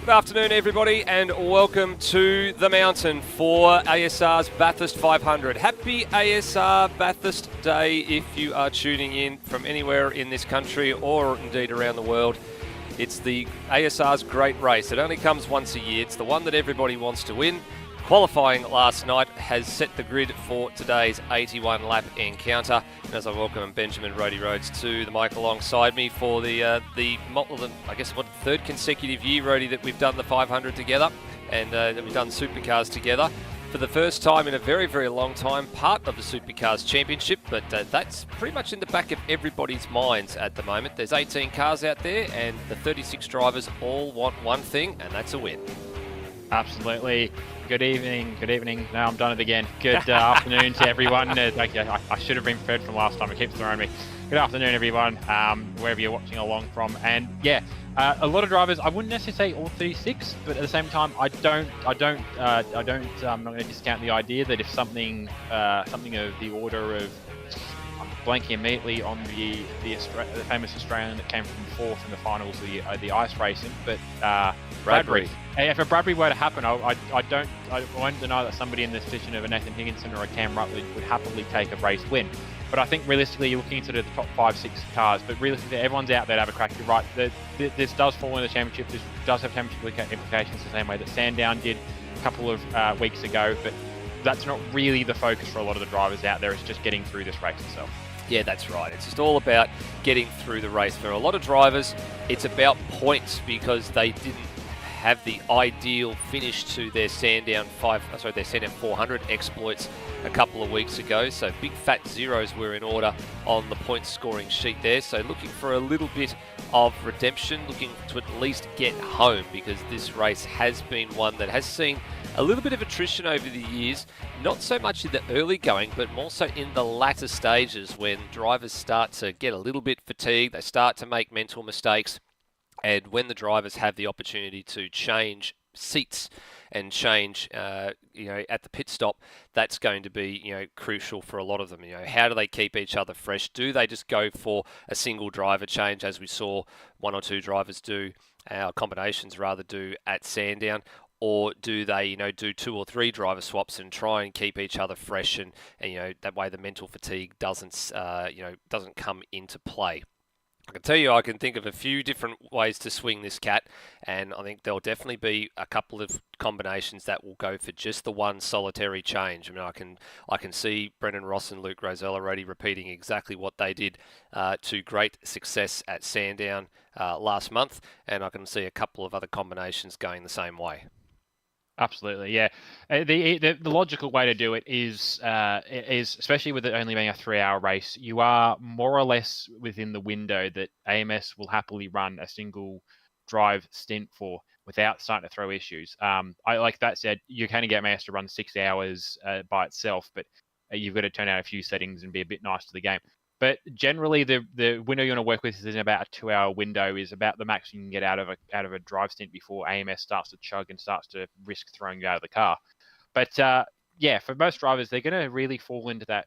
Good afternoon, everybody, and welcome to the mountain for ASR's Bathurst 500. Happy ASR Bathurst Day if you are tuning in from anywhere in this country or indeed around the world. It's the ASR's great race. It only comes once a year. It's the one that everybody wants to win. Qualifying last night has set the grid for today's 81-lap encounter. And as I welcome Benjamin Roddy Rhodes to the mic alongside me for the third consecutive year, Roddy, that we've done the 500 together and that we've done Supercars together. For the first time in a very, very long time, part of the Supercars Championship, but that's pretty much in the back of everybody's minds at the moment. There's 18 cars out there and the 36 drivers all want one thing, and that's a win. Absolutely. Good evening. Now I'm done it again. Good afternoon to everyone. I should have been prepared from last time. It keeps throwing me. Good afternoon, everyone, wherever you're watching along from. And yeah, a lot of drivers. I wouldn't necessarily say all 36, but at the same time, I'm not going to discount the idea that if something of the order of, I'm blanking immediately on the famous Australian that came from fourth in the finals of the ice racing, but Bradbury. If a Bradbury were to happen, I won't deny that somebody in the position of a Nathan Higginson or a Cam Rutledge would happily take a race win. But I think realistically, you're looking into the top 5-6 cars. But realistically, everyone's out there to have a crack. You're right. This does fall in the championship. This does have championship implications the same way that Sandown did a couple of weeks ago. But that's not really the focus for a lot of the drivers out there. It's just getting through this race itself. Yeah, that's right. It's just all about getting through the race. For a lot of drivers, it's about points because they didn't have the ideal finish to their Sandown 400 exploits a couple of weeks ago. So big fat zeros were in order on the points scoring sheet there. So looking for a little bit of redemption, looking to at least get home, because this race has been one that has seen a little bit of attrition over the years, not so much in the early going, but more so in the latter stages when drivers start to get a little bit fatigued, they start to make mental mistakes. And when the drivers have the opportunity to change seats and change, at the pit stop, that's going to be, crucial for a lot of them. How do they keep each other fresh? Do they just go for a single driver change, as we saw one or two drivers do, combinations rather do at Sandown? Or do they, do two or three driver swaps and try and keep each other fresh, and that way the mental fatigue doesn't come into play? I can tell you, I can think of a few different ways to swing this cat, and I think there'll definitely be a couple of combinations that will go for just the one solitary change. I mean, I can see Brendan Ross and Luke Rosella already repeating exactly what they did to great success at Sandown last month, and I can see a couple of other combinations going the same way. Absolutely, yeah. The logical way to do it is especially with it only being a 3-hour race, you are more or less within the window that AMS will happily run a single drive stint for without starting to throw issues. Like that said, you kind of get AMS to run 6 hours by itself, but you've got to turn out a few settings and be a bit nice to the game. But generally, the window you want to work with is in about a 2-hour window, is about the max you can get out of a drive stint before AMS starts to chug and starts to risk throwing you out of the car. But for most drivers, they're going to really fall into that.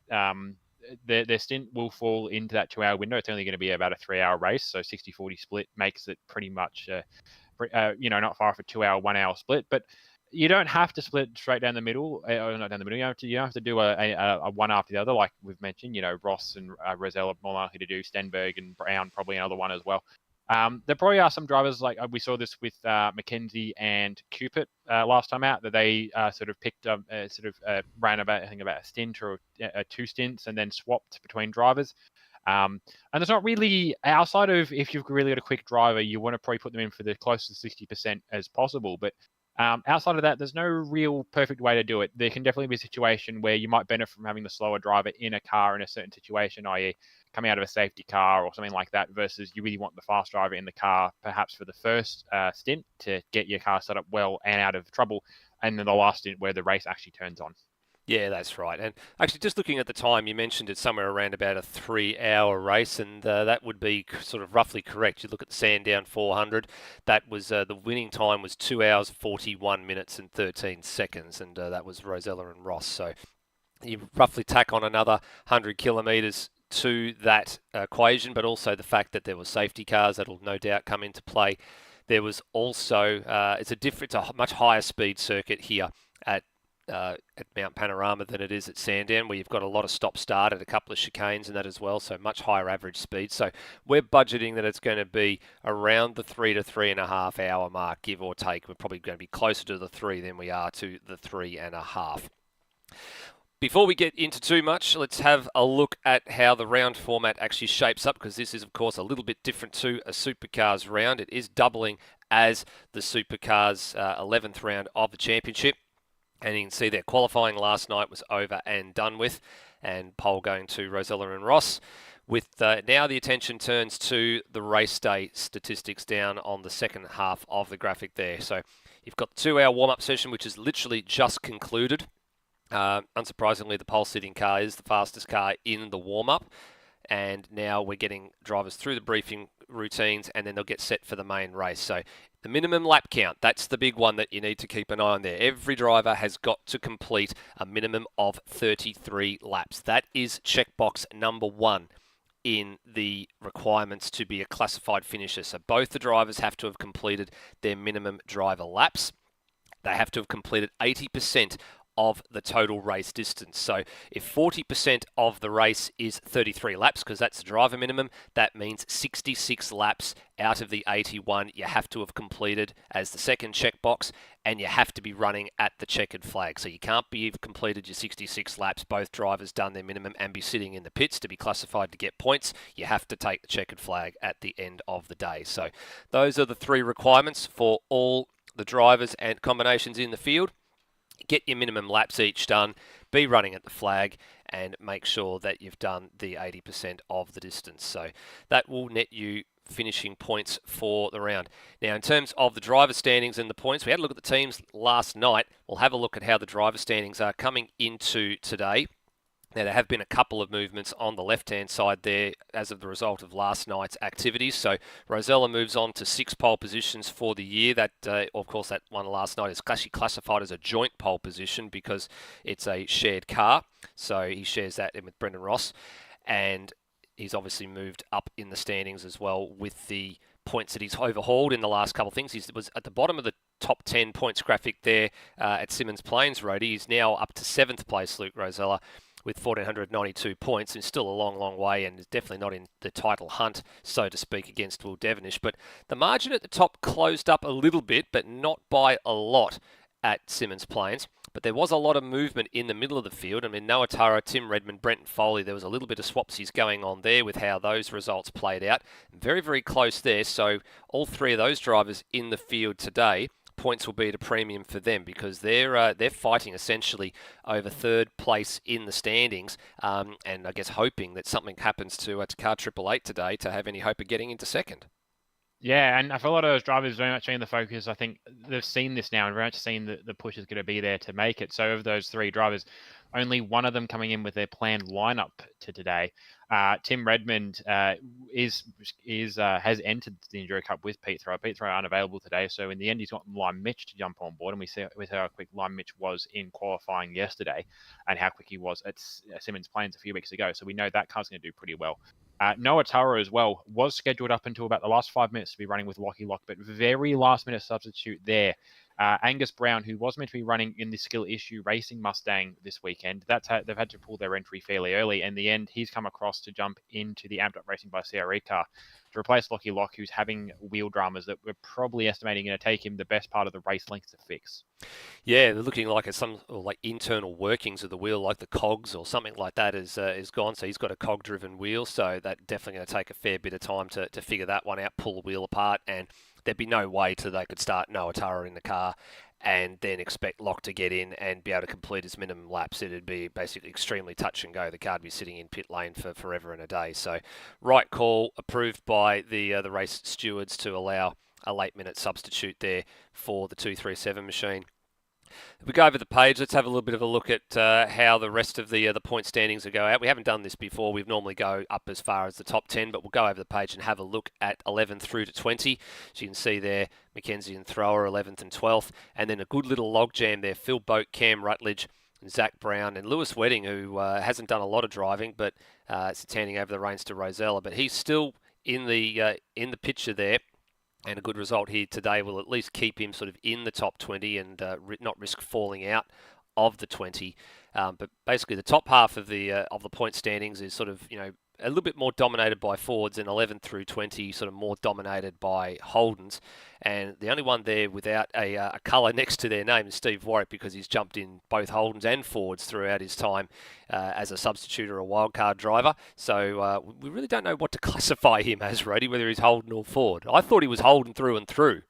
Their stint will fall into that 2-hour window. It's only going to be about a 3-hour race, so 60-40 split makes it pretty much, not far off a 2-hour, 1-hour split. But you don't have to split straight down the middle, or not down the middle. You don't have to do a one after the other, like we've mentioned. Ross and Rosella more likely to do. Stenberg and Brown probably another one as well. There probably are some drivers, like we saw this with McKenzie and Cupid last time out, that they sort of picked up, ran about a stint or two stints and then swapped between drivers. And there's not really, outside of if you've really got a quick driver, you want to probably put them in for the closest to 60% as possible. But outside of that, there's no real perfect way to do it. There can definitely be a situation where you might benefit from having the slower driver in a car in a certain situation, i.e. coming out of a safety car or something like that, versus you really want the fast driver in the car, perhaps for the first stint to get your car set up well and out of trouble, and then the last stint where the race actually turns on. Yeah, that's right. And actually, just looking at the time, you mentioned it's somewhere around about a 3-hour race, and that would be sort of roughly correct. You look at the Sandown 400, that was the winning time was 2 hours, 41 minutes and 13 seconds, and that was Rosella and Ross. So you roughly tack on another 100 kilometres to that equation, but also the fact that there were safety cars that'll no doubt come into play There was also, it's a much higher speed circuit here at Mount Panorama than it is at Sandown, where you've got a lot of stop-start at a couple of chicanes and that as well, so much higher average speed. So we're budgeting that it's going to be around the 3 to 3.5 hour mark, give or take. We're probably going to be closer to the 3 than we are to the 3.5. Before we get into too much, let's have a look at how the round format actually shapes up, because this is, of course, a little bit different to a Supercars round. It is doubling as the Supercars 11th round of the championship. And you can see their qualifying last night was over and done with, and pole going to Rosella and Ross. With now the attention turns to the race day statistics down on the second half of the graphic there. So you've got the 2-hour warm-up session, which is literally just concluded. Unsurprisingly, the pole sitting car is the fastest car in the warm-up, and now we're getting drivers through the briefing routines, and then they'll get set for the main race. So the minimum lap count, that's the big one that you need to keep an eye on there. Every driver has got to complete a minimum of 33 laps. That is checkbox number 1 in the requirements to be a classified finisher. So both the drivers have to have completed their minimum driver laps. They have to have completed 80% of the total race distance. So if 40% of the race is 33 laps, because that's the driver minimum, that means 66 laps out of the 81 you have to have completed as the second checkbox, and you have to be running at the checkered flag. So you can't be you've completed your 66 laps, both drivers done their minimum, and be sitting in the pits to be classified to get points. You have to take the checkered flag at the end of the day. So those are the 3 requirements for all the drivers and combinations in the field. Get your minimum laps each done, be running at the flag, and make sure that you've done the 80% of the distance. So that will net you finishing points for the round. Now, in terms of the driver standings and the points, we had a look at the teams last night. We'll have a look at how the driver standings are coming into today. Now, there have been a couple of movements on the left-hand side there as of the result of last night's activities. So Rosella moves on to 6 pole positions for the year. That, of course, that one last night is actually classified as a joint pole position because it's a shared car. So he shares that in with Brendan Ross. And he's obviously moved up in the standings as well with the points that he's overhauled in the last couple of things. He was at the bottom of the top 10 points graphic there at Symmons Plains Road. He's now up to 7th place, Luke Rosella, with 1,492 points, and still a long, long way, and is definitely not in the title hunt, so to speak, against Will Devenish. But the margin at the top closed up a little bit, but not by a lot at Symmons Plains. But there was a lot of movement in the middle of the field. I mean, Noah Tara, Tim Redmond, Brenton Foley, there was a little bit of swapsies going on there with how those results played out. Very, very close there. So all 3 of those drivers in the field today, points will be at a premium for them because they're fighting essentially over 3rd place in the standings, and I guess hoping that something happens to car 888 today to have any hope of getting into 2nd. Yeah, and for a lot of those drivers very much in the focus, I think they've seen this now and very much seen that the push is going to be there to make it. So of those 3 drivers, only one of them coming in with their planned lineup to today. Tim Redmond has entered the Enduro Cup with Pete Thrower. Pete Thrower unavailable today, so in the end he's got Lime Mitch to jump on board, and we see how quick Lime Mitch was in qualifying yesterday and how quick he was at Symmons Plains a few weeks ago. So we know that car's going to do pretty well. Noah Taro as well was scheduled up until about the last 5 minutes to be running with Lockie Lock, but very last minute substitute there. Angus Brown, who was meant to be running in the Skill Issue Racing Mustang this weekend, they've had to pull their entry fairly early. In the end, he's come across to jump into the Amped Up Racing by CRE car to replace Lockie Lock, who's having wheel dramas that we're probably estimating going to take him the best part of the race length to fix. Yeah, they're looking like some internal workings of the wheel, like the cogs or something like that is gone. So he's got a cog-driven wheel, so that definitely going to take a fair bit of time to figure that one out, pull the wheel apart, and there'd be no way they could start Noah Tara in the car and then expect Locke to get in and be able to complete his minimum laps. It'd be basically extremely touch and go. The car would be sitting in pit lane for forever and a day. So right call, approved by the race stewards to allow a late minute substitute there for the 237 machine. If we go over the page, let's have a little bit of a look at how the rest of the point standings will go out. We haven't done this before. We normally go up as far as the top 10, but we'll go over the page and have a look at 11 through to 20. So you can see there, Mackenzie and Thrower, 11th and 12th. And then a good little logjam there, Phil Boat, Cam Rutledge, Zach Brown, and Lewis Wedding, who hasn't done a lot of driving, but it's handing over the reins to Rosella. But he's still in the picture there. And a good result here today will at least keep him sort of in the top 20 and not risk falling out of the 20. But basically, the top half of the point standings is sort of, a little bit more dominated by Fords, and 11 through 20 sort of more dominated by Holdens. And the only one there without a colour next to their name is Steve Warwick, because he's jumped in both Holdens and Fords throughout his time as a substitute or a wildcard driver. So we really don't know what to classify him as, Rody, whether he's Holden or Ford. I thought he was Holden through and through.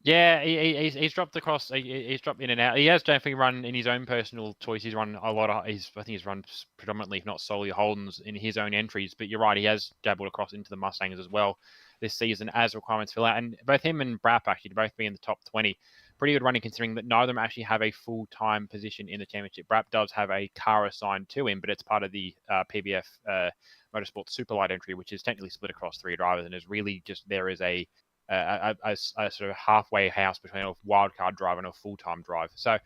Yeah, he's dropped across. He's dropped in and out. He has definitely run in his own personal choice. He's run a lot of. I think he's run predominantly, if not solely, Holdens in his own entries. But you're right, he has dabbled across into the Mustangs as well this season as requirements fill out. And both him and Brapp actually both be in the top 20. Pretty good running, considering that neither of them actually have a full-time position in the championship. Brapp does have a car assigned to him, but it's part of the PBF Motorsport Superlight entry, which is technically split across 3 drivers, and is really just there is a sort of halfway house between a wildcard drive and a full-time drive. So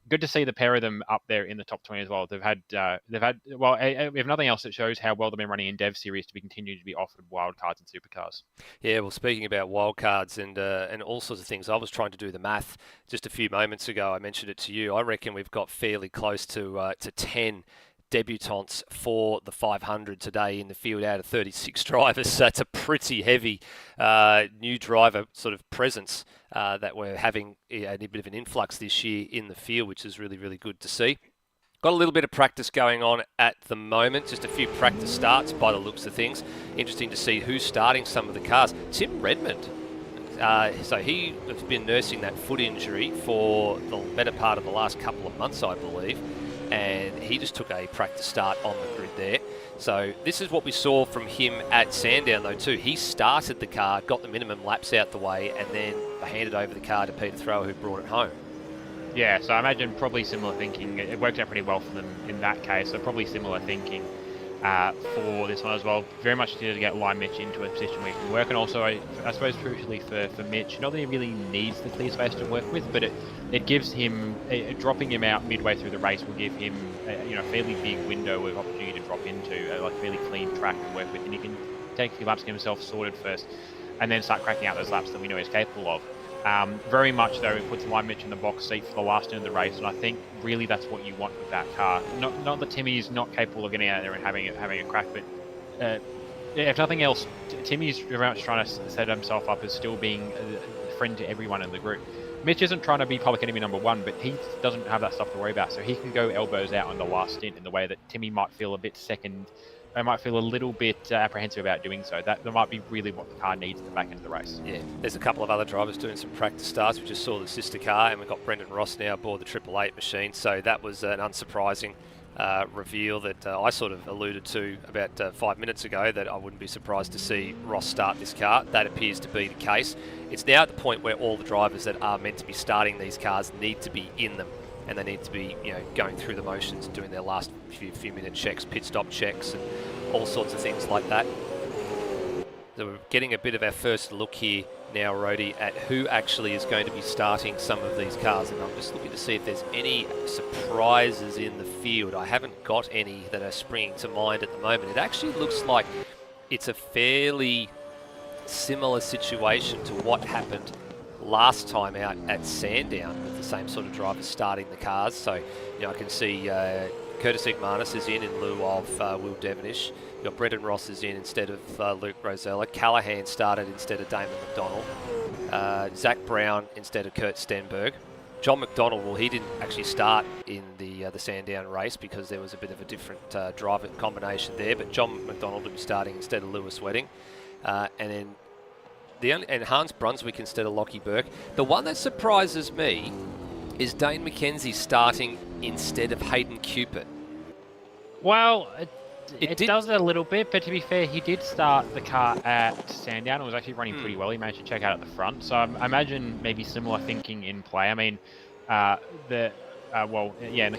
good to see the pair of them up there in the top 20 as well. They've had well, if nothing else, it shows how well they've been running in Dev Series to be continued to be offered wildcards and supercars. Yeah, well, speaking about wildcards and all sorts of things, I was trying to do the math just a few moments ago. I mentioned it to you. I reckon we've got fairly close to 10 debutants for the 500 today in the field out of 36 drivers. So that's a pretty heavy new driver sort of presence that we're having a bit of an influx this year in the field, which is really, really good to see. Got a little bit of practice going on at the moment, just a few practice starts by the looks of things. Interesting to see who's starting some of the cars. Tim Redmond. So he has been nursing that foot injury for the better part of the last couple of months, I believe. And he just took a practice start on the grid there. So this is what we saw from him at Sandown, though, too. He started the car, got the minimum laps out the way, and then handed over the car to Peter Thrower, who brought it home. Yeah, so I imagine probably similar thinking. It worked out pretty well for them in that case, so probably similar thinking for this one as well. Very much needed to get Line Mitch into a position where he can work, and also, I suppose, crucially for Mitch, not that he really needs the clear space to work with, but it gives him, dropping him out midway through the race will give him a fairly big window of opportunity to drop into, like fairly clean track to work with, and he can take a few laps, get himself sorted first, and then start cracking out those laps that we know he's capable of. Very much, though, it puts Line Mitch in the box seat for the last end of the race, and I think really that's what you want with that car. Not that Timmy's not capable of getting out there and having a crack, but if nothing else, Timmy's very much trying to set himself up as still being a friend to everyone in the group. Mitch isn't trying to be public enemy number 1, but he doesn't have that stuff to worry about, so he can go elbows out on the last stint in the way that Timmy might feel a bit second. They might feel a little bit apprehensive about doing so. That might be really what the car needs at the back end of the race. Yeah, there's a couple of other drivers doing some practice starts. We just saw the sister car, and we've got Brendan Ross now aboard the 888 machine. So that was an unsurprising reveal that I sort of alluded to about 5 minutes ago, that I wouldn't be surprised to see Ross start this car. That appears to be the case. It's now at the point where all the drivers that are meant to be starting these cars need to be in them, and they need to be, going through the motions and doing their last few minute checks, pit stop checks, and all sorts of things like that. So we're getting a bit of our first look here now, Rody, at who actually is going to be starting some of these cars, and I'm just looking to see if there's any surprises in the field. I haven't got any that are springing to mind at the moment. It actually looks like it's a fairly similar situation to what happened last time out at Sandown, with the same sort of drivers starting the cars. So, I can see Curtis Igmanis is in lieu of Will Devonish. You've got Brendan Ross is in instead of Luke Rosella. Callahan started instead of Damon McDonald. Zach Brown instead of Kurt Stenberg. John McDonald, well, he didn't actually start in the Sandown race because there was a bit of a different driver combination there, but John McDonald will be starting instead of Lewis Wedding. And then Hans Brunswick instead of Lockie Burke. The one that surprises me is Dane McKenzie starting instead of Hayden Cupid. Well, it does it a little bit, but to be fair, he did start the car at Sandown and was actually running pretty well. He managed to check out at the front, so I imagine maybe similar thinking in play. I mean, in the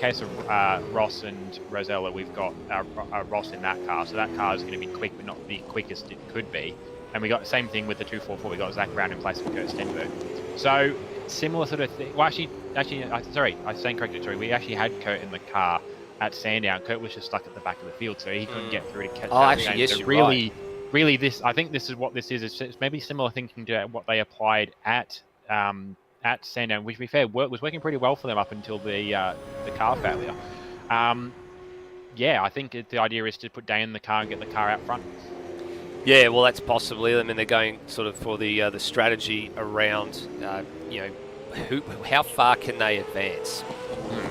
case of Ross and Rosella, we've got Ross in that car, so that car is going to be quick, but not the quickest it could be. And we got the same thing with the 244. We got Zach Brown in place of Kurt Stenberg. So similar sort of thing. Well, actually, sorry, I was saying correctly. Sorry, we actually had Kurt in the car at Sandown. Kurt was just stuck at the back of the field, so he couldn't get through to catch. Oh, actually, yes, you're right. really, I think this is what this is. It's maybe similar thinking to what they applied at Sandown, which, to be fair, was working pretty well for them up until the car failure. Yeah, I think the idea is to put Day in the car and get the car out front. Yeah, well, that's possibly. I mean, they're going sort of for the strategy around, how far can they advance?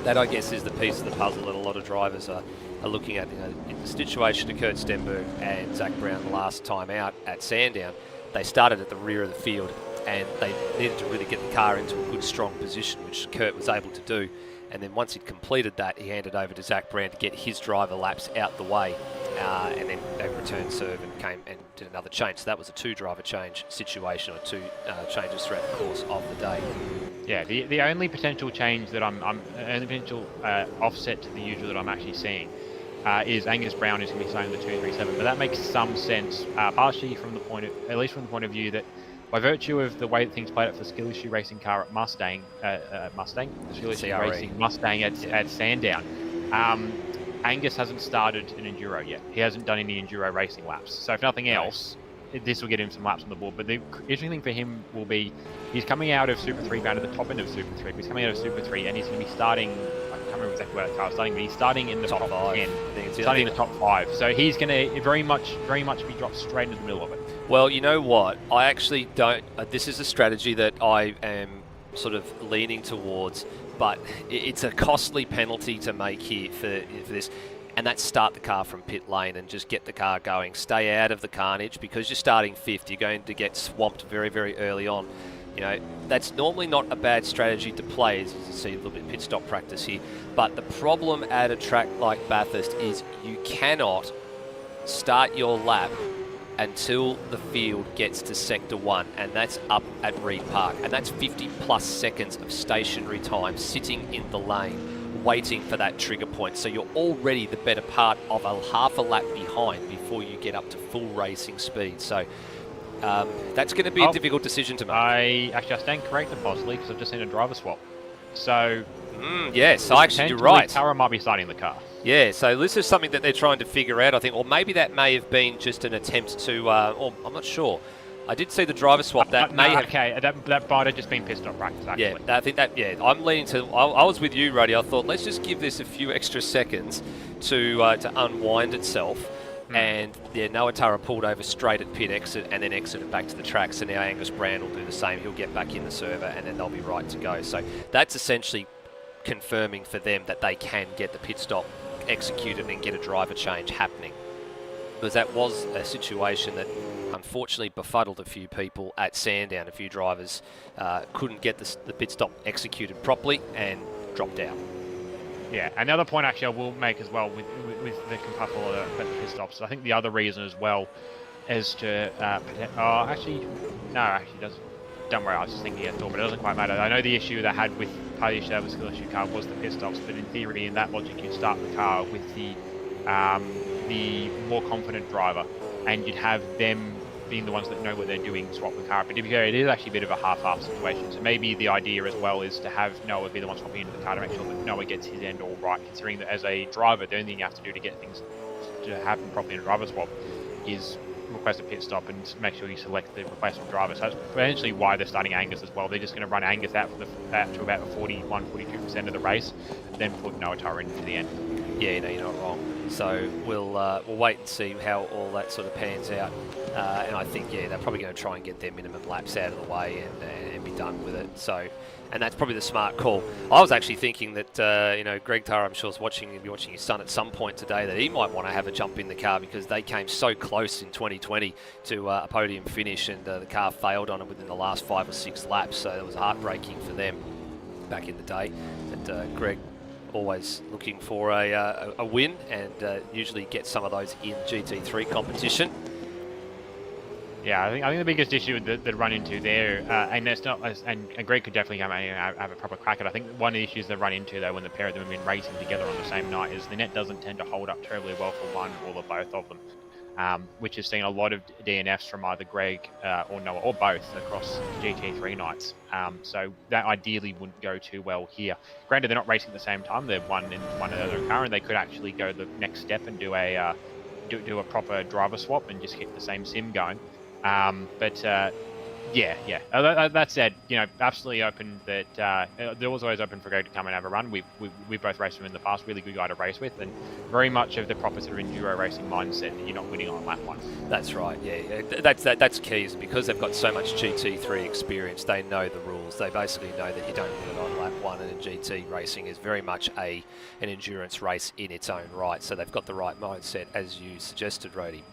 That, I guess, is the piece of the puzzle that a lot of drivers are looking at. In the situation of Kurt Stenberg and Zach Brown last time out at Sandown, they started at the rear of the field and they needed to really get the car into a good, strong position, which Kurt was able to do. And then once he'd completed that, he handed over to Zach Brown to get his driver laps out the way. And then they returned serve and came and did another change. So that was a 2-driver change situation, or 2 changes throughout the course of the day. Yeah, the only potential change that only potential offset to the usual that I'm actually seeing is Angus Brown is going to be starting the 237. But that makes some sense, partially from the point of view that by virtue of the way that things played out for the skill issue racing car at Mustang, skill issue racing Mustang at Sandown, Angus hasn't started an enduro yet. He hasn't done any enduro racing laps. So if nothing else, this will get him some laps on the board. But the interesting thing for him will be he's coming out of Super 3 down to the top end of Super 3. He's coming out of Super 3 and he's going to be starting, I can't remember exactly where the car is starting, but he's starting in the top 10. Starting in the top 5. So he's going to very much be dropped straight into the middle of it. Well, you know what? I actually don't. This is a strategy that I am sort of leaning towards, but it's a costly penalty to make here for this. And that's start the car from pit lane and just get the car going. Stay out of the carnage, because you're starting 5th. You're going to get swamped very, very early on. That's normally not a bad strategy to play, as you see a little bit of pit stop practice here. But the problem at a track like Bathurst is you cannot start your lap until the field gets to Sector 1, and that's up at Reed Park. And that's 50 plus seconds of stationary time sitting in the lane, waiting for that trigger point. So you're already the better part of a half a lap behind before you get up to full racing speed. So that's going to be a difficult decision to make. I stand corrected possibly, because I've just seen a driver swap. So yes, actually you're right. Tara might be starting the car. Yeah, so this is something that they're trying to figure out, I think, or maybe that may have been just an attempt to, or I'm not sure. I did see the driver swap. That may have... Okay, that might have just been pissed off practice, actually. Yeah, I think that, I'm leaning to... I was with you, Ruddy. I thought, let's just give this a few extra seconds to unwind itself. And, Noah Tara pulled over straight at pit exit and then exited back to the track. So now Angus Brand will do the same. He'll get back in the server and then they'll be right to go. So that's essentially confirming for them that they can get the pit stop executed and get a driver change happening. Because that was a situation that unfortunately befuddled a few people at Sandown. A few drivers couldn't get the pit stop executed properly and dropped out. Yeah, another point actually I will make as well with the couple of pit stops. I think the other reason as well is to don't worry, I was just thinking at all, but it doesn't quite matter. I know the issue they had with part of the issue with the skill issue car was the pit stops, but in theory, in that logic, you'd start the car with the more confident driver, and you'd have them being the ones that know what they're doing, swap the car. But it is actually a bit of a half-half situation. So maybe the idea as well is to have Noah be the one swapping into the car to make sure that Noah gets his end all right, considering that as a driver, the only thing you have to do to get things to happen properly in a driver swap is request a pit stop and make sure you select the replacement driver. So that's potentially why they're starting Angus as well. They're just going to run Angus out to about 41-42% of the race, then put Noah Tara into the end. Yeah, you're not wrong. So we'll wait and see how all that sort of pans out. And I think, they're probably going to try and get their minimum laps out of the way and be done with it. So, and that's probably the smart call. I was actually thinking that, Greg Tara, I'm sure, is watching his son at some point today, that he might want to have a jump in the car because they came so close in 2020 to a podium finish, and the car failed on it within the last 5 or 6 laps. So it was heartbreaking for them back in the day. And Greg, always looking for a win, and usually get some of those in GT3 competition. Yeah, I think the biggest issue that run into there, and it's not, and Greg could definitely come and have a proper crack at it. I think one of the issues they run into though when the pair of them have been racing together on the same night is the net doesn't tend to hold up terribly well for one or both of them, which has seen a lot of DNFs from either Greg or Noah or both across GT3 nights. So that ideally wouldn't go too well here. Granted, they're not racing at the same time; they're one in their own car, and they could actually go the next step and do a do a proper driver swap and just keep the same sim going. Yeah. That said, absolutely open. That there was always open for Greg to come and have a run. We both raced him in the past. Really good guy to race with, and very much of the proper sort of enduro racing mindset that you're not winning on lap one. That's right. Yeah. That's key, is because they've got so much GT3 experience. They know the rules. They basically know that you don't win it on lap one, and GT racing is very much an endurance race in its own right. So they've got the right mindset, as you suggested, Rody.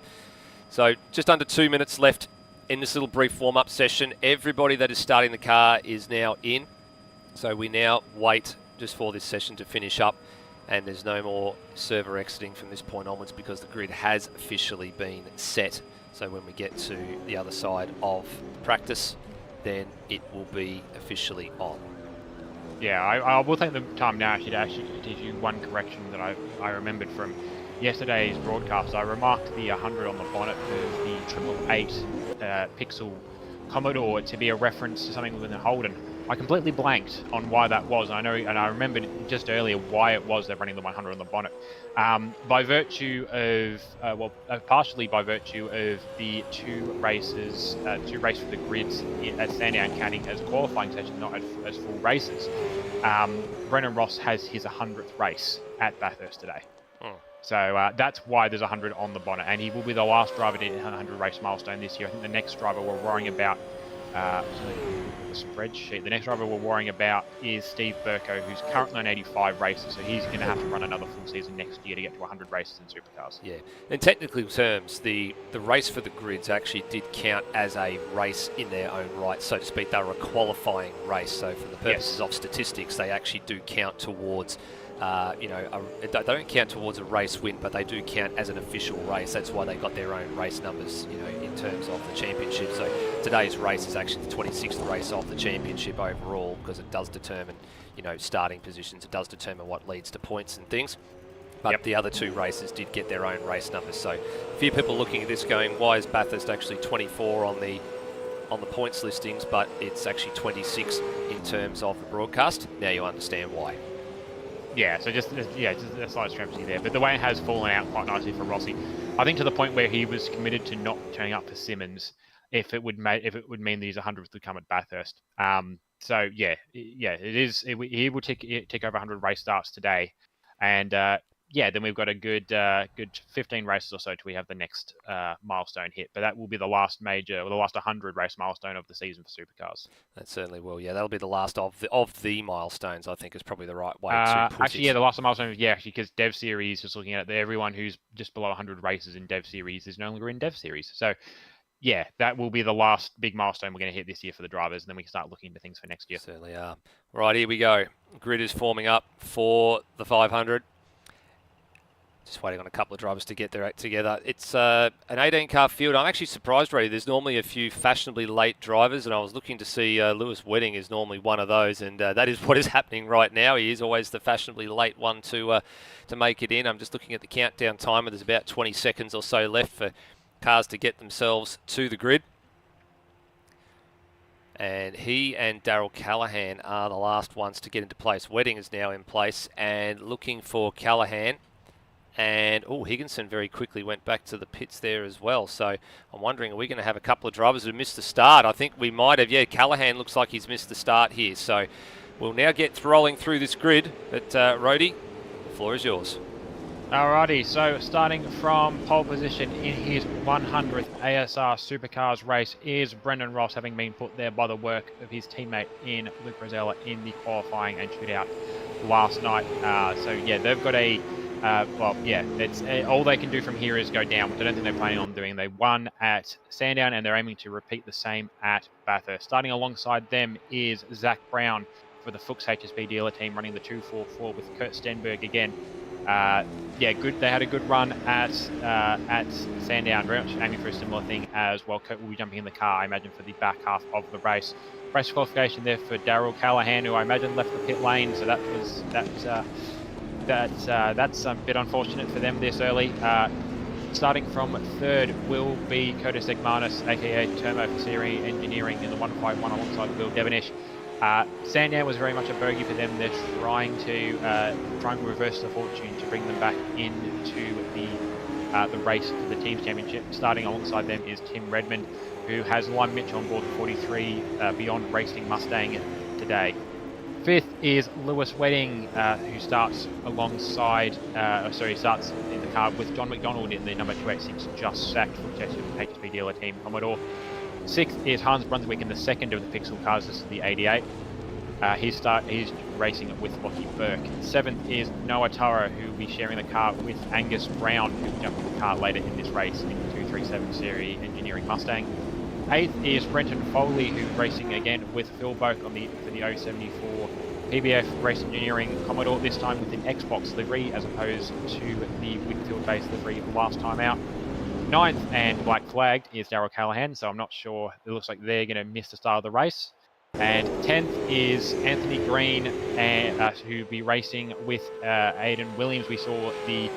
So just under 2 minutes left in this little brief warm-up session. Everybody that is starting the car is now in. So we now wait just for this session to finish up, and there's no more server exiting from this point onwards because the grid has officially been set. So when we get to the other side of practice, then it will be officially on. Yeah, I will take the time now to actually give you one correction that I remembered from yesterday's broadcast. I remarked the 100 on the bonnet of the 888 pixel Commodore to be a reference to something within Holden. I completely blanked on why that was. I know, and I remembered just earlier why it was they're running the 100 on the bonnet. By virtue of, partially by virtue of the two races for the grids at Sandown counting as qualifying sessions, not as full races. Brendan Ross has his 100th race at Bathurst today. So that's why there's 100 on the bonnet, and he will be the last driver to hit 100 race milestone this year. I think the next driver we're worrying about, the spreadsheet, the next driver we're worrying about is Steve Burko, who's currently on 85 races, so he's going to have to run another full season next year to get to 100 races in Supercars. Yeah, in technical terms, the race for the grids actually did count as a race in their own right, so to speak. They were a qualifying race, so for the purposes of statistics, they actually do count towards they don't count towards a race win, but they do count as an official race. That's why they got their own race numbers, in terms of the championship. So today's race is actually the 26th race of the championship overall, because it does determine, starting positions. It does determine what leads to points and things. But the other two races did get their own race numbers. So a few people looking at this going, why is Bathurst actually 24 on the points listings, but it's actually 26 in terms of the broadcast? Now you understand why. Yeah, so just a slight discrepancy there. But the way it has fallen out quite nicely for Rossi, I think to the point where he was committed to not turning up for Simmons if it would mean that his 100th would come at Bathurst. It is. He will tick over 100 race starts today, and then we've got a good 15 races or so till we have the next milestone hit. But that will be the last the last 100 race milestone of the season for Supercars. That certainly will. Yeah, that'll be the last of the milestones. I think is probably the right way to put it. Actually, the last milestone. Yeah, actually, because Dev Series, just looking at it, everyone who's just below 100 races in Dev Series is no longer in Dev Series. So, yeah, that will be the last big milestone we're going to hit this year for the drivers, and then we can start looking into things for next year. Certainly are. Right, here we go. Grid is forming up for the 500. Just waiting on a couple of drivers to get their act together. It's an 18-car field. I'm actually surprised, Ray. There's normally a few fashionably late drivers, and I was looking to see Lewis Wedding is normally one of those, and that is what is happening right now. He is always the fashionably late one to make it in. I'm just looking at the countdown timer. There's about 20 seconds or so left for cars to get themselves to the grid. And he and Darryl Callahan are the last ones to get into place. Wedding is now in place, and looking for Callahan. And, Higginson very quickly went back to the pits there as well. So I'm wondering, are we going to have a couple of drivers who missed the start? I think we might have. Yeah, Callahan looks like he's missed the start here. So we'll now get rolling through this grid. But, Rody, the floor is yours. Alrighty, so starting from pole position in his 100th ASR Supercars race is Brendan Ross, having been put there by the work of his teammate in Luke Rosella in the qualifying and shootout last night. They've got a... it's all they can do from here is go down, which I don't think they're planning on doing. They won at Sandown, and they're aiming to repeat the same at Bathurst. Starting alongside them is Zach Brown for the Fuchs HSB dealer team, running the 244 with Kurt Stenberg again. Good. They had a good run at Sandown, very much aiming for a similar thing as well. Kurt will be jumping in the car, I imagine, for the back half of the race. Race qualification there for Darryl Callahan, who I imagine left the pit lane, so that's a bit unfortunate for them this early. Starting from third will be Curtis Egmanis, aka Termo Faceri Engineering, in the 151 alongside Will Devonish. Sandown was very much a bogey for them. They're trying to reverse the fortune to bring them back into the the race for the team's championship. Starting alongside them is Tim Redmond, who has Lime Mitchell on board the 43 Beyond Racing Mustang today. Fifth is Lewis Wedding, who starts alongside, starts in the car with John McDonald in the number 286 Just Sacked for HSP dealer team Commodore. Sixth is Hans Brunswick in the second of the Pixel cars. This is the 88. He's racing with Lockie Burke. Seventh is Noah Tara, who will be sharing the car with Angus Brown, who will jump in the car later in this race in the 237 Series Engineering Mustang. Eighth is Brenton Foley, who's racing again with Phil Boak for the 074 PBF Race Engineering Commodore, this time with an Xbox livery as opposed to the Whitfield-based livery last time out. Ninth and black flagged is Darryl Callahan, so I'm not sure. It looks like they're going to miss the start of the race. And 10th is Anthony Green, who'll be racing with Aidan Williams. We saw the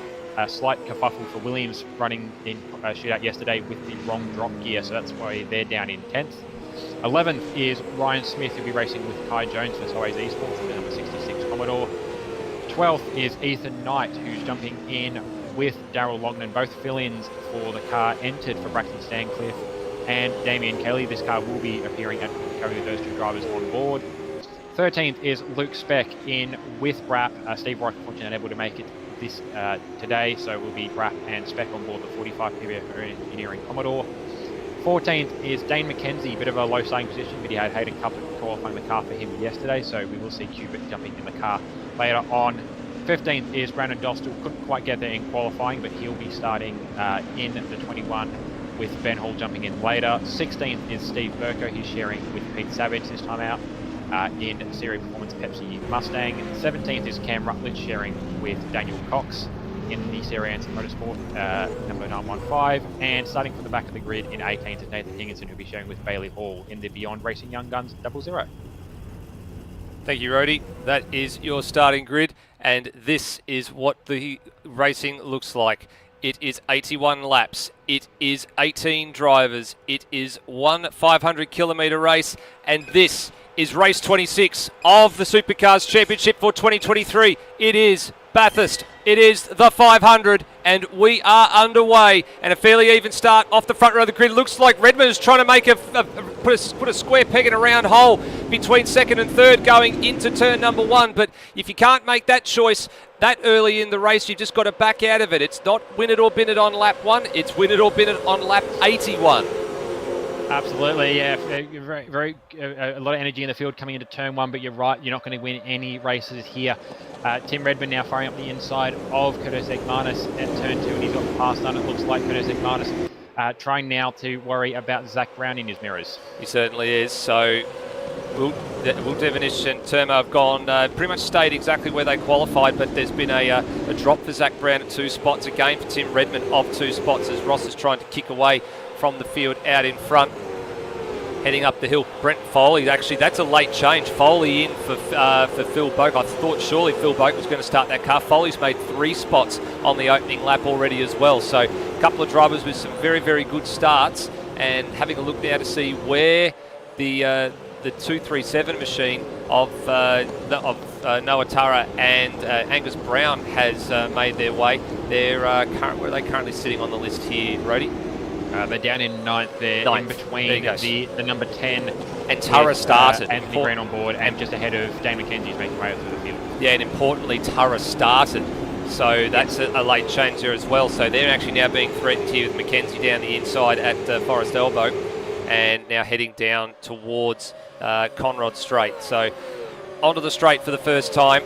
slight kerfuffle for Williams running in shootout yesterday with the wrong drop gear, so that's why they're down in 10th. 11th is Ryan Smith, who'll be racing with Kai Jones for Soares Esports in the number 66 Commodore. 12th is Ethan Knight, who's jumping in with Darryl Longman, both fill-ins for the car entered for Braxton Stancliffe and Damien Kelly. This car will be appearing at carrying those two drivers on board. 13th is Luke Speck in with Brapp. Steve Rock, unfortunately, unable to make it this today, so it will be Brapp and Speck on board the 45 PBF Engineering Commodore. 14th is Dane McKenzie, bit of a low starting position, but he had Hayden Cup qualifying the car for him yesterday, so we will see Cubit jumping in the car later on. 15th is Brandon Dostal, couldn't quite get there in qualifying, but he'll be starting in the 21 with Ben Hall jumping in later. 16th is Steve Burko, he's sharing with Pete Savage this time out in Series Performance Pepsi Mustang. 17th is Cam Rutledge sharing with Daniel Cox in the Series Answer Motorsport number 915. And starting from the back of the grid in 18th is Nathan Higginson, who'll be sharing with Bailey Hall in the Beyond Racing Young Guns 00. Thank you, Rody. That is your starting grid, and this is what the racing looks like. It is 81 laps. It is 18 drivers. It is one 500 kilometre race, and this is race 26 of the Supercars Championship for 2023. It is Bathurst. It is the 500, and we are underway. And a fairly even start off the front row of the grid. Looks like Redmond is trying to make put a square peg in a round hole between second and third going into turn number one. But if you can't make that choice that early in the race, you've just got to back out of it. It's not win it or bin it on lap one. It's win it or bin it on lap 81. Absolutely, yeah. Very a lot of energy in the field coming into turn one, but you're right, you're not going to win any races here. Tim Redmond now firing up the inside of Kurtis Ekmanis at turn two, and he's got the pass done. It looks like Kurtis Ekmanis trying now to worry about Zach Brown in his mirrors. He certainly is. So Will Devonish and Terma have gone pretty much stayed exactly where they qualified, but there's been a drop for Zach Brown at 2 spots, again for Tim Redmond of 2 spots as Ross is trying to kick away from the field out in front. Heading up the hill, Brent Foley. Actually, that's a late change. Foley in for Phil Boak. I thought surely Phil Boak was going to start that car. Foley's made 3 spots on the opening lap already as well. So a couple of drivers with some very, very good starts. And having a look now to see where the 237 machine of Noah Tara and Angus Brown has made their way. Where are they currently sitting on the list here, Rody? They're down in 9th there, in between the number 10 and Tara started. Anthony Green on board, and just ahead of Dane McKenzie who's making way through the field. Yeah, and importantly, Tara started. So that's a late change there as well. So they're actually now being threatened here with McKenzie down the inside at Forest Elbow, and now heading down towards Conrod Straight. So onto the straight for the first time.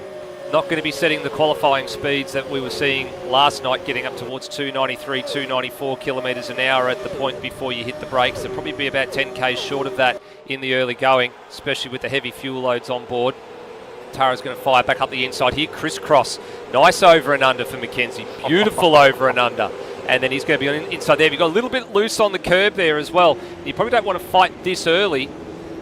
Not going to be setting the qualifying speeds that we were seeing last night, getting up towards 293, 294 kilometres an hour at the point before you hit the brakes. There'll probably be about 10 k's short of that in the early going, especially with the heavy fuel loads on board. Tara's going to fire back up the inside here, crisscross. Nice over and under for McKenzie. Beautiful over and under. And then he's going to be on inside there. You've got a little bit loose on the curb there as well. You probably don't want to fight this early.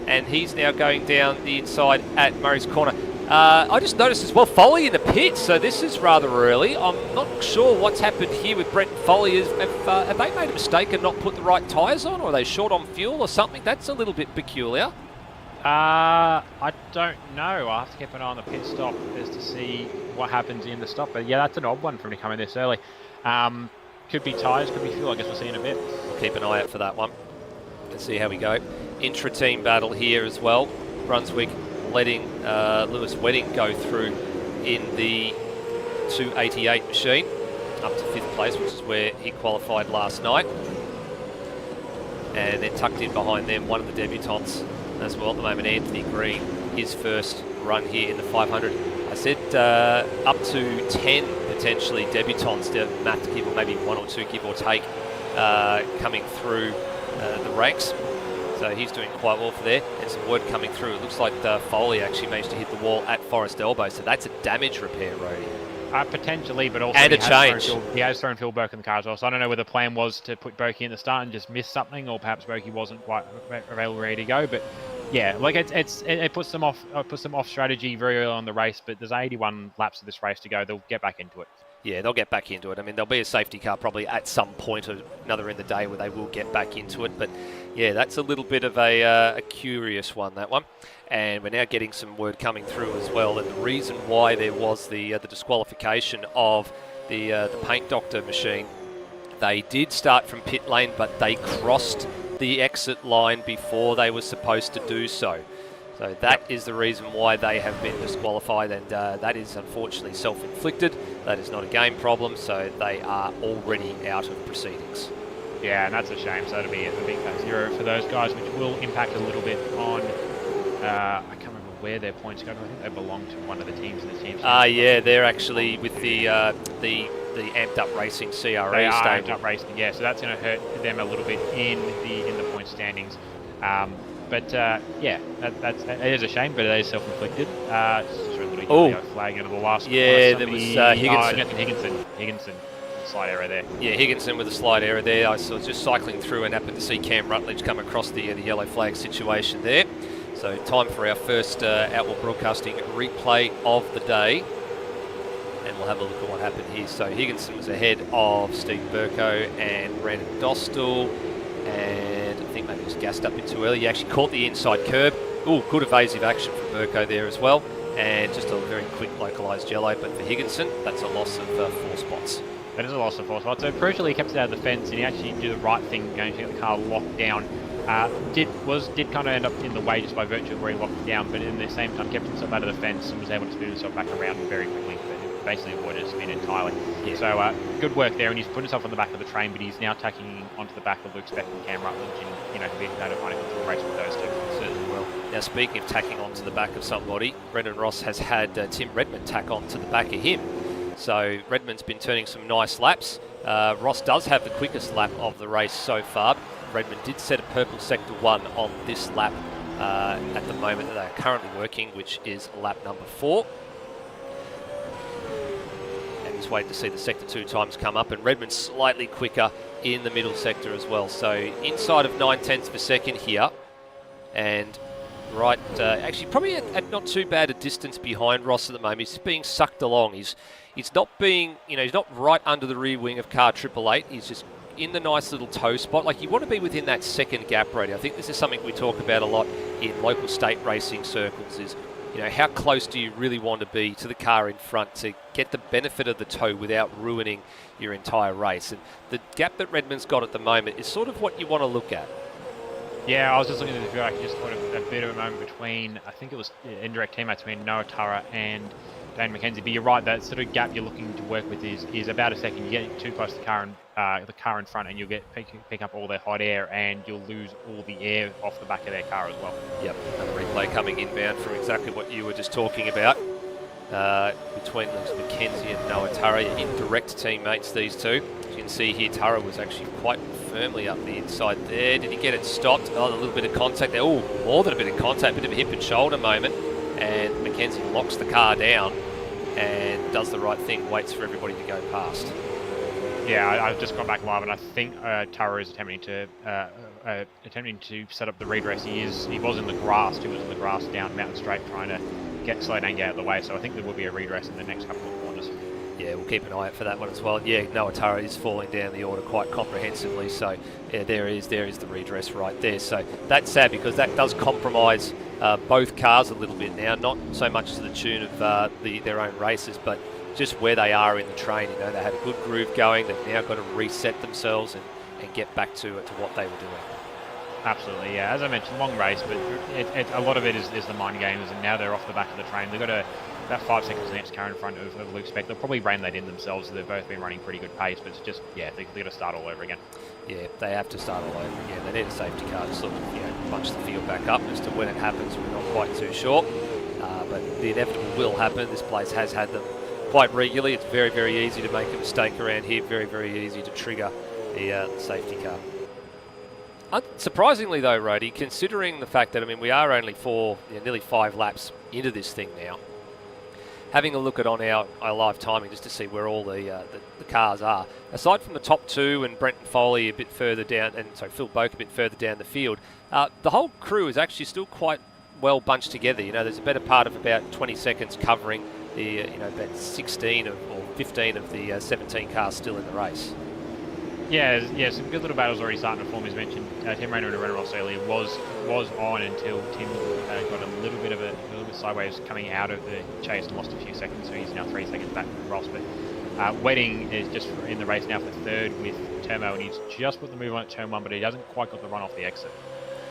And he's now going down the inside at Murray's Corner. I just noticed as well, Foley in the pits, so this is rather early. I'm not sure what's happened here with Brent Foley. Have they made a mistake and not put the right tyres on, or are they short on fuel or something? That's a little bit peculiar. I don't know. I'll have to keep an eye on the pit stop just to see what happens in the stop. But yeah, that's an odd one for him to come in this early. Could be tyres, could be fuel. I guess we'll see in a bit. We'll keep an eye out for that one. Let's see how we go. Intra-team battle here as well. Brunswick letting Lewis Wedding go through in the 288 machine up to 5th place, which is where he qualified last night. And then tucked in behind them, one of the debutants as well at the moment, Anthony Green, his first run here in the 500. I said up to 10 potentially debutants, Matt to give, or maybe 1 or 2 give or take, coming through the ranks. So he's doing quite well for there. And some word coming through. It looks like Foley actually managed to hit the wall at Forest Elbow. So that's a damage repair, Rody. Potentially, but also and a change. He has thrown Phil Burke in the car as well. So I don't know whether the plan was to put Burke in the start and just miss something, or perhaps Burke wasn't quite available, ready to go. But yeah, like it puts them off strategy very early on in the race. But there's 81 laps of this race to go. They'll get back into it. Yeah, they'll get back into it. I mean, there'll be a safety car probably at some point or another in the day where they will get back into it. But yeah, that's a little bit of a curious one, that one. And we're now getting some word coming through as well. And the reason why there was the disqualification of the Paint Doctor machine, they did start from pit lane, but they crossed the exit line before they were supposed to do so. So that is the reason why they have been disqualified, and that is unfortunately self-inflicted. That is not a game problem, so they are already out of proceedings. Yeah, and that's a shame. So it'll be a big 0 for those guys, which will impact a little bit on. I can't remember where their points go. I think they belong to one of the teams in the team. Yeah, they're actually with the Amped Up Racing CRE. They are Amped Up Racing, yeah. So that's going to hurt them a little bit in the point standings. But yeah, it is a shame, but it is self-inflicted. Just a little yellow flag into the last. Yeah, there was Higginson. Slight error there. Yeah, Higginson with a slight error there. I was just cycling through and happened to see Cam Rutledge come across the yellow flag situation there. So time for our first Outlaw Broadcasting replay of the day. And we'll have a look at what happened here. So Higginson was ahead of Steve Burko and Brandon Dostal. And I think maybe just gassed up a bit too early. He actually caught the inside curb. Oh, good evasive action from Burko there as well. And just a very quick localised yellow. But for Higginson, that's a loss of 4 spots. That is a loss of 4 spots. So crucially, he kept it out of the fence, and he actually did the right thing going to get the car locked down. Did kind of end up in the way just by virtue of where he locked it down, but in the same time kept himself out of the fence and was able to spin himself back around very quickly. But basically avoided a spin entirely. Yeah. So good work there, and he's put himself on the back of the train, but he's now tacking onto the back of Luke Speck and Cam Rutledge, and he'll be able to find a control race with those two. Certainly will. Now, speaking of tacking onto the back of somebody, Brendan Ross has had Tim Redmond tack onto the back of him. So Redmond's been turning some nice laps. Ross does have the quickest lap of the race so far. Redmond did set a purple sector 1 on this lap at the moment that they are currently working, which is lap number 4. And he's waiting to see the sector 2 times come up, and Redmond's slightly quicker in the middle sector as well. So inside of 9/10 of a second here, and right, actually probably at not too bad a distance behind Ross at the moment. He's being sucked along. He's not being, he's not right under the rear wing of car 888. He's just in the nice little toe spot. Like, you want to be within that second gap rating. I think this is something we talk about a lot in local state racing circles is, how close do you really want to be to the car in front to get the benefit of the toe without ruining your entire race. And the gap that Redmond's got at the moment is sort of what you want to look at. Yeah, I was just looking at the video. I just caught a bit of a moment between, I think it was indirect teammate between Noah Turra and Dane McKenzie. But you're right, that sort of gap you're looking to work with is about a second. You get too close to the car in front, and you'll pick up all their hot air, and you'll lose all the air off the back of their car as well. Yep, another replay coming inbound from exactly what you were just talking about. Between Lewis McKenzie and Noah Turra, indirect teammates, these two. As you can see here, Turra was actually quite firmly up the inside there. Did he get it stopped? Oh, a little bit of contact there. Oh, more than a bit of contact, bit of a hip and shoulder moment. And McKenzie locks the car down and does the right thing, waits for everybody to go past. Yeah, I've just gone back live, and I think Turra is attempting to set up the redress. He was in the grass. He was in the grass down Mountain Straight, trying to slow down, get out of the way. So I think there will be a redress in the next couple of corners. Yeah, we'll keep an eye out for that one as well. Yeah, Noah Turra is falling down the order quite comprehensively. So yeah, there is the redress right there. So that's sad, because that does compromise both cars a little bit now. Not so much to the tune of their own races, but just where they are in the train. You know, they had a good groove going. They've now got to reset themselves and get back to what they were doing. Absolutely, yeah. As I mentioned, long race, but a lot of it is the mind games, and now they're off the back of the train. They've got about 5 seconds the next car in front of Luke Speck. They'll probably rein that in themselves, so they've both been running pretty good pace, but it's just, yeah, they've got to start all over again. Yeah, they have to start all over again. They need a safety car to sort of, bunch the field back up. As to when it happens, we're not quite too sure. But the inevitable will happen. This place has had them quite regularly. It's very, very easy to make a mistake around here. Very, very easy to trigger the safety car. Surprisingly though, Rody, considering the fact that, we are only nearly 5 laps into this thing now, having a look at on our live timing just to see where all the cars are, aside from the top 2 and Brenton Foley a bit further down, and Phil Boak a bit further down the field, the whole crew is actually still quite well bunched together. There's a better part of about 20 seconds covering the, about 16 or 15 of the 17 cars still in the race. Yeah, some good little battles already starting to form. As mentioned, Tim Rayner and Renner Ross earlier was on until Tim got a little bit sideways coming out of the chase and lost a few seconds, so he's now 3 seconds back from Ross. But Wedding is just in the race now for 3rd with Turmo, and he's just put the move on at turn 1, but he hasn't quite got the run off the exit.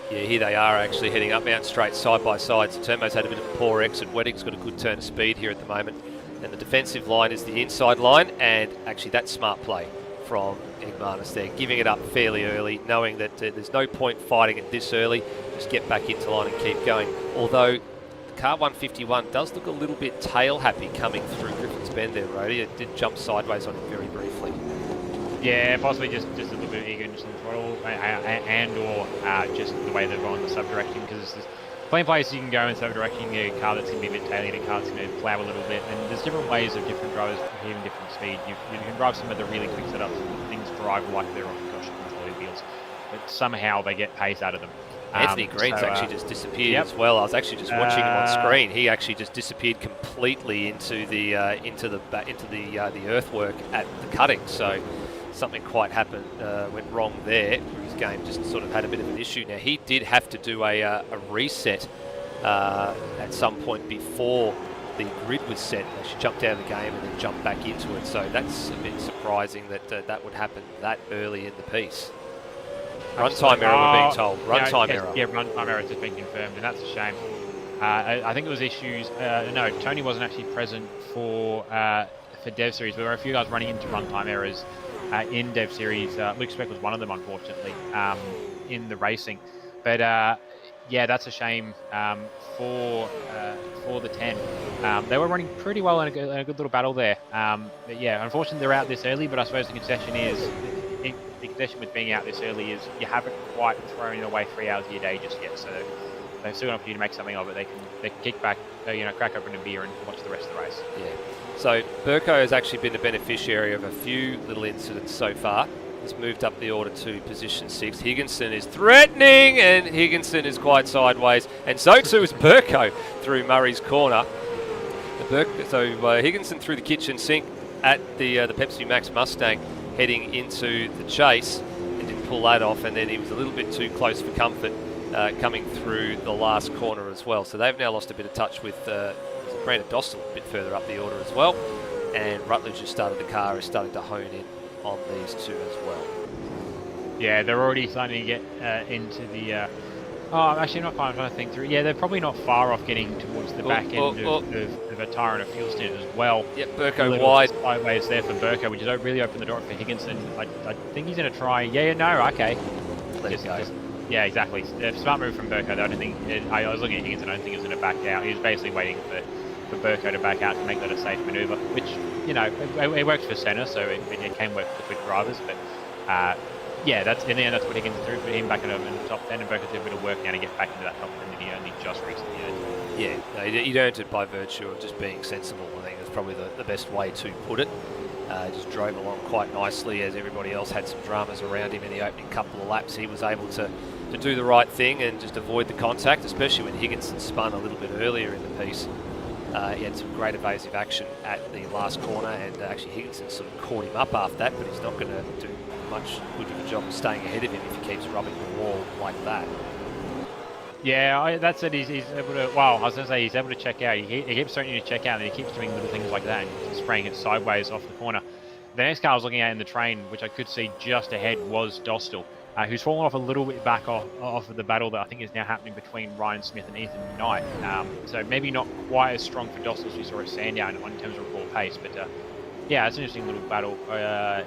Yeah, here they are actually heading up Mount Straight side by side. So Turmo's had a bit of a poor exit. Wedding's got a good turn of speed here at the moment. And the defensive line is the inside line, and actually that's smart play from Igmanis there, giving it up fairly early, knowing that there's no point fighting it this early. Just get back into line and keep going. Although the car 151 does look a little bit tail happy coming through Griffin's Bend there, Rody. It did jump sideways on it very briefly. Yeah, possibly just a little bit of eagerness on the throttle, or just the way they're going the sub-direction, because there's plenty of places you can go in sub-direction. You get a car that's going to be a bit taily, a car that's going to plough a little bit, and there's different ways of different drivers achieving different speed. You can drive some of the really quick setups, and things drive like they're on control wheels, but somehow they get pace out of them. Anthony Green's actually just disappeared as well. I was actually just watching him on screen. He actually just disappeared completely into the earthwork at the cutting. So something quite went wrong there. His game just sort of had a bit of an issue. Now he did have to do a reset at some point before the grid was set. She jumped out of the game and then jumped back into it. So that's a bit surprising that that would happen that early in the piece. Runtime error, we're being told. Runtime error. Yeah, runtime error has been confirmed, and that's a shame. I think it was issues. No, Tony wasn't actually present for Dev Series. There were a few guys running into runtime errors in Dev Series. Luke Speck was one of them, unfortunately, in the racing. But yeah, that's a shame for the 10. They were running pretty well in a good little battle there. But yeah, unfortunately they're out this early. But I suppose the concession with being out this early is you haven't quite thrown away 3 hours of your day just yet. So they've still got an opportunity to make something of it. They can kick back, crack open a beer and watch the rest of the race. Yeah. So Burko has actually been the beneficiary of a few little incidents so far. He's moved up the order to position 6. Higginson is threatening, and Higginson is quite sideways, and so too is Burko through Murray's corner. Higginson through the kitchen sink at the Pepsi Max Mustang, heading into the chase, and didn't pull that off, and then he was a little bit too close for comfort coming through the last corner as well. So they've now lost a bit of touch with Brandon Dostal a bit further up the order as well, and Rutledge has started the car, is starting to hone in on these two as well. Yeah, they're already starting to get into the... actually not far, I'm trying to think through. Yeah, they're probably not far off getting towards the back end of a tyre and a fuel stand as well. Yep, Burko wide. Sideways there for Burko, which has really opened the door for Higginson. I think he's going to try... okay. Let it go. Yeah, exactly. Smart move from Burko, though. I don't think... I was looking at Higginson, I don't think he was going to back out. He was basically waiting for Burko to back out to make that a safe manoeuvre, which, it works for Senna, so it can work for quick drivers, but yeah, that's in the end, that's what Higginson threw, put him back in the top 10, and Burko did a bit of work now to get back into that top 10 that he only just recently earned. Yeah, no, he'd earned it by virtue of just being sensible. I think that's probably the best way to put it. Just drove along quite nicely as everybody else had some dramas around him in the opening couple of laps. He was able to do the right thing and just avoid the contact, especially when Higginson spun a little bit earlier in the piece. He had some great evasive action at the last corner, and actually Higginson sort of caught him up after that, but he's not going to do much good of a job of staying ahead of him if he keeps rubbing the wall like that. Yeah, that's it. He's able to. Well, I was going to say he's able to check out. He keeps threatening you to check out, and he keeps doing little things like that and spraying it sideways off the corner. The next car I was looking at in the train, which I could see just ahead, was Dostal, who's fallen off a little bit back off of the battle that I think is now happening between Ryan Smith and Ethan Knight. So maybe not quite as strong for Dostal as we saw at Sandown in terms of raw pace, but yeah, it's an interesting little battle that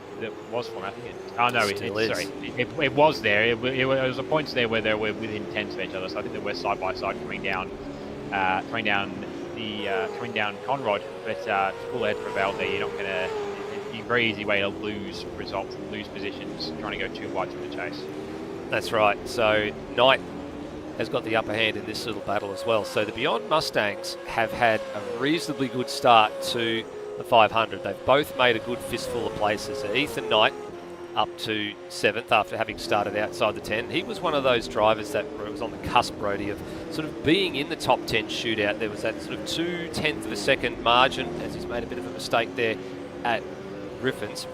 was for him. I think it was there. It was a points there where they were within tenths of each other. So I think they were side by side coming down Conrod. But to pull ahead for Valde, you're not going to. It's a very easy way to lose results and lose positions trying to go too wide through the chase. That's right. So Knight has got the upper hand in this little battle as well. So the Beyond Mustangs have had a reasonably good start to the 500. They've both made a good fistful of places. So Ethan Knight up to 7th after having started outside the 10. He was one of those drivers that was on the cusp, Brody, of sort of being in the top 10 shootout. There was that sort of 0.2 of a second margin, as he's made a bit of a mistake there at Griffin's.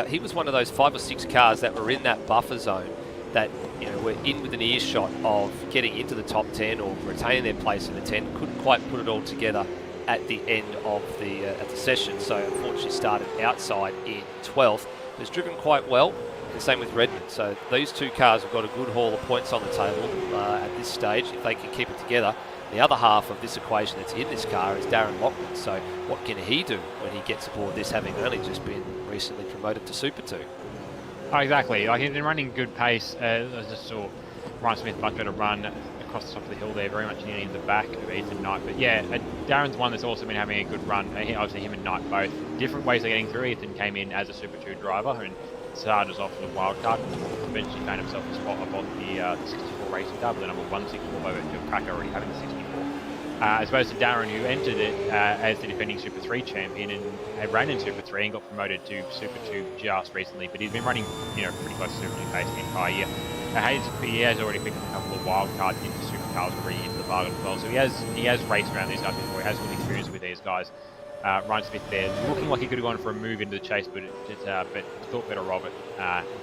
He was one of those 5 or 6 cars that were in that buffer zone that were in with an earshot of getting into the top 10 or retaining their place in the 10. Couldn't quite put it all together at the end of the session, so unfortunately started outside in 12th. It was driven quite well, and same with Redmond. So these two cars have got a good haul of points on the table at this stage if they can keep it together. The other half of this equation that's in this car is Darren Lockwood. So what can he do when he gets aboard this, having only just been recently promoted to Super 2? Oh, exactly. Like, he's been running good pace. I just saw Ryan Smith much better run across the top of the hill there, very much nearly in the back of Ethan Knight. But yeah, Darren's one that's also been having a good run. Obviously, him and Knight both different ways of getting through. Ethan came in as a Super 2 driver and started us off with a wild card. Eventually found himself a spot up on the 64 racing car, but the number 164 by virtue of Cracker already having the 64. As opposed to Darren, who entered it as the defending Super 3 champion and ran in Super 3 and got promoted to Super 2 just recently. But he's been running, pretty close to Super 2 pace the entire year. He has already picked up a couple of wild cards into Supercars already into the bargain as well. So he has raced around these guys before. He has good experience with these guys. Ryan Smith there, looking like he could have gone for a move into the chase, but thought better of it.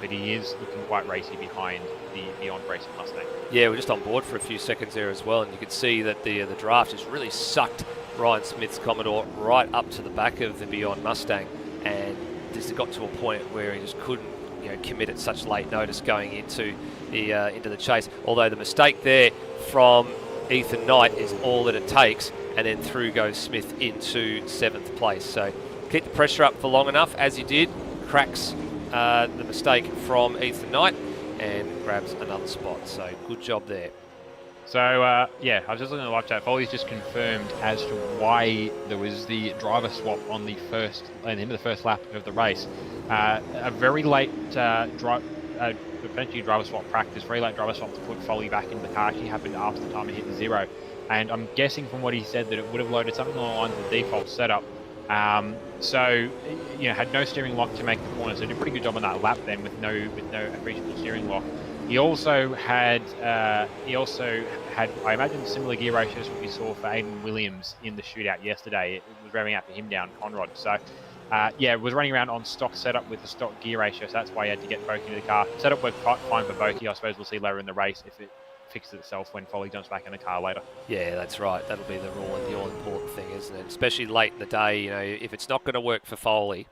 But he is looking quite racy behind the Beyond Racing Mustang. Yeah, we're just on board for a few seconds there as well, and you could see that the draft has really sucked Ryan Smith's Commodore right up to the back of the Beyond Mustang, and just got to a point where he just couldn't commit at such late notice going into the chase. Although the mistake there from Ethan Knight is all that it takes, and then through goes Smith into 7th place. So keep the pressure up for long enough, as he did, cracks the mistake from Ethan Knight and grabs another spot. So good job there. So yeah, I was just looking at the live chat. Foley's just confirmed as to why there was the driver swap on the end of the first lap of the race. A very late potentially driver swap practice, very late driver swap to put Foley back in the car actually happened after the time it hit the 0. And I'm guessing from what he said that it would have loaded something along the lines of the default setup. So had no steering lock to make the corner, so did a pretty good job on that lap then with no appreciable steering lock. He also had, I imagine, similar gear ratios what we saw for Aidan Williams in the shootout yesterday. It was revving out for him down Conrod. So, was running around on stock setup with the stock gear ratio, so that's why he had to get Boki into the car. Setup worked fine for Boki. I suppose we'll see later in the race if it fixes itself when Foley jumps back in the car later. Yeah, that's right. That'll be the all-important thing, isn't it? Especially late in the day, if it's not going to work for Foley,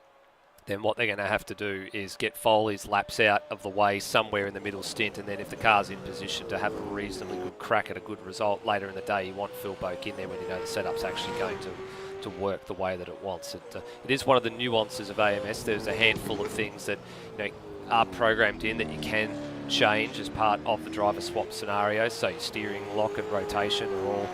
then what they're going to have to do is get Foley's laps out of the way somewhere in the middle stint, and then if the car's in position to have a reasonably good crack at a good result later in the day, you want Phil Boak in there when the setup's actually going to work the way that it wants. It is one of the nuances of AMS. There's a handful of things that are programmed in that you can change as part of the driver swap scenario. So your steering, lock and rotation are all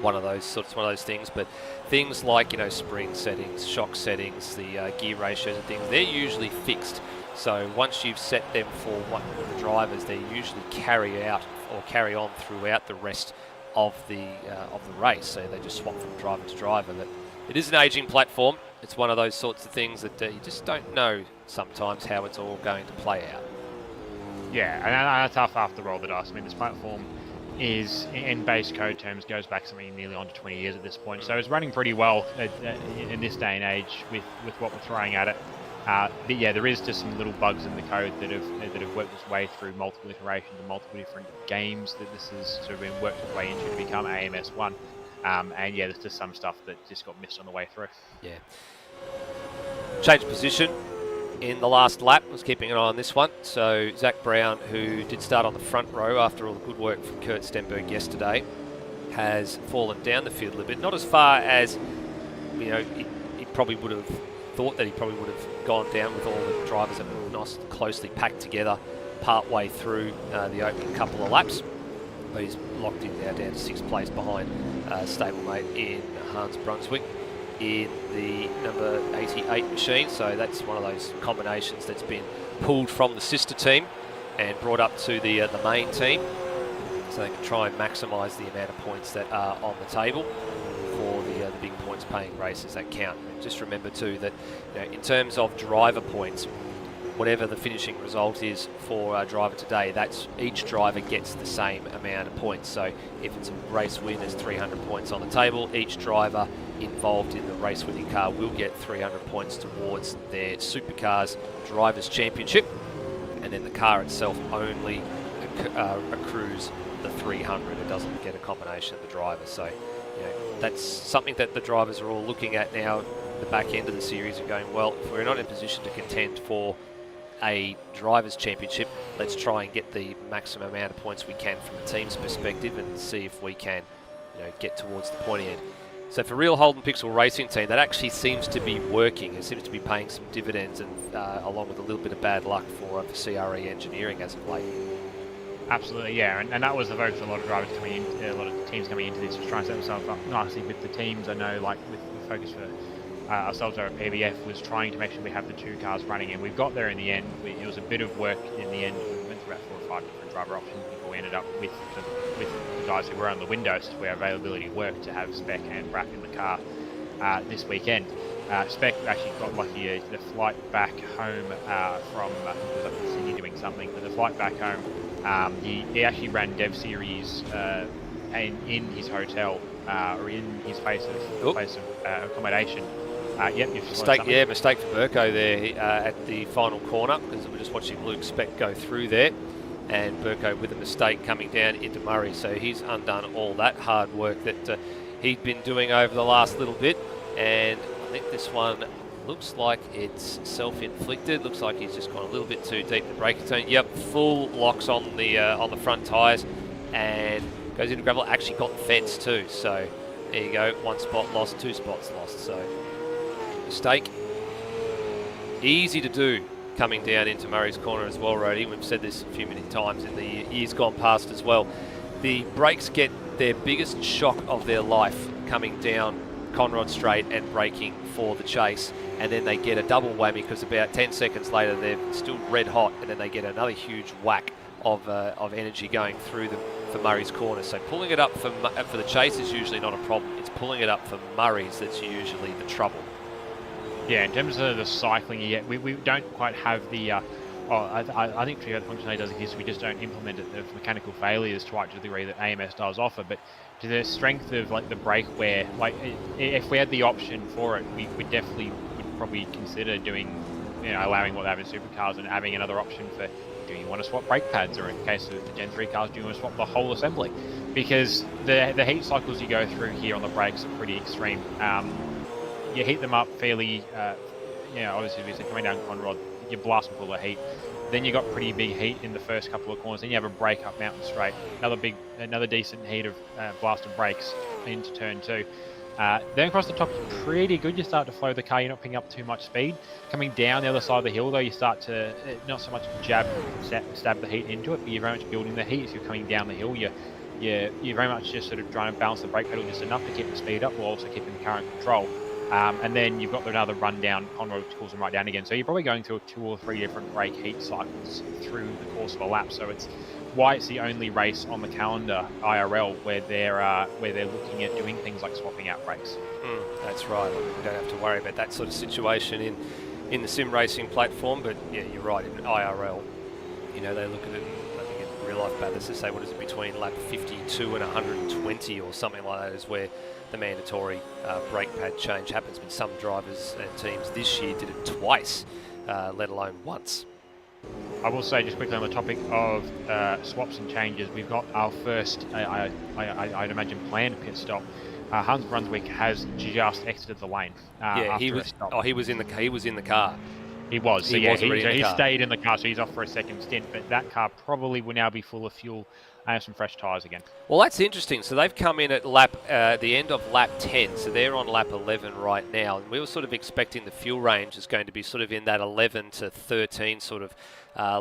one of those things, but things like spring settings, shock settings, the gear ratios and things, they're usually fixed. So once you've set them for one of the drivers, they usually carry on throughout the rest of the race. So they just swap from driver to driver. But it is an aging platform. It's one of those sorts of things that you just don't know sometimes how it's all going to play out. Yeah, and that's tough after roll the dice. I mean, this platform is, in base code terms, goes back something nearly on to 20 years at this point. So it's running pretty well in this day and age with what we're throwing at it. But yeah, there is just some little bugs in the code that have worked its way through multiple iterations and multiple different games that this has sort of been worked its way into to become AMS1. And yeah, there's just some stuff that just got missed on the way through. Yeah. Changed position in the last lap. Was keeping an eye on this one. So Zach Brown, who did start on the front row after all the good work from Kurt Stenberg yesterday, has fallen down the field a little bit. Not as far as, you know, he probably would have thought that he probably would have gone down with all the drivers that were nice closely packed together part way through the opening couple of laps. But he's locked in now down to 6th place behind stablemate in Hans Brunswick in the number 88 machine. So that's one of those combinations that's been pulled from the sister team and brought up to the main team, so they can try and maximise the amount of points that are on the table for the big points paying races that count. And just remember too that, you know, in terms of driver points, whatever the finishing result is for a driver today, that's each driver gets the same amount of points. So if it's a race win, there's 300 points on the table. Each driver involved in the race winning car will get 300 points towards their Supercars Drivers' Championship, and then the car itself only accrues the 300. It doesn't get a combination of the drivers. So, you know, that's something that the drivers are all looking at now, the back end of the series, and going, well, if we're not in a position to contend for a Drivers' Championship, let's try and get the maximum amount of points we can from the team's perspective and see if we can, you know, get towards the pointy end. So for Real Holden Pixel Racing Team, that actually seems to be working. It seems to be paying some dividends, and along with a little bit of bad luck for CRE Engineering as of late. Absolutely, yeah, and that was the focus of a lot of drivers coming in, a lot of teams coming into this, was trying to set themselves up nicely with the teams. I know, like, with the focus for ourselves over at PBF was trying to make sure we have the 2 cars running, and we've got there in the end. It was a bit of work in the end. We went through about 4 or 5 different driver options before we ended up with the guys who were on the windows where availability worked to have Spec and Brack in the car this weekend. Spec actually got lucky. The flight back home from, I think he was up in Sydney doing something, but the flight back home, he actually ran Dev Series in his hotel, or in his place of accommodation. Mistake for Burko there at the final corner, because we're just watching Luke Spec go through there, and Burko with a mistake coming down into Murray. So he's undone all that hard work that he'd been doing over the last little bit, and I think this one looks like it's self-inflicted. Looks like he's just gone a little bit too deep in the braking zone. Yep, full locks on the front tyres, and goes into gravel. Actually got the fence too. So there you go. 1 spot lost, 2 spots lost. So mistake. Easy to do coming down into Murray's corner as well, Rhodey. We've said this a few many times in the years gone past as well. The brakes get their biggest shock of their life coming down Conrod Straight and braking for the chase, and then they get a double whammy because about 10 seconds later they're still red hot, and then they get another huge whack of energy going through them for Murray's corner. So pulling it up for the chase is usually not a problem. It's pulling it up for Murray's that's usually the trouble. Yeah, in terms of the cycling, we don't quite have the. I think the functionality does exist. We just don't implement it. The mechanical failures to quite the degree that AMS does offer, but to the strength of like the brake wear, like if we had the option for it, we definitely would probably consider doing, allowing what they have in supercars and having another option for, do you want to swap brake pads, or in the case of the Gen 3 cars, do you want to swap the whole assembly? Because the heat cycles you go through here on the brakes are pretty extreme. You heat them up fairly, obviously if you're coming down Conrod, you blast them full of heat. Then you got pretty big heat in the first couple of corners. Then you have a break up Mountain Straight, another decent heat of blast of brakes into turn 2. Then across the top, you're pretty good. You start to flow the car. You're not picking up too much speed. Coming down the other side of the hill, though, you start to not so much stab the heat into it, but you're very much building the heat. If you're coming down the hill, you're very much just sort of trying to balance the brake pedal just enough to keep the speed up while also keeping the car in control. And then you've got another run down Conrod, which pulls them right down again. So you're probably going through 2 or 3 different brake heat cycles through the course of a lap. So it's why it's the only race on the calendar IRL where they're looking at doing things like swapping out brakes. That's right. We don't have to worry about that sort of situation in the sim racing platform. But yeah, you're right. In IRL, they look at it. I think in real life Bathurst, they say what is it between lap 52 and 120 or something like that is where the mandatory brake pad change happens. But some drivers and teams this year did it twice let alone once. I will say just quickly on the topic of swaps and changes, we've got our first, I'd imagine, planned pit stop. Hans Brunswick has just exited the lane. Yeah, he was. Oh, he was in the car. He was. So He stayed in the car, so he's off for a second stint. But that car probably will now be full of fuel and some fresh tyres again. Well, that's interesting. So they've come in at the end of lap 10. So they're on lap 11 right now. And we were sort of expecting the fuel range is going to be sort of in that 11 to 13 sort of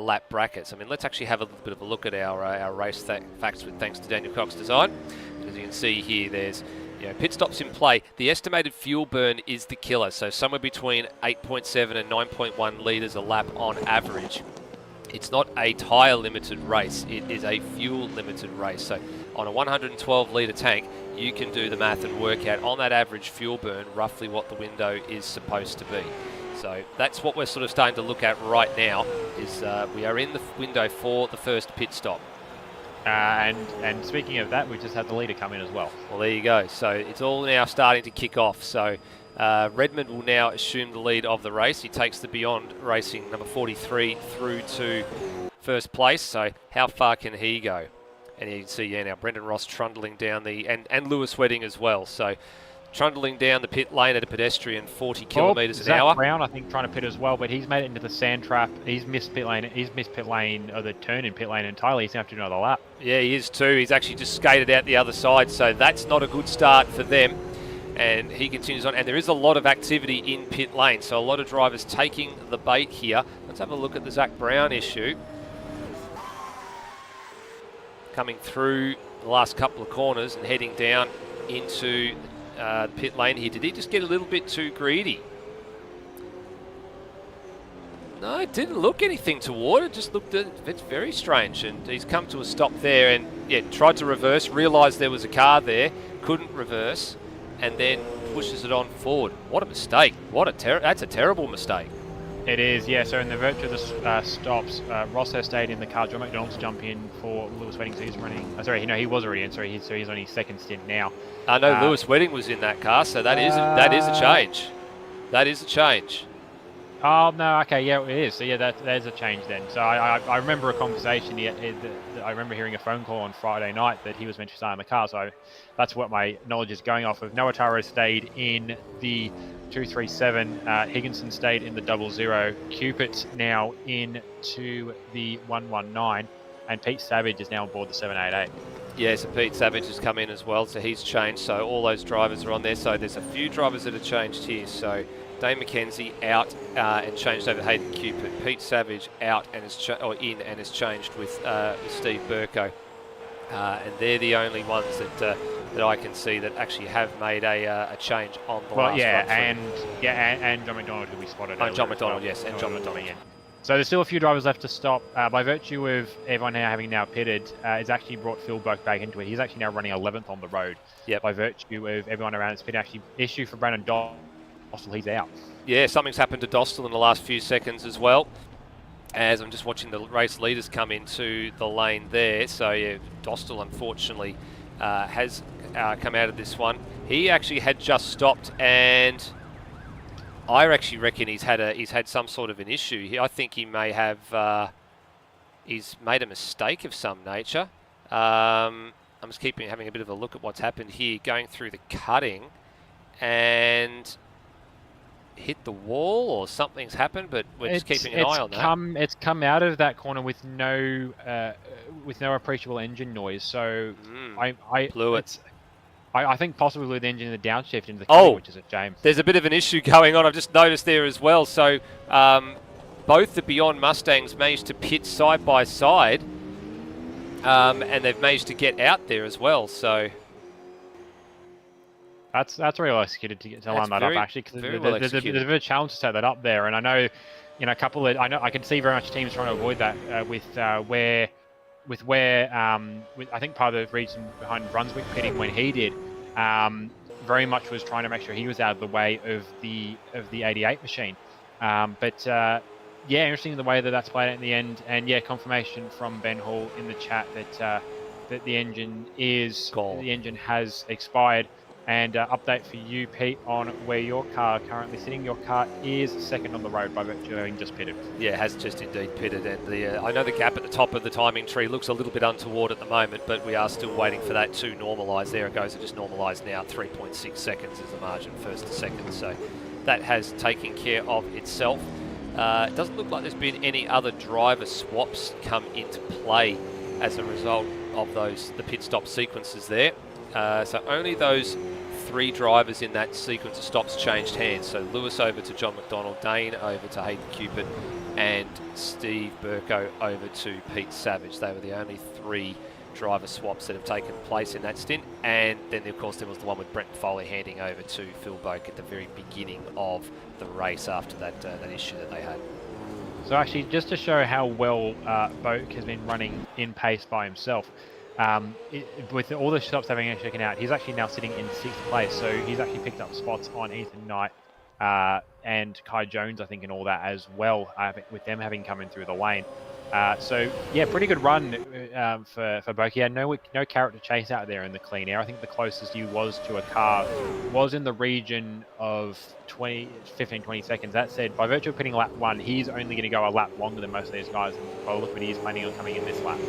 lap brackets. I mean, let's actually have a little bit of a look at our race facts with thanks to Daniel Cox Design. As you can see here, there's pit stops in play. The estimated fuel burn is the killer. So somewhere between 8.7 and 9.1 litres a lap on average. It's not a tyre limited race, it is a fuel limited race. So on a 112 litre tank, you can do the math and work out on that average fuel burn roughly what the window is supposed to be. So that's what we're sort of starting to look at right now, is we are in the window for the first pit stop. And speaking of that, we just had the leader come in as well. Well, there you go. So it's all now starting to kick off. So Redmond will now assume the lead of the race. He takes the Beyond Racing number 43 through to first place. So how far can he go? And you can see now Brendan Ross trundling down and Lewis Wedding as well. So trundling down the pit lane at a pedestrian 40 kilometres an hour. Zach Brown, I think, trying to pit as well, but he's made it into the sand trap. He's missed pit lane. Or the turn in pit lane entirely. He's going to have to do another lap. Yeah, he is too. He's actually just skated out the other side, so that's not a good start for them. And he continues on, and there is a lot of activity in pit lane, so a lot of drivers taking the bait here. Let's have a look at the Zach Brown issue. Coming through the last couple of corners and heading down into the pit lane here. Did he just get a little bit too greedy? No, it didn't look anything toward it. Just looked at it's very strange. And he's come to a stop there and tried to reverse, realised there was a car there, couldn't reverse, and then pushes it on forward. What a mistake. That's a terrible mistake. It is, yeah. So in the virtue of the stops, Ross has stayed in the car. John McDonald's jump in for Lewis Wedding, so he's running. He was already in. Sorry, he's on his second stint now. I know Lewis Wedding was in that car, so that is a change. That is a change. Oh no, okay, yeah, it is. So yeah, there's a change then. So I remember a conversation. I remember hearing a phone call on Friday night that he was meant to stay in the car. So that's what my knowledge is going off of. Noah Taro stayed in the 237. Higginson stayed in the 00. Cupid's now into the 119, and Pete Savage is now on board the 788. Yeah, so Pete Savage has come in as well, so he's changed. So all those drivers are on there. So there's a few drivers that have changed here. So Dane McKenzie out and changed over to Hayden Cupid. Pete Savage out and is changed with Steve Burko. And they're the only ones that I can see that actually have made a change on the last run. And John McDonald, who we spotted. John McDonald, yes, and John McDonald. In. So there's still a few drivers left to stop. By virtue of everyone having now pitted, it's actually brought Phil Burke back into it. He's actually now running 11th on the road. Yep. By virtue of everyone around its pit. Actually, issue for Brandon Dostal, he's out. Yeah, something's happened to Dostal in the last few seconds as well. As I'm just watching the race leaders come into the lane there. So yeah, Dostal unfortunately has come out of this one. He actually had just stopped, and I actually reckon he's had some sort of an issue. I think he may have he's made a mistake of some nature. I'm just having a bit of a look at what's happened here, going through the cutting and hit the wall, or something's happened, but we're just keeping an eye on that. It's come out of that corner with no appreciable engine noise. So I blew it. I think possibly with the engine in the downshift into the cutting, which is a shame. There's a bit of an issue going on. I've just noticed there as well. So both the Beyond Mustangs managed to pit side by side, and they've managed to get out there as well. So that's really well executed to line that up, actually, because there's a bit of a challenge to set that up there. And I know, I can see very much teams trying to avoid that where I think part of the reason behind Brunswick pitting when he did very much was trying to make sure he was out of the way of the 88 machine. Interesting the way that's played out in the end. And confirmation from Ben Hall in the chat that the engine has expired. And update for you, Pete, on where your car currently sitting. Your car is second on the road by virtue of having just pitted. Yeah, it has just indeed pitted, and I know the gap at the top of the timing tree looks a little bit untoward at the moment, but we are still waiting for that to normalise. There it goes, it just normalised now. 3.6 seconds is the margin, first to second, so that has taken care of itself. It doesn't look like there's been any other driver swaps come into play as a result of the pit stop sequences there. So only those 3 drivers in that sequence of stops changed hands. So Lewis over to John McDonald, Dane over to Hayden Cupid, and Steve Burko over to Pete Savage. They were the only 3 driver swaps that have taken place in that stint. And then, of course, there was the one with Brent Foley handing over to Phil Boak at the very beginning of the race after that issue that they had. So actually, just to show how well Boak has been running in pace by himself, with all the stops having actually taken out, he's actually now sitting in 6th place. So he's actually picked up spots on Ethan Knight and Kai Jones, I think, and all that as well, with them having come in through the lane. So yeah, pretty good run for Boak. He had no carrot to chase out there in the clean air. I think the closest he was to a car was in the region of 15-20 seconds. That said, by virtue of pitting lap 1, he's only going to go a lap longer than most of these guys. And by the look of it, he's planning on coming in this lap.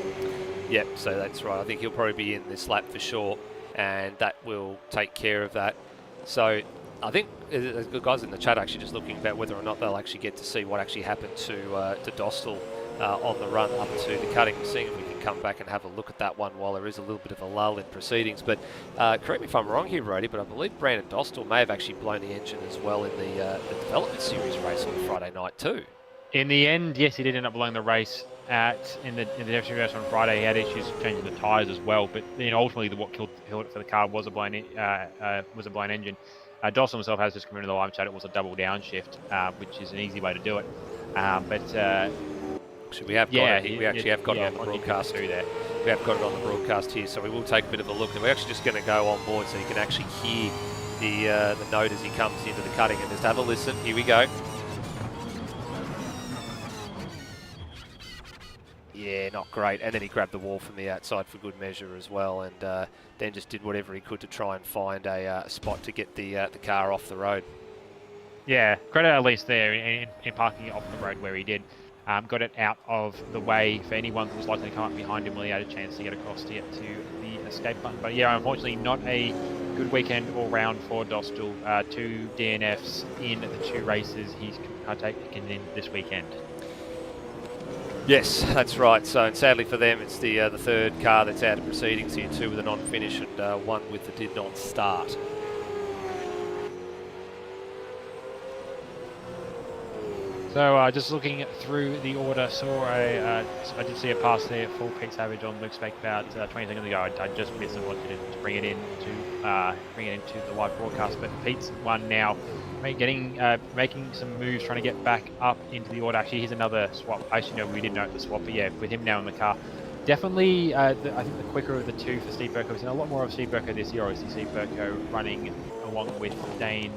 Yep, so that's right. I think he'll probably be in this lap for sure, and that will take care of that. So I think the guys in the chat actually just looking about whether or not they'll actually get to see what actually happened to Dostal on the run up to the cutting, seeing if we can come back and have a look at that one while there is a little bit of a lull in proceedings. But correct me if I'm wrong here, Rody, but I believe Brandon Dostal may have actually blown the engine as well in the development series race on Friday night too. In the end, yes, he did end up blowing the race. In the demonstration race on Friday, he had issues changing the tyres as well. But ultimately, what killed it for the car was a blown engine. Dawson himself has just come into the live chat. It was a double downshift, which is an easy way to do it. Actually, we have got it. We actually have got it on the broadcast through there. We have got it on the broadcast here, so we will take a bit of a look, and we're actually just going to go on board so you can actually hear the note as he comes into the cutting, and just have a listen. Here we go. Yeah, not great. And then he grabbed the wall from the outside for good measure as well, and then just did whatever he could to try and find a spot to get the car off the road. Yeah, credit at least there in parking it off the road where he did. Got it out of the way for anyone who was likely to come up behind him when he had a chance to get across to get to the escape button. But yeah, unfortunately not a good weekend all round for Dostal. 2 DNFs in the 2 races he's taken in this weekend. Yes, that's right. So, and sadly for them, it's the 3rd car that's out of proceedings here, 2 with a non-finish and 1 with the did not start. So just looking through the order, I did see a pass there for Pete Savage on Luke Spake about 20 seconds ago. I just missed and wanted to bring it into the live broadcast. But Pete's won now, making some moves, trying to get back up into the order. Actually, here's another swap. Actually, no, we didn't note the swap, but yeah, with him now in the car, definitely I think the quicker of the 2 for Steve Burko. We've seen a lot more of Steve Burko this year. Obviously, Steve Burko running along with Dane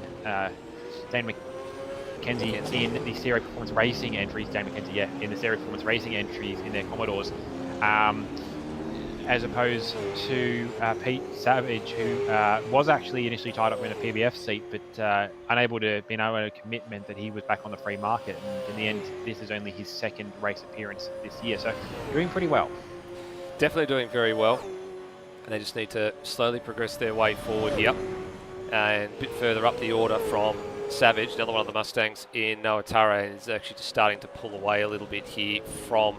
McKenzie in the Series Performance Racing entries, Dane McKenzie, yeah, in the Series Performance Racing entries in their Commodores, as opposed to Pete Savage, who was actually initially tied up in a PBF seat, but unable to commit meant that he was back on the free market. And in the end, this is only his 2nd race appearance this year, so doing pretty well. Definitely doing very well, and they just need to slowly progress their way forward here, and a bit further up the order from Savage, another one of the Mustangs in Noah Turre, is actually just starting to pull away a little bit here from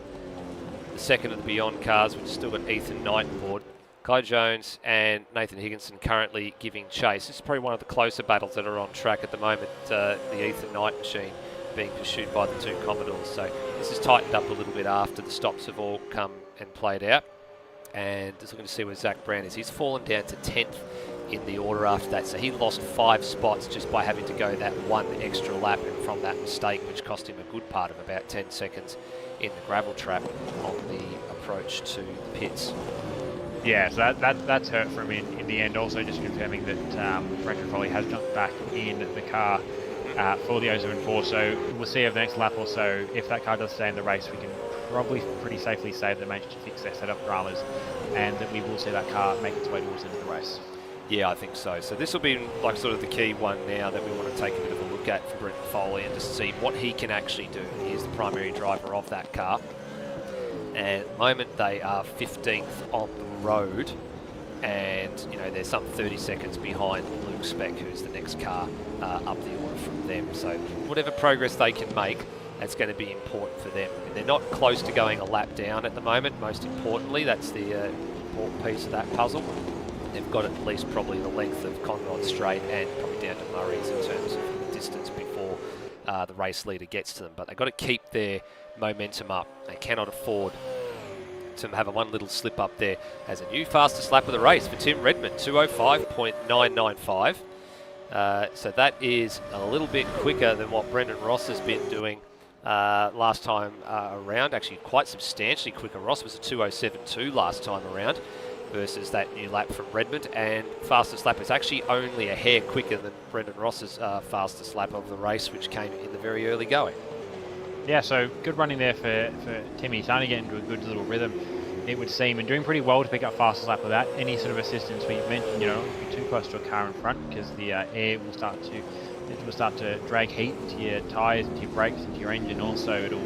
the 2nd of the Beyond cars, which has still got Ethan Knight aboard. Kai Jones and Nathan Higginson currently giving chase. This is probably one of the closer battles that are on track at the moment, the Ethan Knight machine being pursued by the 2 Commodores. So this has tightened up a little bit after the stops have all come and played out. And just looking to see where Zach Brown is. He's fallen down to 10th in the order after that, so he lost 5 spots just by having to go that 1 extra lap, and from that mistake, which cost him a good part of about 10 seconds in the gravel trap on the approach to the pits. Yeah, so that's hurt for him in the end. Also just confirming that Frederick Foley has jumped back in the car for the 074, so we'll see over the next lap or so. If that car does stay in the race, we can probably pretty safely say that they managed to fix their setup dramas, and that we will see that car make its way towards the end of the race. Yeah, I think so. So this will be like sort of the key one now that we want to take a bit of a look at for Brendan Foley and just see what he can actually do. He's the primary driver of that car. And at the moment they are 15th on the road, and you know they're some 30 seconds behind Luke Speck, who's the next car up the order from them. So whatever progress they can make, that's going to be important for them. And they're not close to going a lap down at the moment. Most importantly, that's the important piece of that puzzle. They've got at least probably the length of Conrod Straight and probably down to Murray's in terms of the distance before the race leader gets to them. But they've got to keep their momentum up. They cannot afford to have a one little slip up there. As a new fastest lap of the race for Tim Redmond, 2:05.995. So that is a little bit quicker than what Brendan Ross has been doing last time around. Actually, quite substantially quicker. Ross was a 2:07.2 last time around versus that new lap from Redmond, and fastest lap is actually only a hair quicker than Brendan Ross's fastest lap of the race, which came in the very early going. Yeah, so good running there for Timmy. He's starting to get into a good little rhythm, it would seem, and doing pretty well to pick up fastest lap of that. Any sort of assistance we've mentioned, you know, not be too close to a car in front, because the air will start to drag heat into your tyres, into your brakes, into your engine. Also, it'll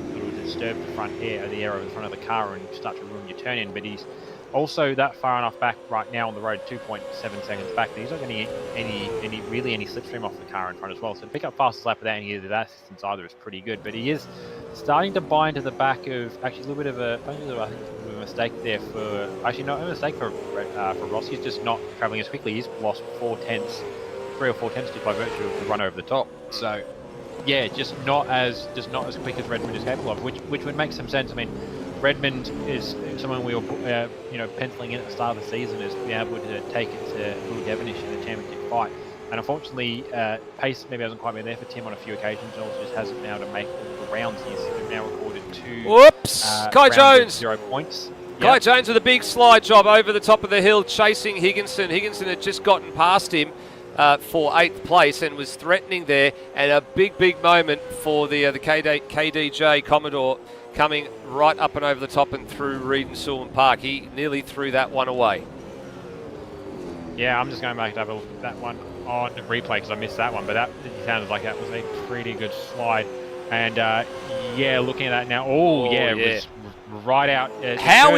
disturb the front air, the air over the front of the car, and start to ruin your turn in. But he's also that far enough back right now on the road, 2.7 seconds back, that he's not getting any slipstream off the car in front as well. So to pick up fastest lap without any of that assistance either is pretty good. But he is starting to buy into the back of actually a little bit of a, I think, a mistake there for, actually not a mistake for Ross. He's just not travelling as quickly. He's lost 3 or 4 tenths just by virtue of the run over the top. So yeah, just not as quick as Redmond is capable of, which would make some sense. I mean, Redmond is someone we were, penciling in at the start of the season as being able to take it to Will Devonish in the championship fight. And unfortunately, pace maybe hasn't quite been there for Tim on a few occasions, and also just hasn't been able to make all the rounds. He's now recorded 2 Whoops! Kai Jones! 0 points. Kai Jones with a big slide job over the top of the hill, chasing Higginson. Higginson had just gotten past him for 8th place and was threatening there, and a big moment for the KDJ Commodore, coming right up and over the top and through Reed and Sullivan Park. He nearly threw that one away. Yeah, I'm just going back to have a look at that one on replay because I missed that one, but that sounded like that was a pretty good slide. And yeah, looking at that now, it was right out. How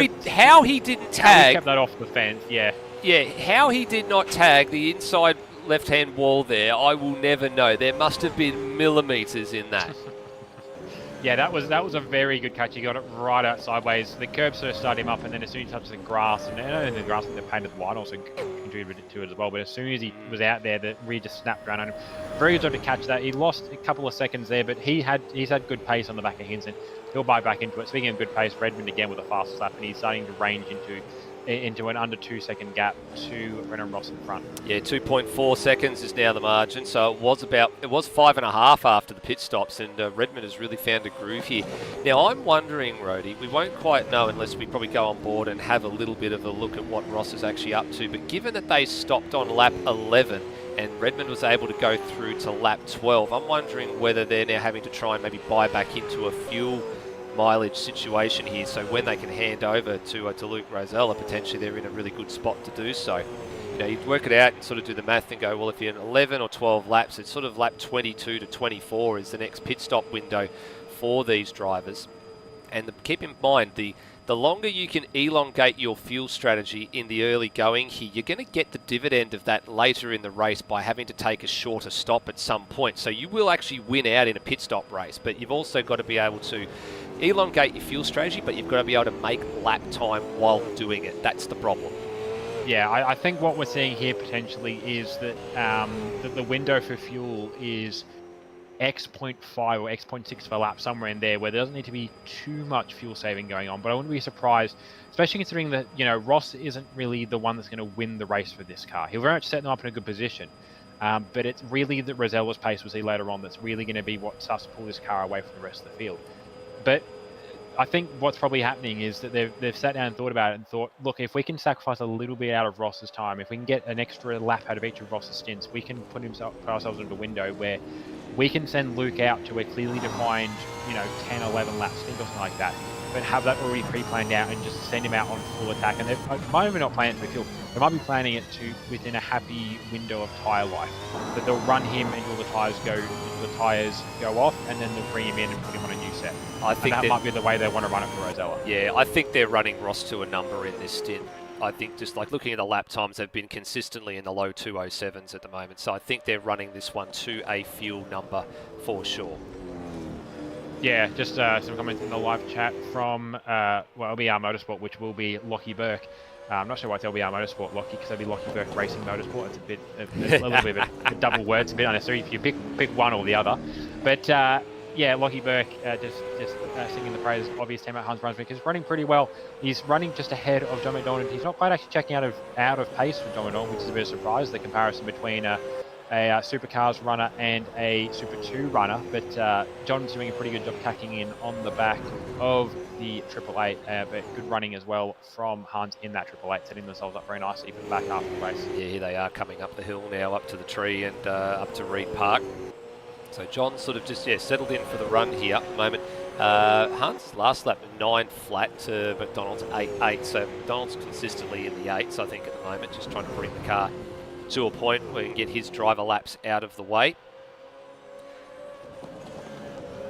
he didn't tag. He kept that off the fence, yeah. Yeah, how he did not tag the inside left-hand wall there, I will never know. There must have been millimetres in that. Yeah, that was a very good catch. He got it right out sideways. The curb sort of started him up, and then as soon as he touched the grass, and the grass and the painted white also contributed to it as well. But as soon as he was out there, the rear just snapped around on him. Very good job to catch that. He lost a couple of seconds there, but he's had good pace on the back of Hinson. He'll buy back into it. Speaking of good pace, Redmond again with a fast lap, and he's starting to range into an under 2 second gap to Brendan Ross in front. Yeah, 2.4 seconds is now the margin. So it was 5.5 after the pit stops, and Redmond has really found a groove here. Now I'm wondering, Rhodey, we won't quite know unless we probably go on board and have a little bit of a look at what Ross is actually up to. But given that they stopped on lap 11 and Redmond was able to go through to lap 12, I'm wondering whether they're now having to try and maybe buy back into a fuel mileage situation here, so when they can hand over to Luke Rosella, potentially they're in a really good spot to do so. You know, you'd work it out and sort of do the math and go, well, if you're in 11 or 12 laps, it's sort of lap 22 to 24 is the next pit stop window for these drivers. And keep in mind, the longer you can elongate your fuel strategy in the early going here, you're going to get the dividend of that later in the race by having to take a shorter stop at some point. So you will actually win out in a pit stop race, but you've also got to be able to elongate your fuel strategy, but you've got to be able to make lap time while doing it. That's the problem. Yeah, I think what we're seeing here potentially is that the window for fuel is X.5 or X.6 per lap, somewhere in there, where there doesn't need to be too much fuel saving going on. But I wouldn't be surprised, especially considering that, you know, Ross isn't really the one that's going to win the race for this car. He'll very much set them up in a good position. But it's really that Rosella's pace we'll see later on that's really going to be what starts to pull this car away from the rest of the field. But I think what's probably happening is that they've sat down and thought about it and thought, look, if we can sacrifice a little bit out of Ross's time, if we can get an extra lap out of each of Ross's stints, we can put ourselves into a window where we can send Luke out to a clearly defined, 10, 11 lap stint or something like that. but have that already pre-planned out and just send him out on full attack. And they might even not plan it for the field. They might be planning it to within a happy window of tyre life. That they'll run him until the tyres go off, and then they'll bring him in and put him on a new set. I think that might be the way they want to run it for Rosella. Yeah, I think they're running Ross to a number in this stint. I think just like looking at the lap times, they've been consistently in the low 207s at the moment. So I think they're running this one to a fuel number for sure. Yeah, just some comments in the live chat from LBR Motorsport, which will be Lockie Burke. I'm not sure why it's LBR Motorsport Lockie, because it'll be Lockie Burke Racing Motorsport. It's a little bit of a double word. It's a bit unnecessary if you pick one or the other. But yeah, Lockie Burke just singing the praise of his teammate Hans Brunswick. He's running pretty well. He's running just ahead of John McDonald. He's not quite actually checking out of pace for John McDonald, which is a bit of a surprise. The comparison between a Supercars runner and a Super 2 runner, but John's doing a pretty good job tacking in on the back of the 888, but good running as well from Hans in that 888, setting themselves up very nicely for the back half of the race. Yeah, here they are coming up the hill now, up to the tree and up to Reed Park. So John's sort of just settled in for the run here at the moment. Hans last lap 9 flat to McDonald's 8.8, so McDonald's consistently in the 8s I think at the moment, just trying to bring the car to a point where he can get his driver laps out of the way.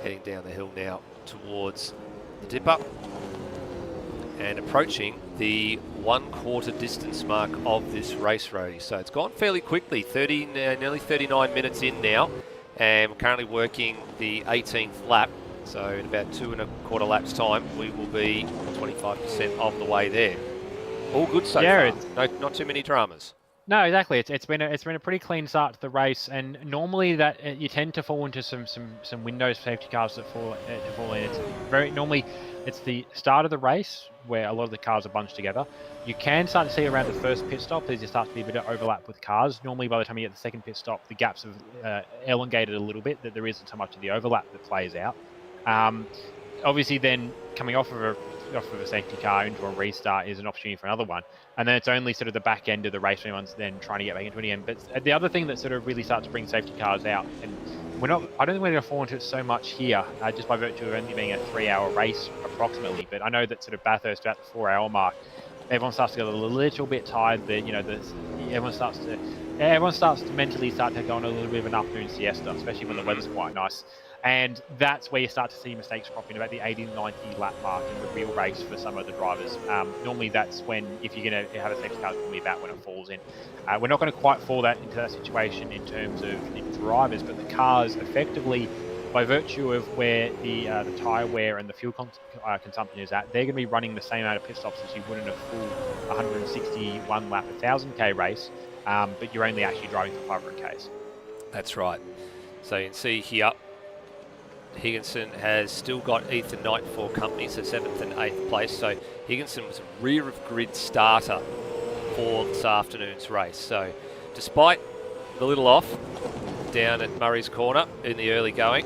Heading down the hill now towards the dip up and approaching the 1/4 distance mark of this race, Rody. So it's gone fairly quickly, nearly 39 minutes in now, and we're currently working the 18th lap. So in about 2 1/4 laps time, we will be 25% of the way there. All good so far. Not too many dramas. No, exactly. It's been a pretty clean start to the race, and normally that you tend to fall into some windows safety cars that fall in. It's normally it's the start of the race where a lot of the cars are bunched together. You can start to see around the first pit stop there starts to be a bit of overlap with cars. Normally by the time you get the second pit stop, the gaps have elongated a little bit, that there isn't so much of the overlap that plays out. Obviously then coming off of a safety car into a restart is an opportunity for another one. And then it's only sort of the back end of the race when everyone's then trying to get back into it again. But the other thing that sort of really starts to bring safety cars out, and I don't think we're going to fall into it so much here, just by virtue of only being a 3-hour race approximately. But I know that sort of Bathurst about the 4-hour mark, everyone starts to get a little bit tired. Everyone starts to mentally start to go on a little bit of an afternoon siesta, especially when the weather's quite nice. And that's where you start to see mistakes crop in about the 80-90 lap mark in the real race for some of the drivers. Normally that's when, if you're going to have a safety car, it's normally about when it falls in. We're not going to quite fall into that situation in terms of the drivers, but the cars effectively, by virtue of where the tyre wear and the fuel consumption is at, they're going to be running the same amount of pit stops as you would in a full 161 lap 1000k race, but you're only actually driving for 500ks. That's right. So you can see here, Higginson has still got Ethan Knight for company, so 7th and 8th place. So Higginson was a rear of grid starter for this afternoon's race. So despite the little off down at Murray's Corner in the early going,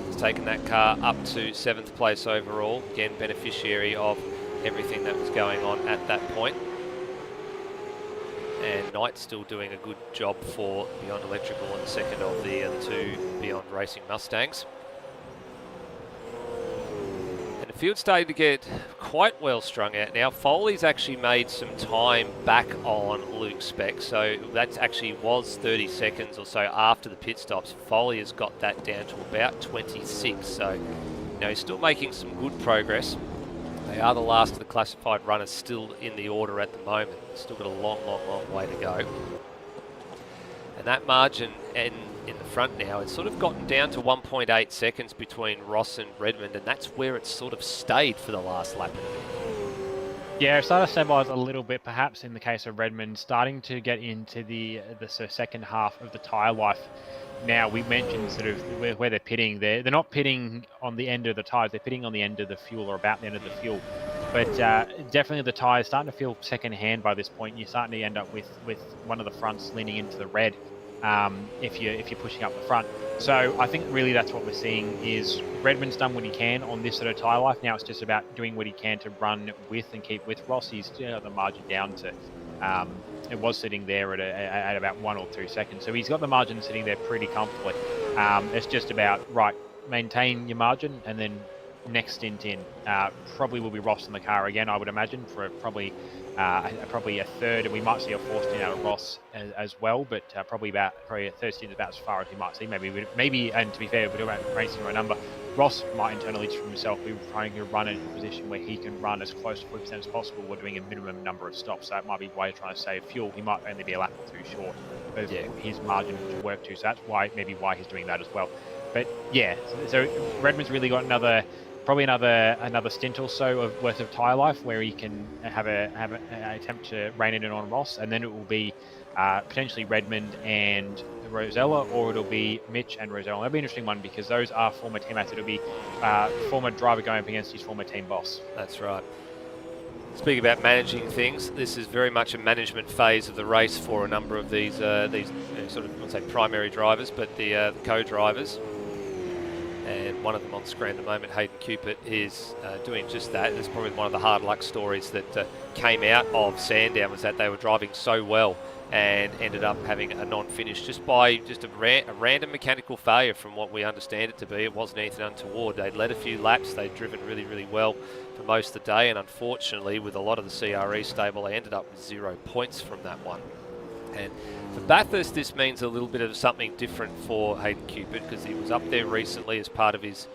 he's taken that car up to 7th place overall. Again, beneficiary of everything that was going on at that point. And Knight still doing a good job for Beyond Electrical in the second of the 2 Beyond Racing Mustangs. The field's starting to get quite well strung out now. Foley's actually made some time back on Luke's spec, so that actually was 30 seconds or so after the pit stops. Foley has got that down to about 26, so he's still making some good progress. They are the last of the classified runners still in the order at the moment. Still got a long way to go. And that margin in the front now, it's sort of gotten down to 1.8 seconds between Ross and Redmond, and that's where it's sort of stayed for the last lap. Yeah, it's starting to stabilise a little bit, perhaps in the case of Redmond, starting to get into the sort of second half of the tyre life. Now, we mentioned sort of where they're pitting. They're not pitting on the end of the tyres, they're pitting on the end of the fuel, or about the end of the fuel. But definitely the tyres starting to feel second hand by this point. You're starting to end up with one of the fronts leaning into the red. If you're pushing up the front. So I think really that's what we're seeing is Redmond's done what he can on this sort of tyre life. Now it's just about doing what he can to run with and keep with Ross. He's got the margin down to, it was sitting there at about 1 or 2 seconds. So he's got the margin sitting there pretty comfortably. It's just about, right, maintain your margin and then next stint in probably will be Ross in the car again, I would imagine, for probably a third, and we might see a fourth stint out of Ross as well, but probably a third stint is about as far as we might see. Maybe, and to be fair, we're talking about racing by number. Ross might internally for himself be trying to run in a position where he can run as close to 40% as possible while doing a minimum number of stops. So that might be why you're trying to save fuel. He might only be a lap or two short of his margin to work to. So that's why he's doing that as well. But yeah, so Redmond's really got probably another stint or so worth of tyre life where he can have an attempt to rein it in on Ross, and then it will be potentially Redmond and Rosella, or it'll be Mitch and Rosella. That'll be an interesting one because those are former teammates. It'll be former driver going up against his former team boss. That's right. Speaking about managing things, this is very much a management phase of the race for a number of these sort of, let's say, primary drivers, but the co-drivers. And one of them on screen at the moment, Hayden Cupid, is doing just that. It's probably one of the hard luck stories that came out of Sandown, was that they were driving so well and ended up having a non-finish just by just a random mechanical failure from what we understand it to be. It wasn't anything untoward. They'd led a few laps, they'd driven really, really well for most of the day, and unfortunately with a lot of the CRE stable, they ended up with 0 points from that one. And for Bathurst, this means a little bit of something different for Hayden Cupid, because he was up there recently as part of his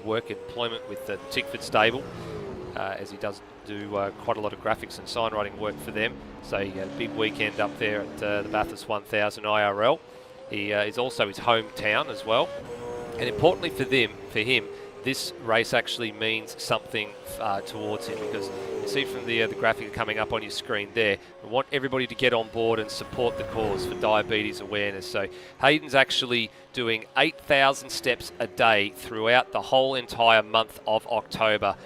work employment with the Tickford stable, as he does do quite a lot of graphics and signwriting work for them. So he had a big weekend up there at the Bathurst 1000 IRL. He is also his hometown as well. And importantly for him, this race actually means something towards him, because you see from the graphic coming up on your screen there, we want everybody to get on board and support the cause for diabetes awareness. So Hayden's actually doing 8,000 steps a day throughout the whole entire month of October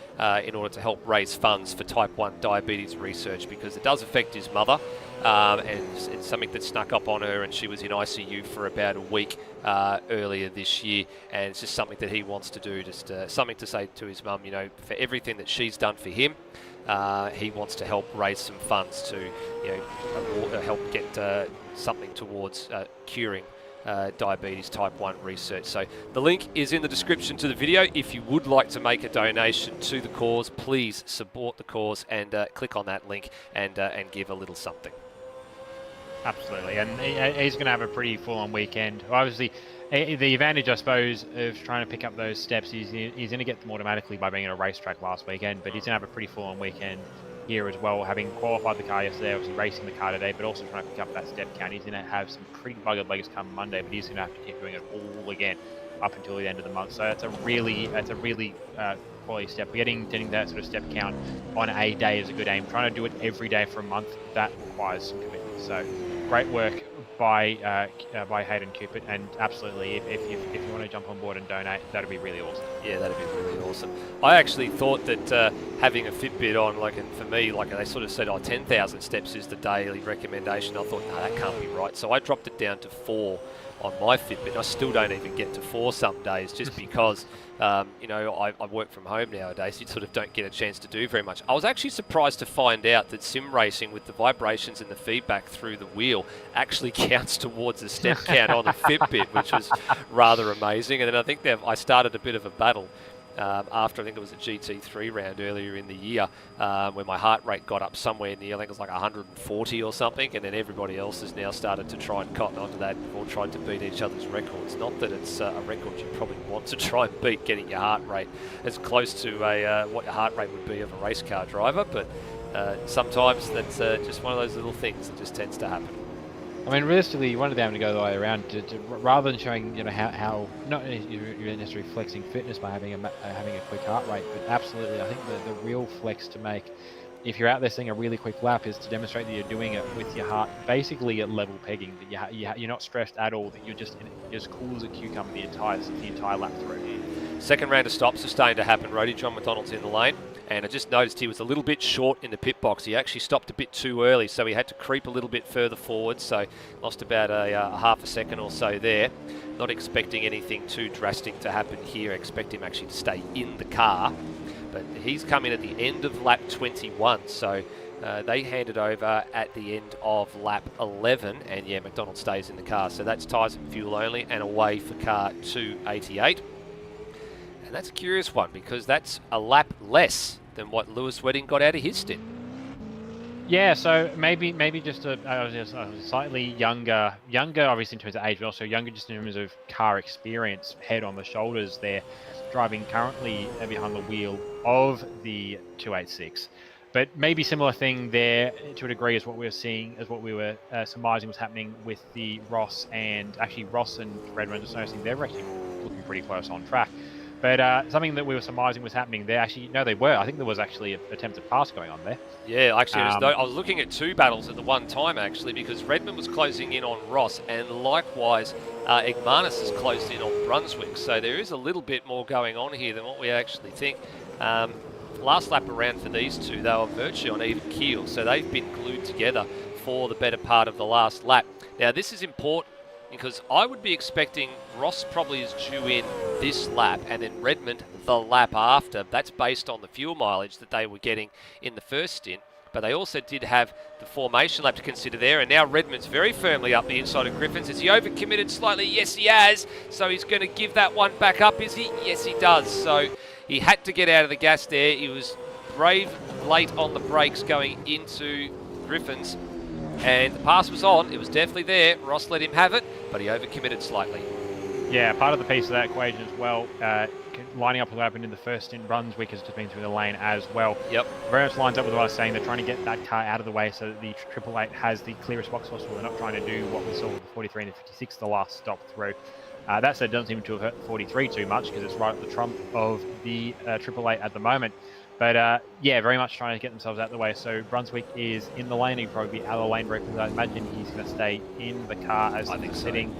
in order to help raise funds for type 1 diabetes research, because it does affect his mother. And it's something that snuck up on her, and she was in ICU for about a week earlier this year, and it's just something that he wants to do, just something to say to his mum, for everything that she's done for him. He wants to help raise some funds to help get something towards curing diabetes type 1 research. So the link is in the description to the video. If you would like to make a donation to the cause, please support the cause and click on that link and give a little something. Absolutely, and he's going to have a pretty full-on weekend. Obviously, the advantage, I suppose, of trying to pick up those steps is he's going to get them automatically by being at a racetrack last weekend, but he's going to have a pretty full-on weekend here as well, having qualified the car yesterday, obviously racing the car today, but also trying to pick up that step count. He's going to have some pretty buggered legs come Monday, but he's going to have to keep doing it all again up until the end of the month. So that's a really quality step. Getting that sort of step count on a day is a good aim. Trying to do it every day for a month, that requires some commitment. So great work by Hayden Cupid, and absolutely, if you want to jump on board and donate, that'd be really awesome. Yeah, that'd be really awesome. I actually thought that having a Fitbit on, and for me, they sort of said, 10,000 steps is the daily recommendation. I thought, no, that can't be right. So I dropped it down to 4 on my Fitbit. I still don't even get to 4 some days, just because I work from home nowadays. You sort of don't get a chance to do very much. I was actually surprised to find out that sim racing, with the vibrations and the feedback through the wheel, actually counts towards the step count on the Fitbit, which was rather amazing. And then I think I started a bit of a battle after, I think it was a GT3 round earlier in the year, where my heart rate got up somewhere in the, I think it was 140 or something, and then everybody else has now started to try and cotton onto that, or tried to beat each other's records. Not that it's a record you probably want to try and beat, getting your heart rate as close to what your heart rate would be of a race car driver, but sometimes that's just one of those little things that just tends to happen. I mean, realistically, you want to be able to go the way around rather than showing, how not you're necessarily flexing fitness by having a quick heart rate, but absolutely, I think the real flex to make, if you're out there seeing a really quick lap, is to demonstrate that you're doing it with your heart basically at level pegging, that you're not stressed at all, that you're just as cool as a cucumber the entire lap through. Second round of stops are starting to happen. Roadie John McDonald's in the lane, and I just noticed he was a little bit short in the pit box. He actually stopped a bit too early, so he had to creep a little bit further forward, so lost about a half a second or so there. Not expecting anything too drastic to happen here. Expect him actually to stay in the car, but he's come in at the end of lap 21, so they handed over at the end of lap 11, and yeah, McDonald stays in the car, so that's tyres and fuel only, and away for car 288. And that's a curious one because that's a lap less than what Lewis Wedding got out of his stint. Yeah, so maybe just a slightly younger obviously in terms of age, but also younger just in terms of car experience, head on the shoulders there, driving currently behind the wheel of the 286. But maybe similar thing there to a degree as what we were seeing, as what we were surmising was happening with the Ross and Redmond. Just noticing they're actually looking pretty close on track. But something that we were surmising was happening there, actually, no, they were. I think there was actually an attempted pass going on there. Yeah, actually, I was looking at two battles at the one time, actually, because Redmond was closing in on Ross, and likewise, Egmanis has closed in on Brunswick. So there is a little bit more going on here than what we actually think. Last lap around for these two, they were virtually on even keel, so they've been glued together for the better part of the last lap. Now, this is important because I would be expecting Ross probably is due in this lap and then Redmond the lap after. That's based on the fuel mileage that they were getting in the first stint. But they also did have the formation lap to consider there. And now Redmond's very firmly up the inside of Griffins. Has he overcommitted slightly? Yes, he has. So he's going to give that one back up, is he? Yes, he does. So he had to get out of the gas there. He was brave late on the brakes going into Griffins. And the pass was on. It was definitely there. Ross let him have it, but he overcommitted slightly. Yeah, part of the piece of that equation as well, lining up what happened in the first in Brunswick has just been through the lane as well. Yep. Very much lines up with what I was saying. They're trying to get that car out of the way so that the 888 has the clearest box possible. They're not trying to do what we saw with the 43 and the 56, the last stop through. That said, doesn't seem to have hurt the 43 too much because it's right at the trump of the 888 at the moment. But yeah, very much trying to get themselves out of the way. So Brunswick is in the lane. He'll probably be out of the lane very quickly. I imagine he's going to stay in the car as he's sitting.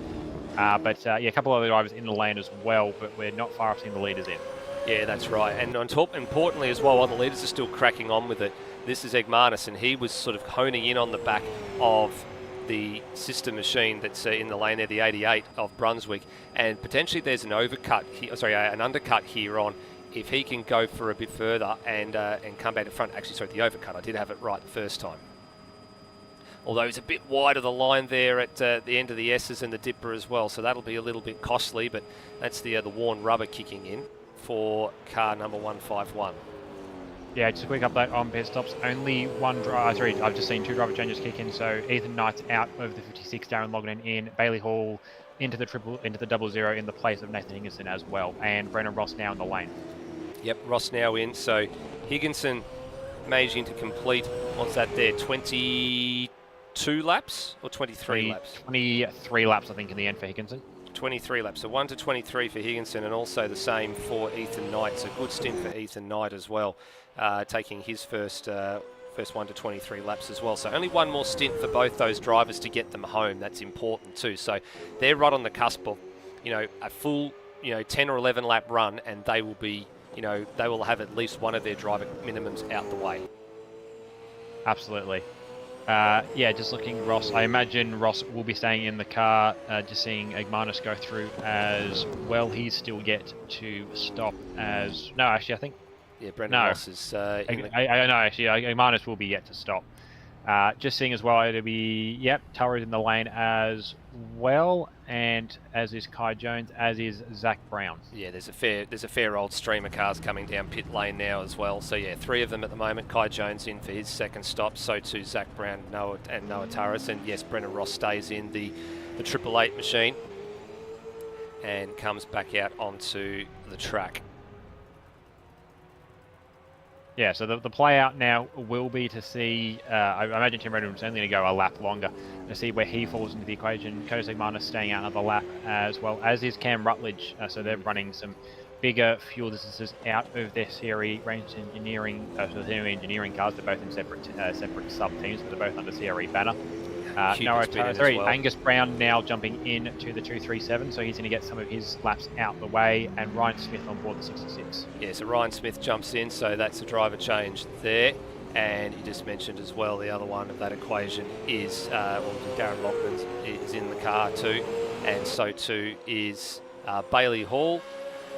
But yeah, a couple of other drivers in the lane as well, but we're not far off seeing the leaders in. Yeah, that's right. And on top, importantly as well, while the leaders are still cracking on with it, this is Egmanis, and he was sort of honing in on the back of the sister machine that's in the lane there, the 88 of Brunswick, and potentially there's an an undercut here on. If he can go for a bit further and come back to front, actually, sorry, the overcut, I did have it right the first time. Although he's a bit wide of the line there at the end of the S's and the dipper as well, so that'll be a little bit costly, but that's the worn rubber kicking in for car number 151. Yeah, just a quick update on pit stops. Only one driver, I've just seen two driver changes kick in, so Ethan Knight's out of the 56, Darren Lognan in, Bailey Hall into the 00 in the place of Nathan Higginson as well, and Brennan Ross now in the lane. Yep, Ross now in, so Higginson managing to complete, what's that there, 22 laps or 23 laps? 23 laps, I think, in the end for Higginson. 23 laps, so 1 to 23 for Higginson, and also the same for Ethan Knight. So good stint for Ethan Knight as well, taking his first 1 to 23 laps as well. So only one more stint for both those drivers to get them home. That's important too. So they're right on the cusp of, a full, 10 or 11 lap run, and they will be, they will have at least one of their driver minimums out the way. Absolutely. Yeah, just looking Ross. I imagine Ross will be staying in the car, just seeing Egmanis go through as well. He's still yet to stop as... No, actually, I think... Yeah, Brendan Ross is... I know, actually, Egmanis will be yet to stop. Just seeing as well, it'll be... Yep, Tara's in the lane as well, and as is Kai Jones, as is Zach Brown. Yeah, there's a fair old stream of cars coming down pit lane now as well. So yeah, 3 of them at the moment. Kai Jones in for his second stop. So too Zach Brown, Noah Taras, and yes, Brendan Ross stays in the 888 machine and comes back out onto the track. Yeah, so the play out now will be to see, I imagine Tim Redmond's only going to go a lap longer, to see where he falls into the equation. Curtis Egmanis staying out another lap, as well as is Cam Rutledge. So they're running some bigger fuel distances out of their series range engineering, engineering cars. They're both in separate sub-teams, but they're both under CRE banner. Angus Brown now jumping in to the 237, so he's going to get some of his laps out the way, and Ryan Smith on board the 66. Yeah, so Ryan Smith jumps in, so that's a driver change there. And you just mentioned as well, the other one of that equation is, Darren Lockman is in the car too, and so too is Bailey Hall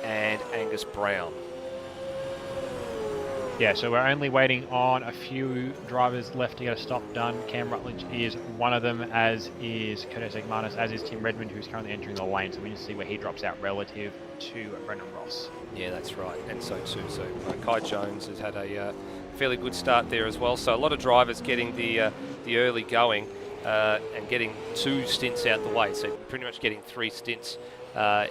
and Angus Brown. Yeah, so we're only waiting on a few drivers left to get a stop done. Cam Rutledge is one of them, as is Curtis Egmanis, as is Tim Redmond, who's currently entering the lane. So we need to see where he drops out relative to Brendan Ross. Yeah, that's right, and so too. So Kai Jones has had a fairly good start there as well. So a lot of drivers getting the early going and getting 2 stints out the way. So pretty much getting 3 stints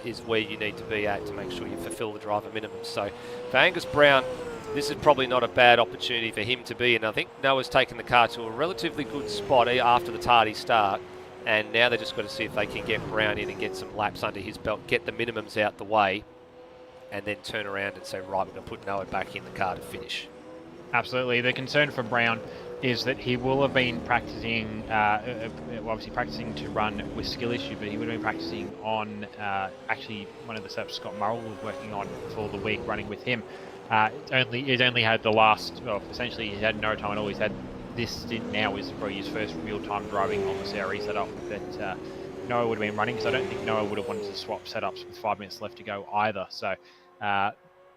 is where you need to be at to make sure you fulfil the driver minimum. So for Angus Brown, this is probably not a bad opportunity for him to be in. I think Noah's taken the car to a relatively good spot after the tardy start, and now they've just got to see if they can get Brown in and get some laps under his belt, get the minimums out the way, and then turn around and say, right, we're going to put Noah back in the car to finish. Absolutely. The concern for Brown is that he will have been practicing, obviously practicing to run with skill issue, but he would have been practicing on actually one of the setups Scott Murrell was working on for the week, running with him. He's only had the last, well, essentially he's had no time at all. He's had this stint now is probably his first real-time driving on the CRE setup that Noah would have been running, because I don't think Noah would have wanted to swap setups with 5 minutes left to go either. So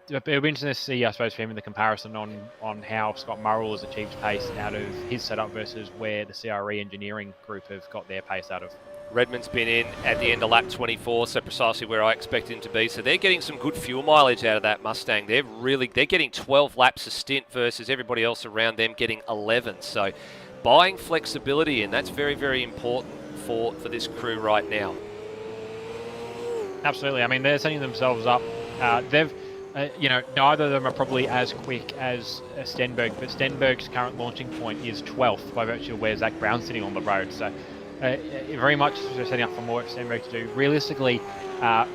it'll be interesting to see, I suppose, for him in the comparison on how Scott Murrell has achieved pace out of his setup versus where the CRE engineering group have got their pace out of. Redmond's been in at the end of lap 24, so precisely where I expected him to be. So they're getting some good fuel mileage out of that Mustang. They're getting 12 laps a stint versus everybody else around them getting 11. So buying flexibility, and that's very, very important for this crew right now. Absolutely. I mean, they're setting themselves up. Neither of them are probably as quick as Stenberg, but Stenberg's current launching point is 12th by virtue of where Zach Brown's sitting on the road. So very much setting up for more at Stenberg to do. Realistically,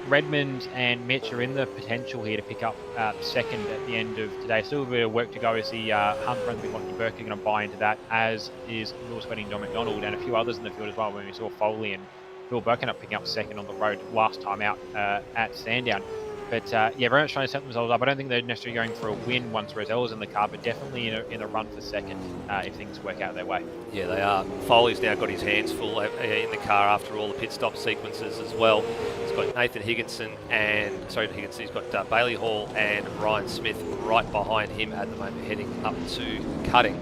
Redmond and Mitch are in the potential here to pick up second at the end of today. Still a bit of work to go. Is the Hunt Brunswick, Lockie Burke are going to buy into that, as is Will Sweating, Don McDonald, and a few others in the field as well, when we saw Foley and Bill Burke end up picking up second on the road last time out at Sandown. But very much trying to set themselves up. I don't think they're necessarily going for a win once Rosella's in the car, but definitely in a run for second if things work out their way. Yeah, they are. Foley's now got his hands full in the car after all the pit stop sequences as well. He's got Nathan Higginson he's got Bailey Hall and Ryan Smith right behind him at the moment, heading up to cutting.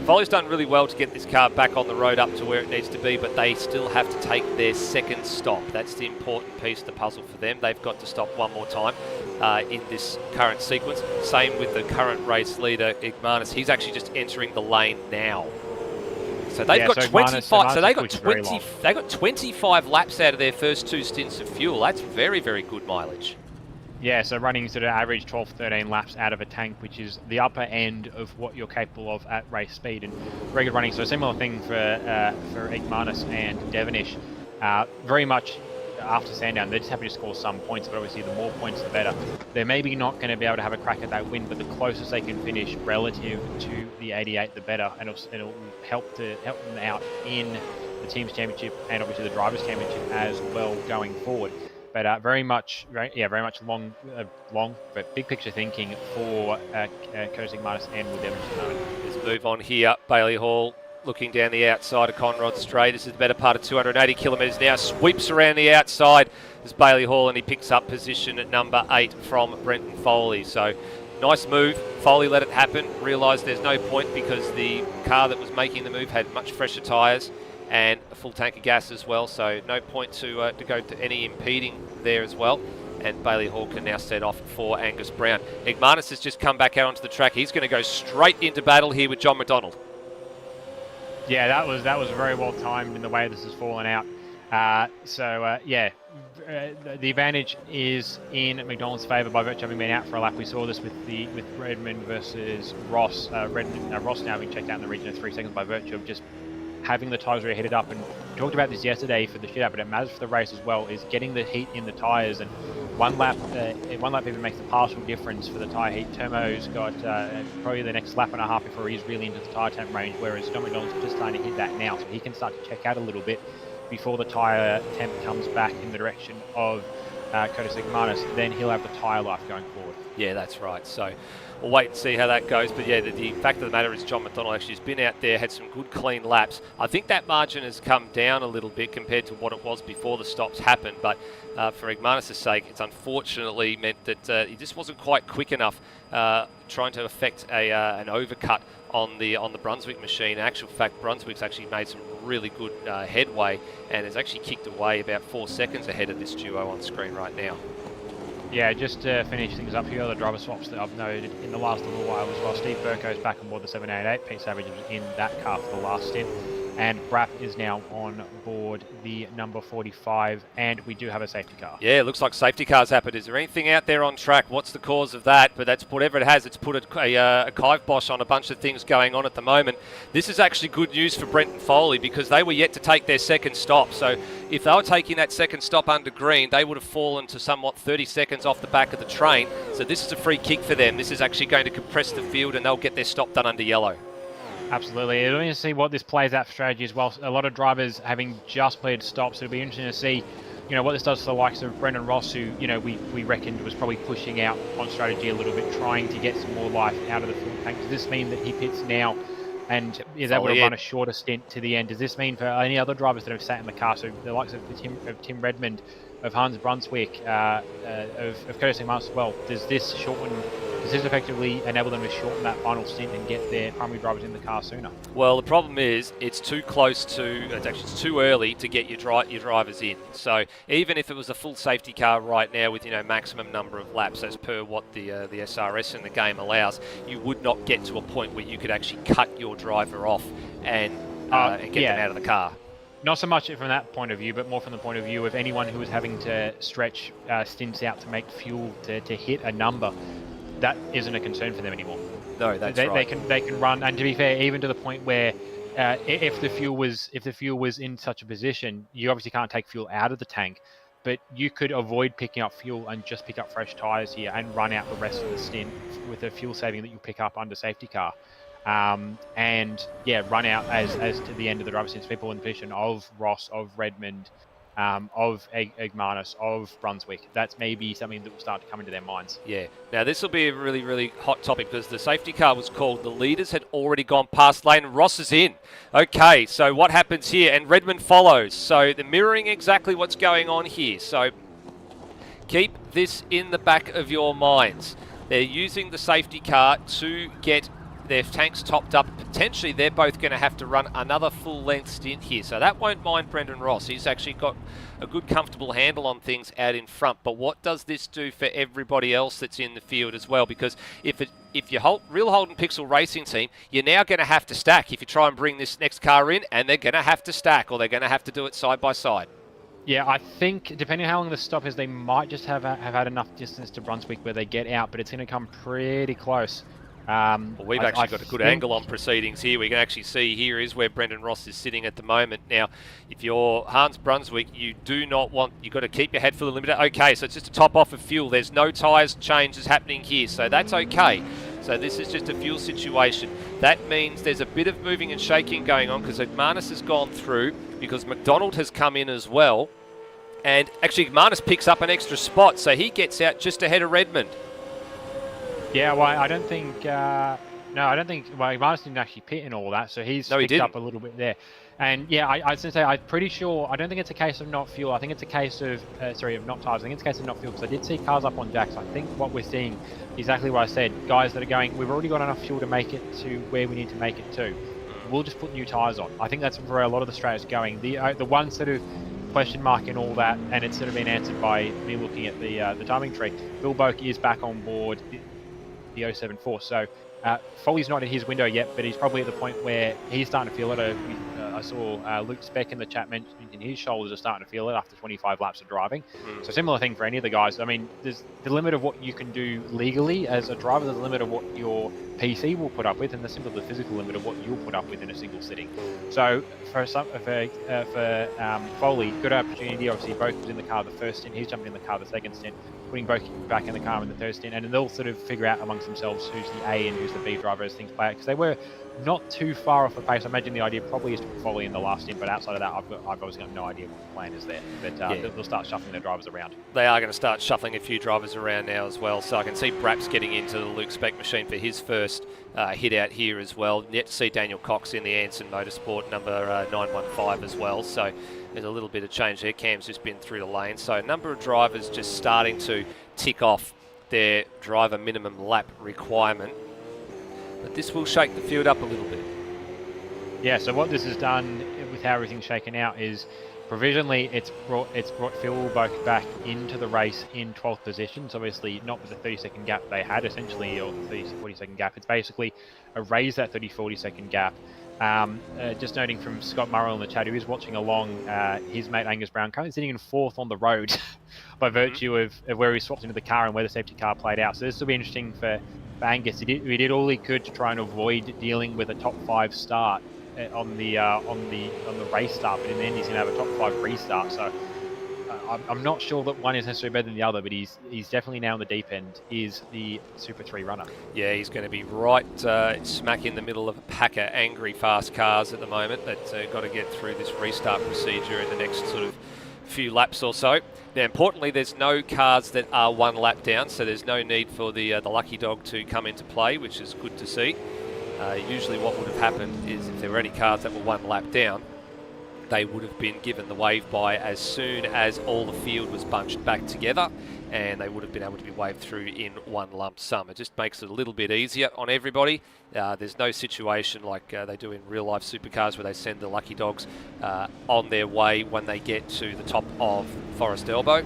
Foley's done really well to get this car back on the road up to where it needs to be, but they still have to take their second stop. That's the important piece of the puzzle for them. They've got to stop one more time in this current sequence. Same with the current race leader, Igmanis. He's actually just entering the lane now. So they've got 25. So they got 20. They got 25 laps out of their first 2 stints of fuel. That's very, very good mileage. Yeah, so running sort of average 12, 13 laps out of a tank, which is the upper end of what you're capable of at race speed, and very good running. So a similar thing for Igmanis and Devonish. Very much after Sandown, they're just happy to score some points, but obviously the more points the better. They're maybe not going to be able to have a crack at that win, but the closest they can finish relative to the 88, the better, and it'll help them out in the team's championship and obviously the drivers' championship as well going forward. But very much long, but big picture thinking for Curtis Igmanis and Will Devonish at the moment. Let's move on here. Bailey Hall looking down the outside of Conrod Strait. This is the better part of 280 kilometres now. Sweeps around the outside as Bailey Hall, and he picks up position at number 8 from Brenton Foley. So nice move. Foley let it happen. Realised there's no point because the car that was making the move had much fresher tyres and a full tank of gas as well, so no point to go to any impeding there as well. And Bailey Hall can now set off for Angus Brown. Igmanis has just come back out onto the track. He's going to go straight into battle here with John McDonald. Yeah, that was very well timed in the way this has fallen out. The advantage is in McDonald's favour by virtue of having been out for a lap. We saw this with Redmond versus Ross. Ross now being checked out in the region of 3 seconds by virtue of just having the tyres really heated up. And we talked about this yesterday for the shootout, but it matters for the race as well, is getting the heat in the tyres. And one lap even makes the partial difference for the tyre heat. Termo's got probably the next lap and a half before he's really into the tyre temp range, whereas Don McDonald's just starting to hit that now, so he can start to check out a little bit before the tyre temp comes back in the direction of Curtis Igmanis. Then he'll have the tyre life going forward. Yeah, that's right. So we'll wait and see how that goes. But yeah, the fact of the matter is John McDonald actually has been out there, had some good clean laps. I think that margin has come down a little bit compared to what it was before the stops happened. But for Igmanis' sake, it's unfortunately meant that he just wasn't quite quick enough trying to affect an overcut on the Brunswick machine. In actual fact, Brunswick's actually made some really good headway and has actually kicked away about 4 seconds ahead of this duo on screen right now. Yeah, just to finish things up here, other driver swaps that I've noted in the last little while as well. Steve Burko's back on board the 788. Pete Savage was in that car for the last stint. And Brapp is now on board the number 45, and we do have a safety car. Yeah, it looks like safety car's happened. Is there anything out there on track? What's the cause of that? But that's whatever it has. It's put a kibosh on a bunch of things going on at the moment. This is actually good news for Brenton Foley because they were yet to take their second stop. So if they were taking that second stop under green, they would have fallen to somewhat 30 seconds off the back of the train. So this is a free kick for them. This is actually going to compress the field, and they'll get their stop done under yellow. Absolutely. It'll be interesting to see what this plays out for strategy as well. A lot of drivers having just played stops. It'll be interesting to see, what this does for the likes of Brendan Ross, who, we reckoned was probably pushing out on strategy a little bit, trying to get some more life out of the fuel tank. Does this mean that he pits now and is able to run a shorter stint to the end? Does this mean for any other drivers that have sat in the car, so the likes of Tim Redmond, of Hans Brunswick, of Curtis Mars as well, does this effectively enable them to shorten that final stint and get their primary drivers in the car sooner? Well, the problem is it's too it's too early to get your drivers in. So even if it was a full safety car right now with maximum number of laps as per what the SRS in the game allows, you would not get to a point where you could actually cut your driver off and get them out of the car. Not so much from that point of view, but more from the point of view of anyone who is having to stretch stints out to make fuel to hit a number. That isn't a concern for them anymore. No, that's right. They can run, and to be fair, even to the point where if the fuel was in such a position, you obviously can't take fuel out of the tank, but you could avoid picking up fuel and just pick up fresh tyres here and run out the rest of the stint with the fuel saving that you pick up under safety car. Run out as to the end of the driver's stint. People in the position of Ross, of Redmond, of Egmanus, of Brunswick. That's maybe something that will start to come into their minds. Yeah. Now, this will be a really, really hot topic because the safety car was called. The leaders had already gone past lane. Ross is in. Okay, so what happens here? And Redmond follows. So they're mirroring exactly what's going on here. So keep this in the back of your minds. They're using the safety car to get their tanks topped up. Potentially, they're both going to have to run another full-length stint here. So that won't mind Brendan Ross. He's actually got a good, comfortable handle on things out in front. But what does this do for everybody else that's in the field as well? Because if you're real Holden Pixel Racing team, you're now going to have to stack if you try and bring this next car in, and they're going to have to stack, or they're going to have to do it side by side. Yeah, I think, depending on how long the stop is, they might just have had enough distance to Brunswick where they get out, but it's going to come pretty close. Well, we've actually got a good angle on proceedings here. We can actually see here is where Brendan Ross is sitting at the moment. Now, if you're Hans Brunswick, you've got to keep your head full of limiter. Okay, so it's just a top off of fuel. There's no tyres changes happening here, so that's okay. So this is just a fuel situation. That means there's a bit of moving and shaking going on because Egmanus has gone through, because McDonald has come in as well. And actually, Egmanus picks up an extra spot, so he gets out just ahead of Redmond. Yeah, well, I don't think Egmanus didn't actually pit in all that, so he's picked up a little bit there. And yeah, I was going to say, I'm pretty sure, I don't think it's a case of not fuel. I think it's a case of, of not tyres. I think it's a case of not fuel, because I did see cars up on jacks. I think what we're seeing, exactly what I said, guys that are going, we've already got enough fuel to make it to where we need to make it to. We'll just put new tyres on. I think that's where a lot of the strategy is going. The one sort of question mark in all that, and it's sort of been answered by me looking at the timing tree. Bill Boak is back on board the 074. So Foley's not in his window yet, but he's probably at the point where he's starting to feel it. I saw Luke Speck in the chat mentioning his shoulders are starting to feel it after 25 laps of driving. So similar thing for any of the guys. I mean, there's the limit of what you can do legally as a driver, there's the limit of what your PC will put up with, and the simply the physical limit of what you'll put up with in a single sitting. So for Foley, good opportunity. Obviously, Boak was in the car the first stint. He's jumping in the car the second stint, putting Boak back in the car in the third stint, and then they'll sort of figure out amongst themselves who's the A and who's the B driver as things play out, because they were not too far off the pace. I imagine the idea probably is to put Foley in the last stint, but outside of that, I've obviously got no idea what the plan is there. But they'll start shuffling their drivers around. They are going to start shuffling a few drivers around now as well. So I can see Braps getting into the Luke Speck machine for his first hit out here as well. Yet to see Daniel Cox in the Anson Motorsport number 915 as well. So there's a little bit of change there. Cam's just been through the lane. So a number of drivers just starting to tick off their driver minimum lap requirement. But this will shake the field up a little bit. Yeah, so what this has done with how everything's shaken out is provisionally it's brought Phil Boak back into the race in 12th position. So obviously not with the 30-second gap they had essentially, or 30-40-second gap. It's basically erased that 30-40-second gap. Just noting from Scott Murrell in the chat, who is watching along, his mate Angus Brown currently sitting in 4th on the road by virtue of where he swapped into the car and where the safety car played out. So this will be interesting for Angus. He did all he could to try and avoid dealing with a top 5 start on the race start, but in the end he's going to have a top 5 restart. So I'm not sure that one is necessarily better than the other, but he's definitely now in the deep end. Is the Super 3 runner? Yeah, he's going to be right smack in the middle of a pack of angry fast cars at the moment that got to get through this restart procedure in the next sort of few laps or so. Now, importantly, there's no cars that are 1 lap down, so there's no need for the lucky dog to come into play, which is good to see. Usually what would have happened is if there were any cars that were 1 lap down, they would have been given the wave by as soon as all the field was bunched back together, and they would have been able to be waved through in one lump sum. It just makes it a little bit easier on everybody. There's no situation like they do in real life supercars where they send the lucky dogs on their way when they get to the top of Forest Elbow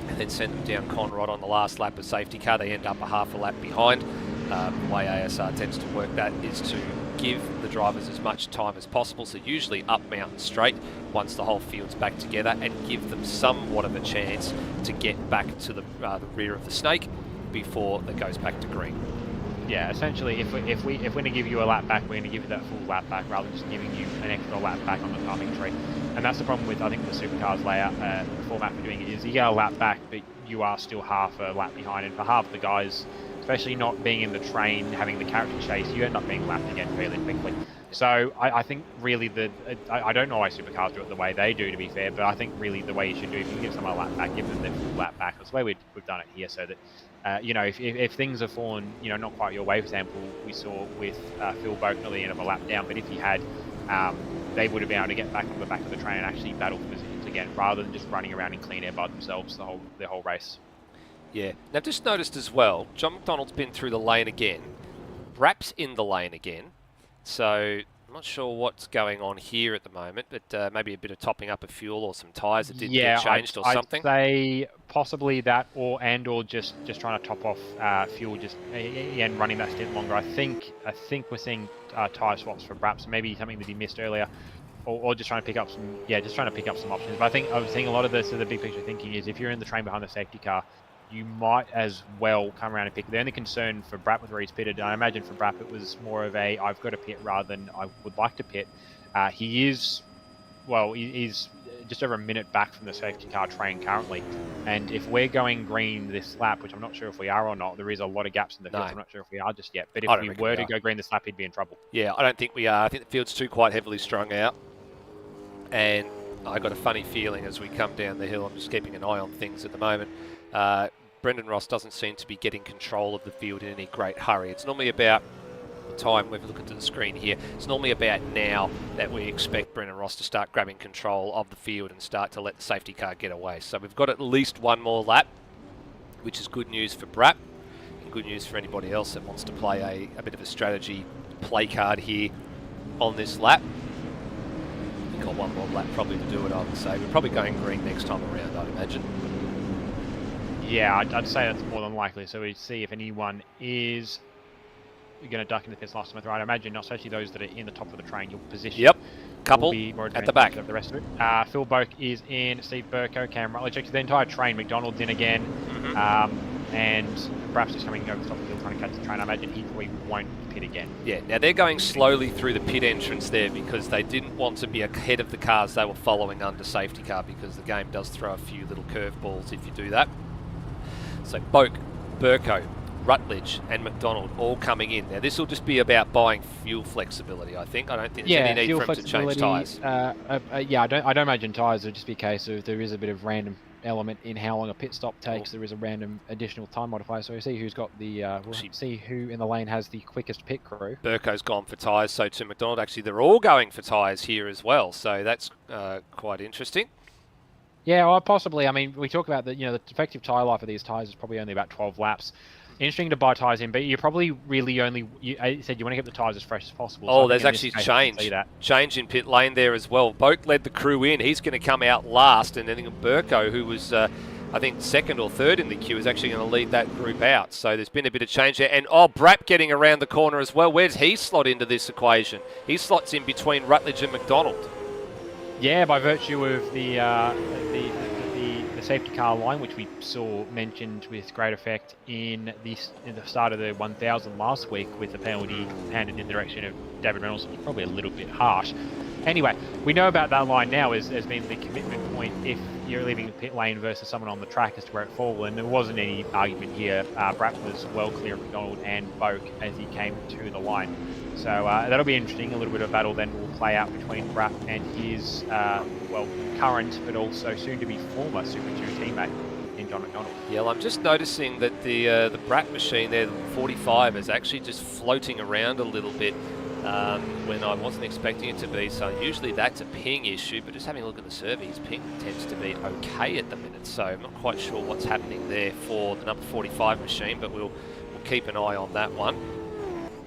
and then send them down Conrod on the last lap of safety car. They end up a half a lap behind. The way ASR tends to work that is to give the drivers as much time as possible, so usually up mountain straight once the whole field's back together, and give them somewhat of a chance to get back to the rear of the snake before it goes back to green. Yeah, essentially, if we're going to give you a lap back, we're going to give you that full lap back rather than just giving you an extra lap back on the timing tree. And that's the problem with, I think, the Supercars layout, the format for doing it is you get a lap back, but you are still half a lap behind, and for half the guys, especially not being in the train, having the character chase, you end up being lapped again fairly quickly. So I think really I don't know why Supercars do it the way they do, to be fair, but I think really the way you should do, if you can give someone a lap back, give them the full lap back. That's the way we've done it here, so that, if things have fallen, not quite your way, for example, we saw with Phil Boak at the end of a lap down, but if he had, they would have been able to get back on the back of the train and actually battle for positions again, rather than just running around in clean air by themselves the whole race. Yeah. Now, just noticed as well, John McDonald's been through the lane again. Rapp's in the lane again. So, I'm not sure what's going on here at the moment, but maybe a bit of topping up of fuel or some tyres that didn't get changed or something. I'd say possibly that, or just trying to top off fuel, and running that stint longer. I think we're seeing tyre swaps for Brap, so maybe something that he missed earlier. Or just trying to pick up some, options. But I think I was seeing a lot of this. So the big picture thinking is if you're in the train behind the safety car, you might as well come around and pick. The only concern for Brap with where he's pitted, and I imagine for Brap it was more of a I've got to pit rather than I would like to pit. He's just over a minute back from the safety car train currently. And if we're going green this lap, which I'm not sure if we are or not, there is a lot of gaps in the field. No. I'm not sure if we are just yet. But if we were to go green this lap, he'd be in trouble. Yeah, I don't think we are. I think the field's too quite heavily strung out. And I got a funny feeling as we come down the hill. I'm just keeping an eye on things at the moment. Brendan Ross doesn't seem to be getting control of the field in any great hurry. It's normally about the time we've looked at the screen here. It's normally about now that we expect Brendan Ross to start grabbing control of the field and start to let the safety car get away. So we've got at least one more lap, which is good news for Brap and good news for anybody else that wants to play a bit of a strategy play card here on this lap. We've got one more lap probably to do it, I would say. We're probably going green next time around, I'd imagine. Yeah, I'd say that's more than likely. So we see if anyone is going to duck into the pits last time with right. I imagine not, especially those that are in the top of the train. Your position. Yep. Couple at the back. The rest of it. Phil Boak is in. Steve Burko, Cam Rutley checks the entire train. McDonald's in again. And perhaps just coming over the top of the hill trying to catch the train. I imagine he probably won't pit again. Yeah, now they're going slowly through the pit entrance there because they didn't want to be ahead of the cars they were following under safety car, because the game does throw a few little curveballs if you do that. So Boak, Burko, Rutledge and McDonald all coming in. Now this will just be about buying fuel flexibility, I think. I don't think there's any need for them to change tyres. I don't imagine tyres will just be a case of there is a bit of random element in how long a pit stop takes. There is a random additional time modifier. So we see who's got the, we'll see who in the lane has the quickest pit crew. Burko's gone for tyres, so to McDonald. Actually, they're all going for tyres here as well. So that's quite interesting. Yeah, or possibly. I mean, we talk about the effective tyre life of these tyres is probably only about 12 laps. Interesting to buy tyres in, but you're probably really only. You said you want to keep the tyres as fresh as possible. Oh, so there's actually change in pit lane there as well. Boak led the crew in. He's going to come out last, and then Burko, who was I think second or third in the queue, is actually going to lead that group out. So there's been a bit of change there. And Brapp getting around the corner as well. Where does he slot into this equation? He slots in between Rutledge and McDonald. Yeah, by virtue of the safety car line, which we saw mentioned with great effect in the start of the 1000 last week, with the penalty handed in the direction of David Reynolds, was probably a little bit harsh. Anyway, we know about that line now as being the commitment point if you're leaving the pit lane versus someone on the track as to where it falls, and there wasn't any argument here. Brapp was well clear of McDonald and Boak as he came to the line. So that'll be interesting. A little bit of battle then will play out between Brapp and his, current but also soon-to-be former Super 2 teammate in John McDonald. Yeah, well, I'm just noticing that the Brapp machine there, the 45, is actually just floating around a little bit when I wasn't expecting it to be. So usually that's a ping issue, but just having a look at the survey, his ping tends to be okay at the minute. So I'm not quite sure what's happening there for the number 45 machine, but we'll keep an eye on that one.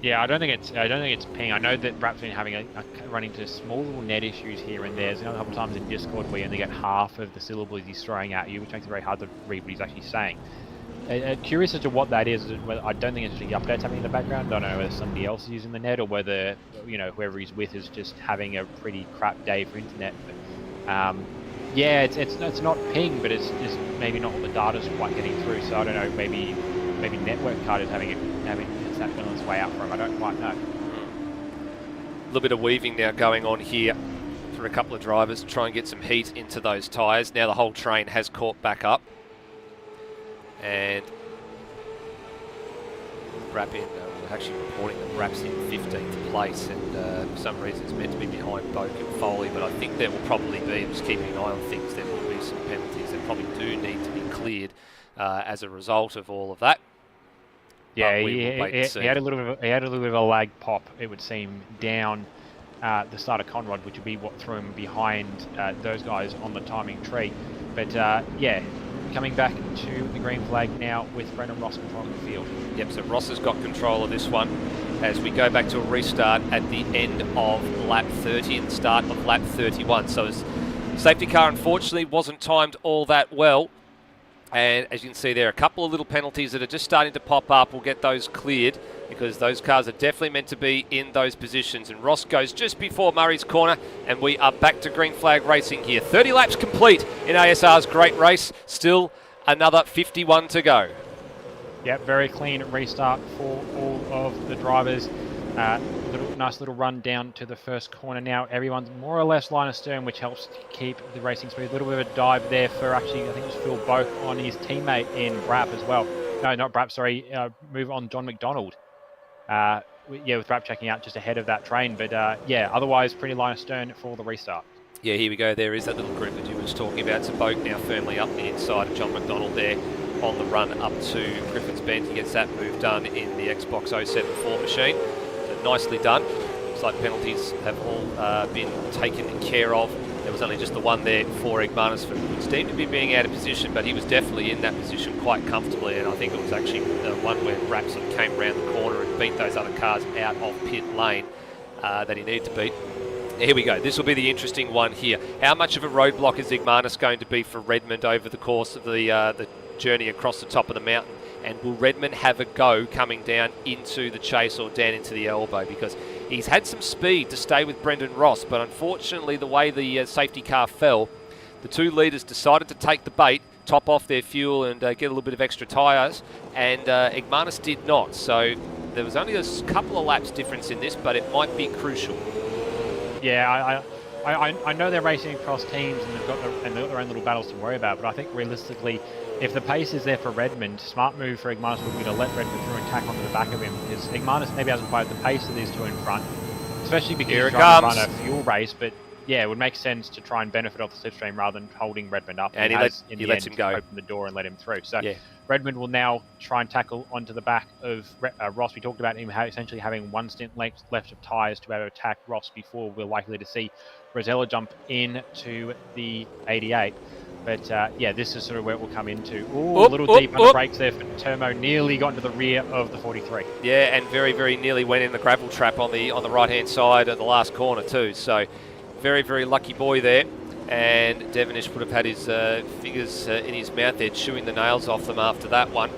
Yeah, I don't think it's ping. I know that Brapp's been having running into small little net issues here and there. There's a couple of times in Discord where you only get half of the syllables he's throwing at you, which makes it very hard to read what he's actually saying. Curious as to what that is. I don't think it's actually updates happening in the background. I don't know whether somebody else is using the net or whether whoever he's with is just having a pretty crap day for internet. But, yeah, it's not ping, but it's just maybe not all the data's quite getting through. So I don't know. Maybe network card is having that going its way out for him. I don't quite know. A little bit of weaving now going on here for a couple of drivers to try and get some heat into those tyres. Now the whole train has caught back up. And Brapp in, we're actually reporting that Brapp's in 15th place, and for some reason it's meant to be behind Boak and Foley, but I think there will probably be, just keeping an eye on things, there will be some penalties that probably do need to be cleared as a result of all of that. Yeah, he had a little bit of a lag pop, it would seem, down the start of Conrod, which would be what threw him behind those guys on the timing tree. But yeah, coming back to the green flag now with Brendan Ross controlling the field. Yep, so Ross has got control of this one as we go back to a restart at the end of lap 30 and the start of lap 31. So his safety car unfortunately wasn't timed all that well. And as you can see there, a couple of little penalties that are just starting to pop up. We'll get those cleared because those cars are definitely meant to be in those positions. And Ross goes just before Murray's corner, and we are back to green flag racing here. 30 laps complete in ASR's great race. Still another 51 to go. Yep, very clean restart for all of the drivers. Nice little run down to the first corner now. Everyone's more or less line astern, which helps to keep the racing smooth. A little bit of a dive there for actually, I think it was Phil Boak on his teammate in Brapp as well. No, not Brapp, sorry. Move on John McDonald. Yeah, with Brapp checking out just ahead of that train. But yeah, otherwise pretty line astern for the restart. Yeah, here we go. There is that little group that you were talking about. So Boak now firmly up the inside of John McDonald there on the run up to Griffin's Bend. He gets that move done in the Xbox 074 machine. Nicely done. Looks like penalties have all been taken care of. There was only just the one there for Igmanis, which seemed to be being out of position, but he was definitely in that position quite comfortably, and I think it was actually the one where Brapp sort of came around the corner and beat those other cars out of pit lane that he needed to beat. Here we go. This will be the interesting one here. How much of a roadblock is Igmanis going to be for Redmond over the course of the journey across the top of the mountain? And will Redmond have a go coming down into the chase or down into the elbow? Because he's had some speed to stay with Brendan Ross, but unfortunately the way the safety car fell, the two leaders decided to take the bait, top off their fuel and get a little bit of extra tyres, and Igmanis did not. So there was only a couple of laps difference in this, but it might be crucial. Yeah, I know they're racing across teams and they've got their own little battles to worry about, but I think realistically, if the pace is there for Redmond, smart move for Igmanis would be to let Redmond through and tack onto the back of him, because Igmanis maybe hasn't quite the pace of these two in front, especially because he's trying to run a fuel race, but yeah, it would make sense to try and benefit off the slipstream rather than holding Redmond up. And he lets him go. Open the door and let him through. So yeah. Redmond will now try and tackle onto the back of Ross. We talked about him essentially having one stint left of tyres to be able to attack Ross before we're likely to see Rosella jump into the 88. But yeah, this is sort of where it will come into. Ooh, a little deep on the brakes there for Termo. Nearly got into the rear of the 43. Yeah, and very, very nearly went in the gravel trap on the right-hand side of the last corner too. So very, very lucky boy there. And Devonish would have had his fingers in his mouth there, chewing the nails off them after that one.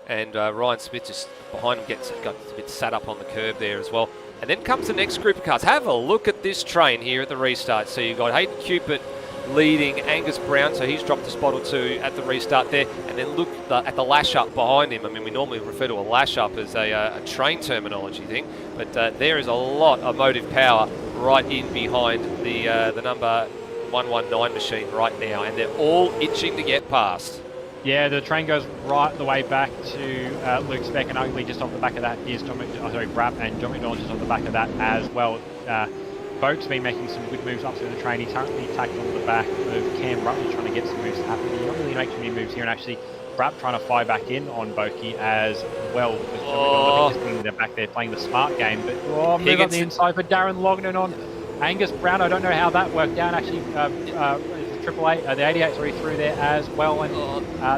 And Ryan Smith just behind him got a bit sat up on the curb there as well. And then comes the next group of cars. Have a look at this train here at the restart. So you've got Hayden Cupid leading Angus Brown, so he's dropped a spot or two at the restart there. And then look at the lash up behind him. I mean, we normally refer to a lash up as a train terminology thing, but there is a lot of motive power right in behind the number 119 machine right now, and they're all itching to get past. Yeah, the train goes right the way back to Luke Speck, and arguably just off the back of that is Brapp, and John McDonald just off the back of that as well. Boak's been making some good moves up through the train. He currently tacked onto the back of Cam Rutley, trying to get some moves to happen. He's not really making any moves here, and actually Brapp trying to fire back in on Boakey as well. Because John McDonald, they're back there playing the smart game, but move up the inside for Darren Lognan on Angus Brown. I don't know how that worked out. Actually, Triple Eight, the 88's already through there as well, and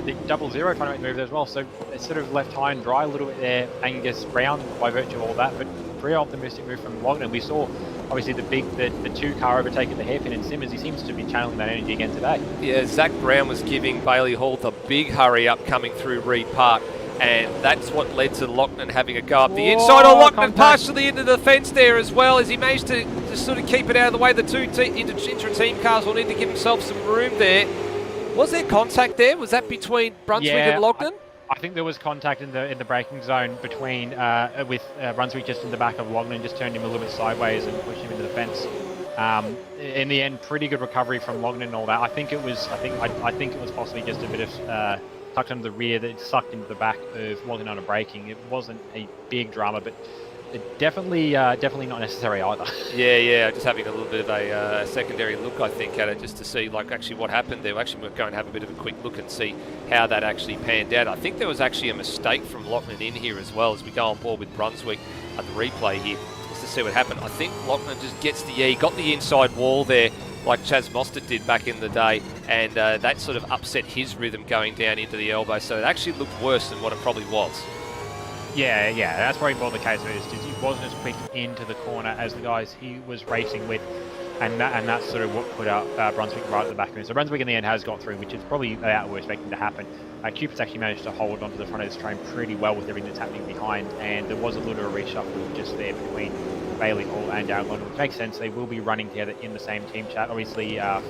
the 00 trying to make the move there as well. So it's sort of left high and dry a little bit there, Angus Brown, by virtue of all that. But very optimistic move from Lognan. We saw obviously the two car overtaking the hairpin, and Simmons, he seems to be channeling that energy again today. Yeah, Zach Brown was giving Bailey Hall the big hurry up coming through Reed Park, and that's what led to Lognan having a go up the inside. Lognan partially into the fence there as well, as he managed to just sort of keep it out of the way. The two intra-team cars will need to give himself some room there. Was there contact there? Was that between Brunswick and Lognan? I think there was contact in the braking zone between with Brunswick just in the back of Lognan, just turned him a little bit sideways and pushed him into the fence. In the end, pretty good recovery from Lognan and all that. I think it was possibly just a bit of tucked under the rear that sucked into the back of Lognan on a braking. It wasn't a big drama, but it definitely not necessary either. Yeah, just having a little bit of a secondary look, I think, at it, just to see like actually what happened there. Actually, we're going to have a bit of a quick look and see how that actually panned out. I think there was actually a mistake from Lognan in here as well, as we go on board with Brunswick at the replay here, just to see what happened. I think Lognan just gets got the inside wall there, like Chaz Mostert did back in the day, and that sort of upset his rhythm going down into the elbow, so it actually looked worse than what it probably was. Yeah, that's probably more the case. He wasn't as quick into the corner as the guys he was racing with, and that's sort of what put up Brunswick right at the back of him. So Brunswick in the end has got through, which is probably about what we're expecting to happen. Cupid's actually managed to hold onto the front of this train pretty well with everything that's happening behind, and there was a little bit of a reshuffle just there between Bailey Hall and Darren London, which makes sense. They will be running together in the same team chat. Obviously, no,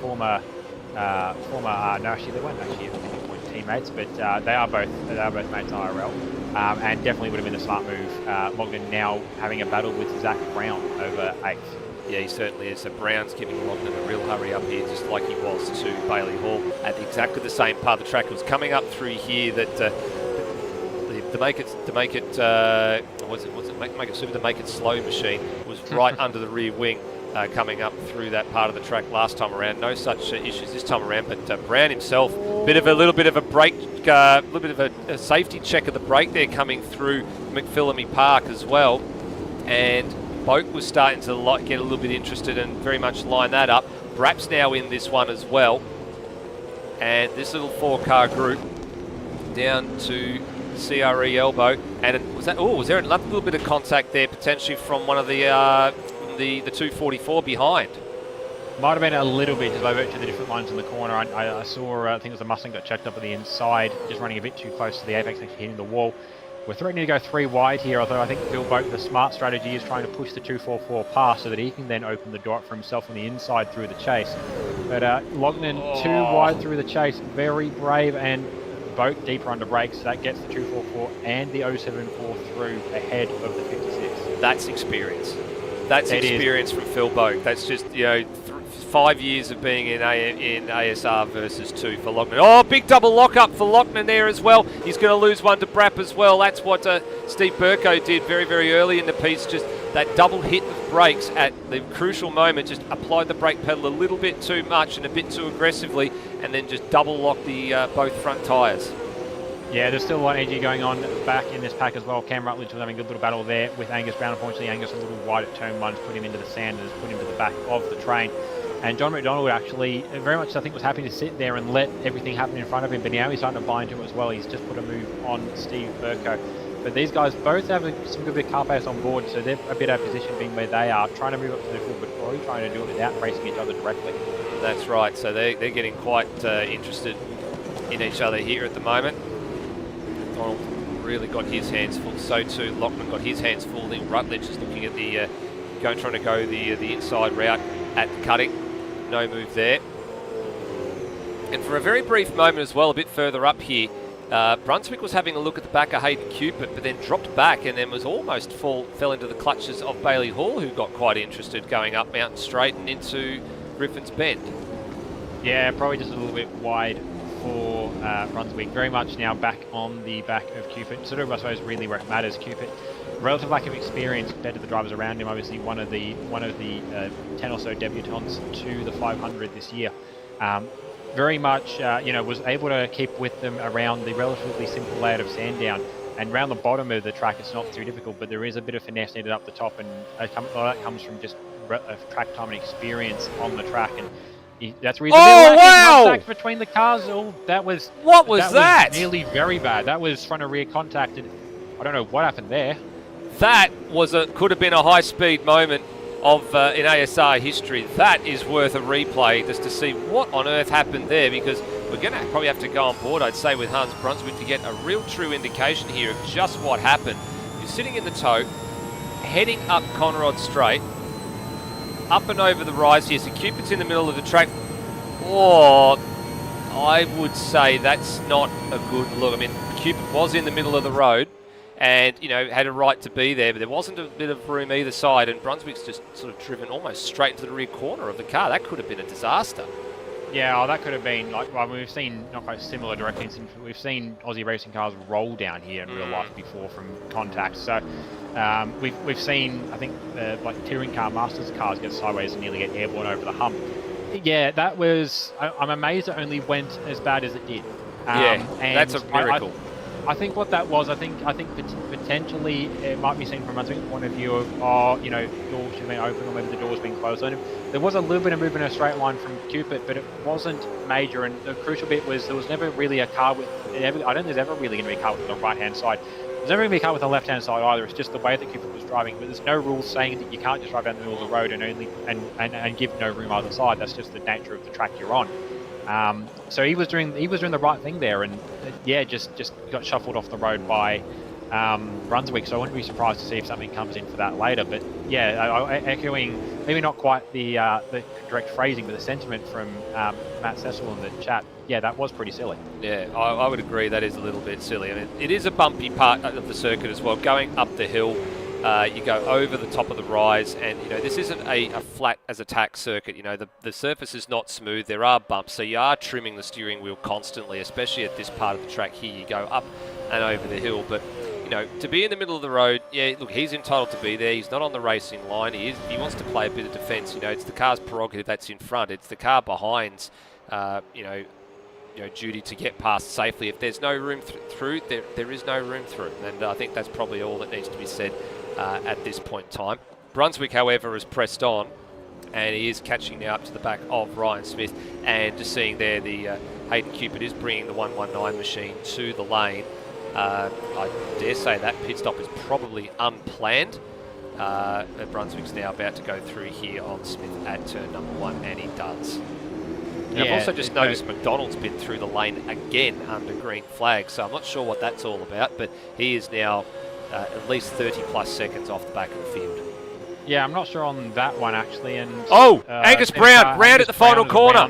actually they weren't actually teammates, but they are both mates IRL, and definitely would have been a smart move. Lognan now having a battle with Zach Brown over 8th. Yeah, he certainly is. So Brown's giving Lognan a real hurry up here, just like he was to Bailey Hall at exactly the same part of the track. It was coming up through here that to make it slow machine was right under the rear wing. Coming up through that part of the track last time around. No such issues this time around, but Brown himself, a little bit of a brake, a little bit of a safety check of the brake there coming through McPhillamy Park as well, and Boak was starting to get a little bit interested and very much line that up. Brapp's now in this one as well, and this little 4-car group down to CRE elbow, and was there another little bit of contact there potentially from one of the 244 behind? Might have been a little bit, just by virtue of the different lines in the corner. I saw, I think it was the Mustang got checked up at the inside, just running a bit too close to the apex, actually hitting the wall. We're threatening to go 3 wide here, although I think Phil Boak, the smart strategy is trying to push the 244 past so that he can then open the door for himself on the inside through the chase. But Lognan 2 wide through the chase, very brave, and Boak deeper under brakes, so that gets the 244 and the 074 through ahead of the 56. That's experience. That's experience from Phil Boak. That's just, 5 years of being in ASR versus 2 for Lognan. Oh, big double lock-up for Lognan there as well. He's going to lose one to Brapp as well. That's what Steve Burko did very, very early in the piece. Just that double hit of brakes at the crucial moment. Just applied the brake pedal a little bit too much and a bit too aggressively, and then just double locked the both front tyres. Yeah, there's still a lot of energy going on back in this pack as well. Cam Rutledge was having a good little battle there with Angus Brown. Unfortunately, Angus a little wide at turn 1, put him into the sand and has put him to the back of the train. And John McDonald actually very much, I think, was happy to sit there and let everything happen in front of him, but now he's starting to buy into it as well. He's just put a move on Steve Burko. But these guys both have some good bit of car pace on board, so they're a bit out of position being where they are, trying to move up to the field, but probably trying to do it without racing each other directly. That's right, so they're getting quite interested in each other here at the moment. McDonald really got his hands full, so too Lockman got his hands full. Then Rutledge is looking at the, trying to go the inside route at the cutting. No move there. And for a very brief moment as well, a bit further up here, Brunswick was having a look at the back of Hayden Cupid, but then dropped back and then was almost fell into the clutches of Bailey Hall, who got quite interested going up Mountain Straight and into Griffin's Bend. Yeah, probably just a little bit wide for Brunswick. Very much now back on the back of Cupid. Sort of, I suppose, really where it matters. Cupid, relative lack of experience compared to the drivers around him. Obviously, one of the 10 or so debutants to the 500 this year. Very much, was able to keep with them around the relatively simple layout of Sandown. And around the bottom of the track, it's not too difficult, but there is a bit of finesse needed up the top, and a lot of that comes from just track time and experience on the track. And that's reason. Oh, wow! Contact between the cars. Oh, that was. What was that? Was nearly very bad. That was front and rear contact, and I don't know what happened there. That could have been a high-speed moment of in ASR history. That is worth a replay just to see what on earth happened there, because we're going to probably have to go on board, I'd say, with Hans Brunswick to get a real true indication here of just what happened. You're sitting in the tote, heading up Conrod Straight, up and over the rise here. So Cupid's in the middle of the track. Oh, I would say that's not a good look. I mean, Cupid was in the middle of the road and, had a right to be there, but there wasn't a bit of room either side, and Brunswick's just sort of driven almost straight into the rear corner of the car. That could have been a disaster. Yeah, that could have been, we've seen not quite similar directions. We've seen Aussie racing cars roll down here in real life before from contact. So we've seen, I think, touring car, Masters cars get sideways and nearly get airborne over the hump. Yeah, that was, I'm amazed it only went as bad as it did. And that's a miracle. I think what that was, I think potentially it might be seen from a point of view of, doors should have been open or maybe the doors being closed on him. There was a little bit of movement in a straight line from Cupid, but it wasn't major. And the crucial bit was there was never really a car with, I don't think there's ever really going to be a car with the right-hand side. There's never going to be a car with the left-hand side either. It's just the way that Cupid was driving. But there's no rules saying that you can't just drive down the middle of the road and give no room either side. That's just the nature of the track you're on. So he was doing the right thing there, and just got shuffled off the road by Brunswick. So I wouldn't be surprised to see if something comes in for that later. But echoing maybe not quite the correct phrasing, but the sentiment from Matt Cecil in the chat. Yeah, that was pretty silly. Yeah, I would agree. That is a little bit silly. I mean, it is a bumpy part of the circuit as well. Going up the hill, you go over the top of the rise, and this isn't a flat as a tack circuit. The surface is not smooth. There are bumps, so you are trimming the steering wheel constantly, especially at this part of the track here. You go up and over the hill, but to be in the middle of the road, look, he's entitled to be there. He's not on the racing line. He wants to play a bit of defence. It's the car's prerogative that's in front. It's the car behind's duty to get past safely. If there's no room through, there is no room through, and I think that's probably all that needs to be said at this point in time. Brunswick, however, has pressed on, and he is catching now up to the back of Ryan Smith, and just seeing there the Hayden Cupid is bringing the 119 machine to the lane. I dare say that pit stop is probably unplanned. Brunswick's now about to go through here on Smith at turn number 1, and he does. And I've also just noticed McDonald's been through the lane again under green flag, so I'm not sure what that's all about, but he is now at least 30 plus seconds off the back of the field. Yeah, I'm not sure on that one actually. And Angus Brown, round at the final corner.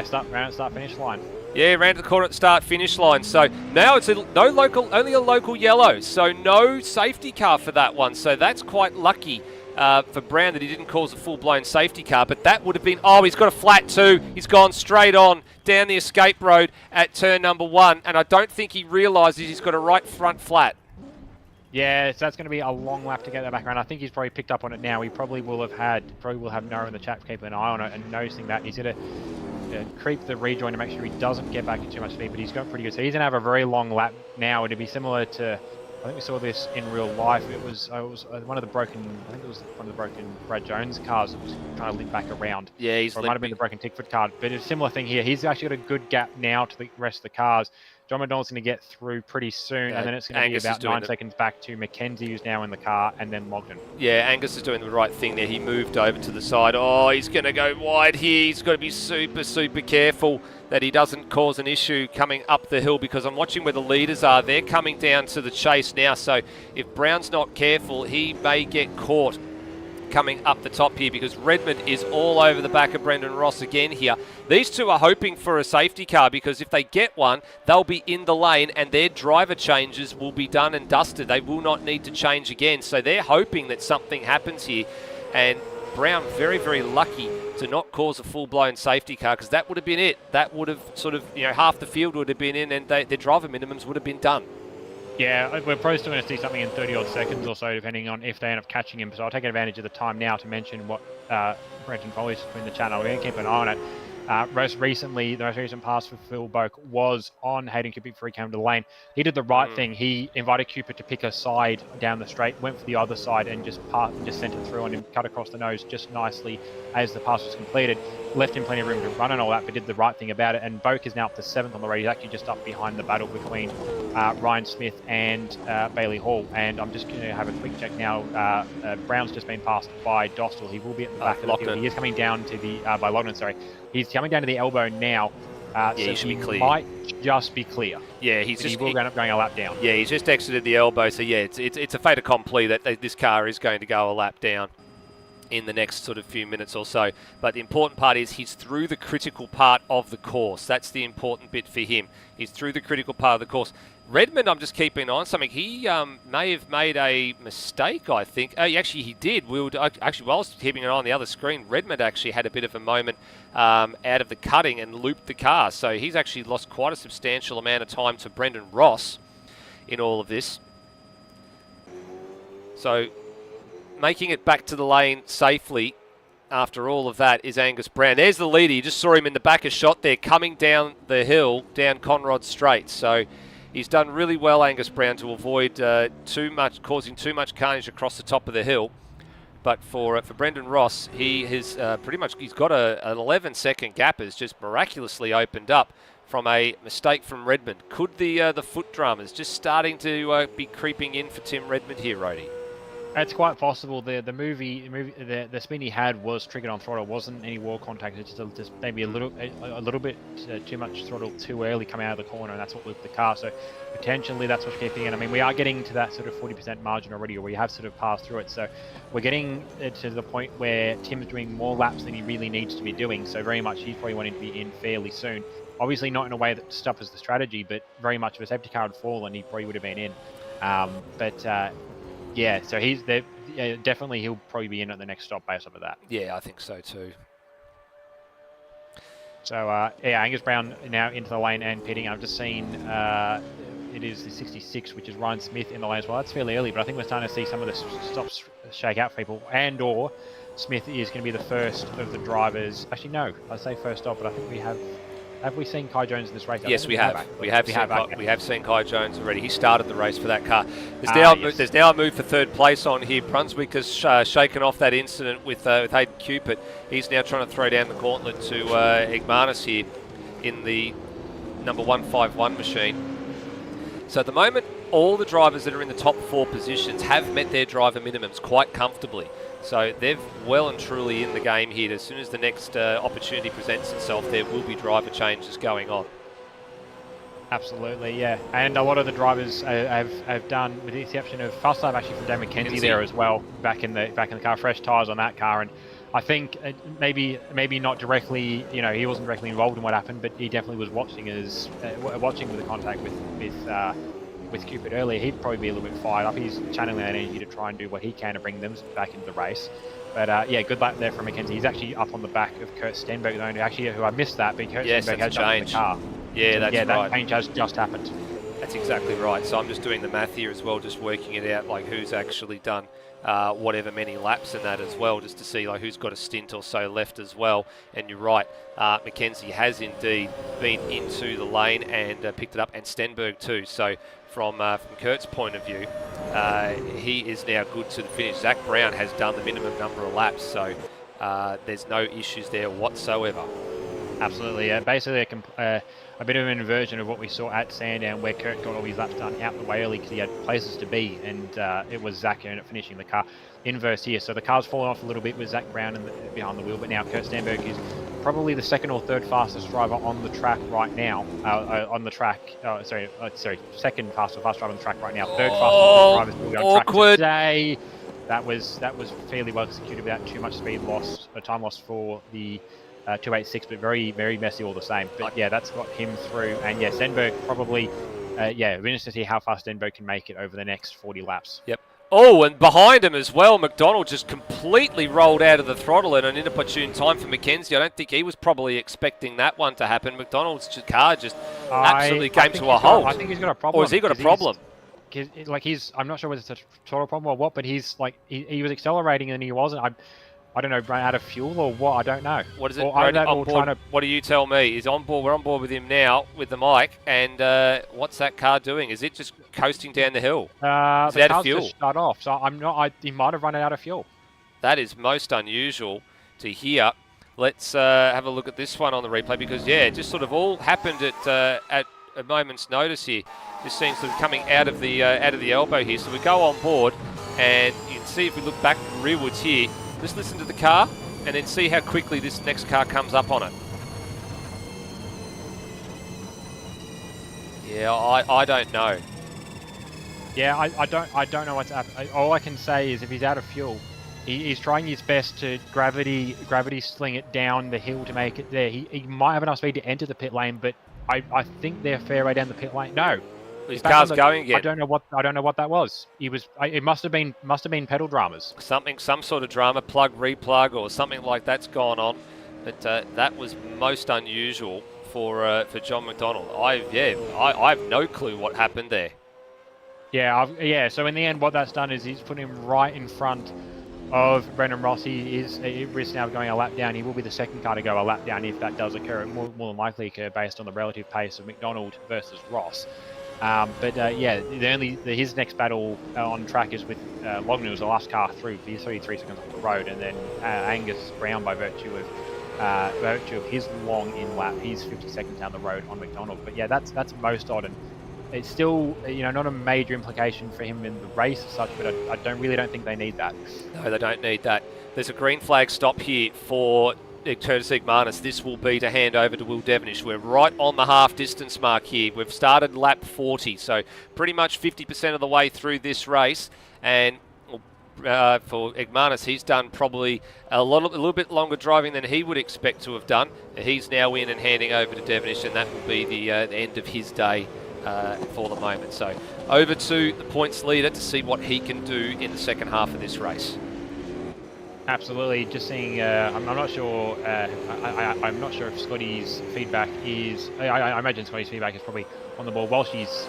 Start finish line. Yeah, round to the corner at the start-finish line. So now it's only a local yellow, so no safety car for that one. So that's quite lucky for Brown that he didn't cause a full-blown safety car. But that would have been, he's got a flat too. He's gone straight on down the escape road at turn number 1, and I don't think he realises he's got a right front flat. Yeah, so that's going to be a long lap to get that back around. I think he's probably picked up on it now. He probably will have Noah in the chat keeping an eye on it and noticing that. He's going to creep the rejoin to make sure he doesn't get back in too much speed, but he's got pretty good. So he's going to have a very long lap now. It'd be similar to I think we saw this in real life. It was one of the broken. I think it was one of the broken Brad Jones cars that was trying to limp back around. Yeah, or it might have been the broken Tickford car. But it's a similar thing here. He's actually got a good gap now to the rest of the cars. John McDonald's going to get through pretty soon, and then it's going to be about 9 seconds back to Mackenzie, who's now in the car, and then Logden. Yeah, Angus is doing the right thing there. He moved over to the side. Oh, he's going to go wide here. He's got to be super, super careful that he doesn't cause an issue coming up the hill, because I'm watching where the leaders are. They're coming down to the chase now, so if Brown's not careful, he may get caught coming up the top here, because Redmond is all over the back of Brendan Ross again here. These two are hoping for a safety car, because if they get one, they'll be in the lane and their driver changes will be done and dusted. They will not need to change again. So they're hoping that something happens here. And Brown very, very lucky to not cause a full-blown safety car, because that would have been it. That would have sort of, half the field would have been in, and their driver minimums would have been done. Yeah, we're probably still going to see something in 30-odd seconds or so, depending on if they end up catching him. So I'll take advantage of the time now to mention what Brenton Foley's in the channel. We're going to keep an eye on it. Most recently, the most recent pass for Phil Boak was on Hayden Cupid before he came to the lane. He did the right thing. He invited Cupid to pick a side down the straight, went for the other side, and just sent it through on him, cut across the nose just nicely as the pass was completed. Left him plenty of room to run and all that, but did the right thing about it. And Boak is now up to 7th on the road. He's actually just up behind the battle between Ryan Smith and Bailey Hall. And I'm just going to have a quick check now. Brown's just been passed by Dostal. He will be at the back of the field. He is coming down to the by Logden, sorry. He's coming down to the elbow now. Yeah, so he should be clear. Might just be clear. Yeah, he will end up going a lap down. Yeah, he's just exited the elbow. So yeah, it's a fait accompli that this car is going to go a lap down in the next sort of few minutes or so. But the important part is he's through the critical part of the course. That's the important bit for him. He's through the critical part of the course. Redmond, I'm just keeping on something. He may have made a mistake, I think. Actually, he did. Actually, while I was keeping an eye on the other screen, Redmond actually had a bit of a moment out of the cutting and looped the car. So he's actually lost quite a substantial amount of time to Brendan Ross in all of this. So making it back to the lane safely after all of that is Angus Brown. There's the leader. You just saw him in the back of shot there coming down the hill, down Conrod Straight. So he's done really well, Angus Brown, to avoid causing too much carnage across the top of the hill. But for Brendan Ross, he has he's got an 11-second gap has just miraculously opened up from a mistake from Redmond. Could the foot drummers just starting to be creeping in for Tim Redmond here, Rody? It's quite possible. The spin he had was triggered on throttle. It wasn't any wall contact. It's just maybe a little bit too much throttle too early coming out of the corner, and that's what looped the car. So potentially that's what's keeping it. I mean, we are getting to that sort of 40% margin already, or we have sort of passed through it. So we're getting to the point where Tim's doing more laps than he really needs to be doing. So very much he's probably wanting to be in fairly soon. Obviously not in a way that stuffs the strategy, but very much if a safety car had fallen, he probably would have been in. Yeah, so definitely he'll probably be in at the next stop based off of that. Yeah, I think so too. So, Angus Brown now into the lane and pitting. I've just seen it is the 66, which is Ryan Smith in the lane as well. That's fairly early, but I think we're starting to see some of the stops shake out for people. And or Smith is going to be the first of the drivers. Actually, no, I say first stop, but I think we have... Have we seen Kai Jones in this race? Yes, we have. We have seen Kai Jones already. He started the race for that car. There's now a move for third place on here. Brunswick has shaken off that incident with Hayden Cupid. He's now trying to throw down the gauntlet to Egmanis here in the number 151 machine. So at the moment, all the drivers that are in the top 4 positions have met their driver minimums quite comfortably. So they're well and truly in the game here. As soon as the next opportunity presents itself, there will be driver changes going on. Absolutely, yeah. And a lot of the drivers have done, with the exception of first time actually from Dan McKenzie there as well, back in the car, fresh tyres on that car. And I think maybe not directly, he wasn't directly involved in what happened, but he definitely was watching with the contact with Cupid earlier. He'd probably be a little bit fired up. He's channeling that energy to try and do what he can to bring them back into the race. But yeah, good luck there from McKenzie. He's actually up on the back of Kurt Stenberg, who I missed that, but Kurt Stenberg has jumped in the car. Yeah, that's right. That change has just happened. That's exactly right. So I'm just doing the math here as well, just working it out, like who's actually done whatever many laps in that as well, just to see like who's got a stint or so left as well. And you're right, Mackenzie has indeed been into the lane and picked it up, and Stenberg too. So from Kurt's point of view, he is now good to the finish. Zach Brown has done the minimum number of laps, so there's no issues there whatsoever. Absolutely, basically a bit of an inversion of what we saw at Sandown, where Kurt got all his laps done out the way early because he had places to be, and it was Zach who ended up finishing the car. Inverse here, so the car's fallen off a little bit with Zach Brown behind the wheel, but now Kurt Stenberg is probably the second or third fastest driver on the track right now. Second fastest driver on the track right now. Third fastest driver on track today. That was fairly well executed without too much speed loss, time loss for the 286, but very, very messy all the same. But yeah, that's got him through. And yeah, Stenberg probably, we're interested to see how fast Stenberg can make it over the next 40 laps. Yep. Oh, and behind him as well, McDonald just completely rolled out of the throttle at an inopportune time for Mackenzie. I don't think he was probably expecting that one to happen. McDonald's car just absolutely came to a halt. I think he's got a problem. Or has he got a problem? I'm not sure whether it's a throttle problem or what, but he was accelerating and he wasn't. I don't know, ran out of fuel or what, I don't know. What is it? What do you tell me? He's on board. We're on board with him now with the mic. And what's that car doing? Is it just coasting down the hill? Is it out of fuel? Just shut off, so he might have run out of fuel. That is most unusual to hear. Let's have a look at this one on the replay, because yeah, it just sort of all happened at a moment's notice here. Just seems to be coming out of the elbow here. So we go on board, and you can see if we look back rearwards here. Just listen to the car and then see how quickly this next car comes up on it. Yeah, I don't know. Yeah, I don't know what's happening. All I can say is if he's out of fuel, he's trying his best to gravity sling it down the hill to make it there. He might have enough speed to enter the pit lane, but I think they're fair way down the pit lane. No. His car's going again. I don't know what that was. It must have been pedal dramas. Some sort of drama, plug, replug, or something like that's gone on. But that was most unusual for John McDonald. I have no clue what happened there. Yeah. So in the end, what that's done is he's put him right in front of Brendan Ross. He risks now going a lap down. He will be the second car to go a lap down if that does occur. It more than likely occur based on the relative pace of McDonald versus Ross. His next battle on track is with Lognall, who's the last car through. He's 33 seconds off the road, and then Angus Brown by virtue of his long in lap. He's 50 seconds down the road on McDonald. But yeah, that's most odd, and it's still not a major implication for him in the race as such. But I don't think they need that. No, they don't need that. There's a green flag stop here for Curtis Igmanis. This will be to hand over to Will Devenish. We're right on the half distance mark here. We've started lap 40, so pretty much 50% of the way through this race. And for Igmanis, he's done probably a little bit longer driving than he would expect to have done. He's now in and handing over to Devenish, and that will be the end of his day for the moment. So over to the points leader to see what he can do in the second half of this race. Absolutely. Just seeing, I'm not sure. I'm not sure if Scotty's feedback is. I imagine Scotty's feedback is probably on the ball while she's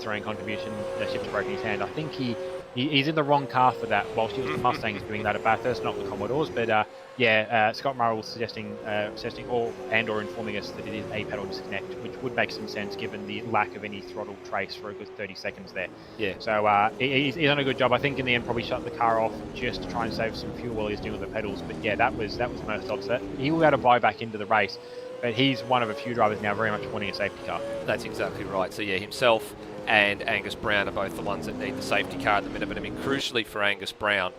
throwing contribution. The ship's broken his hand. I think he's in the wrong car for that. While she was the Mustangs doing that at Bathurst, not the Commodores. But Scott Murray was suggesting or informing us that it is a pedal disconnect, which would make some sense given the lack of any throttle trace for a good 30 seconds there. Yeah. So he's done a good job. I think in the end probably shut the car off just to try and save some fuel while he's doing the pedals. But yeah, that was most upset. He will be able to buy back into the race, but he's one of a few drivers now very much wanting a safety car. That's exactly right. So yeah, himself and Angus Brown are both the ones that need the safety car at the minute. But I mean, crucially for Angus Brown,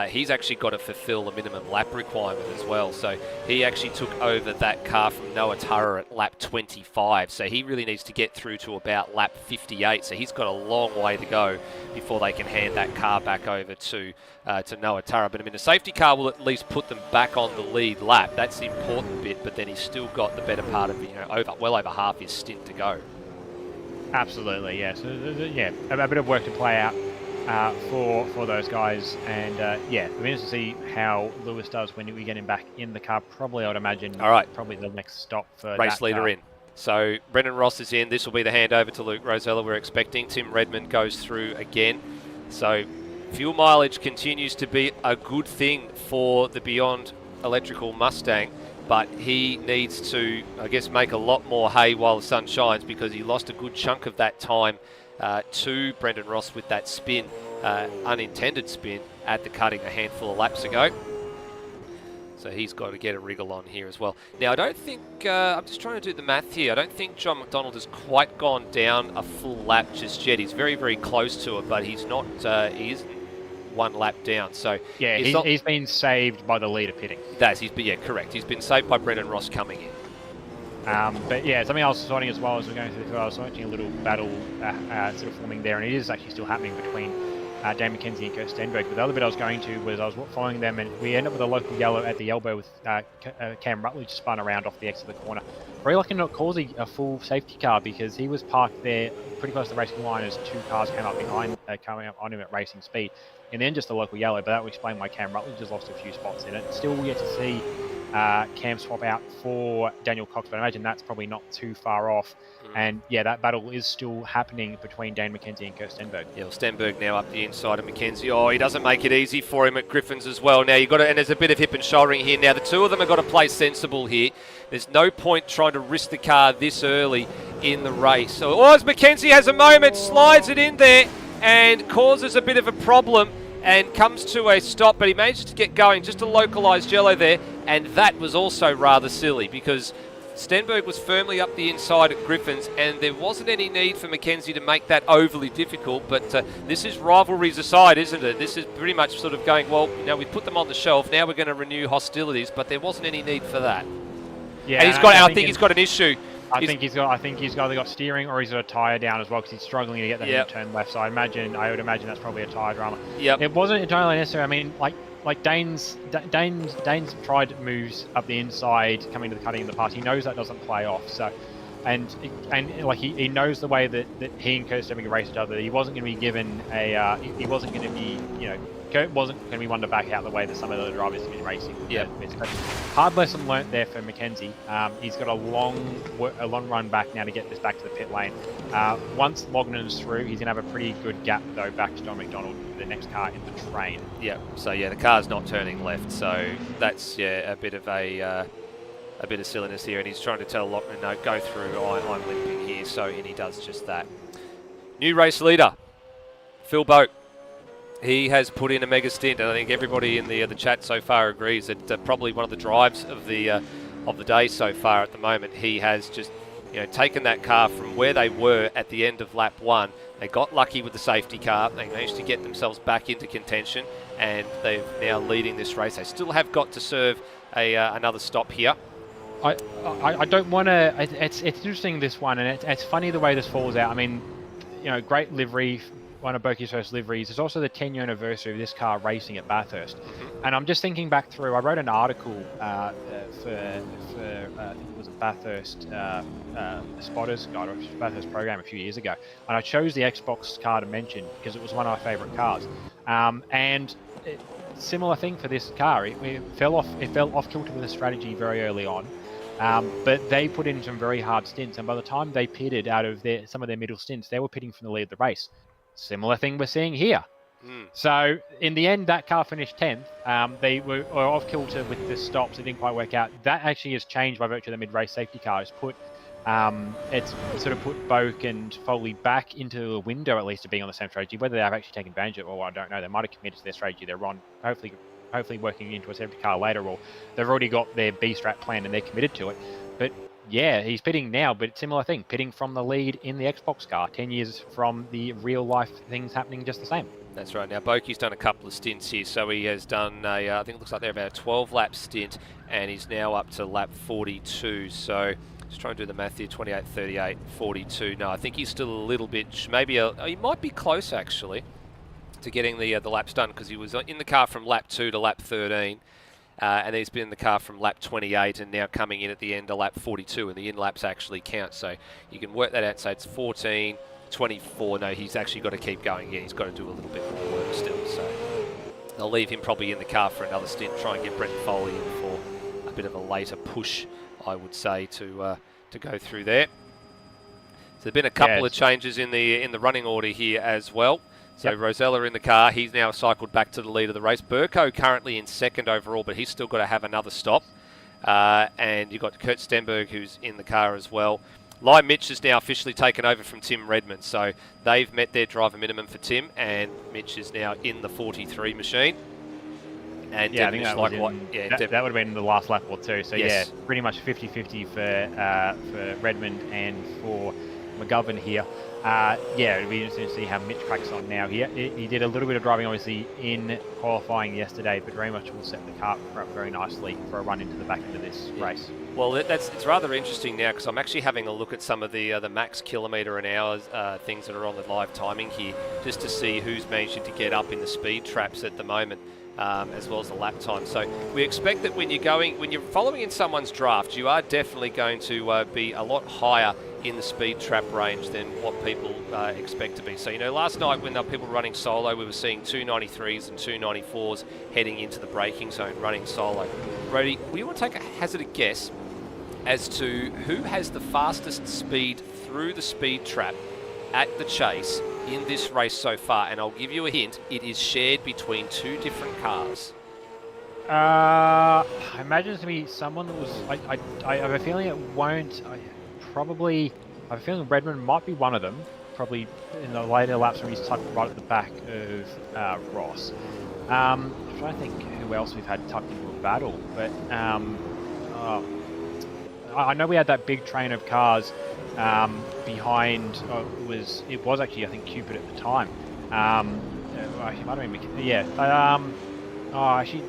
he's actually got to fulfill the minimum lap requirement as well. So he actually took over that car from Noah Turrer at lap 25. So he really needs to get through to about lap 58. So he's got a long way to go before they can hand that car back over to Noah Turrer. But I mean, the safety car will at least put them back on the lead lap. That's the important bit. But then he's still got the better part of well over half his stint to go. Absolutely, yeah. So a bit of work to play out for those guys, and we're going to see how Lewis does when we get him back in the car. Probably, I would imagine. All right. Probably the next stop for race leader in. So Brendan Ross is in. This will be the handover to Luke Rosella. We're expecting Tim Redmond goes through again. So fuel mileage continues to be a good thing for the Beyond electrical Mustang, but he needs to, I guess, make a lot more hay while the sun shines, because he lost a good chunk of that time to Brendan Ross with that spin, unintended spin at the cutting a handful of laps ago. So he's got to get a wriggle on here as well. Now, I don't think, I'm just trying to do the math here, I don't think John McDonald has quite gone down a full lap just yet. He's very, very close to it, but he's not, he isn't one lap down. So yeah, he's been saved by the leader pitting. Yeah, correct. He's been saved by Brendan Ross coming in. But yeah, something else exciting as well as we're going through this. I was watching a little battle sort of forming there, and it is actually still happening between Dan McKenzie and Kurt Stenberg. But the other bit I was going to was I was following them, and we end up with a local yellow at the elbow with Cam Rutledge spun around off the exit of the corner. Very lucky not causing a full safety car, because he was parked there pretty close to the racing line as two cars came up behind, coming up on him at racing speed. In the end, just a local yellow, but that will explain why Cam Rutledge has lost a few spots in it. Still yet to see Cam swap out for Daniel Cox, but I imagine that's probably not too far off. And yeah, that battle is still happening between Dan McKenzie and Kurt Stenberg. Yeah, well, Stenberg now up the inside of McKenzie. Oh, he doesn't make it easy for him at Griffins as well. Now, you've got to, and there's a bit of hip and shouldering here. Now, the two of them have got to play sensible here. There's no point trying to risk the car this early in the race. So, as McKenzie has a moment, slides it in there and causes a bit of a problem and comes to a stop, but he manages to get going. Just a localised yellow there, and that was also rather silly, because Stenberg was firmly up the inside at Griffins, and there wasn't any need for McKenzie to make that overly difficult. But this is rivalries aside, isn't it? This is pretty much sort of going, well, you know, we put them on the shelf, now we're going to renew hostilities, but there wasn't any need for that. Yeah, and I think he's got an issue. I think he's either got steering or he's got a tyre down as well, because he's struggling to get that turn left. So I would imagine that's probably a tyre drama. Yep. It wasn't entirely necessary. I mean, like Dane's tried moves up the inside coming to the cutting in the past. He knows that doesn't play off. So, and like he knows the way that he and Kurt Stenberg race each other. He wasn't going to be given a he wasn't going to be, you know, Kurt wasn't going to be one to back out the way that some of the other drivers have been racing. Yeah. Hard lesson learnt there for McKenzie. He's got a long run back now to get this back to the pit lane. Once Lognan's through, he's going to have a pretty good gap though back to John McDonald, the next car in the train. Yeah. So yeah, the car's not turning left, so that's a bit of a bit of silliness here, and he's trying to tell Lochner, no, go through. I'm limping here, and he does just that. New race leader, Phil Boat. He has put in a mega stint, and I think everybody in the chat so far agrees that probably one of the drives of the day so far at the moment. He has just, you know, taken that car from where they were at the end of lap one. They got lucky with the safety car. They managed to get themselves back into contention, and they're now leading this race. They still have got to serve another stop here. I don't want to. It's interesting, this one, and it's funny the way this falls out. I mean, you know, great livery. One of Boki's first liveries. It's also the 10-year anniversary of this car racing at Bathurst. And I'm just thinking back through, I wrote an article for I think it was a Bathurst spotters guide or Bathurst program a few years ago. And I chose the Xbox car to mention because it was one of my favourite cars. Similar thing for this car. It fell off kilter with a strategy very early on. But they put in some very hard stints, and by the time they pitted out of some of their middle stints, they were pitting from the lead of the race. Similar thing we're seeing here. So in the end, that car finished 10th. They were off kilter with the stops. It didn't quite work out. That actually has changed by virtue of the mid-race safety car. It's sort of put Boak and Foley back into a window, at least, of being on the same strategy. Whether they've actually taken advantage of it, or I don't know. They might have committed to their strategy they're on. Hopefully working into a safety car later, or they've already got their B-strat plan and they're committed to it. But yeah, he's pitting now, but similar thing, pitting from the lead in the Xbox car, 10 years from the real life things happening just the same. That's right. Now, Boki's done a couple of stints here, so he has done, I think it looks like they're about a 12-lap stint, and he's now up to lap 42, so just trying to do the math here, 28, 38, 42. No, I think he's still a little bit, he might be close, actually, to getting the laps done, because he was in the car from lap 2 to lap 13. And he's been in the car from lap 28 and now coming in at the end of lap 42, and the in-laps actually count. So you can work that out. So it's 14, 24. No, he's actually got to keep going. Yeah, he's got to do a little bit more work still. So they'll leave him probably in the car for another stint, try and get Brent Foley in for a bit of a later push, I would say, to go through there. So there've been a couple of changes in the running order here as well. So Rosella in the car. He's now cycled back to the lead of the race. Burko currently in second overall, but he's still got to have another stop. And you've got Kurt Stenberg, who's in the car as well. Lyle Mitch has now officially taken over from Tim Redmond. So they've met their driver minimum for Tim, and Mitch is now in the 43 machine. And I think that would have been the last lap or two. So yes. Yeah, pretty much 50-50 for Redmond and for McGovern here. It'll be interesting to see how Mitch cracks on now. He did a little bit of driving, obviously, in qualifying yesterday, but very much will set the car up very nicely for a run into the back end of this race. Well, it's rather interesting now because I'm actually having a look at some of the max kilometre an hour things that are on the live timing here, just to see who's managing to get up in the speed traps at the moment. As well as the lap time. So we expect that when you're following in someone's draft, you are definitely going to be a lot higher in the speed trap range than what people expect to be. So, last night when there were people running solo, we were seeing 293s and 294s heading into the braking zone running solo. Brody, we want to take a hazarded guess as to who has the fastest speed through the speed trap at the chase in this race so far, and I'll give you a hint. It is shared between two different cars. I imagine it's going to be someone that was... I have a feeling it won't... I have a feeling Redmond might be one of them, probably in the later laps when he's tucked right at the back of Ross. I'm trying to think who else we've had tucked into a battle, but I know we had that big train of cars behind. It was actually, I think, Cupid at the time. Actually, might have been actually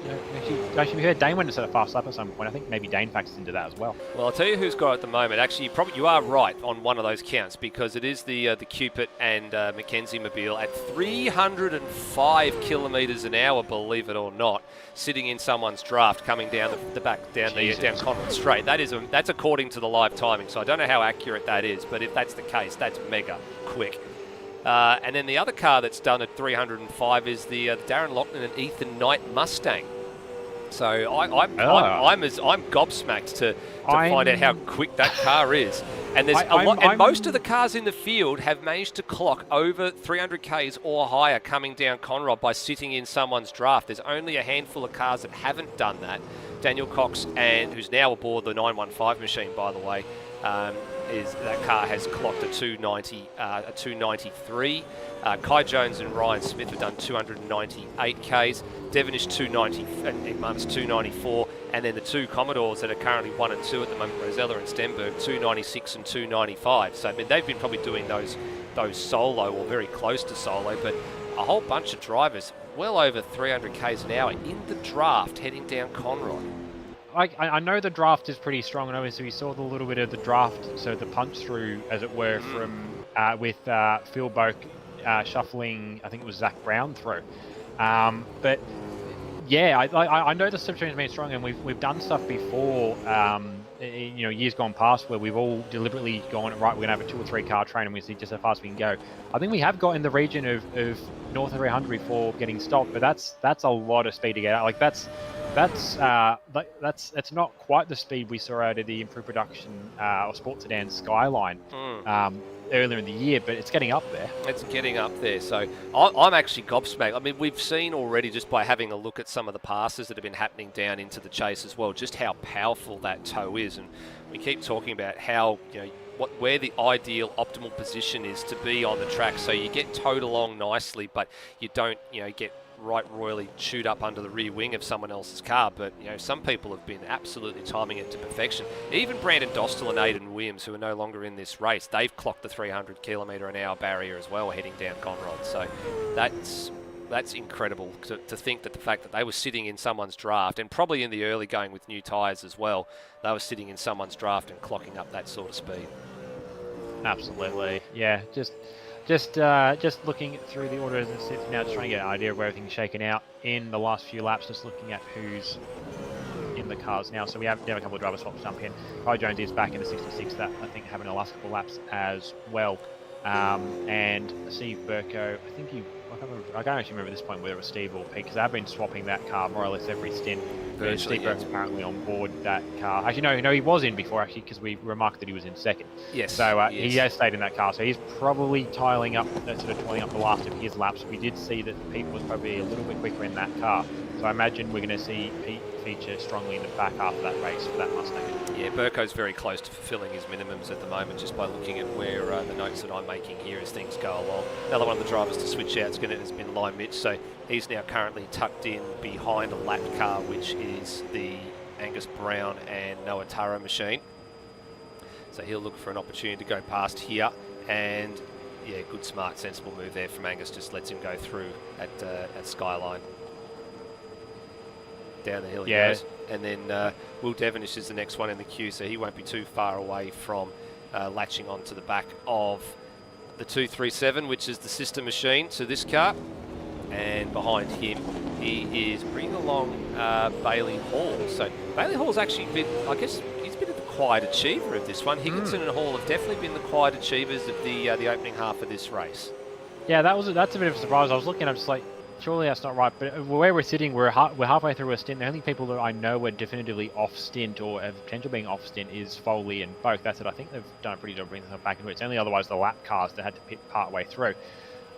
we heard Dane went to set a fast lap at some point. I think maybe Dane factors into that as well. Well, I'll tell you who's got it at the moment. Actually, you are right on one of those counts, because it is the Cupid and Mackenzie Mobile at 305 kilometres an hour, believe it or not, sitting in someone's draft coming down the back down Conrod Straight. That's according to the live timing. So I don't know how accurate that is, but if that's the case, that's mega quick. And then the other car that's done at 305 is the Darren Loughlin and Ethan Knight Mustang. So I'm gobsmacked to find out how quick that car is. And there's most of the cars in the field have managed to clock over 300 Ks or higher coming down Conrod by sitting in someone's draft. There's only a handful of cars that haven't done that. Daniel Cox, who's now aboard the 915 machine, by the way, that car has clocked a 293. Kai Jones and Ryan Smith have done 298 Ks. Devonish 290 and Martin's 294. And then the two Commodores that are currently 1 and 2 at the moment, Rosella and Stenberg, 296 and 295. So I mean, they've been probably doing those solo or very close to solo, but a whole bunch of drivers well over 300 Ks an hour in the draft heading down Conrod. I know the draft is pretty strong, and obviously we saw the little bit of the draft, so the punch through, as it were, from with Phil Boak shuffling, I think it was Zach Brown through. But yeah, I know the subtraction has been strong, and we've done stuff before, years gone past where we've all deliberately gone, right, we're going to have a 2 or 3 car train and we see just how fast we can go. I think we have got in the region of north of 300 before getting stopped, but that's a lot of speed to get out. Like that's not quite the speed we saw out of the improved production or sports sedan Skyline earlier in the year, but it's getting up there. It's getting up there. So I'm actually gobsmacked. I mean, we've seen already just by having a look at some of the passes that have been happening down into the chase as well, just how powerful that toe is. And we keep talking about how, where the ideal optimal position is to be on the track. So you get towed along nicely, but you don't, get right royally chewed up under the rear wing of someone else's car. But some people have been absolutely timing it to perfection. Even Brandon Dostal and Aidan Williams, who are no longer in this race, they've clocked the 300 kilometre an hour barrier as well heading down Conrod. So that's incredible to think that the fact that they were sitting in someone's draft, and probably in the early going with new tyres as well, they were sitting in someone's draft and clocking up that sort of speed. Absolutely, yeah. Just looking through the order as it sits now, just trying to get an idea of where everything's shaken out in the last few laps, just looking at who's in the cars now. So we have a couple of driver swaps jump in. Kai Jones is back in the 66, that I think having the last couple of laps as well. And Steve Burko, I think he I can't actually remember at this point whether it was Steve or Pete, because I've been swapping that car more or less every stint. Steve Burke's apparently on board that car. Actually, no, he was in before, actually, because we remarked that he was in second. Yes. So he has stayed in that car. So he's probably toiling up the last of his laps. We did see that Pete was probably a little bit quicker in that car. So I imagine we're going to see Pete feature strongly in the back half of that race for that Mustang. Yeah, Burko's very close to fulfilling his minimums at the moment, just by looking at where the notes that I'm making here as things go along. Another one of the drivers to switch out has been Lime Mitch, so he's now currently tucked in behind a lap car, which is the Angus Brown and Noah Taro machine. So he'll look for an opportunity to go past here, and yeah, good, smart, sensible move there from Angus, just lets him go through at Skyline. Down the hill he goes. And then Will Devonish is the next one in the queue, so he won't be too far away from latching onto the back of the 237, which is the sister machine to this car. And behind him, he is bringing along Bailey Hall. So Bailey Hall's actually been, I guess, he's been the quiet achiever of this one. Higginson and Hall have definitely been the quiet achievers of the opening half of this race. Yeah, that's a bit of a surprise. I was looking, I'm just like, surely that's not right. But where we're sitting, we're halfway through a stint. The only people that I know are definitively off stint or have potential being off stint is Foley and Boak. That's it. I think they've done a pretty good job bringing themselves back into it. It's only otherwise the lap cars that had to pit part way through.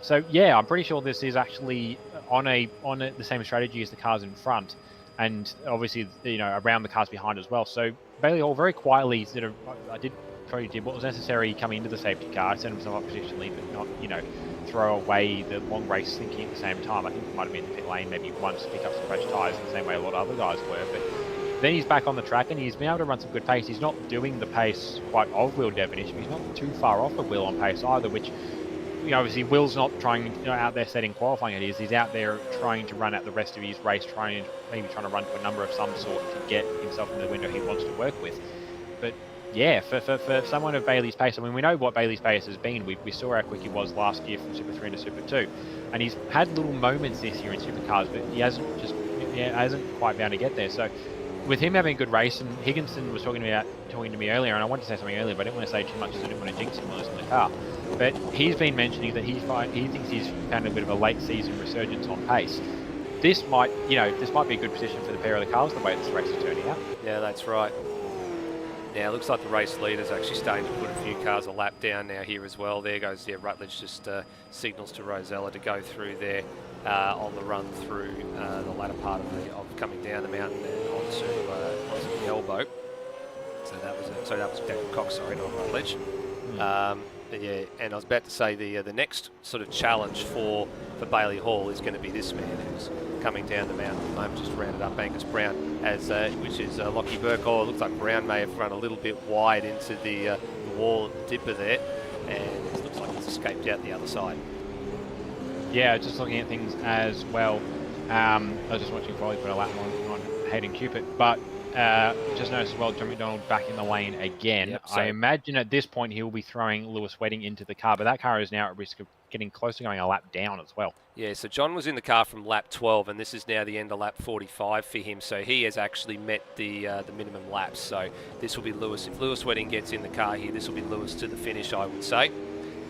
So yeah, I'm pretty sure this is actually on the same strategy as the cars in front, and obviously around the cars behind as well. So Bailey Hall very quietly did what was necessary coming into the safety car, set himself up positionally, but not throw away the long race thinking at the same time. I think he might have been in the pit lane maybe once to pick up some fresh tyres in the same way a lot of other guys were. But then he's back on the track and he's been able to run some good pace. He's not doing the pace quite of Will Devonish, but he's not too far off of Will on pace either, which obviously Will's not trying out there setting qualifying ideas. He's out there trying to run out the rest of his race, trying to run to a number of some sort to get himself into the window he wants to work with. But yeah, for someone of Bailey's pace, I mean, we know what Bailey's pace has been. We saw how quick he was last year from Super 3 into Super 2. And he's had little moments this year in Supercars, but he hasn't quite been able to get there. So with him having a good race, and Higginson was talking to me earlier, and I wanted to say something earlier, but I didn't want to say too much because I didn't want to jinx him while he was in the car. But he's been mentioning that he thinks he's found a bit of a late season resurgence on pace. This might be a good position for the pair of the cars, the way this race is turning out. Yeah, that's right. Now, it looks like the race leader's actually starting to put a few cars a lap down now here as well. There goes, Rutledge just signals to Rosella to go through there on the run through the latter part of coming down the mountain and onto the elbow. So that was Daniel Cox, sorry, not Rutledge. Yeah, and I was about to say the next sort of challenge for Bailey Hall is going to be this man who's coming down the mountain at the moment, just rounded up Angus Brown, which is Lockie Burkle. It looks like Brown may have run a little bit wide into the wall at the dipper there, and it looks like it's escaped out the other side. Yeah, just looking at things as well. I was just watching Foley put a lap on Hayden Cupid, but just noticed as well, John McDonald back in the lane again. Yep, so I imagine at this point he'll be throwing Lewis Wedding into the car, but that car is now at risk of getting close to going a lap down as well. Yeah, so John was in the car from lap 12, and this is now the end of lap 45 for him, so he has actually met the minimum laps. So this will be Lewis. If Lewis Wedding gets in the car here, this will be Lewis to the finish, I would say.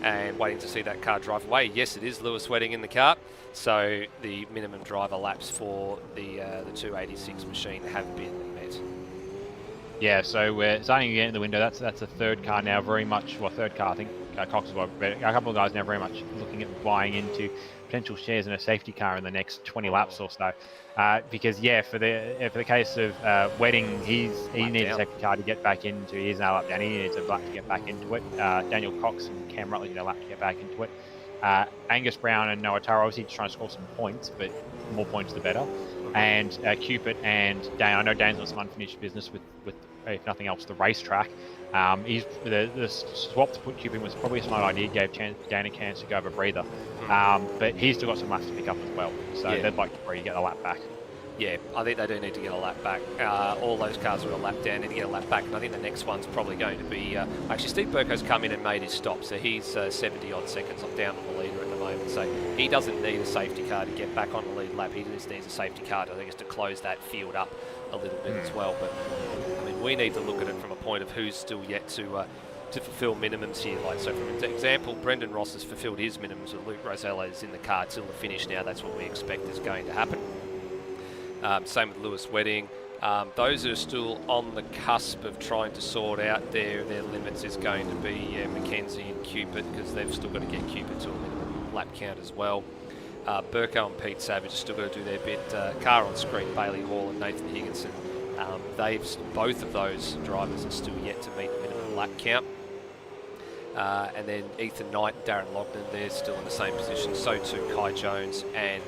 And waiting to see that car drive away. Yes, it is Lewis Wedding in the car. So the minimum driver laps for the 286 machine have been met. Yeah, so we're starting to get in the window. That's a third car now, very much. Well, third car, I think Cox as well. But a couple of guys now very much looking at buying into potential shares in a safety car in the next 20 laps or so. Because yeah, for the case of Wedding, he needs a safety car to get back into. He's now up down. He needs a lap to get back into it. Daniel Cox and Cam Rutledge need a lap to get back into it. Angus Brown and Noah Taro obviously trying to score some points, but more points the better. And Cupid and Dane. I know Dane's got some unfinished business with if nothing else, the racetrack. The swap to put Cupid was probably a smart idea. Gave Dane a chance to go over a breather. But he's still got some laps to pick up as well. So they'd like to probably get a lap back. Yeah, I think they do need to get a lap back. All those cars are a lap down, need to get a lap back. And I think the next one's probably going to be... actually, Steve Burko's come in and made his stop. So he's 70-odd seconds down on the leader at the moment. So he doesn't need a safety car to get back on the lead lap. He just needs a safety car to close that field up a little bit as well. But I mean, we need to look at it from a point of who's still yet to to fulfil minimums here. Like, so for example, Brendan Ross has fulfilled his minimums, and Luke Rosella is in the car till the finish now. That's what we expect is going to happen. Same with Lewis Wedding. Those that are still on the cusp of trying to sort out their limits is going to be Mackenzie and Cupid, because they've still got to get Cupid to a minimum lap count as well. Burko and Pete Savage have still got to do their bit. Car on screen, Bailey Hall and Nathan Higginson. Both of those drivers are still yet to meet the minimum lap count. And then Ethan Knight and Darren Lognan, they're still in the same position. So too Kai Jones and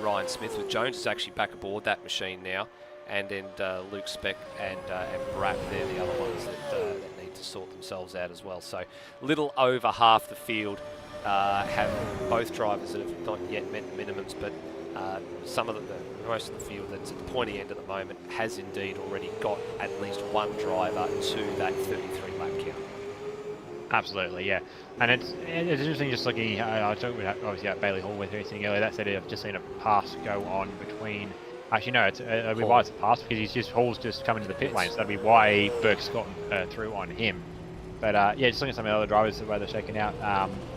Ryan Smith. With Jones is actually back aboard that machine now. And then Luke Speck and Brack, they're the other ones that need to sort themselves out as well. So little over half the field have both drivers that have not yet met the minimums, but most of the field that's at the pointy end at the moment has indeed already got at least one driver to that 33 lap count. Absolutely, yeah. And it's interesting just looking, I talked about obviously at Bailey Hall with anything earlier. That said, I've just seen a pass go on between. Actually, no, it'll be why it's a pass, because Hall's just come into the pit lane, so that'd be why Burke's gotten through on him. But yeah, just looking at some of the other drivers, the way they're shaking out.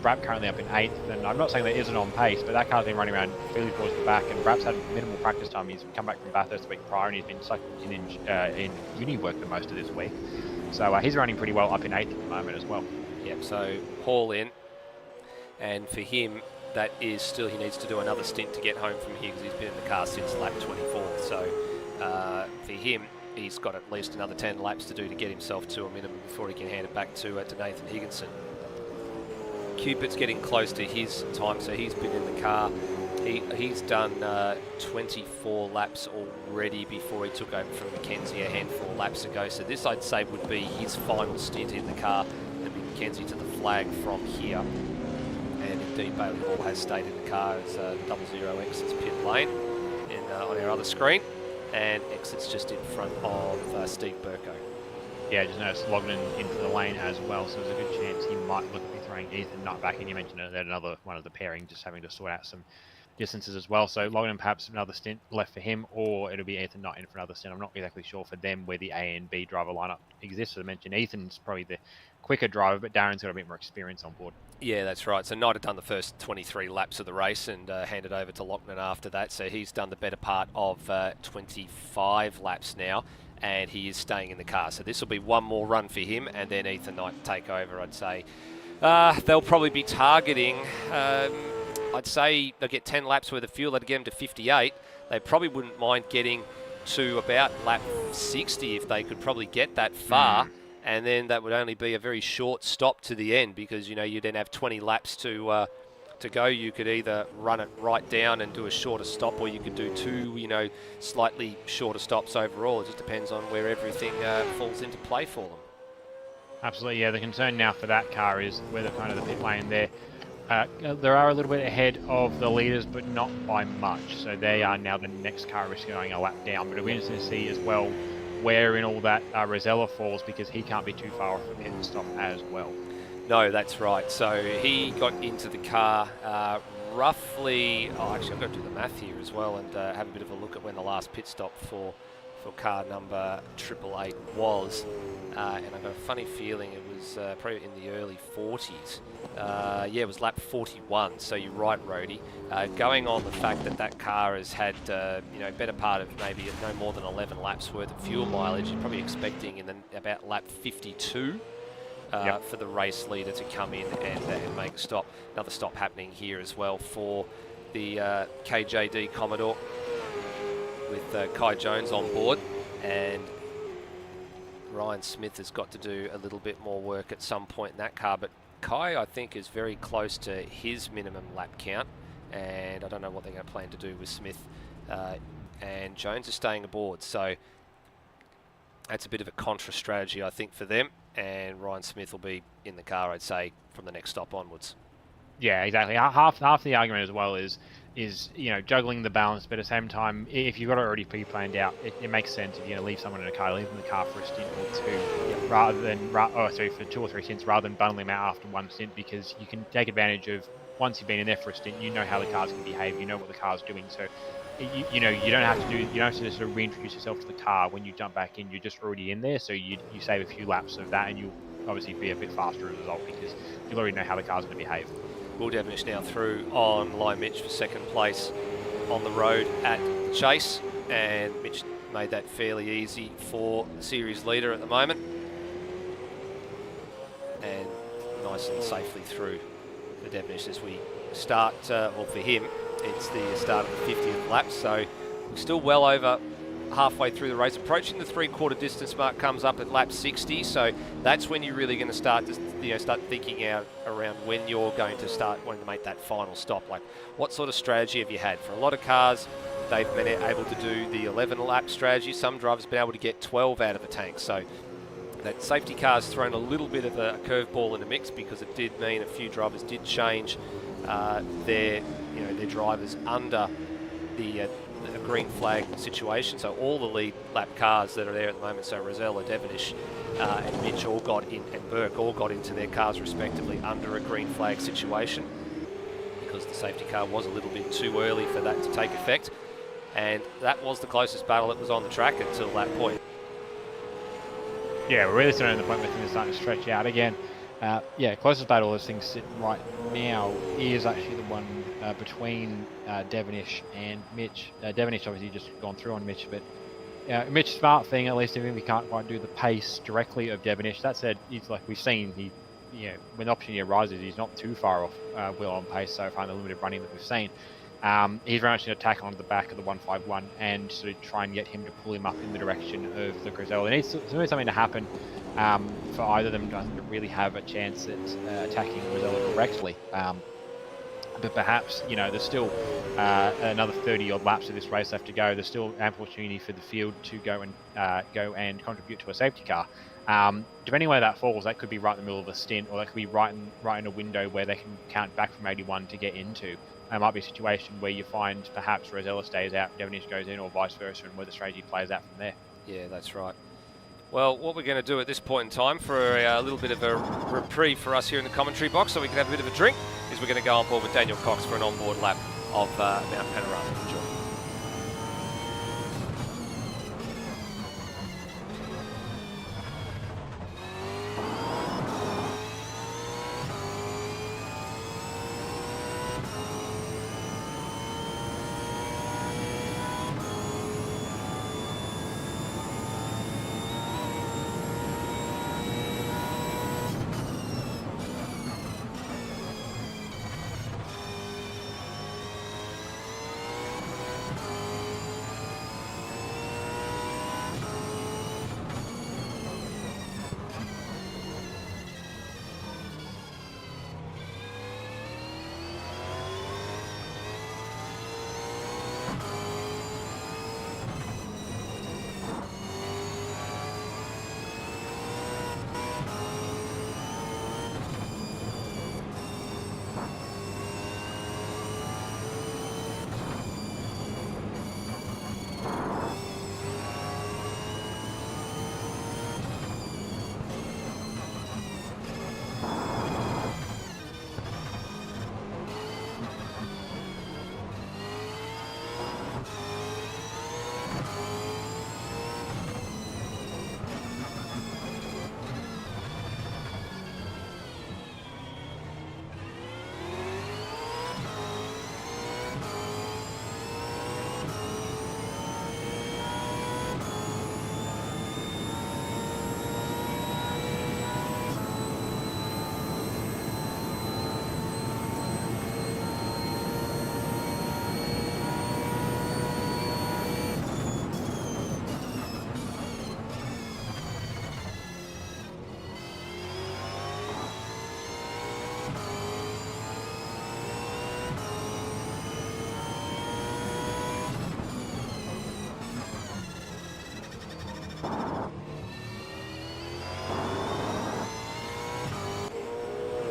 Brap currently up in 8th, and I'm not saying that isn't on pace, but that car's been running around fairly towards the back, and Brap's had minimal practice time. He's come back from Bathurst the week prior, and he's been stuck in uni work for most of this week. So he's running pretty well up in 8th at the moment as well. Yep, so Hall in, and for him, that is still, he needs to do another stint to get home from here, because he's been in the car since lap 24. So for him, he's got at least another 10 laps to do to get himself to a minimum before he can hand it back to Nathan Higginson. Cupid's getting close to his time, so he's been in the car. He's done 24 laps already before he took over from Mackenzie a handful of laps ago. So this, I'd say, would be his final stint in the car, and be Mackenzie to the flag from here. And indeed, Bailey Hall has stayed in the car as 00X is pit lane on our other screen, and exits just in front of Steve Burko. Yeah, just noticed Lognan into the lane as well, so there's a good chance he might look at throwing Ethan Knight back in. You mentioned that another one of the pairing just having to sort out some distances as well. So Lognan perhaps another stint left for him, or it'll be Ethan Knight in for another stint. I'm not exactly sure for them where the A and B driver lineup exists. As I mentioned, Ethan's probably the quicker driver, but Darren's got a bit more experience on board. Yeah, that's right. So Knight had done the first 23 laps of the race and handed over to Lognan after that. So he's done the better part of 25 laps now, and he is staying in the car. So this will be one more run for him, and then Ethan Knight take over, I'd say. They'll probably be targeting, I'd say they'll get 10 laps worth of fuel. They'd get them to 58. They probably wouldn't mind getting to about lap 60 if they could probably get that far. And then that would only be a very short stop to the end, because, you know, you then have 20 laps to go. You could either run it right down and do a shorter stop, or you could do two, you know, slightly shorter stops overall. It just depends on where everything falls into play for them. Absolutely, yeah. The concern now for that car is whether kind of the pit lane there. They are a little bit ahead of the leaders, but not by much. So they are now the next car is going a lap down. But it'll be interesting to see as well where in all that Rosella falls, because he can't be too far off the pit stop as well. No, that's right. So he got into the car roughly... Oh, actually, I've got to do the math here as well and have a bit of a look at when the last pit stop for car number 888 was. And I've got a funny feeling it was probably in the early 40s. Yeah, it was lap 41, so you're right, Rhodey. Going on the fact that that car has had, you know, better part of maybe no more than 11 laps worth of fuel mileage, you're probably expecting in about lap 52 for the race leader to come in and make a stop. Another stop happening here as well for the KJD Commodore with Kai Jones on board, and Ryan Smith has got to do a little bit more work at some point in that car, but Kai, I think, is very close to his minimum lap count, and I don't know what they're going to plan to do with Smith. And Jones is staying aboard, so that's a bit of a contra strategy, I think, for them, and Ryan Smith will be in the car, I'd say, from the next stop onwards. Yeah, exactly. Half the argument as well is you know, juggling the balance, but at the same time, if you've got it already pre-planned out, it makes sense if you're going to leave someone in a car, leave them in the car for a stint or two, rather than for 2 or 3 stints, rather than bundling them out after one stint, because you can take advantage of, once you've been in there for a stint, you know how the car's going to behave, you know what the car's doing, so you know, you don't have to sort of reintroduce yourself to the car when you jump back in. You're just already in there, so you save a few laps of that, and you obviously be a bit faster as a result because you'll already know how the car's going to behave. Will Devonish now through on line Mitch for second place on the road at Chase, and Mitch made that fairly easy for the series leader at the moment, and nice and safely through for Devonish as we start, well for him, it's the start of the 50th lap, so we're still well over halfway through the race. Approaching the 3/4 distance mark comes up at lap 60, so that's when you're really going to start thinking out around when you're going to start wanting to make that final stop. Like, what sort of strategy have you had? For a lot of cars, they've been able to do the 11 lap strategy. Some drivers have been able to get 12 out of a tank, so that safety car's thrown a little bit of a curveball in the mix, because it did mean a few drivers did change their drivers under the green flag situation. So all the lead lap cars that are there at the moment, so Rosella, Devonish and Mitch all got in, and Burke all got into their cars respectively under a green flag situation, because the safety car was a little bit too early for that to take effect, and that was the closest battle that was on the track until that point. Yeah, we're really starting at the point where things are starting to stretch out again. Closest battle as things sit right now is actually the one between Devonish and Mitch. Devonish obviously just gone through on Mitch, but Mitch's smart thing, at least if we can't quite do the pace directly of Devonish. That said, he's like we've seen, when the opportunity arises, he's not too far off Will on pace so far in the limited running that we've seen. He's very much going to attack onto the back of the 151 and sort of try and get him to pull him up in the direction of the Griselle. There needs something to happen for either of them to really have a chance at attacking Griselle correctly. But perhaps, there's still another 30-odd laps of this race left to go. There's still ample opportunity for the field to go and contribute to a safety car. Depending where that falls, that could be right in the middle of a stint, or that could be right in a window where they can count back from 81 to get into. It might be a situation where you find perhaps Rosella stays out, Devonish goes in, or vice versa, and where the strategy plays out from there. Yeah, that's right. Well, what we're going to do at this point in time, for a little bit of a reprieve for us here in the commentary box, so we can have a bit of a drink, is we're going to go on board with Daniel Cox for an onboard lap of Mount Panorama. Enjoy.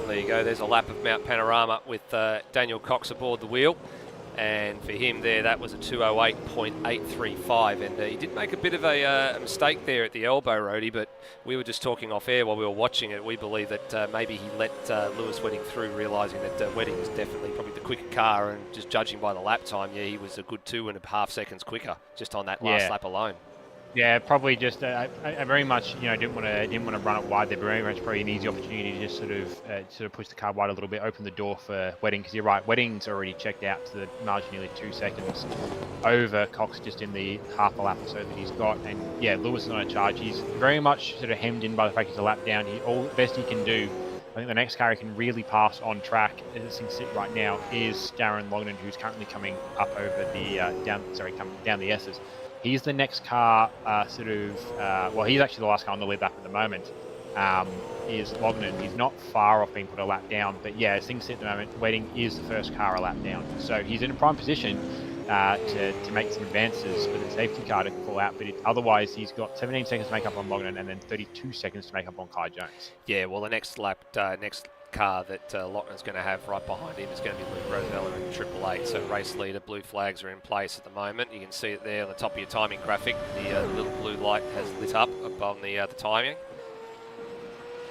There you go, there's a lap of Mount Panorama with Daniel Cox aboard the wheel. And for him there, that was a 2:08.835. And he did make a bit of a mistake there at the elbow, Rody, but we were just talking off air while we were watching it. We believe that maybe he let Lewis Wedding through, realising that Wedding was definitely probably the quicker car, and just judging by the lap time, yeah, he was a good 2.5 seconds quicker just on that last lap alone. Yeah, probably just I very much didn't want to run it wide. There very much probably an easy opportunity to just sort of push the car wide a little bit, open the door for Wedding, because you're right, Wedding's already checked out to the margin nearly 2 seconds over Cox just in the half a lap or so that he's got. And yeah, Lewis is on a charge. He's very much sort of hemmed in by the fact he's a lap down. All the best he can do, I think the next car he can really pass on track as things sit right now is Darren Longden, who's currently coming up over the coming down the S's. He's the next car, well, he's actually the last car on the lead lap at the moment, is Longden. He's not far off being put a lap down, but yeah, as things sit at the moment, Wedding is the first car a lap down. So he's in a prime position to make some advances for the safety car to fall out, but otherwise he's got 17 seconds to make up on Longden and then 32 seconds to make up on Kai Jones. Yeah, well, the next car that Lochner's going to have right behind him is going to be Luke Rosella in Triple Eight. So race leader, blue flags are in place at the moment. You can see it there on the top of your timing graphic. The little blue light has lit up above the timing.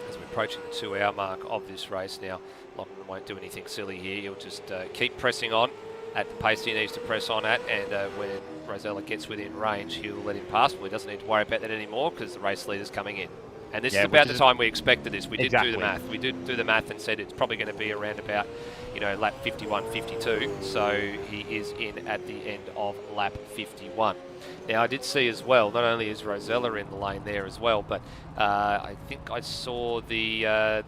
As we're approaching the 2 hour mark of this race now, Lochner won't do anything silly here. He'll just keep pressing on at the pace he needs to press on at, and when Rosella gets within range, he'll let him pass. Well, he doesn't need to worry about that anymore because the race leader's coming in. And this is about the time we expected this. We did do the math. We did do the math and said it's probably going to be around about, lap 51, 52. So he is in at the end of lap 51. Now, I did see as well, not only is Rosella in the lane there as well, but I think I saw the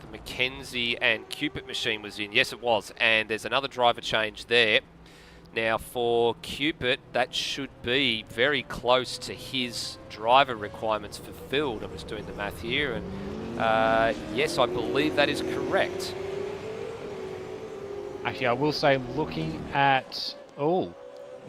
Mackenzie and Cupid machine was in. Yes, it was. And there's another driver change there. Now for Cupid, that should be very close to his driver requirements fulfilled. I'm just doing the math here, and yes, I believe that is correct. Actually, I will say, looking at... Oh,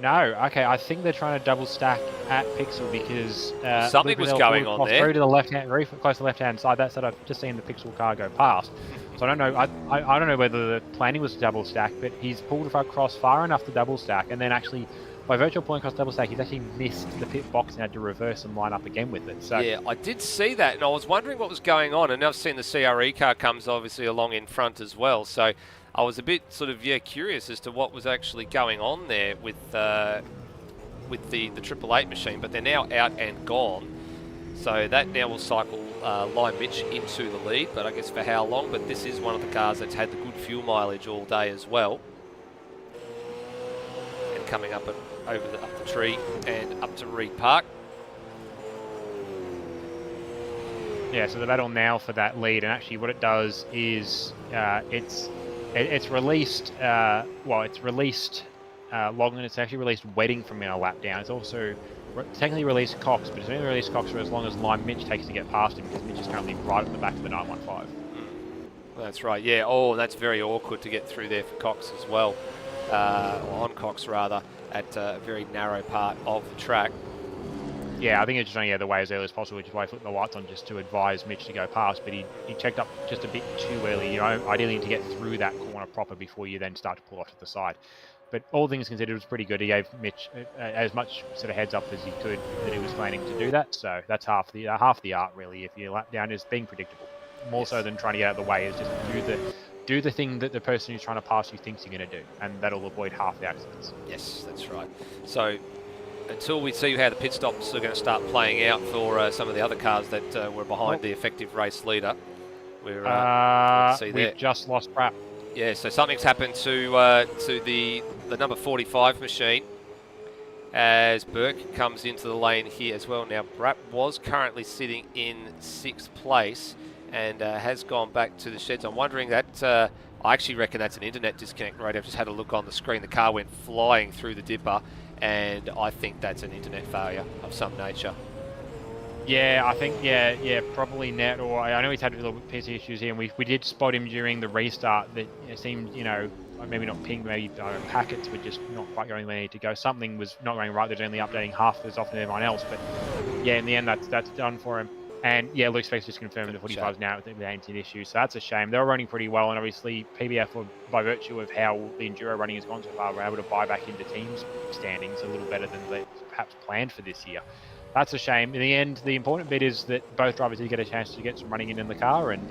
no. Okay, I think they're trying to double stack at Pixel because... something was going on there. Very to the left-hand, very close to the left-hand side. That side, I've just seen the Pixel car go past. So I don't know. I don't know whether the planning was to double stack, but he's pulled across far enough to double stack, and then actually, by virtue of pulling across double stack, he's actually missed the pit box and had to reverse and line up again with it. So yeah, I did see that, and I was wondering what was going on. And I've seen the CRE car comes obviously along in front as well. So I was a bit sort of curious as to what was actually going on there with the 888 machine. But they're now out and gone. So that now will cycle Lime Mitch into the lead, but I guess for how long? But this is one of the cars that's had the good fuel mileage all day as well. And coming up up the tree and up to Reed Park. Yeah, so the battle now for that lead, and actually what it does is it's released Longden. It's actually released Wedding from a lap down. It's also technically released Cox, but it's only released Cox for as long as Lime Mitch takes to get past him, because Mitch is currently right at the back of the 915. That's right, yeah. Oh, that's very awkward to get through there for Cox as well. Or on Cox, rather, at a very narrow part of the track. Yeah, I think it's just only the way as early as possible, which is why he flipped the lights on just to advise Mitch to go past, but he checked up just a bit too early. Ideally need to get through that corner proper before you then start to pull off to the side. But all things considered, it was pretty good. He gave Mitch as much sort of heads up as he could that he was planning to do that. So that's half the art, really. If your lap down is being predictable, more so than trying to get out of the way, is just do the thing that the person who's trying to pass you thinks you're going to do, and that'll avoid half the accidents. Yes, that's right. So until we see how the pit stops are going to start playing out for some of the other cars that were behind the effective race leader, we've just lost Pratt. Yeah, so something's happened to the number 45 machine as Burke comes into the lane here as well. Now, Bratt was currently sitting in 6th place and has gone back to the sheds. I'm wondering that, I actually reckon that's an internet disconnect, right? I've just had a look on the screen. The car went flying through the dipper, and I think that's an internet failure of some nature. Yeah, I think, probably net, or I know he's had a little bit of issues here, and we did spot him during the restart that it seemed, maybe not ping, maybe packets were just not quite going where they need to go. Something was not going right. There's only updating half as often as everyone else, but yeah, in the end, that's done for him. And yeah, Luke Speck's just confirmed the 45's now with the engine issues, so that's a shame. They were running pretty well, and obviously PBF, by virtue of how the Enduro running has gone so far, were able to buy back into teams standings a little better than they perhaps planned for this year. That's a shame. In the end, the important bit is that both drivers did get a chance to get some running in the car, and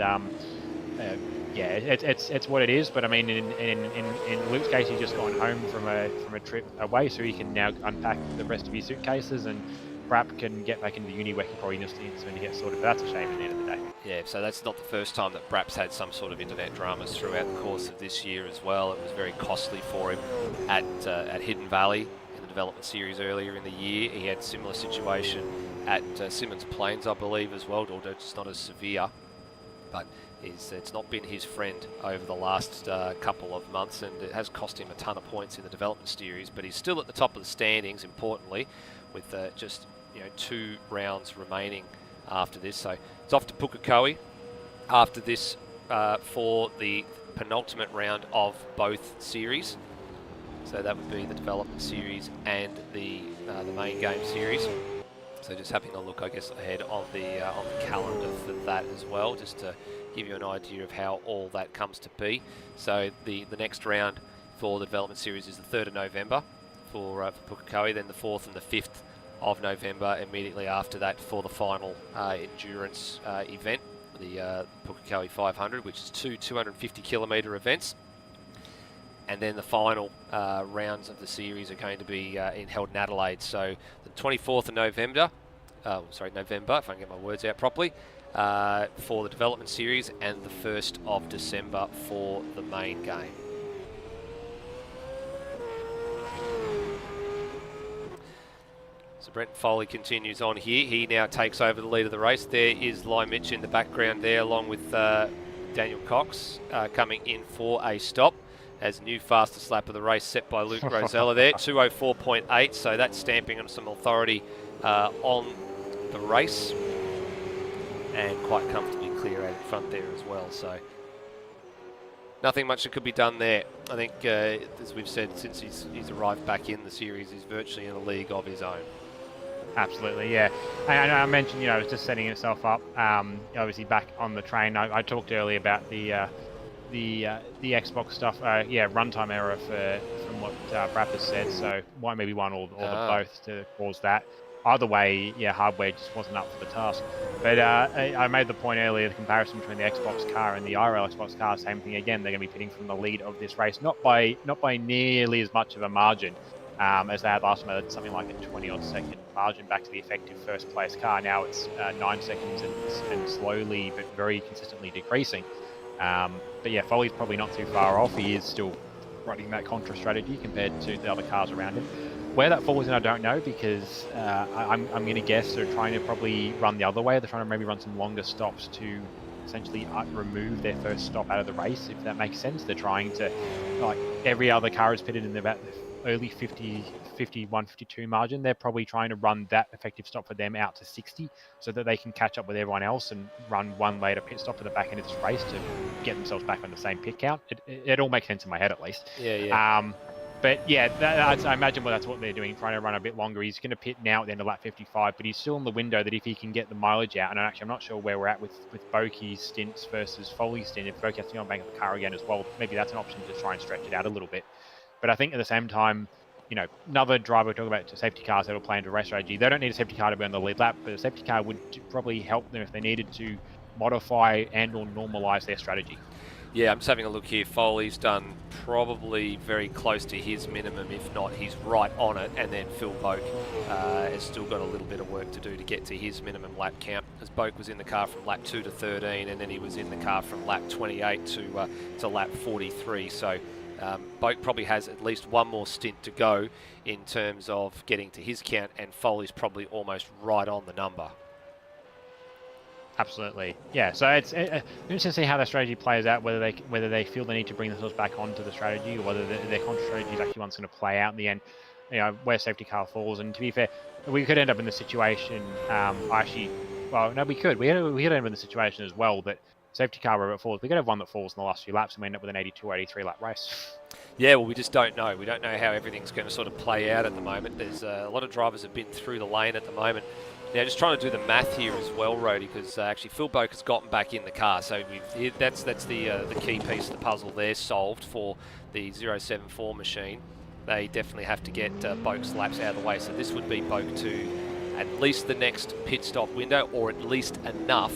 it's what it is. But I mean, in Luke's case, he's just gone home from a trip away, so he can now unpack the rest of his suitcases and Brap can get back into the uni where he probably needs to get sorted, but that's a shame at the end of the day. Yeah, so that's not the first time that Brap's had some sort of internet dramas throughout the course of this year as well. It was very costly for him at Hidden Valley in the development series earlier in the year. He had a similar situation at Simmons Plains, I believe, as well, although it's not as severe. But it's not been his friend over the last couple of months, and it has cost him a ton of points in the development series. But he's still at the top of the standings, importantly, with just 2 rounds remaining after this. So it's off to Pukekohe after this for the penultimate round of both series. So that would be the development series and the main game series. So just having a look, I guess, ahead on the calendar for that as well, just to give you an idea of how all that comes to be. So the next round for the development series is the 3rd of November for Pukekohe, then the 4th and the 5th of November immediately after that for the final endurance event, the Pukekohe 500, which is 2 250-kilometre events. And then the final rounds of the series are going to be held in Adelaide. So the 24th of November, November, if I can get my words out properly, for the development series, and the 1st of December for the main game. So Brent Foley continues on here. He now takes over the lead of the race. There is Lai Mitch in the background there, along with Daniel Cox coming in for a stop. As new fastest lap of the race set by Luke Rosella there, 2:04.8. So that's stamping on some authority on the race, and quite comfortably clear out in front there as well. So nothing much that could be done there. I think, as we've said, since he's arrived back in the series, he's virtually in a league of his own. Absolutely, yeah. And I mentioned, it's just setting itself up. Obviously, back on the train, I talked earlier about the Xbox stuff. Runtime error from what Brap has said. So maybe one or the both to cause that. Either way, hardware just wasn't up for the task. But I made the point earlier, the comparison between the Xbox car and the IRL Xbox car, same thing again. They're going to be pitting from the lead of this race, not by nearly as much of a margin as they had last time. Something like a 20-odd second margin back to the effective first place car. Now it's 9 seconds and slowly but very consistently decreasing. But yeah, Foley's probably not too far off. He is still running that contra strategy compared to the other cars around him. Where that falls in, I don't know, because I'm going to guess they're trying to probably run the other way. They're trying to maybe run some longer stops to essentially remove their first stop out of the race, if that makes sense. They're trying to, like every other car is pitted in about the early 51, 52 margin. They're probably trying to run that effective stop for them out to 60 so that they can catch up with everyone else and run one later pit stop at the back end of this race to get themselves back on the same pit count. It all makes sense in my head, at least. Yeah. But yeah, I imagine that's what they're doing, trying to run a bit longer. He's going to pit now at the end of lap 55, but he's still in the window that if he can get the mileage out, and actually I'm not sure where we're at with Boki's stints versus Foley's stint. If Boki has to go on bank of the car again as well, maybe that's an option to try and stretch it out a little bit. But I think at the same time, another driver, we talk about safety cars that will play into race strategy. They don't need a safety car to be on the lead lap, but a safety car would probably help them if they needed to modify and or normalize their strategy. Yeah, I'm just having a look here. Foley's done probably very close to his minimum, if not he's right on it, and then Phil Boak has still got a little bit of work to do to get to his minimum lap count, as Boak was in the car from lap 2 to 13, and then he was in the car from lap 28 to lap 43. So Boak probably has at least one more stint to go in terms of getting to his count, and Foley's probably almost right on the number. Absolutely, yeah. So it's interesting to see how their strategy plays out. Whether they feel they need to bring themselves back onto the strategy, or whether their contra strategy is actually one's going to play out in the end. Where safety car falls. And to be fair, we could end up in the situation. We could. We could end up in the situation as well that safety car wherever it falls. We could have one that falls in the last few laps, and we end up with an 82, 83 lap race. Yeah, well, we just don't know. We don't know how everything's going to sort of play out at the moment. There's a lot of drivers have been through the lane at the moment. Now, just trying to do the math here as well, Rody, because actually Phil Boak has gotten back in the car. So that's the key piece of the puzzle there solved for the 074 machine. They definitely have to get Boak's laps out of the way. So this would be Boak to at least the next pit stop window, or at least enough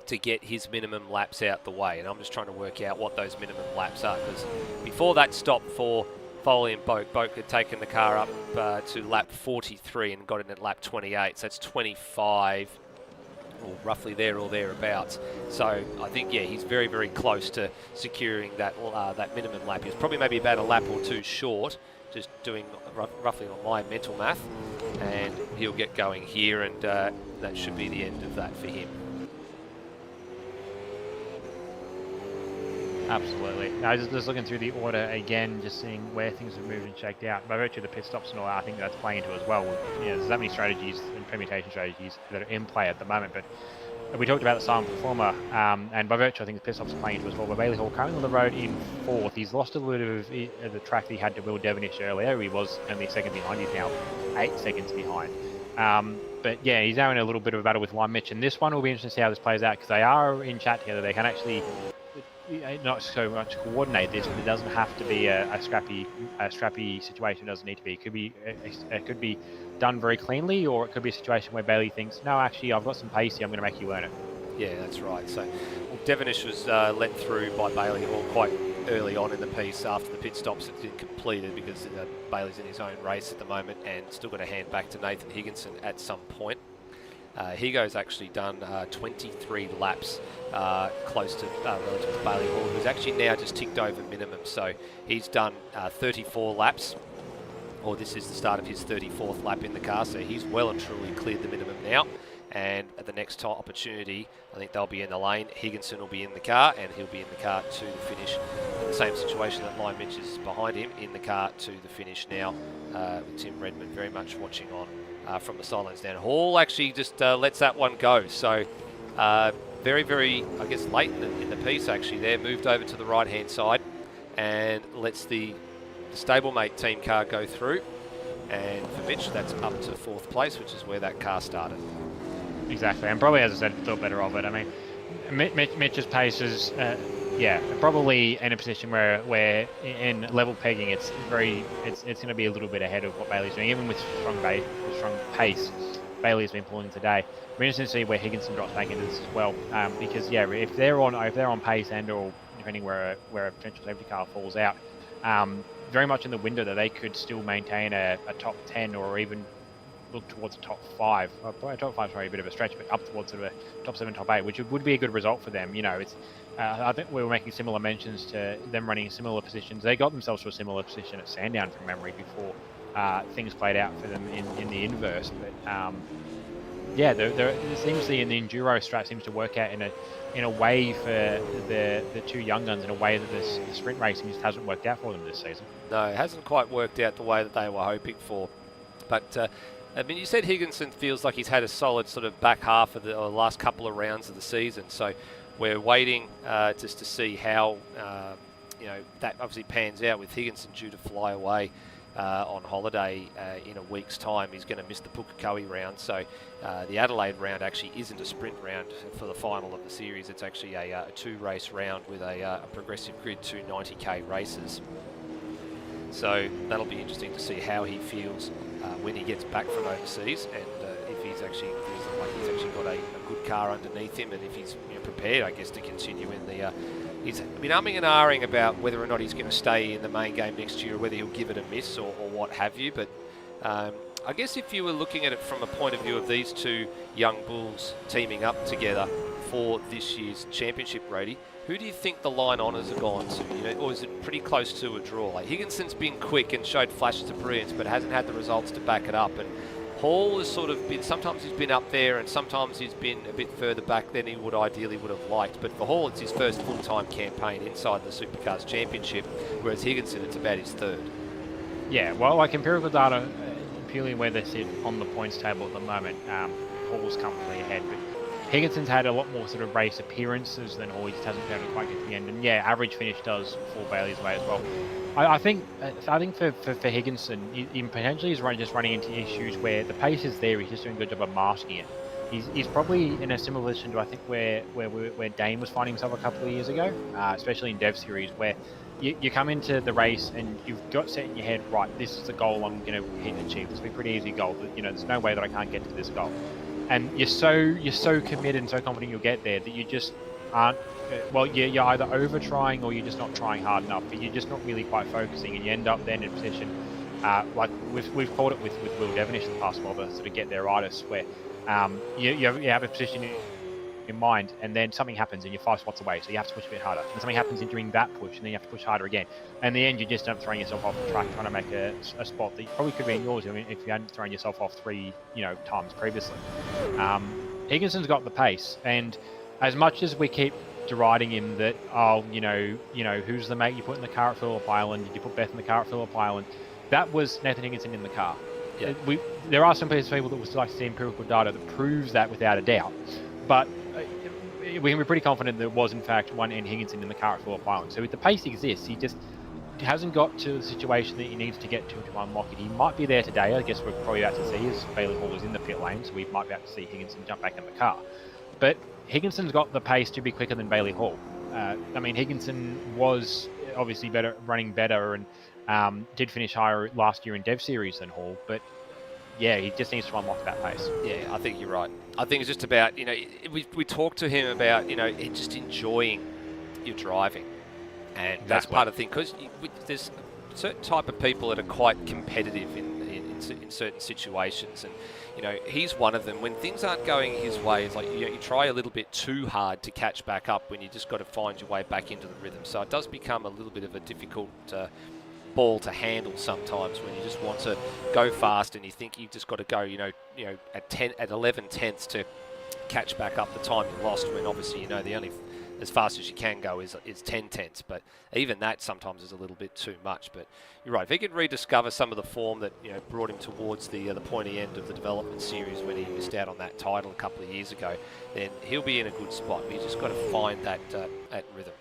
to get his minimum laps out the way. And I'm just trying to work out what those minimum laps are, because before that stop for Foley and Boak. Boak had taken the car up to lap 43 and got in at lap 28, so that's 25, or roughly there or thereabouts. So I think, yeah, he's very, very close to securing that minimum lap. He's probably maybe about a lap or two short, just doing roughly on my mental math, and he'll get going here, and that should be the end of that for him. Absolutely. No, just looking through the order again, just seeing where things have moved and shaked out. By virtue of the pit stops and all that, I think that's playing into as well. There's that many strategies and permutation strategies that are in play at the moment, but we talked about the silent performer, and by virtue, I think the pit stops are playing into as well. But Bailey Hall currently on the road in 4th. He's lost a little bit of the track that he had to Will Devonish earlier. He was only a second behind. He's now 8 seconds behind. But yeah, he's now in a little bit of a battle with Lime Mitch, and this one will be interesting to see how this plays out, because they are in chat together. They can actually not so much coordinate this, but it doesn't have to be a scrappy situation. It doesn't need to be. It could be done very cleanly, or it could be a situation where Bailey thinks, no, actually, I've got some pace here, I'm going to make you earn it. Yeah, that's right. So Devonish was let through by Bailey Hall quite early on in the piece after the pit stops had been completed, because Bailey's in his own race at the moment and still got to hand back to Nathan Higginson at some point. Higo's actually done 23 laps close to relative to Bailey Hall, who's actually now just ticked over minimum. So he's done 34 laps, or this is the start of his 34th lap in the car. So he's well and truly cleared the minimum now. And at the next opportunity, I think they'll be in the lane. Higginson will be in the car, and he'll be in the car to the finish. In the same situation that Lime Mitch is behind him, in the car to the finish now, with Tim Redmond very much watching on from the sidelines down. Hall actually just lets that one go. So very, very, I guess, late in the piece actually there, moved over to the right-hand side and lets the stablemate team car go through. And for Mitch, that's up to 4th place, which is where that car started. Exactly, and probably, as I said, thought better of it. I mean, Mitch's pace is, probably in a position where in level pegging, it's going to be a little bit ahead of what Bailey's doing, even with strong pace. Bailey's been pulling today. We're interested to see where Higginson drops back into this as well, because yeah, if they're on pace or depending where a potential safety car falls out, very much in the window that they could still maintain a top 10 or even look towards the top 5. Probably top 5 is probably a bit of a stretch, but up towards sort of a top 7, top 8, which would be a good result for them. It's I think we were making similar mentions to them running similar positions. They got themselves to a similar position at Sandown from memory before things played out for them in the inverse. But yeah, there seems to be in the enduro strat seems to work out in a way for the two young guns, in a way that the sprint racing just hasn't worked out for them this season. No, it hasn't quite worked out the way that they were hoping for. But I mean, you said Higginson feels like he's had a solid sort of back half of the last couple of rounds of the season. So we're waiting just to see how that obviously pans out, with Higginson due to fly away on holiday in a week's time. He's going to miss the Pukekohe round. So the Adelaide round actually isn't a sprint round for the final of the series. It's actually a 2-race round with a progressive grid, 2 90k races. So that'll be interesting to see how he feels when he gets back from overseas, and if he's actually feels like he's actually got a good car underneath him, and if he's prepared, I guess, to continue in the. He's been umming and ahhing about whether or not he's going to stay in the main game next year, or whether he'll give it a miss or what have you. But I guess if you were looking at it from a point of view of these two young bulls teaming up together for this year's championship, Brady, who do you think the line honours have gone to? Or is it pretty close to a draw? Like, Higginson's been quick and showed flashes of brilliance, but hasn't had the results to back it up. And Hall has sort of been, sometimes he's been up there and sometimes he's been a bit further back than he would ideally would have liked. But for Hall, it's his first full-time campaign inside the Supercars Championship, whereas Higginson, it's about his 3rd. Yeah, well, like empirical data, purely where they sit on the points table at the moment, Hall's comfortably ahead. But Higginson's had a lot more sort of race appearances than Hall. He just hasn't been able to quite get to the end. And yeah, average finish does fall Bailey's way as well. I think for Higginson, he potentially is just running into issues where the pace is there. He's just doing a good job of masking it. He's probably in a similar position to, I think, where Dane was finding himself a couple of years ago, especially in Dev Series, where you come into the race and you've got set in your head, right, this is the goal I'm going to hit and achieve. This will be a pretty easy goal. But, there's no way that I can't get to this goal. And you're so committed and so confident you'll get there that you just aren't well, you're either over trying or you're just not trying hard enough. But you're just not really quite focusing, and you end up then in a position like we've called it with Will Devonish in the past, while to sort of get their itis, where you have a position in mind, and then something happens and you're 5 spots away, so you have to push a bit harder. And something happens during that push, and then you have to push harder again. And in the end, you just end up throwing yourself off the track, trying to make a spot that probably could be in yours. I mean, if you hadn't thrown yourself off 3 times previously. Higginson's got the pace, and as much as we keep deriding him that who's the mate you put in the car at Phillip Island? Did you put Beth in the car at Phillip Island? That was Nathan Higginson in the car. Yeah. There are some people that would still like to see empirical data that proves that without a doubt, but we can be pretty confident that it was in fact one N Higginson in the car at Phillip Island. So if the pace exists, he just hasn't got to the situation that he needs to get to unlock it. He might be there today. I guess we're probably about to see as Bailey Hall is in the pit lane, so we might be able to see Higginson jump back in the car. But Higginson's got the pace to be quicker than Bailey Hall. I mean, Higginson was obviously running better, and did finish higher last year in Dev Series than Hall, but yeah, he just needs to unlock that pace. Yeah, I think you're right. I think it's just about, we talked to him about, just enjoying your driving. And that's part of the thing, because there's a certain type of people that are quite competitive in certain situations. And, he's one of them. When things aren't going his way, it's like, you try a little bit too hard to catch back up when you just got to find your way back into the rhythm. So it does become a little bit of a difficult ball to handle sometimes when you just want to go fast and you think you've just got to go, at 11 tenths to catch back up the time you lost, when obviously the only as fast as you can go is 10 tenths, but even that sometimes is a little bit too much. But you're right, if he could rediscover some of the form that brought him towards the pointy end of the development series when he missed out on that title a couple of years ago, then he'll be in a good spot. But you just got to find that rhythm.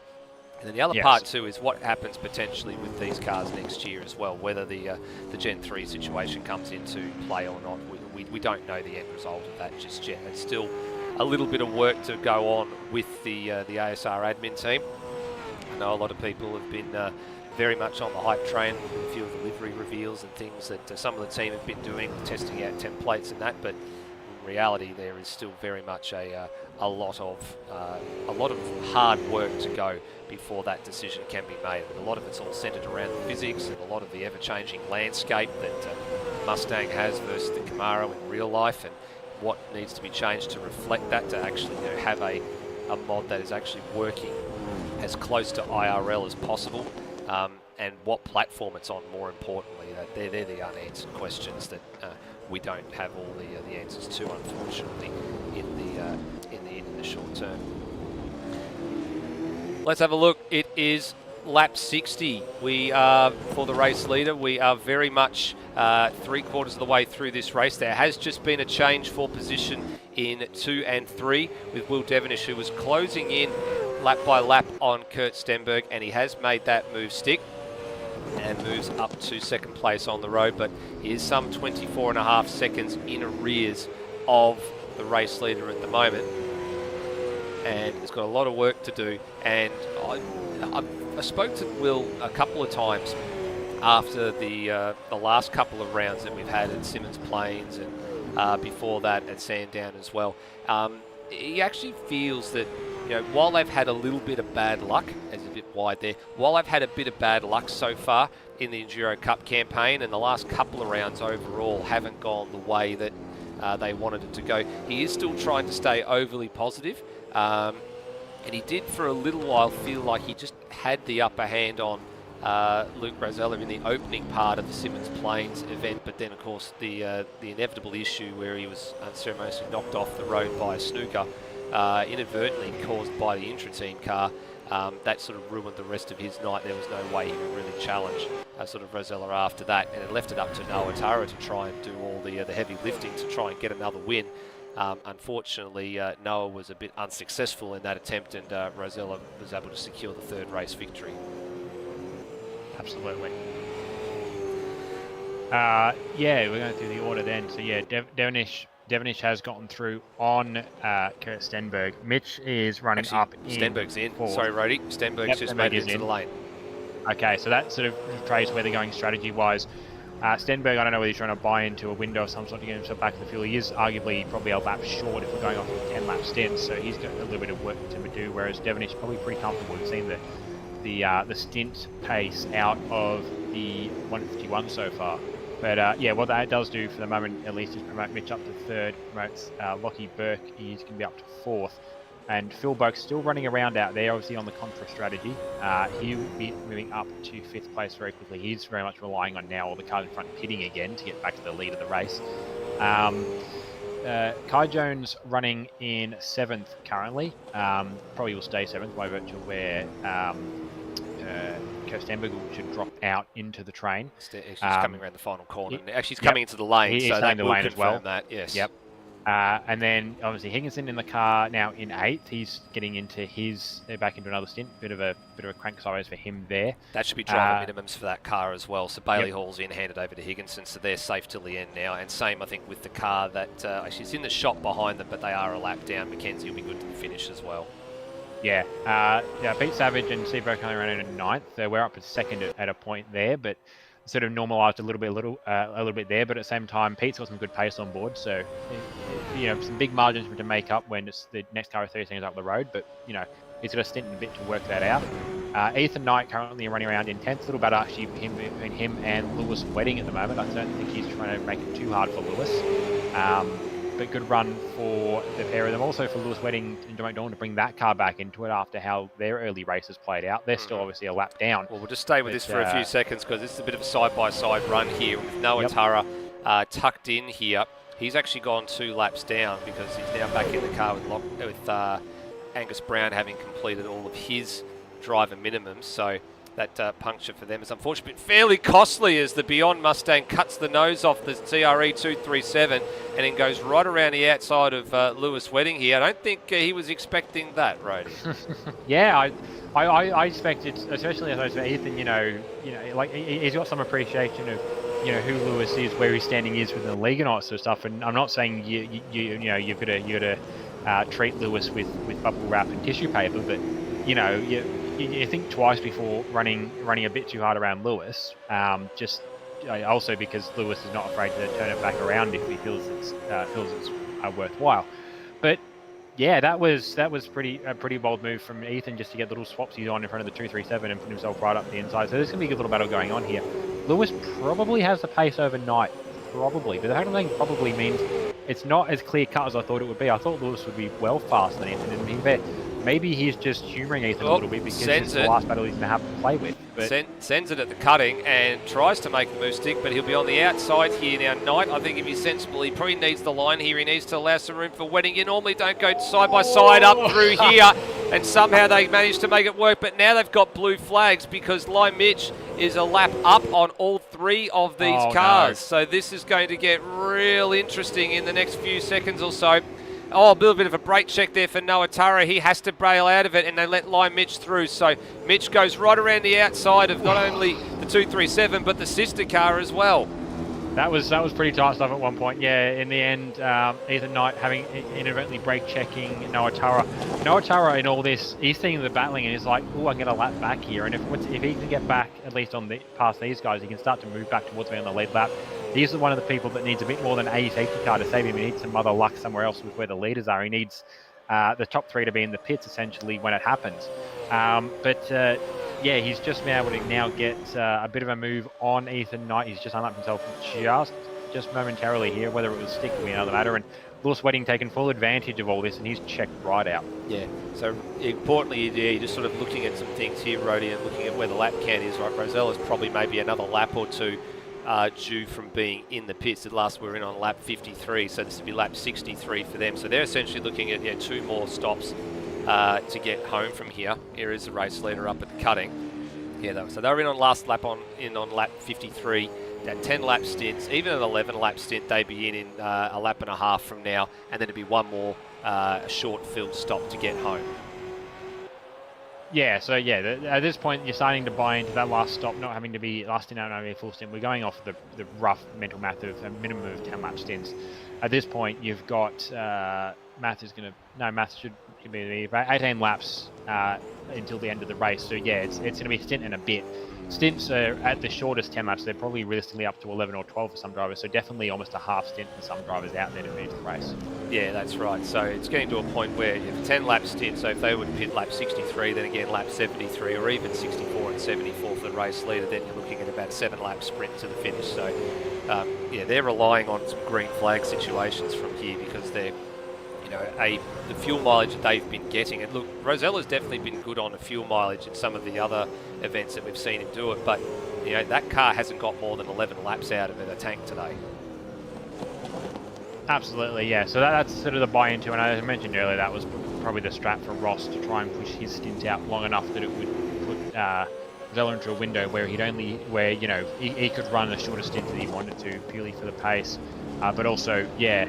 And then the other part too is what happens potentially with these cars next year as well, whether the Gen 3 situation comes into play or not. We don't know the end result of that just yet. It's still a little bit of work to go on with the ASR admin team. I know a lot of people have been very much on the hype train with a few of the livery reveals and things that some of the team have been doing, testing out templates and that, but in reality there is still very much a lot of hard work to go before that decision can be made. And a lot of it's all centered around the physics and a lot of the ever-changing landscape that Mustang has versus the Camaro in real life, and what needs to be changed to reflect that, to actually have a mod that is actually working as close to IRL as possible, and what platform it's on, more importantly. They're the unanswered questions that we don't have all the answers to, unfortunately, in the short term. Let's have a look. It is lap 60. We are, for the race leader, we are very much 3/4 of the way through this race. There has just been a change for position in 2 and 3 with Will Devonish, who was closing in lap by lap on Kurt Stenberg, and he has made that move stick and moves up to second place on the road, but he is some 24.5 seconds in arrears of the race leader at the moment, and he's got a lot of work to do. And I spoke to Will a couple of times after the last couple of rounds that we've had at Simmons Plains and before that at Sandown as well. He actually feels that, while they've had a little bit of bad luck, as a bit wide there, while they've had a bit of bad luck so far in the Enduro Cup campaign, and the last couple of rounds overall haven't gone the way that they wanted it to go, he is still trying to stay overly positive. And he did for a little while feel like he just had the upper hand on Luke Rosella in the opening part of the Simmons Plains event, but then of course the inevitable issue where he was unceremoniously knocked off the road by a snooker, inadvertently caused by the intra-team car, that sort of ruined the rest of his night. There was no way he would really challenge sort of Rosella after that, and it left it up to Noah Tara to try and do all the heavy lifting to try and get another win. Unfortunately, Noah was a bit unsuccessful in that attempt, and Rosella was able to secure the third race victory. Absolutely. Yeah, we're going through the order then. So yeah, Devonish has gotten through on Kurt Stenberg. Mitch is running up in. Stenberg's in. Fourth. Sorry, Rody. Stenberg's just made it into the lane. Okay, so that sort of portrays where they're going strategy-wise. Stenberg, I don't know whether he's trying to buy into a window of some sort to get himself back to the field. He is arguably probably a lap short if we're going off of 10-lap stints, so he's got a little bit of work to do, whereas Devonish is probably pretty comfortable. We've seen the stint pace out of the 151 so far. But yeah, what that does do for the moment, at least, is promote Mitch up to third, promotes Lockie Burke, he's going to be up to fourth. And Phil Boak's still running around out there, obviously on the contra strategy. He'll be moving up to fifth place very quickly. He's very much relying on now all the cars in front pitting again to get back to the lead of the race. Kai Jones running in seventh currently. Probably will stay seventh by virtue of where Stenberg should drop out into the train. She's coming around the final corner. Actually, she's coming into the lane, so that will confirm that. Yes. Yep. And then obviously Higginson in the car now in eighth. He's getting into back into another stint. Bit of a crank size for him there. That should be driver minimums for that car as well. So Bailey Hall's in, handed over to Higginson, so they're safe till the end now. And same, I think, with the car that actually is in the shop behind them, but they are a lap down. Mackenzie will be good to the finish as well. Yeah, Pete Savage and Steve Burke only ran in ninth. We're up at second at a point there, but sort of normalised a little bit there. But at the same time, Pete's got some good pace on board, so some big margins to make up when it's the next car is 30 seconds up the road. But he's got a stint and a bit to work that out. Ethan Knight currently running around in 10th. A little bit actually between him and Lewis Wedding at the moment. I don't think he's trying to make it too hard for Lewis. But good run for the pair of them. Also for Lewis Wedding and John McDonald to bring that car back into it after how their early races played out. They're still obviously a lap down. Well, we'll just stay with this for a few seconds because this is a bit of a side-by-side run here with Noah Tara tucked in here. He's actually gone 2 laps down because he's now back in the car with Angus Brown having completed all of his driver minimums. So that puncture for them is unfortunate, but fairly costly as the Beyond Mustang cuts the nose off the TRE 237 and then goes right around the outside of Lewis Wedding here. I don't think he was expecting that, Rody. Yeah, I expected, especially as I said, Ethan, like he's got some appreciation of who Lewis is, where his standing is within the league and all that sort of stuff. And I'm not saying you've got to treat Lewis with bubble wrap and tissue paper, but you think twice before running a bit too hard around Lewis. Also because Lewis is not afraid to turn it back around if he feels it's worthwhile. But yeah, that was a pretty bold move from Ethan just to get little swapsies on in front of the 237 and put himself right up the inside. So there's going to be a good little battle going on here. Lewis probably has the pace overnight, probably, but the fact that probably means it's not as clear cut as I thought it would be. I thought Lewis would be well faster than Ethan, and maybe he's just humouring Ethan a little bit because it's the last battle he's going to have to play with. But sends it at the cutting and tries to make the move stick, but he'll be on the outside here now. Knight, I think if he's sensible, he probably needs the line here. He needs to allow some room for Wedding. You normally don't go side by side up through here, and somehow they managed to make it work. But now they've got blue flags because Lime Mitch is a lap up on all 3 of these cars. No. So this is going to get real interesting in the next few seconds or so. Oh, a little bit of a brake check there for Noah Tara. He has to bail out of it, and they let Lime Mitch through. So Mitch goes right around the outside of not only the 237, but the sister car as well. That was pretty tight stuff at one point. Yeah, in the end, Ethan Knight having inadvertently brake checking Noah Tara. Noah Tara in all this, he's seeing the battling and he's like, oh, I can get a lap back here. And if he can get back, at least past these guys, he can start to move back towards me on the lead lap. He's one of the people that needs a bit more than a safety car to save him. He needs some other luck somewhere else with where the leaders are. He needs the top 3 to be in the pits, essentially, when it happens. Yeah, he's just been able to now get a bit of a move on Ethan Knight. He's just unlapped himself just momentarily here. Whether it was stick will be another matter. And Lewis Wedding taking full advantage of all this, and he's checked right out. Yeah, so importantly, you're just sort of looking at some things here, Rody, and looking at where the lap count is. Right, Rosella's probably maybe another lap or 2 due from being in the pits. At last we were in on lap 53, so this would be lap 63 for them. So they're essentially looking at 2 more stops to get home from here. Here is the race leader up at the cutting. So they were in on last lap on lap 53. That 10 lap stints, even an 11 lap stint, they'd be in a lap and a half from now, and then it'd be one more short field stop to get home. Yeah, so at this point you're starting to buy into that last stop not having to be last stint out, not having a full stint. We're going off the rough mental math of a minimum of 10 lap stints. At this point you've got math should be 18 laps until the end of the race. So yeah, it's going to be a stint and a bit. Stints are at the shortest 10 laps. They're probably realistically up to 11 or 12 for some drivers. So definitely almost a half stint for some drivers out there to finish the race. Yeah, that's right. So it's getting to a point where if a 10 lap stint, so if they would pit lap 63, then again lap 73, or even 64 and 74 for the race leader, then you're looking at about a 7 lap sprint to the finish. So yeah, they're relying on some green flag situations from here because they're, you know, the fuel mileage that they've been getting. And look, Rosella's definitely been good on the fuel mileage in some of the other events that we've seen him do it, but you know, that car hasn't got more than 11 laps out of it, a tank today. Absolutely, yeah. So that's sort of the buy-into, and as I mentioned earlier, that was probably the strat for Ross to try and push his stint out long enough that it would put Rosella into a window where you know, he could run a shorter stint that he wanted to, purely for the pace, but also, yeah,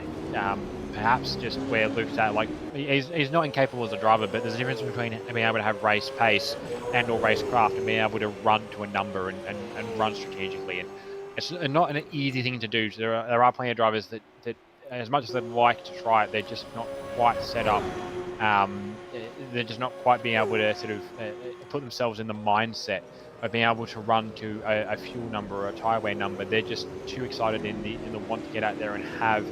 perhaps just where Luke's at, like, he's not incapable as a driver, but there's a difference between being able to have race pace and or race craft and being able to run to a number and run strategically. And it's not an easy thing to do. There are plenty of drivers that as much as they'd like to try it, they're just not quite set up. They're just not quite being able to sort of put themselves in the mindset of being able to run to a fuel number or a tyre wear number. They're just too excited in the want to get out there and have,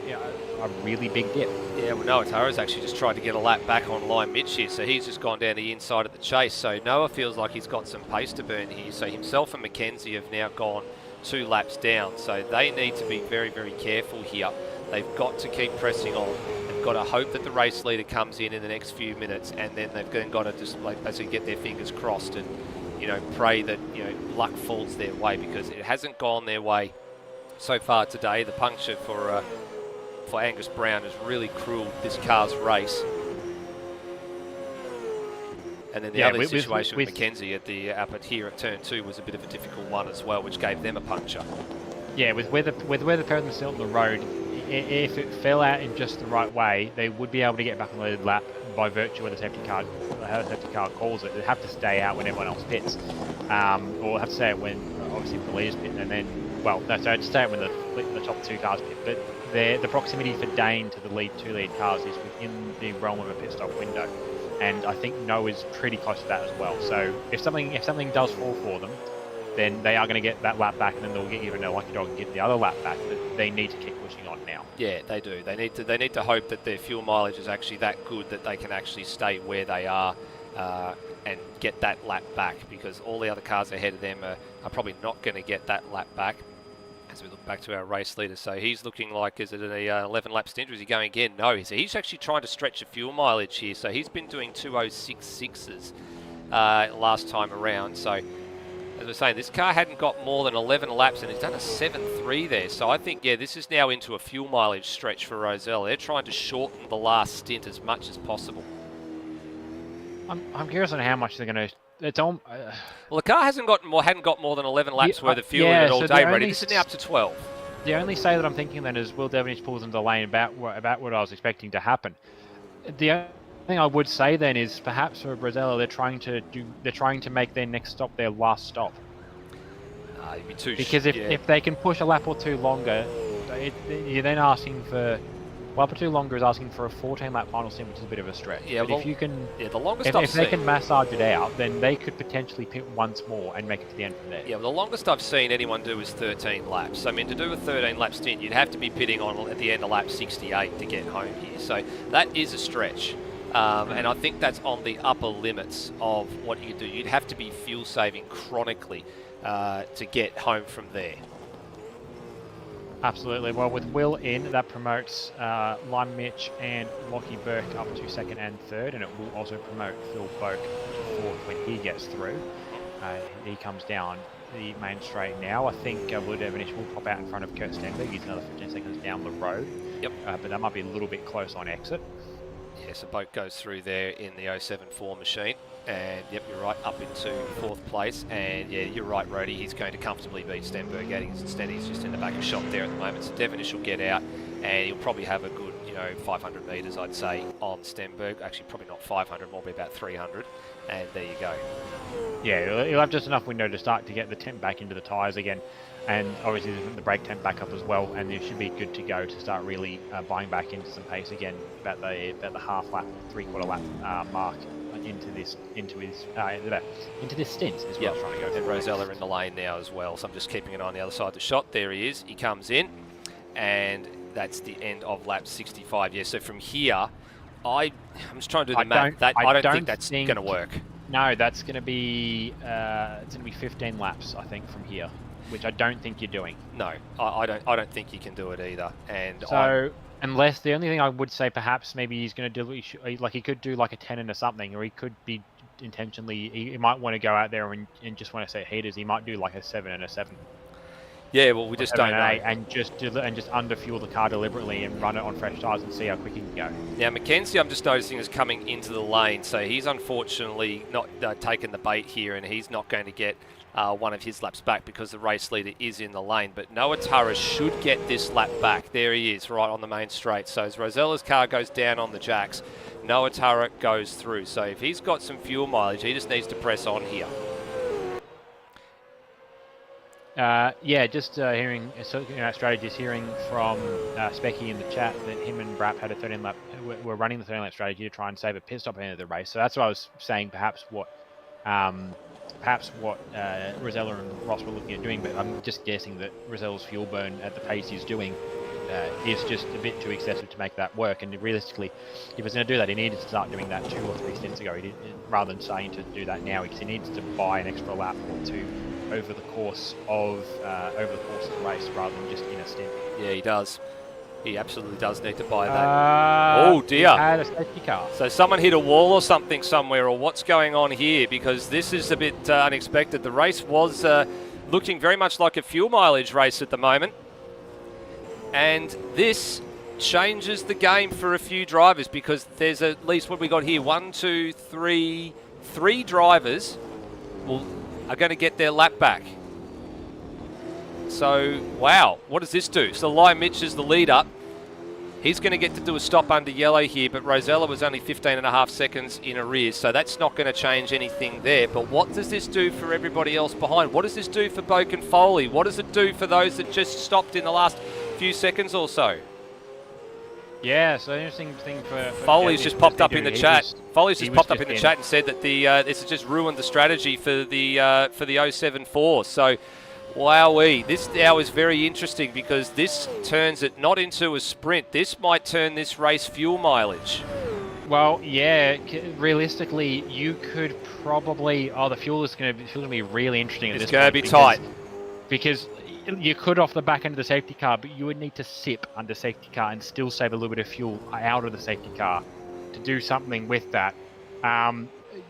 you know, a really big dip. Yeah, well, Noah Tara's actually just tried to get a lap back on line mid here, so he's just gone down the inside of the chase. So Noah feels like he's got some pace to burn here. So himself and Mackenzie have now gone 2 laps down. So they need to be very, very careful here. They've got to keep pressing on. They've got to hope that the race leader comes in the next few minutes, and then they've then got to just basically get their fingers crossed and, you know, pray that, you know, luck falls their way, because it hasn't gone their way so far today. The puncture for Angus Brown has really cruelled this car's race. And then the other situation with Mackenzie at here at turn 2 was a bit of a difficult one as well, which gave them a puncture. Yeah, with where the pair of them still on the road, if it fell out in just the right way, they would be able to get back on the lead lap by virtue of the safety car, how the safety car calls it. They'd have to stay out when everyone else pits, or have to stay out when obviously the leaders pit, and then, well, no, so stay out when the top 2 cars pit. But the proximity for Dane to the two lead cars is within the realm of a pit stop window, and I think Noah's pretty close to that as well. So if something does fall for them, then they are going to get that lap back, and then they'll get even a lucky dog and get the other lap back. But they need to keep pushing on now. Yeah, they do. They need to hope that their fuel mileage is actually that good that they can actually stay where they are and get that lap back, because all the other cars ahead of them are probably not going to get that lap back. As we look back to our race leader, so he's looking like, is it an 11 lap stint, or is he going again? No, he's actually trying to stretch the fuel mileage here. So he's been doing 2:06.6s last time around. So as we're saying, this car hadn't got more than 11 laps, and he's done a 7.3 there. So I think, yeah, this is now into a fuel mileage stretch for Rosella. They're trying to shorten the last stint as much as possible. I'm curious on how much they're going to. It's on. Well, the car hadn't got more than 11 laps worth of fuel in it all day, Brady. This is now up to 12. The only say that I'm thinking then is Will Devonich pulls into the lane about what I was expecting to happen. The only thing I would say then is perhaps for Rosella they're trying to make their next stop their last stop. Because if they can push a lap or 2 longer, you're then asking for. A lap or 2 longer is asking for a 14-lap final stint, which is a bit of a stretch. Yeah, but if you can, the longest if they can massage it out, then they could potentially pit once more and make it to the end from there. Yeah, well, the longest I've seen anyone do is 13 laps. I mean, to do a 13-lap stint, you'd have to be pitting on at the end of lap 68 to get home here. So that is a stretch, and I think that's on the upper limits of what you do. You'd have to be fuel saving chronically to get home from there. Absolutely. Well, with Will in, that promotes Lime Mitch and Lockie Burke up to 2nd and 3rd, and it will also promote Phil Boak to 4th when he gets through. He comes down the main straight now. I think Will Devonish will pop out in front of Kurt Stenberg. He's another 15 seconds down the road. Yep. But that might be a little bit close on exit. Yeah, so Boak goes through there in the 074 machine. And yep, you're right, up into 4th place. And yeah, you're right, Rody. He's going to comfortably beat Stenberg. Instead, he's just in the back of shot there at the moment. So Devonish will get out, and he'll probably have a good, 500 metres, I'd say, on Stenberg. Actually, probably not 500, more be about 300. And there you go. Yeah, he'll have just enough window to start to get the temp back into the tyres again, and obviously the brake temp back up as well, and it should be good to go to start really buying back into some pace again about the half lap, 3/4 lap mark into this stint is what I was trying to go for. And Rosella in the lane now as well, so I'm just keeping an eye on the other side of the shot. There he is. He comes in, and that's the end of lap 65. Yeah, so from here, I'm just trying to do the math. I don't think that's going to work. No, that's going to be it's going to be 15 laps, I think, from here, which I don't think you're doing. No, I don't think you can do it either. And so unless the only thing I would say, perhaps maybe he's going to do like he could do like a 10 and a something, or he could be intentionally. He might want to go out there and just want to set heaters. He might do like a 7 and a 7. Yeah, well, we just don't know. And just underfuel the car deliberately and run it on fresh tyres and see how quick he can go. Now, Mackenzie, I'm just noticing, is coming into the lane, so he's unfortunately not taken the bait here, and he's not going to get one of his laps back because the race leader is in the lane. But Noah Turra should get this lap back. There he is, right on the main straight. So as Rosella's car goes down on the jacks, Noah Turra goes through. So if he's got some fuel mileage, he just needs to press on here. Hearing strategies, hearing from Specky in the chat that him and Brap had a 13 lap, were running the 13 lap strategy to try and save a pit stop at the end of the race. So that's what I was saying. Perhaps what Rosella and Ross were looking at doing, but I'm just guessing that Rosella's fuel burn at the pace he's doing is just a bit too excessive to make that work. And realistically, if he was going to do that, he needed to start doing that 2 or 3 stints ago. Rather than starting to do that now, because he needs to buy an extra lap or 2 over the course of the race, rather than just in a stint. Yeah, he does. He absolutely does need to buy that. Oh dear! Had a safety car. So someone hit a wall or something somewhere, or what's going on here? Because this is a bit unexpected. The race was looking very much like a fuel mileage race at the moment, and this changes the game for a few drivers, because there's at least, what we got here, 3 drivers are going to get their lap back. So, wow, what does this do? So Lion Mitch is the leader. He's going to get to do a stop under yellow here, but Rosella was only 15.5 seconds in arrears, so that's not going to change anything there. But what does this do for everybody else behind? What does this do for Boak and Foley? What does it do for those that just stopped in the last few seconds or so? Yeah, so the interesting thing for Foley's just popped up in the chat. Foley's just popped up in the chat and said that this has just ruined the strategy for the 074. So, wowee, this now is very interesting, because this turns it not into a sprint. This might turn this race fuel mileage. Well, yeah, realistically, you could probably. Oh, the fuel is going to be really interesting. It's going to be tight. Because you could off the back end of the safety car, but you would need to sip under safety car and still save a little bit of fuel out of the safety car to do something with that.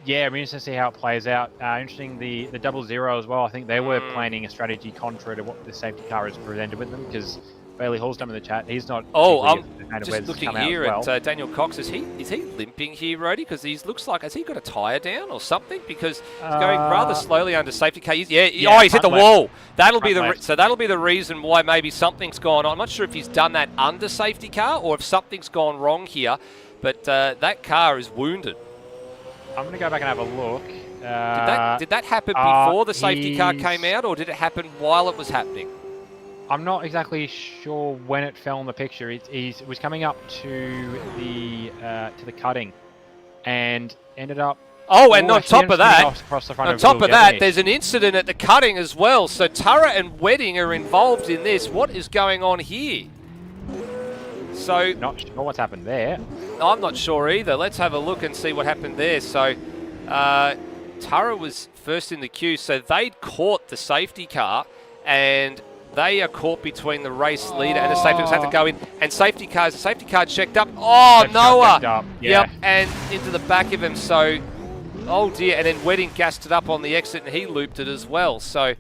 Yeah, I'm interested to see how it plays out. Interesting, the 00 as well. I think they were planning a strategy contrary to what the safety car has presented with them, because Bailey Hall's done in the chat. He's not. Oh, I'm just looking here at Daniel Cox. Is he limping here, Rody? Because he looks like, has he got a tyre down or something? Because he's going rather slowly under safety car. He's hit the wall. That'll be the reason why maybe something's gone on. I'm not sure if he's done that under safety car or if something's gone wrong here, but that car is wounded. I'm going to go back and have a look. Did that happen before the safety car came out, or did it happen while it was happening? I'm not exactly sure when it fell in the picture. It was coming up to the cutting, and ended up. Oh, and on top of that, there's an incident at the cutting as well. So Turra and Wedding are involved in this. What is going on here? So not sure what's happened there. I'm not sure either. Let's have a look and see what happened there. So Turra was first in the queue, so they'd caught the safety car, and they are caught between the race leader and the safety car. Had to go in, and the safety car checked up. Oh, Noah! Yep, and into the back of him. So, oh dear. And then Wedding gassed it up on the exit, and he looped it as well. So,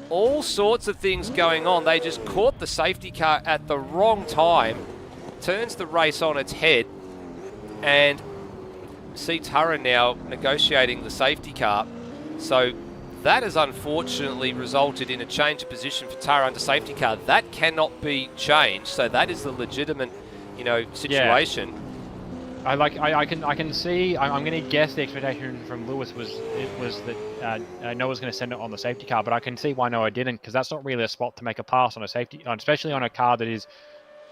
all sorts of things going on. They just caught the safety car at the wrong time, turns the race on its head, and see Turra now negotiating the safety car. So that has unfortunately resulted in a change of position for Turra under safety car. That cannot be changed. So that is the legitimate, situation. I can see. I'm going to guess the expectation from Lewis was that Noah's going to send it on the safety car, but I can see why Noah didn't, because that's not really a spot to make a pass on a safety, especially on a car that is.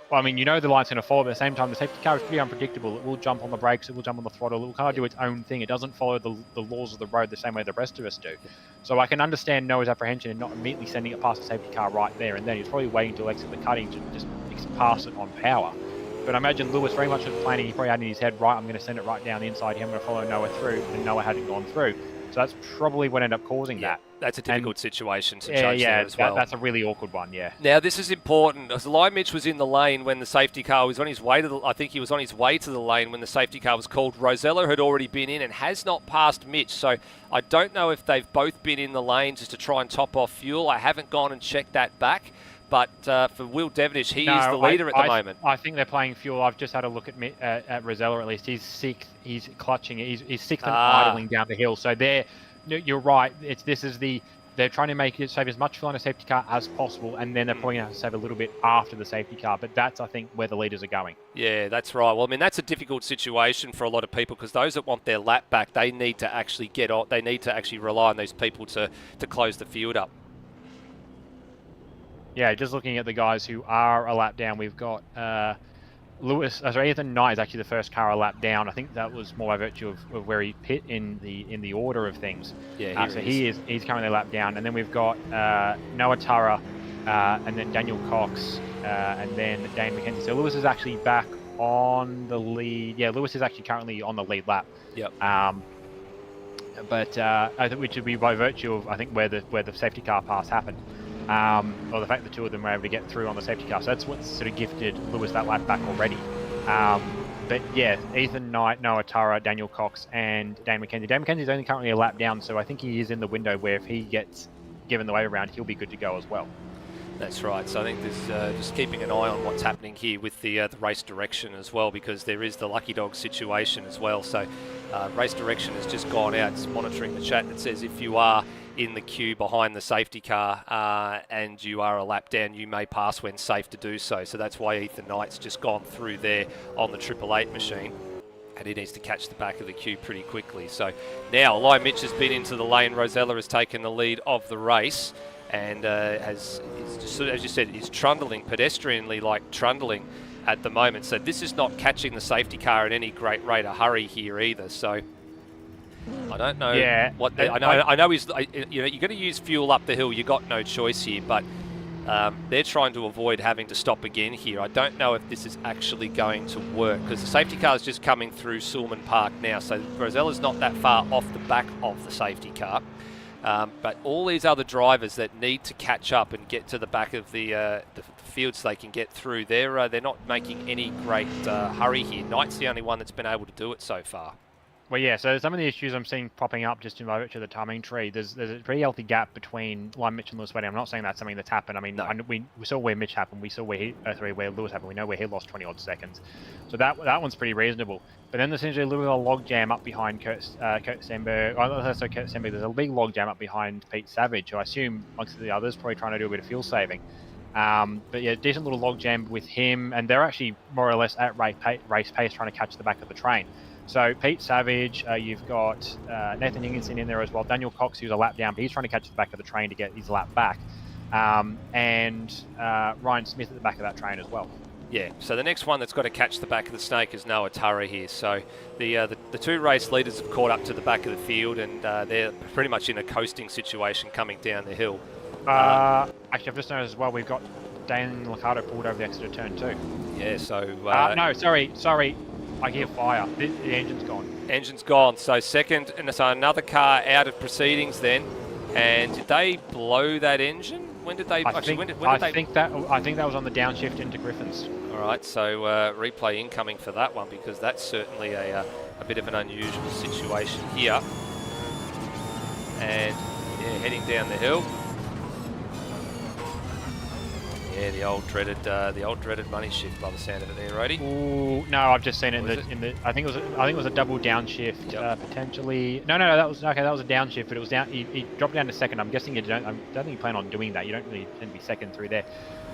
Well, I mean, you know the line's going to fall, but at the same time, the safety car is pretty unpredictable. It will jump on the brakes, it will jump on the throttle, it will kind of do its own thing. It doesn't follow the laws of the road the same way the rest of us do. So I can understand Noah's apprehension in not immediately sending it past the safety car right there and then. He's probably waiting to exit the cutting to just pass it on power. But I imagine Lewis very much was planning. He probably had in his head, right, I'm going to send it right down the inside here. I'm going to follow Noah through, and Noah hadn't gone through. So that's probably what ended up causing that. That's a difficult situation to judge there as well. That's a really awkward one, yeah. Now, this is important. As Eli Mitch was in the lane when the safety car was on his way to I think he was on his way to the lane when the safety car was called. Rosella had already been in and has not passed Mitch. So I don't know if they've both been in the lane just to try and top off fuel. I haven't gone and checked that back. But for Will Devenish, he is the leader at the moment. I think they're playing fuel. I've just had a look at Rosella, at least. He's sixth. He's clutching. He's sixth and idling down the hill. So you're right. They're trying to save as much fuel on a safety car as possible, and then they're probably going to have to save a little bit after the safety car. But that's, I think, where the leaders are going. Yeah, that's right. Well, I mean, that's a difficult situation for a lot of people, because those that want their lap back, they need to actually get on. They need to actually rely on those people to close the field up. Yeah, just looking at the guys who are a lap down, we've got Ethan Knight is actually the first car a lap down. I think that was more by virtue of where he pit in the order of things. Yeah, he's currently a lap down, and then we've got Noah Turra, and then Daniel Cox, and then Dane McKenzie. So Lewis is actually back on the lead. Yeah, Lewis is actually currently on the lead lap. Yep. But I think which would be by virtue of, I think, where the safety car pass happened. Or the fact the two of them were able to get through on the safety car. So that's what sort of gifted Lewis that lap back already. But yeah, Ethan Knight, Noah Turra, Daniel Cox, and Dane McKenzie. Dane McKenzie's only currently a lap down, so I think he is in the window where if he gets given the way around, he'll be good to go as well. That's right. So I think there's just keeping an eye on what's happening here with the race direction as well, because there is the lucky dog situation as well. So race direction has just gone out. It's monitoring the chat that says if you are in the queue behind the safety car and you are a lap down, you may pass when safe to do so. So that's why Ethan Knight's just gone through there on the 888 machine, and he needs to catch the back of the queue pretty quickly. So now Eli Mitch has been into the lane. Rosella has taken the lead of the race, and is just, as you said, is trundling, pedestrianly like trundling at the moment. So this is not catching the safety car in any great rate of hurry here either. So I don't know. Yeah. I know he's. You're going to use fuel up the hill. You got no choice here, but they're trying to avoid having to stop again here. I don't know if this is actually going to work, because the safety car is just coming through Sulman Park now. So Rosella's not that far off the back of the safety car. But all these other drivers that need to catch up and get to the back of the field so they can get through, they're not making any great hurry here. Knight's the only one that's been able to do it so far. Well, yeah, so some of the issues I'm seeing popping up just in by virtue of the timing tree, there's a pretty healthy gap between Lime Mitch and Lewis Wedding. I'm not saying that's something that's happened. I mean, no. We saw where Mitch happened. We saw where Lewis happened. We know where he lost 20-odd seconds. So that one's pretty reasonable. But then there's essentially a little bit of a log jam up behind Kurt Stenberg. Kurt Stenberg. There's a big log jam up behind Pete Savage, who I assume, amongst the others, probably trying to do a bit of fuel saving. But yeah, decent little log jam with him, and they're actually more or less at race pace trying to catch the back of the train. So Pete Savage, you've got Nathan Higginson in there as well. Daniel Cox, who's a lap down, but he's trying to catch the back of the train to get his lap back. And Ryan Smith at the back of that train as well. Yeah, so the next one that's got to catch the back of the snake is Noah Turra here. So the two race leaders have caught up to the back of the field, and they're pretty much in a coasting situation coming down the hill. Actually, I've just noticed as well, we've got Dan Liccardo pulled over the exit of turn 2. Yeah, so... no, sorry. I hear fire. The engine's gone. Engine's gone. So second, and so another car out of proceedings then. And did they blow that engine? When did they? I think that was on the downshift into Griffins. All right. So replay incoming for that one, because that's certainly a bit of an unusual situation here. And yeah, heading down the hill. Yeah, the old dreaded money shift by the sound of it there, Roddy. Ooh, no, I've just seen it in the. I think it was a double downshift, potentially. No, that was okay. That was a downshift, but it was down. He dropped down to second. I'm guessing I don't think you plan on doing that. You don't really tend to be second through there.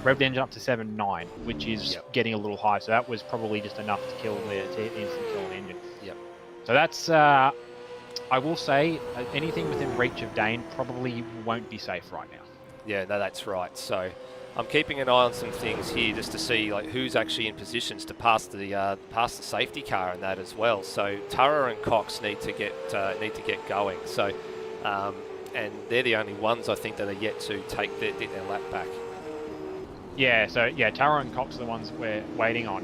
Revved the engine up to 7.9, which is getting a little high. So that was probably just enough to kill the instant kill an engine. Yep. So that's. I will say anything within reach of Dane probably won't be safe right now. Yeah, no, that's right. So I'm keeping an eye on some things here just to see like who's actually in positions to pass the safety car and that as well. So Tara and Cox need to get going. So and they're the only ones I think that are yet to take their lap back. Yeah. So yeah, Tara and Cox are the ones we're waiting on.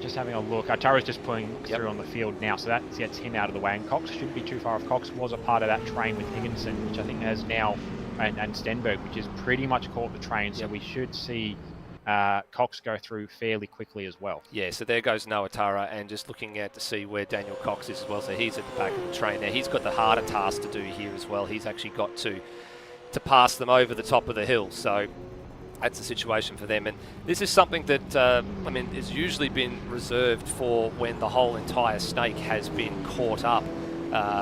Just having a look. Tara's just pulling through on the field now, so that gets him out of the way. And Cox shouldn't be too far off. Cox was a part of that train with Higginson, which I think has now, and Stenberg, which has pretty much caught the train. So we should see Cox go through fairly quickly as well. Yeah, so there goes Noah Tara, and just looking out to see where Daniel Cox is as well. So he's at the back of the train there. He's got the harder task to do here as well. He's actually got to pass them over the top of the hill. So that's the situation for them, and this is something that has usually been reserved for when the whole entire snake has been caught up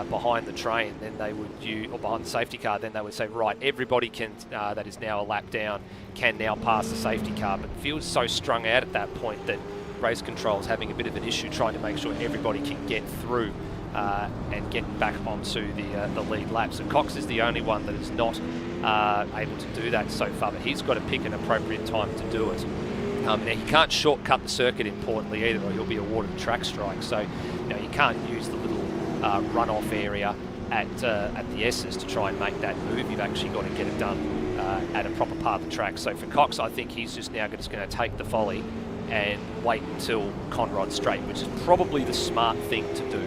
behind the train. Then they would or behind the safety car. Then they would say, right, everybody can that is now a lap down can now pass the safety car. But it feels so strung out at that point that race control is having a bit of an issue trying to make sure everybody can get through and get back onto the lead lap. So Cox is the only one that is not able to do that so far, but he's got to pick an appropriate time to do it. Now he can't shortcut the circuit importantly either, or he'll be awarded a track strike. So you can't use the little runoff area at the S's to try and make that move. You've actually got to get it done at a proper part of the track. So for Cox, I think he's just now just going to take the folly and wait until Conrod straight, which is probably the smart thing to do.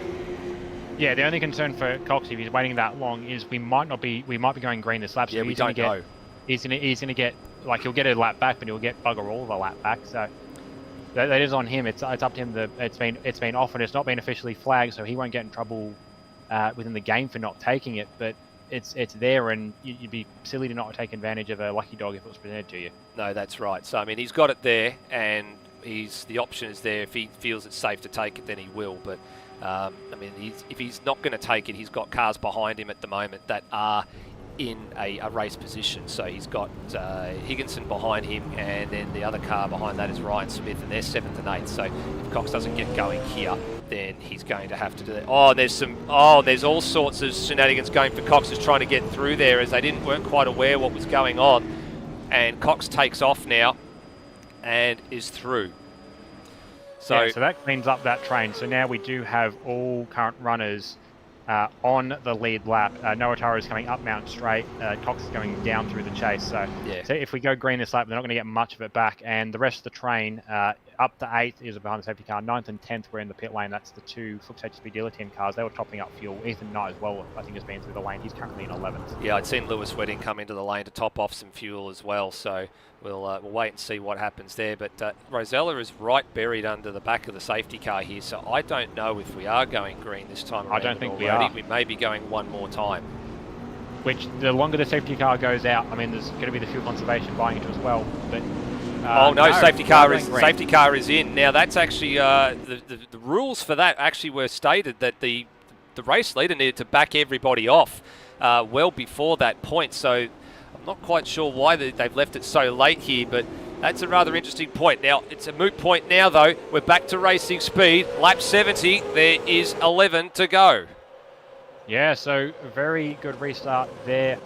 Yeah, the only concern for Cox, if he's waiting that long, is we might be going green this lap. So yeah, we don't know. He's gonna get, like, he'll get a lap back, but he'll get bugger all of a lap back. So that is on him. It's up to him. It's been off and it's not been officially flagged, so he won't get in trouble within the game for not taking it. But it's there, and you'd be silly to not take advantage of a lucky dog if it was presented to you. No, that's right. So he's got it there, and the option is there. If he feels it's safe to take it, then he will. But if he's not going to take it, he's got cars behind him at the moment that are in a race position. So he's got Higginson behind him, and then the other car behind that is Ryan Smith, and they're 7th and 8th. So if Cox doesn't get going here, then he's going to have to do that. There's all sorts of shenanigans going for Cox, who's trying to get through there as they weren't quite aware what was going on. And Cox takes off now and is through. So that cleans up that train. So now we do have all current runners on the lead lap. Noah Tara is coming up Mountain Straight. Cox is going down through the chase. So if we go green this lap, they're not going to get much of it back. And the rest of the train, up to 8th is behind the safety car. 9th and 10th were in the pit lane. That's the two Fuchs HSP dealer team cars. They were topping up fuel. Ethan Knight as well, I think, has been through the lane. He's currently in 11th. Yeah, I'd seen Lewis Wedding come into the lane to top off some fuel as well. So we'll wait and see what happens there. But Rosella is right buried under the back of the safety car here. So I don't know if we are going green this time around. I don't think already. we are. We may be going one more time. Which, the longer the safety car goes out, there's going to be the fuel conservation buying into as well. But safety car is in. Now that's actually the rules for that actually were stated that the race leader needed to back everybody off well before that point. So I'm not quite sure why they've left it so late here, but that's a rather interesting point. Now, it's a moot point now, though. We're back to racing speed. Lap 70, there is 11 to go. Yeah, so a very good restart there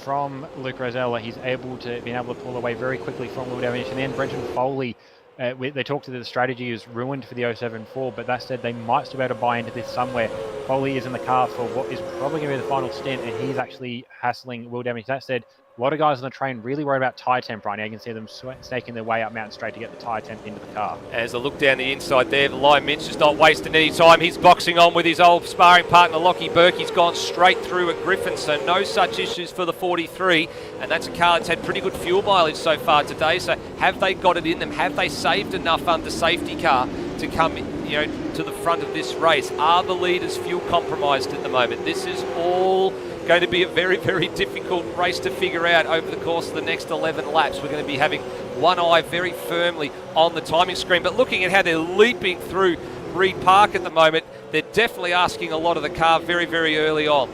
from Luke Rosella. He's able to pull away very quickly from Will Devonish. And then Brenton Foley, they talked to the strategy is ruined for the 074, but that said, they might still be able to buy into this somewhere. Foley is in the car for what is probably going to be the final stint, and he's actually hassling Will Devonish. That said, a lot of guys on the train really worried about tyre temp right now. You can see them snaking their way up Mountain Straight to get the tyre temp into the car. As a look down the inside there, the Lion Mitch is not wasting any time. He's boxing on with his old sparring partner, Lockie Burke. He's gone straight through at Griffin, so no such issues for the 43. And that's a car that's had pretty good fuel mileage so far today. So have they got it in them? Have they saved enough under safety car to come to the front of this race? Are the leaders fuel compromised at the moment? This is all going to be a very, very difficult race to figure out over the course of the next 11 laps. We're going to be having one eye very firmly on the timing screen, but looking at how they're leaping through Reed Park at the moment, they're definitely asking a lot of the car very, very early on.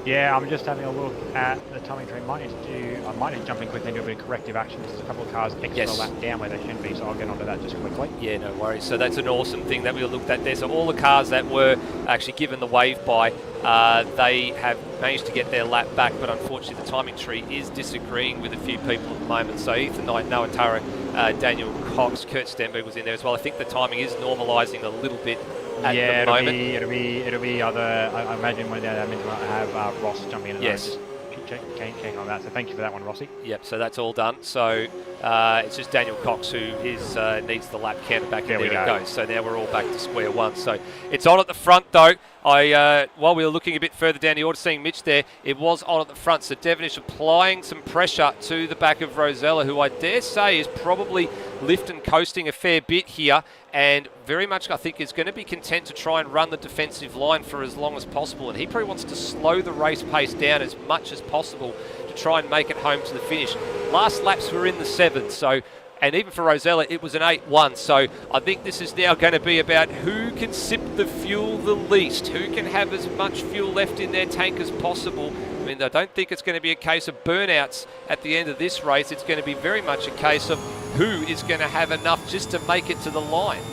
Yeah, I'm just having a look at the timing tree. I might need to jump in quickly and do a bit of corrective action. There's a couple of cars extra lap down where they shouldn't be, so I'll get onto that just quickly. Yeah, no worries. So that's an awesome thing that we looked at there. So all the cars that were actually given the wave by, they have managed to get their lap back, but unfortunately the timing tree is disagreeing with a few people at the moment. So Ethan Knight, Noah Tara, Daniel Cox, Kurt Stenberg was in there as well. I think the timing is normalising a little bit at the moment. It'll be other. I imagine when they're meant to have Ross jumping in and yes. Checking on that. So thank you for that one, Rossi. Yep. So that's all done. So it's just Daniel Cox who is needs the lap counter back, and there it goes. So now we're all back to square one. So it's on at the front though. While we were looking a bit further down the order, seeing Mitch there, it was on at the front. So Devonish applying some pressure to the back of Rosella, who I dare say is probably lift and coasting a fair bit here, and very much I think is going to be content to try and run the defensive line for as long as possible. And he probably wants to slow the race pace down as much as possible to try and make it home to the finish. Last laps were in the 7th, so. And even for Rosella, it was an 8-1. So I think this is now going to be about who can sip the fuel the least, who can have as much fuel left in their tank as possible. I mean, I don't think it's going to be a case of burnouts at the end of this race. It's going to be very much a case of who is going to have enough just to make it to the line.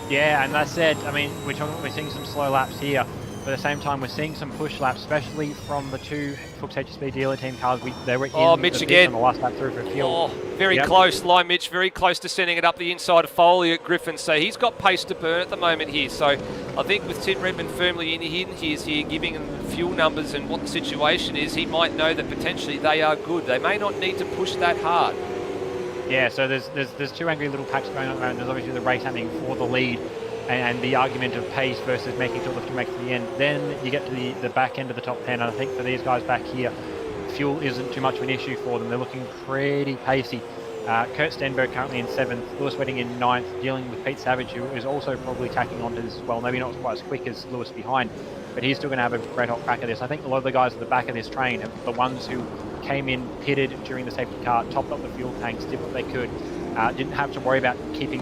Yeah, and that said, I mean, we're seeing some slow laps here. But at the same time, we're seeing some push laps, especially from the two Fuchs HSB dealer team cars. They were in Mitch the again on the last lap through for fuel. Very close, line Mitch, very close to sending it up the inside of Foley at Griffin. So he's got pace to burn at the moment here. So I think with Tim Redmond firmly in his here, giving him the fuel numbers and what the situation is, he might know that potentially they are good. They may not need to push that hard. Yeah, so there's two angry little packs going on around. There's obviously the race happening for the lead, and the argument of pace versus making sure that you make it to the end. Then you get to the back end of the top 10, and I think for these guys back here, fuel isn't too much of an issue for them. They're looking pretty pacey. Kurt Stenberg currently in 7th, Lewis Wedding in 9th, dealing with Pete Savage, who is also probably tacking onto this as well. Maybe not quite as quick as Lewis behind, but he's still going to have a great hot crack at this. I think a lot of the guys at the back of this train are the ones who came in pitted during the safety car, topped up the fuel tanks, did what they could. Didn't have to worry about keeping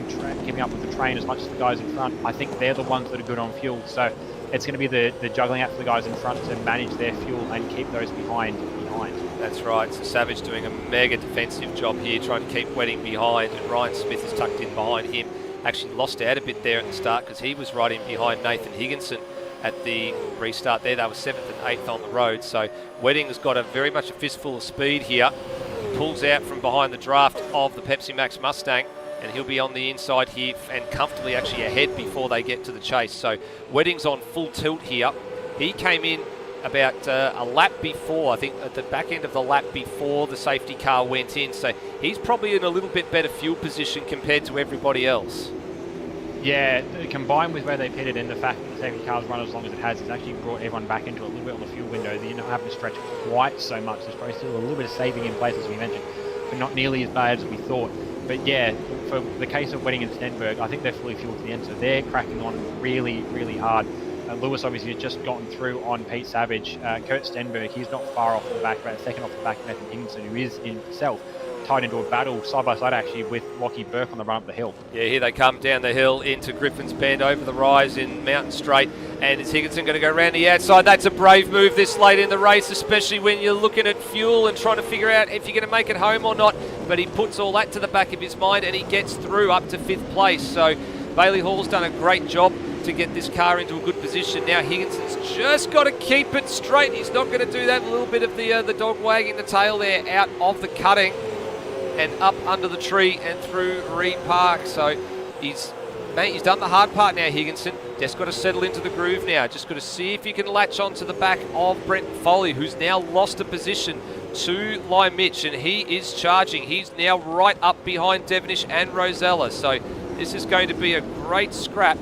up with the train as much as the guys in front. I think they're the ones that are good on fuel. So it's going to be the juggling act for the guys in front to manage their fuel and keep those behind. That's right. So Savage doing a mega defensive job here, trying to keep Wedding behind, and Ryan Smith is tucked in behind him. Actually lost out a bit there at the start because he was right in behind Nathan Higginson at the restart there. They were 7th and 8th on the road. So Wedding has got very much a fistful of speed here. Pulls out from behind the draft of the Pepsi Max Mustang, and he'll be on the inside here and comfortably actually ahead before they get to the chase. So Wedding's on full tilt here. He came in about a lap before, I think at the back end of the lap before the safety car went in. So he's probably in a little bit better fuel position compared to everybody else. Yeah, combined with where they pitted and the fact that the safety car's run as long as it has, it's actually brought everyone back into a little bit on the fuel window. You're not having to stretch quite so much. There's probably still a little bit of saving in place, as we mentioned, but not nearly as bad as we thought. But yeah, for the case of Wedding and Stenberg, I think they're fully fueled to the end, so they're cracking on really, really hard. Lewis obviously has just gotten through on Pete Savage. Kurt Stenberg, he's not far off the back, about a second off the back of Nathan Higginson, who is in himself tied into a battle side by side actually with Lockie Burke on the run up the hill. Yeah, here they come down the hill into Griffin's Bend over the rise in Mountain Straight, and is Higginson going to go around the outside? That's a brave move this late in the race, especially when you're looking at fuel and trying to figure out if you're going to make it home or not. But he puts all that to the back of his mind and he gets through up to 5th place. So Bailey Hall's done a great job to get this car into a good position. Now Higginson's just got to keep it straight. He's not going to do that. A little bit of the dog wagging the tail there out of the cutting and up under the tree and through Reed Park. So he's done the hard part now, Higginson. Just got to settle into the groove now. Just got to see if you can latch onto the back of Brent Foley, who's now lost a position to Lime Mitch, and he is charging. He's now right up behind Devonish and Rosella. So this is going to be a great scrap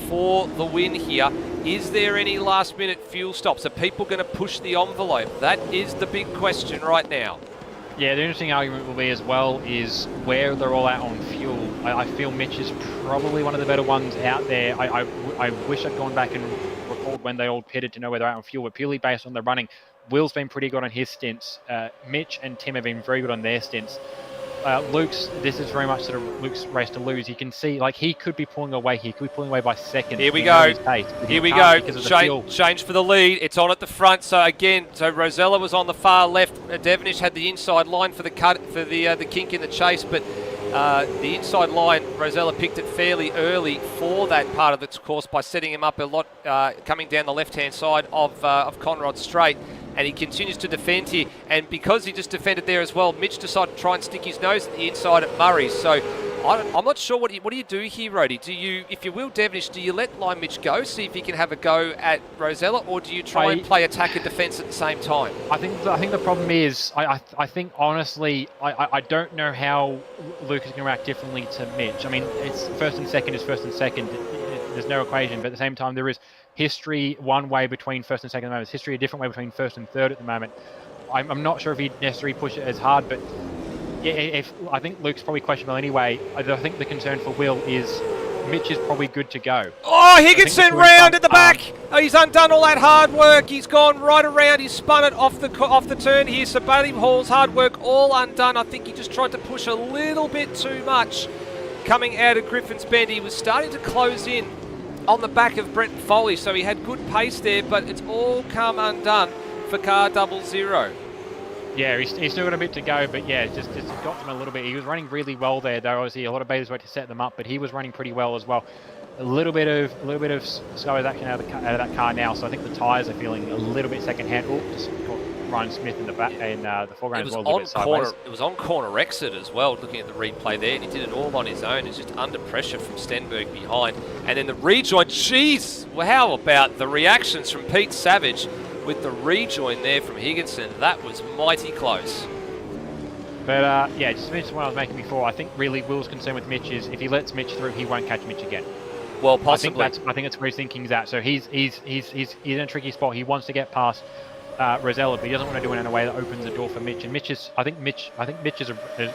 for the win here. Is there any last minute fuel stops? Are people going to push the envelope? That is the big question right now. Yeah, the interesting argument will be as well is where they're all at on fuel. I feel Mitch is probably one of the better ones out there. I wish I'd gone back and called when they all pitted to know where they're at on fuel, but purely based on the running. Will's been pretty good on his stints. Mitch and Tim have been very good on their stints. This is very much sort of Luke's race to lose. You can see, like, he could be pulling away. He could be pulling away by seconds. Here we go. Here we go. Change for the lead. It's on at the front. So again, Rosella was on the far left. Devonish had the inside line for the cut for the kink in the chase, but the inside line, Rosella picked it fairly early for that part of its course by setting him up a lot, coming down the left-hand side of Conrod Straight. And he continues to defend here. And because he just defended there as well, Mitch decided to try and stick his nose at the inside at Murray's. So I'm not sure what do you do here, Rody? If you will Devonish, do you let Line Mitch go, see if he can have a go at Rosella, or do you try and play attack and defence at the same time? I think the problem is, I think honestly, I don't know how Luke is going to react differently to Mitch. I mean, it's first and second is first and second. There's no equation, but at the same time, there is history one way between first and second at the moment. There's history a different way between first and third at the moment. I'm not sure if he'd necessarily push it as hard, but I think Luke's probably questionable anyway. I think the concern for Will is Mitch is probably good to go. Oh, Higginson round at the back. He's undone all that hard work. He's gone right around. He's spun it off the turn here. So Bailey Hall's hard work all undone. I think he just tried to push a little bit too much. Coming out of Griffin's Bend, he was starting to close in on the back of Brent Foley, so he had good pace there, but it's all come undone for car 00. Yeah, he's still got a bit to go, but yeah, just got him a little bit. He was running really well there, though. Obviously, a lot of baiters were to set them up, but he was running pretty well as well. A little bit of slow action out of that car now, so I think the tyres are feeling a little bit second-hand. Oh, just caught Ryan Smith in the back in the foreground as well. It was on corner exit as well, looking at the replay there, and he did it all on his own. He's just under pressure from Stenberg behind. And then the rejoin, jeez, well, how about the reactions from Pete Savage with the rejoin there from Higginson? That was mighty close. But yeah, just to mention what I was making before, I think really Will's concern with Mitch is if he lets Mitch through, he won't catch Mitch again. Well, possibly. I think that's where his thinking's at. So he's in a tricky spot. He wants to get past Rosella, but he doesn't want to do it in a way that opens the door for Mitch. And I think Mitch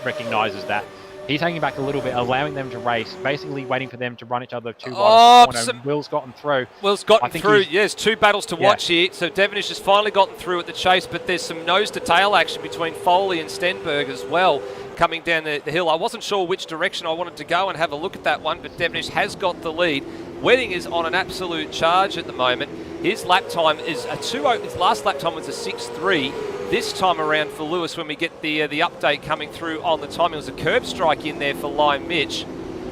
recognises that. He's hanging back a little bit, allowing them to race, basically waiting for them to run each other too wide. Will's gotten through. Will's gotten through. Yes, two battles to watch here. So Devonish has finally gotten through at the chase, but there's some nose-to-tail action between Foley and Stenberg as well, coming down the hill. I wasn't sure which direction I wanted to go and have a look at that one, but Devonish has got the lead. Wedding is on an absolute charge at the moment. His lap time is a 2:0. His last lap time was a 6:3. This time around for Lewis, when we get the update coming through on the time, it was a curb strike in there for Lime Mitch.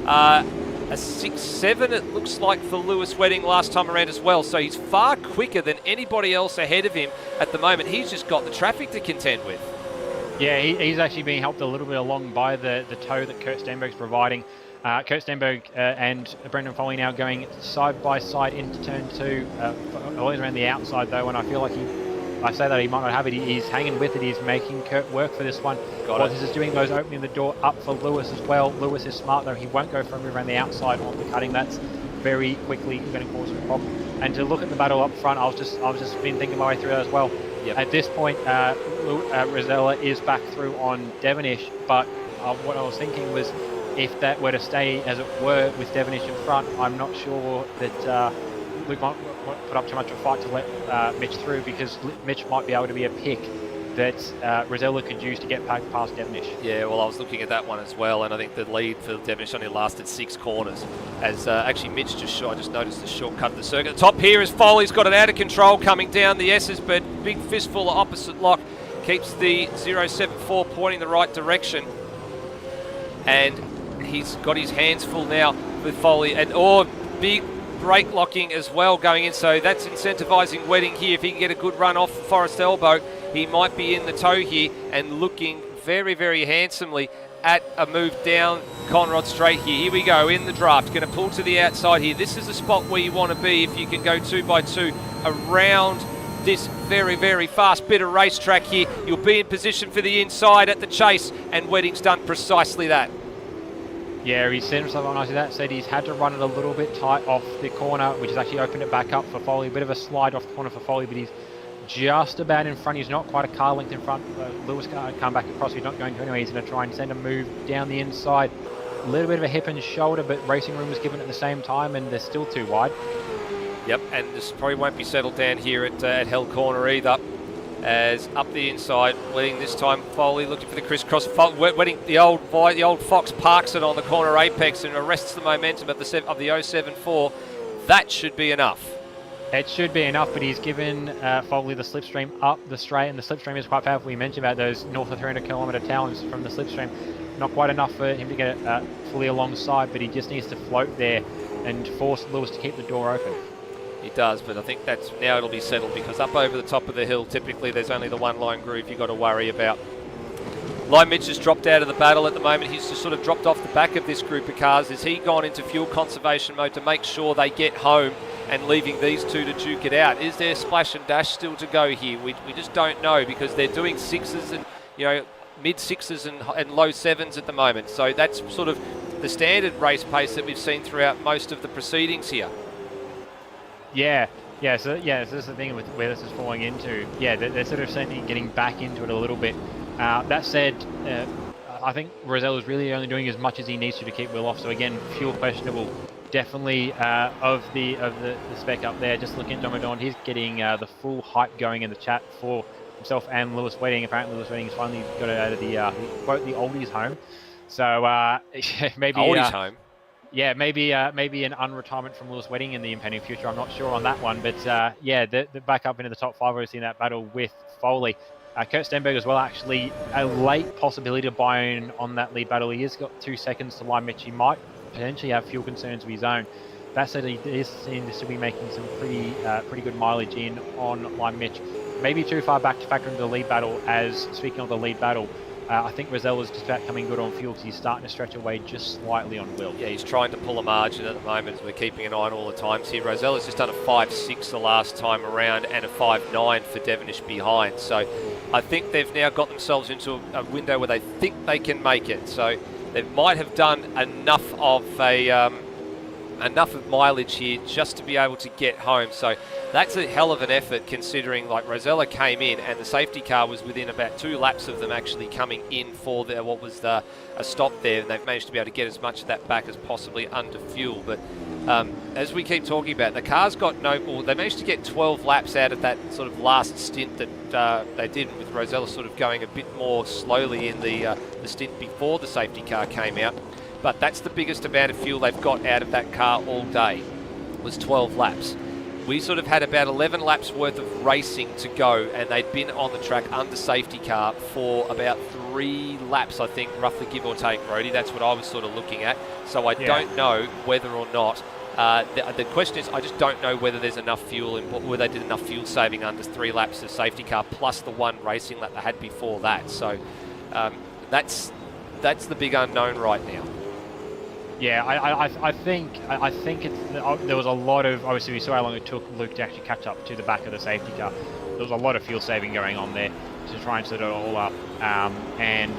A 6:7 it looks like for Lewis Wedding last time around as well. So he's far quicker than anybody else ahead of him at the moment. He's just got the traffic to contend with. Yeah, he's actually being helped a little bit along by the tow that Kurt Stenberg's providing. Kurt Stenberg and Brendan Foley now going side by side into turn 2, always around the outside though, and I feel like I say that he might not have it. He's hanging with it. He's making Kurt work for this one. This is doing those opening the door up for Lewis as well. Lewis is smart though. He won't go from around the outside on the cutting. That's very quickly going to cause a problem. And to look at the battle up front, I was just been thinking my way through that as well. Yep. At this point, Rosella is back through on Devonish, but what I was thinking was if that were to stay as it were with Devonish in front, I'm not sure that Luke might put up too much of a fight to let Mitch through, because Mitch might be able to be a pick that Rosella could use to get past Devonish. Yeah, well, I was looking at that one as well, and I think the lead for Devonish only lasted 6 corners. As actually Mitch I just noticed the shortcut of the circuit. The top here is Foley's got it out of control coming down the S's, but big fistful of opposite lock keeps the 074 pointing the right direction. And he's got his hands full now with Foley, and big brake locking as well going in, so that's incentivising Wedding here. If he can get a good run off Forest Elbow, he might be in the tow here and looking very, very handsomely at a move down Conrod Straight here. Here we go in the draft, going to pull to the outside here. This is the spot where you want to be if you can go 2 by 2 around this very, very fast bit of racetrack here. You'll be in position for the inside at the chase, and Wedding's done precisely that. Yeah, he's set himself up nicely. That said, he's had to run it a little bit tight off the corner, which has actually opened it back up for Foley. A bit of a slide off the corner for Foley, but he's just about in front. He's not quite a car length in front. Lewis can't come back across. He's not going to anywhere. He's going to try and send a move down the inside. A little bit of a hip and shoulder, but racing room was given at the same time, and they're still too wide. Yep, and this probably won't be settled down here at Hell Corner either. As up the inside, Wedding this time, Foley looking for the crisscross. Wedding, the old Fox parks it on the corner apex and arrests the momentum of the 074. That should be enough. It should be enough, but he's given Foley the slipstream up the straight, and the slipstream is quite powerful. We mentioned about those north of 300 kilometre talons from the slipstream. Not quite enough for him to get it fully alongside, but he just needs to float there and force Lewis to keep the door open. He does, but I think that's now it'll be settled, because up over the top of the hill, typically there's only the one line groove you've got to worry about. Line Mitch has dropped out of the battle at the moment. He's just sort of dropped off the back of this group of cars. Has he gone into fuel conservation mode to make sure they get home and leaving these two to duke it out? Is there splash and dash still to go here? We just don't know, because they're doing sixes and, you know, mid sixes and low sevens at the moment. So that's sort of the standard race pace that we've seen throughout most of the proceedings here. So this is the thing with where this is falling into. Yeah, they're sort of certainly getting back into it a little bit. That said, I think Rosello's really only doing as much as he needs to keep Will off. So again, fuel questionable. Definitely of the spec up there. Just looking at Domadon, he's getting the full hype going in the chat for himself and Lewis Wedding. Apparently, Lewis Wedding has finally got it out of the quote the oldies home. So maybe oldies home. Yeah, maybe an unretirement from Lewis Wedding in the impending future. I'm not sure on that one, but the back up into the top five, obviously in that battle with Foley. Kurt Stenberg as well, actually a late possibility to buy in on that lead battle. He has got 2 seconds to line Mitch. He might potentially have fuel concerns of his own. That said, he seems to be making some pretty good mileage in on line Mitch. Maybe too far back to factor into the lead battle. As speaking of the lead battle, I think Rosella's just about coming good on fuel, because he's starting to stretch away just slightly on Will. Yeah, he's trying to pull a margin at the moment, as we're keeping an eye on all the times here. Rosella's just done a 5.6 the last time around and a 5.9 for Devonish behind. So I think they've now got themselves into a window where they think they can make it. So they might have done enough of mileage here just to be able to get home. So that's a hell of an effort, considering like Rosella came in and the safety car was within about 2 laps of them actually coming in for a stop there, and they've managed to be able to get as much of that back as possibly under fuel. But as we keep talking about, the car's got they managed to get 12 laps out of that sort of last stint that they did, with Rosella sort of going a bit more slowly in the stint before the safety car came out. But that's the biggest amount of fuel they've got out of that car all day, was 12 laps. We sort of had about 11 laps worth of racing to go, and they'd been on the track under safety car for about 3 laps, I think, roughly, give or take, Rody. That's what I was sort of looking at. So I don't know whether or not, the question is, I just don't know whether there's enough fuel, whether they did enough fuel saving under 3 laps of safety car, plus the 1 racing lap they had before that. So that's the big unknown right now. Yeah, I think there was a lot of, obviously we saw how long it took Luke to actually catch up to the back of the safety car. There was a lot of fuel saving going on there to try and set it all up. And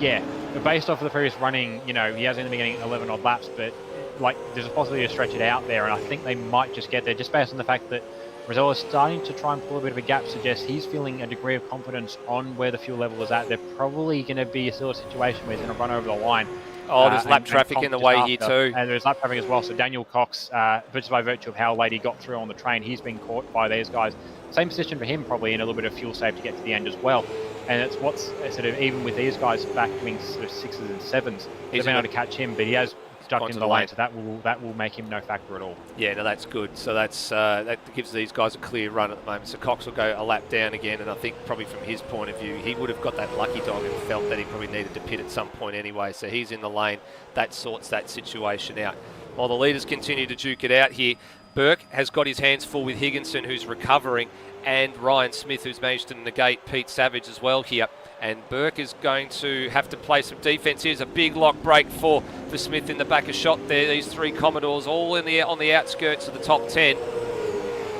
yeah, but based off of the previous running, he has only been getting 11 odd laps, but like there's a possibility to stretch it out there, and I think they might just get there just based on the fact that Rosella is starting to try and pull a bit of a gap, suggests he's feeling a degree of confidence on where the fuel level is at. They're probably going to be a sort of situation where he's going to run over the line. Oh, there's lap traffic in the way here too. And there's lap traffic as well. So Daniel Cox, just by virtue of how late he got through on the train, he's been caught by these guys. Same position for him, probably, in a little bit of fuel save to get to the end as well. And it's what's sort of, even with these guys back doing sort of 6s and 7s, they've been able to catch him, but he has stuck into the lane, so that will make him no factor at all. Yeah, no, that's good. So that gives these guys a clear run at the moment. So Cox will go a lap down again, and I think probably from his point of view, he would have got that lucky dog and felt that he probably needed to pit at some point anyway. So he's in the lane. That sorts that situation out. While the leaders continue to duke it out here, Burke has got his hands full with Higginson, who's recovering, and Ryan Smith, who's managed to negate Pete Savage as well here. And Burke is going to have to play some defence. Here's a big lock break for Smith in the back of shot there. These 3 Commodores all on the outskirts of the top 10.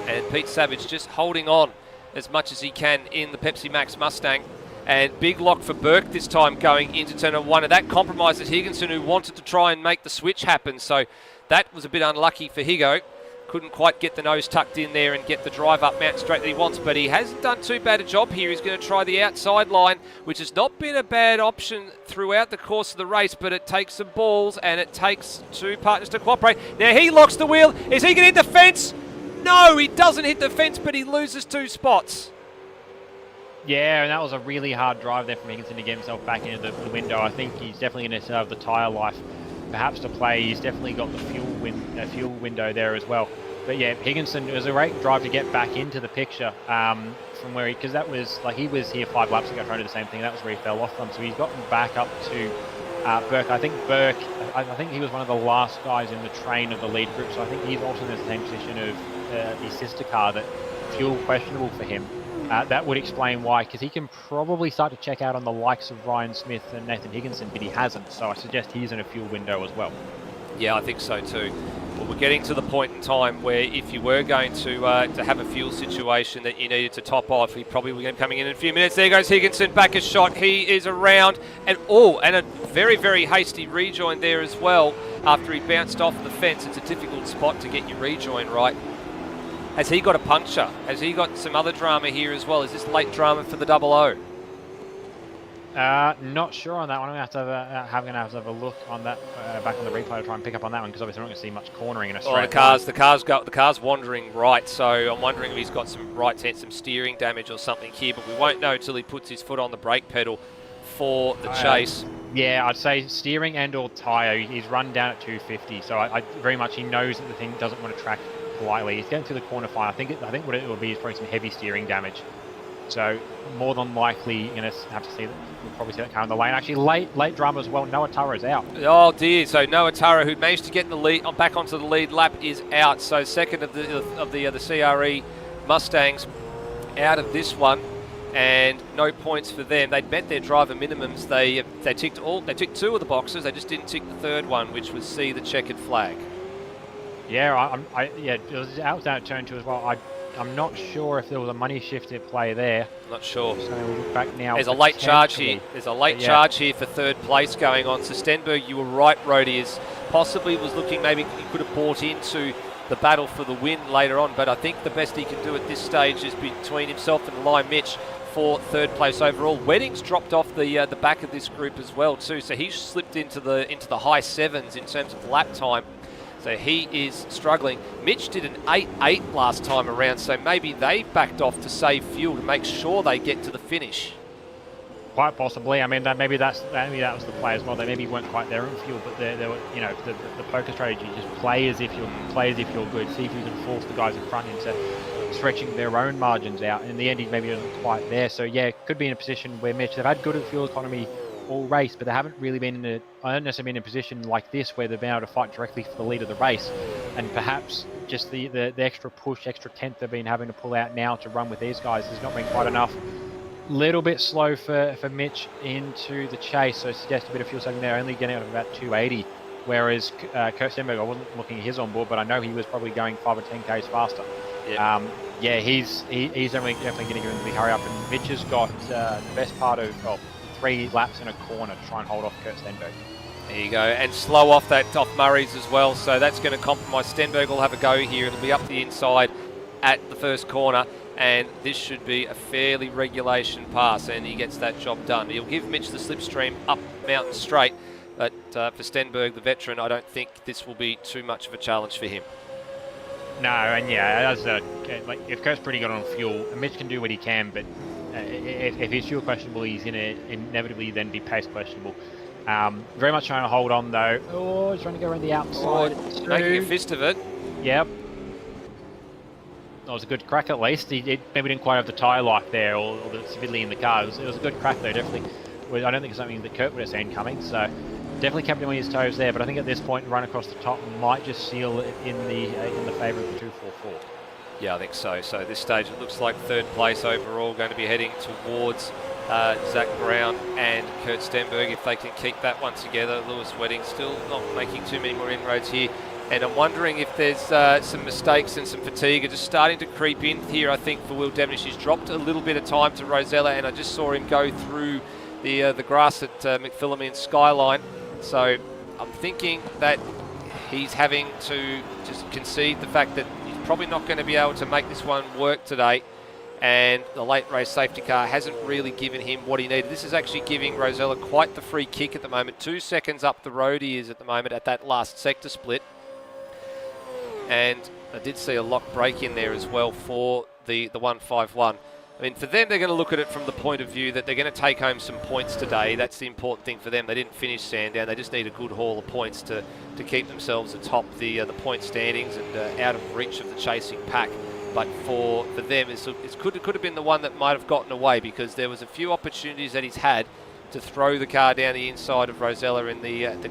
And Pete Savage just holding on as much as he can in the Pepsi Max Mustang. And big lock for Burke this time going into turn 1. And that compromises Higginson, who wanted to try and make the switch happen. So that was a bit unlucky for Higo. Couldn't quite get the nose tucked in there and get the drive up mountain straight that he wants, but he hasn't done too bad a job here. He's going to try the outside line, which has not been a bad option throughout the course of the race, but it takes some balls and it takes 2 partners to cooperate. Now he locks the wheel. Is he going to hit the fence? No, he doesn't hit the fence, but he loses 2 spots. Yeah, and that was a really hard drive there from Higginson to get himself back into the window. I think he's definitely going to have the tyre life perhaps to play. He's definitely got the fuel window there as well. But yeah, Higginson, it was a great drive to get back into the picture from where because that was like he was here 5 laps ago trying to do the same thing. That was where he fell off from. So he's gotten back up to Burke. I think he was one of the last guys in the train of the lead group. So I think he's also in the same position of the sister car that fuel questionable for him. That would explain why, because he can probably start to check out on the likes of Ryan Smith and Nathan Higginson, but he hasn't. So I suggest he's in a fuel window as well. Yeah, I think so too. Well, we're getting to the point in time where if you were going to have a fuel situation that you needed to top off, he probably will be coming in a few minutes. There goes Higginson, back a shot. He is around, and a very, very hasty rejoin there as well after he bounced off the fence. It's a difficult spot to get your rejoin right. Has he got a puncture? Has he got some other drama here as well? Is this late drama for the 00? Not sure on that one. I'm going to have to have a look on that back on the replay to try and pick up on that one because obviously we're not going to see much cornering in a straight line. The car's wandering right, so I'm wondering if he's got some some steering damage or something here, but we won't know until he puts his foot on the brake pedal for the chase. Yeah, I'd say steering and or tyre. He's run down at 250, so I very much he knows that the thing doesn't want to track politely. He's getting through the corner fine. I think what it will be is probably some heavy steering damage. So more than likely, you're going to have to see that. We'll probably see that car in the lane. Actually, late drama as well. Noah Tara's out. Oh dear! So Noah Tara, who managed to get in the lead, back onto the lead lap, is out. So second of the CRE Mustangs out of this one, and no points for them. They'd met their driver minimums. They ticked 2 of the boxes. They just didn't tick the third one, which was see the checkered flag. Yeah, it was out at turn 2 as well. I'm not sure if there was a money shift at play there. Not sure. So we'll look back now. There's a late charge here. There's a late charge here for third place going on. So Stenberg, you were right, Rhodey, is possibly was looking maybe he could have bought into the battle for the win later on, but I think the best he can do at this stage is between himself and Lime Mitch for third place overall. Wedding's dropped off the back of this group as well too, so he's slipped into the high 7s in terms of lap time. So he is struggling. Mitch did an 8.8 last time around, so maybe they backed off to save fuel to make sure they get to the finish. Quite possibly. I mean, maybe that was the play as well. They maybe weren't quite there in fuel, but they were, the poker strategy, just play as if you're good. See if you can force the guys in front into stretching their own margins out. In the end, he maybe wasn't quite there. So yeah, could be in a position where Mitch, they've had good fuel economy all race, but they haven't really been I don't necessarily been in a position like this where they've been able to fight directly for the lead of the race, and perhaps just the extra push, extra tenth they've been having to pull out now to run with these guys has not been quite enough. Little bit slow for Mitch into the chase, so suggest a bit of fuel saving there, only getting out of about 280, whereas Kurt Stenberg, I wasn't looking at his on board, but I know he was probably going 5 or 10 k's faster. Yep. He's definitely going to give him the hurry up, and Mitch has got the best part of 3 laps in a corner to try and hold off Kurt Stenberg. There you go, and slow off Murray's as well, so that's going to compromise. Stenberg will have a go here. It'll be up the inside at the first corner, and this should be a fairly regulation pass, and he gets that job done. He'll give Mitch the slipstream up Mountain Straight, but for Stenberg, the veteran, I don't think this will be too much of a challenge for him. No, and yeah, if Kurt's pretty good on fuel, Mitch can do what he can, but if he's fuel questionable, he's going to inevitably then be pace questionable. Very much trying to hold on though. Oh, he's trying to go around the outside. Making a fist of it. Yep. That was a good crack at least. He maybe didn't quite have the tyre life there or the stability in the car. It was a good crack though, definitely. I don't think it's something that Kurt would have seen coming, so definitely kept him on his toes there, but I think at this point, run across the top might just seal it in the favour of the 244. Yeah, I think so. So at this stage, it looks like third place overall, going to be heading towards Zach Brown and Kurt Stenberg if they can keep that one together. Lewis Wedding still not making too many more inroads here. And I'm wondering if there's some mistakes and some fatigue are just starting to creep in here, I think, for Will Devonish. He's dropped a little bit of time to Rosella, and I just saw him go through the grass at McPhillamy Skyline. So I'm thinking that he's having to just concede the fact that he's probably not going to be able to make this one work today, and the late race safety car hasn't really given him what he needed. This is actually giving Rosella quite the free kick at the moment. 2 seconds up the road he is at the moment at that last sector split, and I did see a lock break in there as well for the 151. I mean, for them, they're going to look at it from the point of view that they're going to take home some points today. That's the important thing for them. They didn't finish Sandown. They just need a good haul of points to keep themselves atop the point standings and out of reach of the chasing pack. But for them, it could have been the one that might have gotten away, because there was a few opportunities that he's had to throw the car down the inside of Rosella in at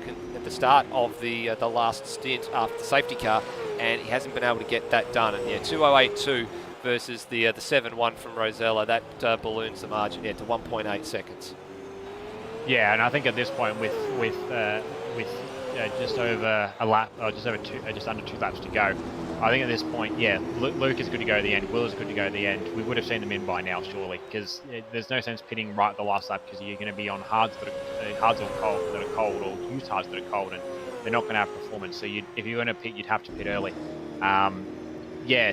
the start of the last stint after the safety car, and he hasn't been able to get that done. And 2:08.2 versus the 7:1 from Rosella, that balloons the margin to 1.8 seconds. Yeah, and I think at this point with just over a lap, or just under 2 laps to go, I think at this point, Luke is good to go at the end. Will is good to go at the end. We would have seen them in by now, surely, because there's no sense pitting right at the last lap, because you're going to be on hards that are cold, or used hards that are cold, and they're not going to have performance. So if you're going to pit, you'd have to pit early.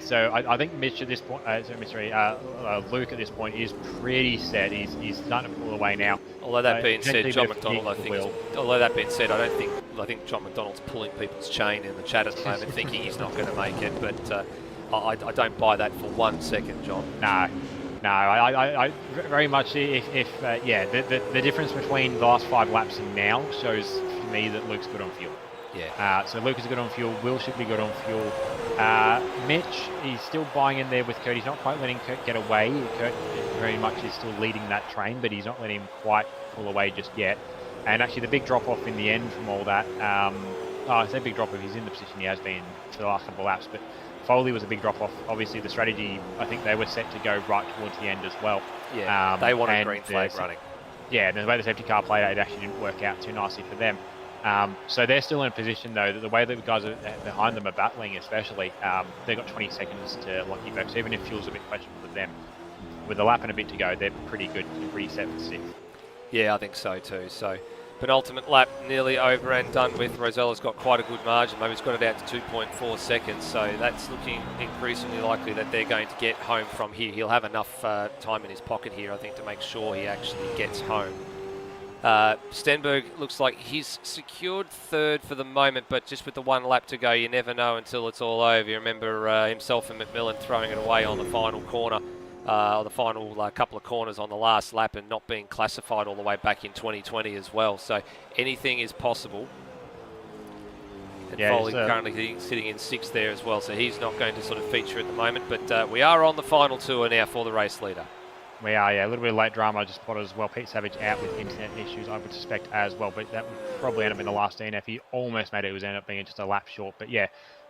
So I think Mitch at this point, Luke at this point is pretty set. He's starting to pull away now. Although that being said, John McDonald, I think John McDonald's pulling people's chain in the chat at the moment, thinking he's not going to make it. But I don't buy that for 1 second, John. No, I very much. The difference between the last 5 laps and now shows for me that Luke's good on fuel. Yeah. So Luke is good on fuel. Will should be good on fuel. Mitch, he's still buying in there with Kurt. He's not quite letting Kurt get away. Kurt very much is still leading that train, but he's not letting him quite pull away just yet. And actually, the big drop-off in the end from all that, I say big drop-off, he's in the position he has been for the last couple of laps, but Foley was a big drop-off. Obviously, the strategy, I think they were set to go right towards the end as well. Yeah, they wanted green flag running. Yeah, and the way the safety car played out, it actually didn't work out too nicely for them. So they're still in a position, though, that the way that the guys behind them are battling, especially, they've got 20 seconds to Lockie Burke. So even if fuel's a bit questionable with them, with a lap and a bit to go, they're pretty good and pretty set for 6th. Yeah, I think so too. So penultimate lap nearly over and done with. Rosella's got quite a good margin. Maybe he's got it out to 2.4 seconds. So that's looking increasingly likely that they're going to get home from here. He'll have enough time in his pocket here, I think, to make sure he actually gets home. Stenberg looks like he's secured 3rd for the moment, but just with the 1 lap to go, you never know until it's all over. You remember himself and McMillan throwing it away on the final corner, or the final couple of corners on the last lap, and not being classified all the way back in 2020 as well. So anything is possible. And Foley currently sitting in 6th there as well, so he's not going to sort of feature at the moment. But we are on the final tour now for the race leader. We are, a little bit of late drama I just spotted as well. Pete Savage out with internet issues, I would suspect as well, but that would probably end up in the last DNF. He almost made it. It was ended up being just a lap short. But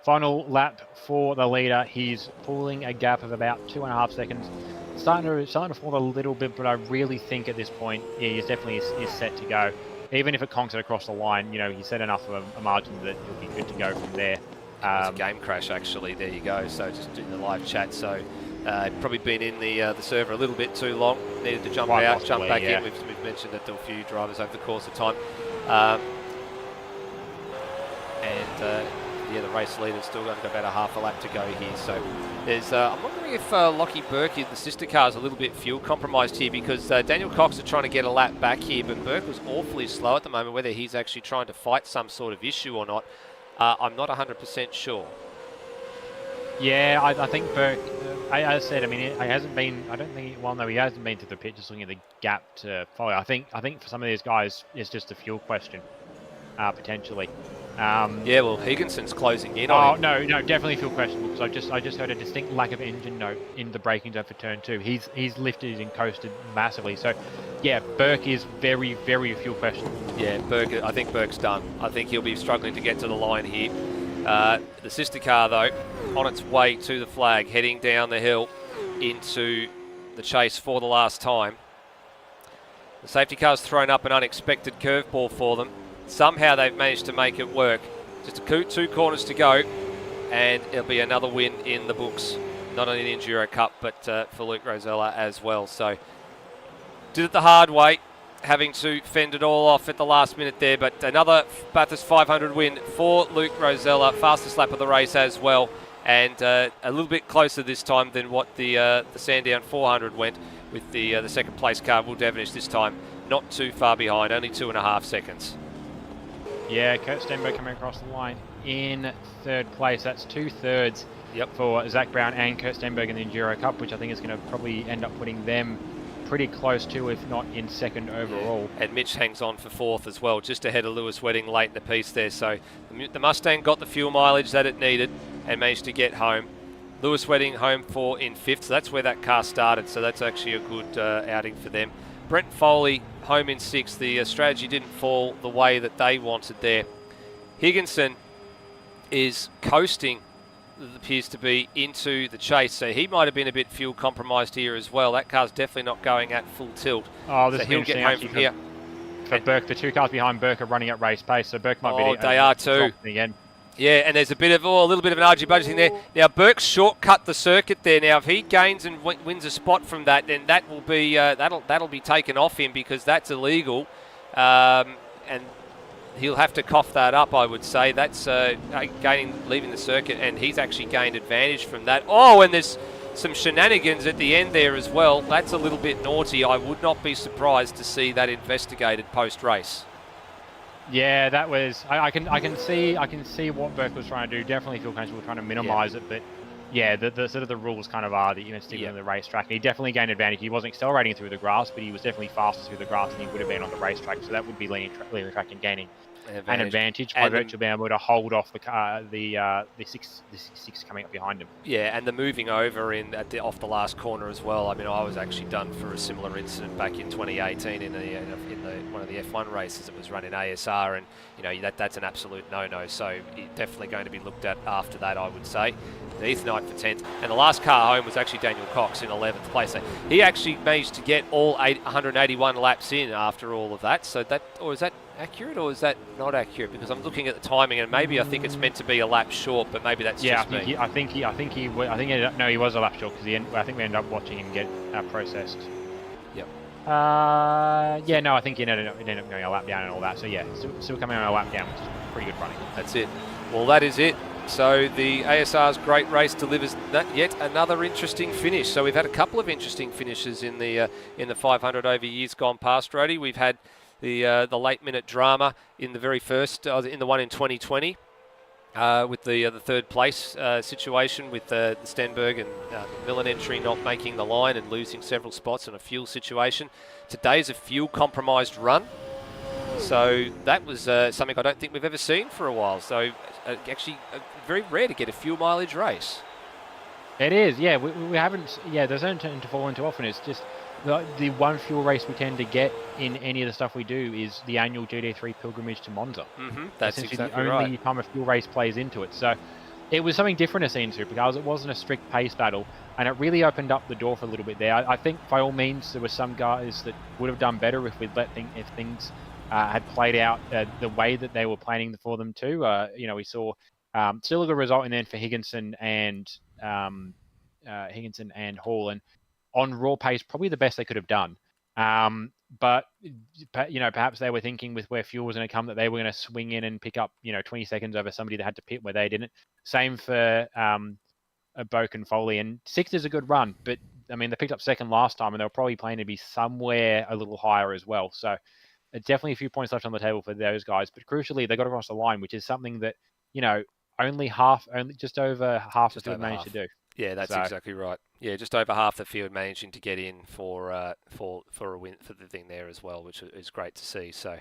final lap for the leader. He's pulling a gap of about 2.5 seconds. Starting to fall a little bit, but I really think at this point, he definitely is set to go. Even if it conks it across the line, he's set enough of a margin that he'll be good to go from there. It's a game crash, actually. There you go. So just doing the live chat. So probably been in the server a little bit too long. Needed to jump out, jump back in. We've mentioned that there were a few drivers over the course of time. The race leader's still got about a half a lap to go here. So there's, I'm wondering if Lockie Burke, the sister car, is a little bit fuel compromised here, because Daniel Cox is trying to get a lap back here, but Burke was awfully slow at the moment. Whether he's actually trying to fight some sort of issue or not, I'm not 100% sure. Yeah, I think Burke, as I said, he hasn't been, he hasn't been to the pit, just looking at the gap to Foley. I think for some of these guys, it's just a fuel question, potentially. Higginson's closing in on him. No, definitely fuel questionable, because I just heard a distinct lack of engine note in the braking zone for turn 2. He's lifted and coasted massively. So, Burke is very, very fuel questionable. Yeah, I think Burke's done. I think he'll be struggling to get to the line here. The sister car, though, on its way to the flag, heading down the hill into the chase for the last time. The safety car's thrown up an unexpected curveball for them. Somehow they've managed to make it work. Just 2 corners to go, and it'll be another win in the books. Not only in the Enduro Cup, but for Luke Rosella as well. So, did it the hard way, having to fend it all off at the last minute there. But another Bathurst 500 win for Luke Rosella. Fastest lap of the race as well. And a little bit closer this time than what the Sandown 400 went, with the second place car, Will Devenish, this time not too far behind, only 2.5 seconds. Yeah, Kurt Stenberg coming across the line in 3rd place. That's 2/3 for Zach Brown and Kurt Stenberg in the Enduro Cup, which I think is going to probably end up putting them pretty close to, if not in second overall. Yeah. And Mitch hangs on for fourth as well, just ahead of Lewis Wedding late in the piece there. So the Mustang got the fuel mileage that it needed and managed to get home. Lewis Wedding home in fifth, so that's where that car started. So that's actually a good outing for them. Brent Foley home in sixth. The strategy didn't fall the way that they wanted there. Higginson is coasting, it appears to be, into the chase, so he might have been a bit fuel compromised here as well. That car's definitely not going at full tilt. Oh, this so he'll get home from here. For Burke, the two cars behind Burke are running at race pace, so Burke might be. They are too. Again. Yeah, and there's a little bit of an argy-budgy thing there. Now Burke's shortcut the circuit there. Now if he gains and wins a spot from that, then that will be that'll be taken off him, because that's illegal, and he'll have to cough that up, I would say. That's leaving the circuit, and he's actually gained advantage from that. Oh, and there's some shenanigans at the end there as well. That's a little bit naughty. I would not be surprised to see that investigated post-race. Yeah, that was. I can see what Burke was trying to do. Definitely feel comfortable trying to minimise it, but yeah, the sort of the rules kind of are that you're going to stick in the racetrack. And he definitely gained advantage. He wasn't accelerating through the grass, but he was definitely faster through the grass than he would have been on the racetrack. So that would be leading the track and gaining an advantage by virtue of being able to hold off the six coming up behind him. Yeah, and the moving over off the last corner as well. I mean, I was actually done for a similar incident back in 2018 in one of the F1 races that was run in ASR, and you know that's an absolute no-no. So definitely going to be looked at after that, I would say. Heath Knight for 10th, and the last car home was actually Daniel Cox in 11th place. So he actually managed to get all 181 laps in after all of that. So is that accurate or is that not accurate? Because I'm looking at the timing, and maybe I think it's meant to be a lap short, but maybe that's just me. I think he was a lap short, because I think we ended up watching him get processed. Yep. I think he ended up going a lap down and all that. So yeah, still coming on a lap down, which is pretty good running. That's it. Well, that is it. So the ASR's great race delivers yet another interesting finish. So we've had a couple of interesting finishes in the 500 over years gone past, Rody. We've had the late minute drama in the very first, in the one in 2020, with the third place situation with the Stenberg and Millen entry not making the line and losing several spots in a fuel situation. Today's a fuel compromised run. So that was something I don't think we've ever seen for a while. So actually very rare to get a fuel mileage race. It is, yeah. We haven't, they don't tend to fall into often. It's just the one fuel race we tend to get in any of the stuff we do is the annual GT3 pilgrimage to Monza. Mm-hmm. That's exactly the only time a fuel race plays into it. So it was something different to see in Supercars. It wasn't a strict pace battle, and it really opened up the door for a little bit there. I think by all means there were some guys that would have done better if things had played out the way that they were planning for them to. We saw still a good result in the end for Higginson and Hall, and on raw pace, probably the best they could have done. But perhaps they were thinking with where fuel was going to come that they were going to swing in and pick up 20 seconds over somebody that had to pit where they didn't. Same for Boak and Foley, and sixth is a good run, but I mean they picked up second last time, and they were probably planning to be somewhere a little higher as well. So definitely a few points left on the table for those guys, but crucially they got across the line, which is something that only just over half the field managed to do. Yeah, that's exactly right. Yeah, just over half the field managing to get in for a win for the thing there as well, which is great to see. So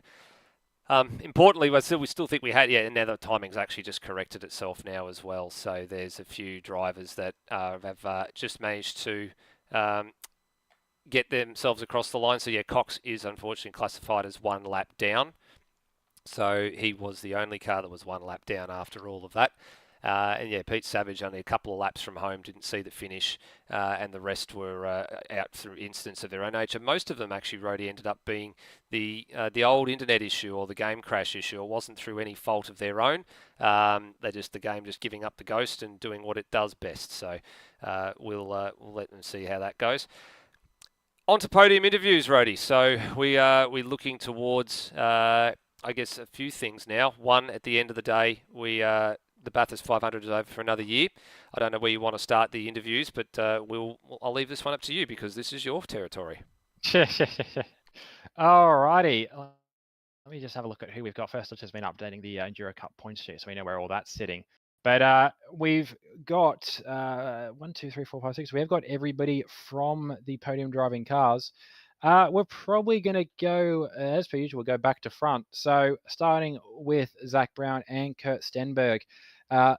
importantly, we still think we had, and now the timing's actually just corrected itself now as well. So there's a few drivers that have just managed to get themselves across the line. So yeah, Cox is unfortunately classified as one lap down. So he was the only car that was one lap down after all of that. And yeah, Pete Savage only a couple of laps from home, didn't see the finish, and the rest were out through incidents of their own nature. Most of them actually, Rody, ended up being the old internet issue or the game crash issue. It wasn't through any fault of their own. The game just giving up the ghost and doing what it does best. So we'll let them see how that goes. On to podium interviews, Rody. So we're looking towards, I guess, a few things now. One, at the end of the day, the Bathurst 500 is over for another year. I don't know where you want to start the interviews, but I'll leave this one up to you because this is your territory. Alrighty. Let me just have a look at who we've got first. I've just been updating the Enduro Cup points sheet so we know where all that's sitting. But we've got 1, 2, 3, 4, 5, 6. We've got everybody from the podium driving cars. We're probably going to go, as per usual, go back to front. So starting with Zach Brown and Kurt Stenberg.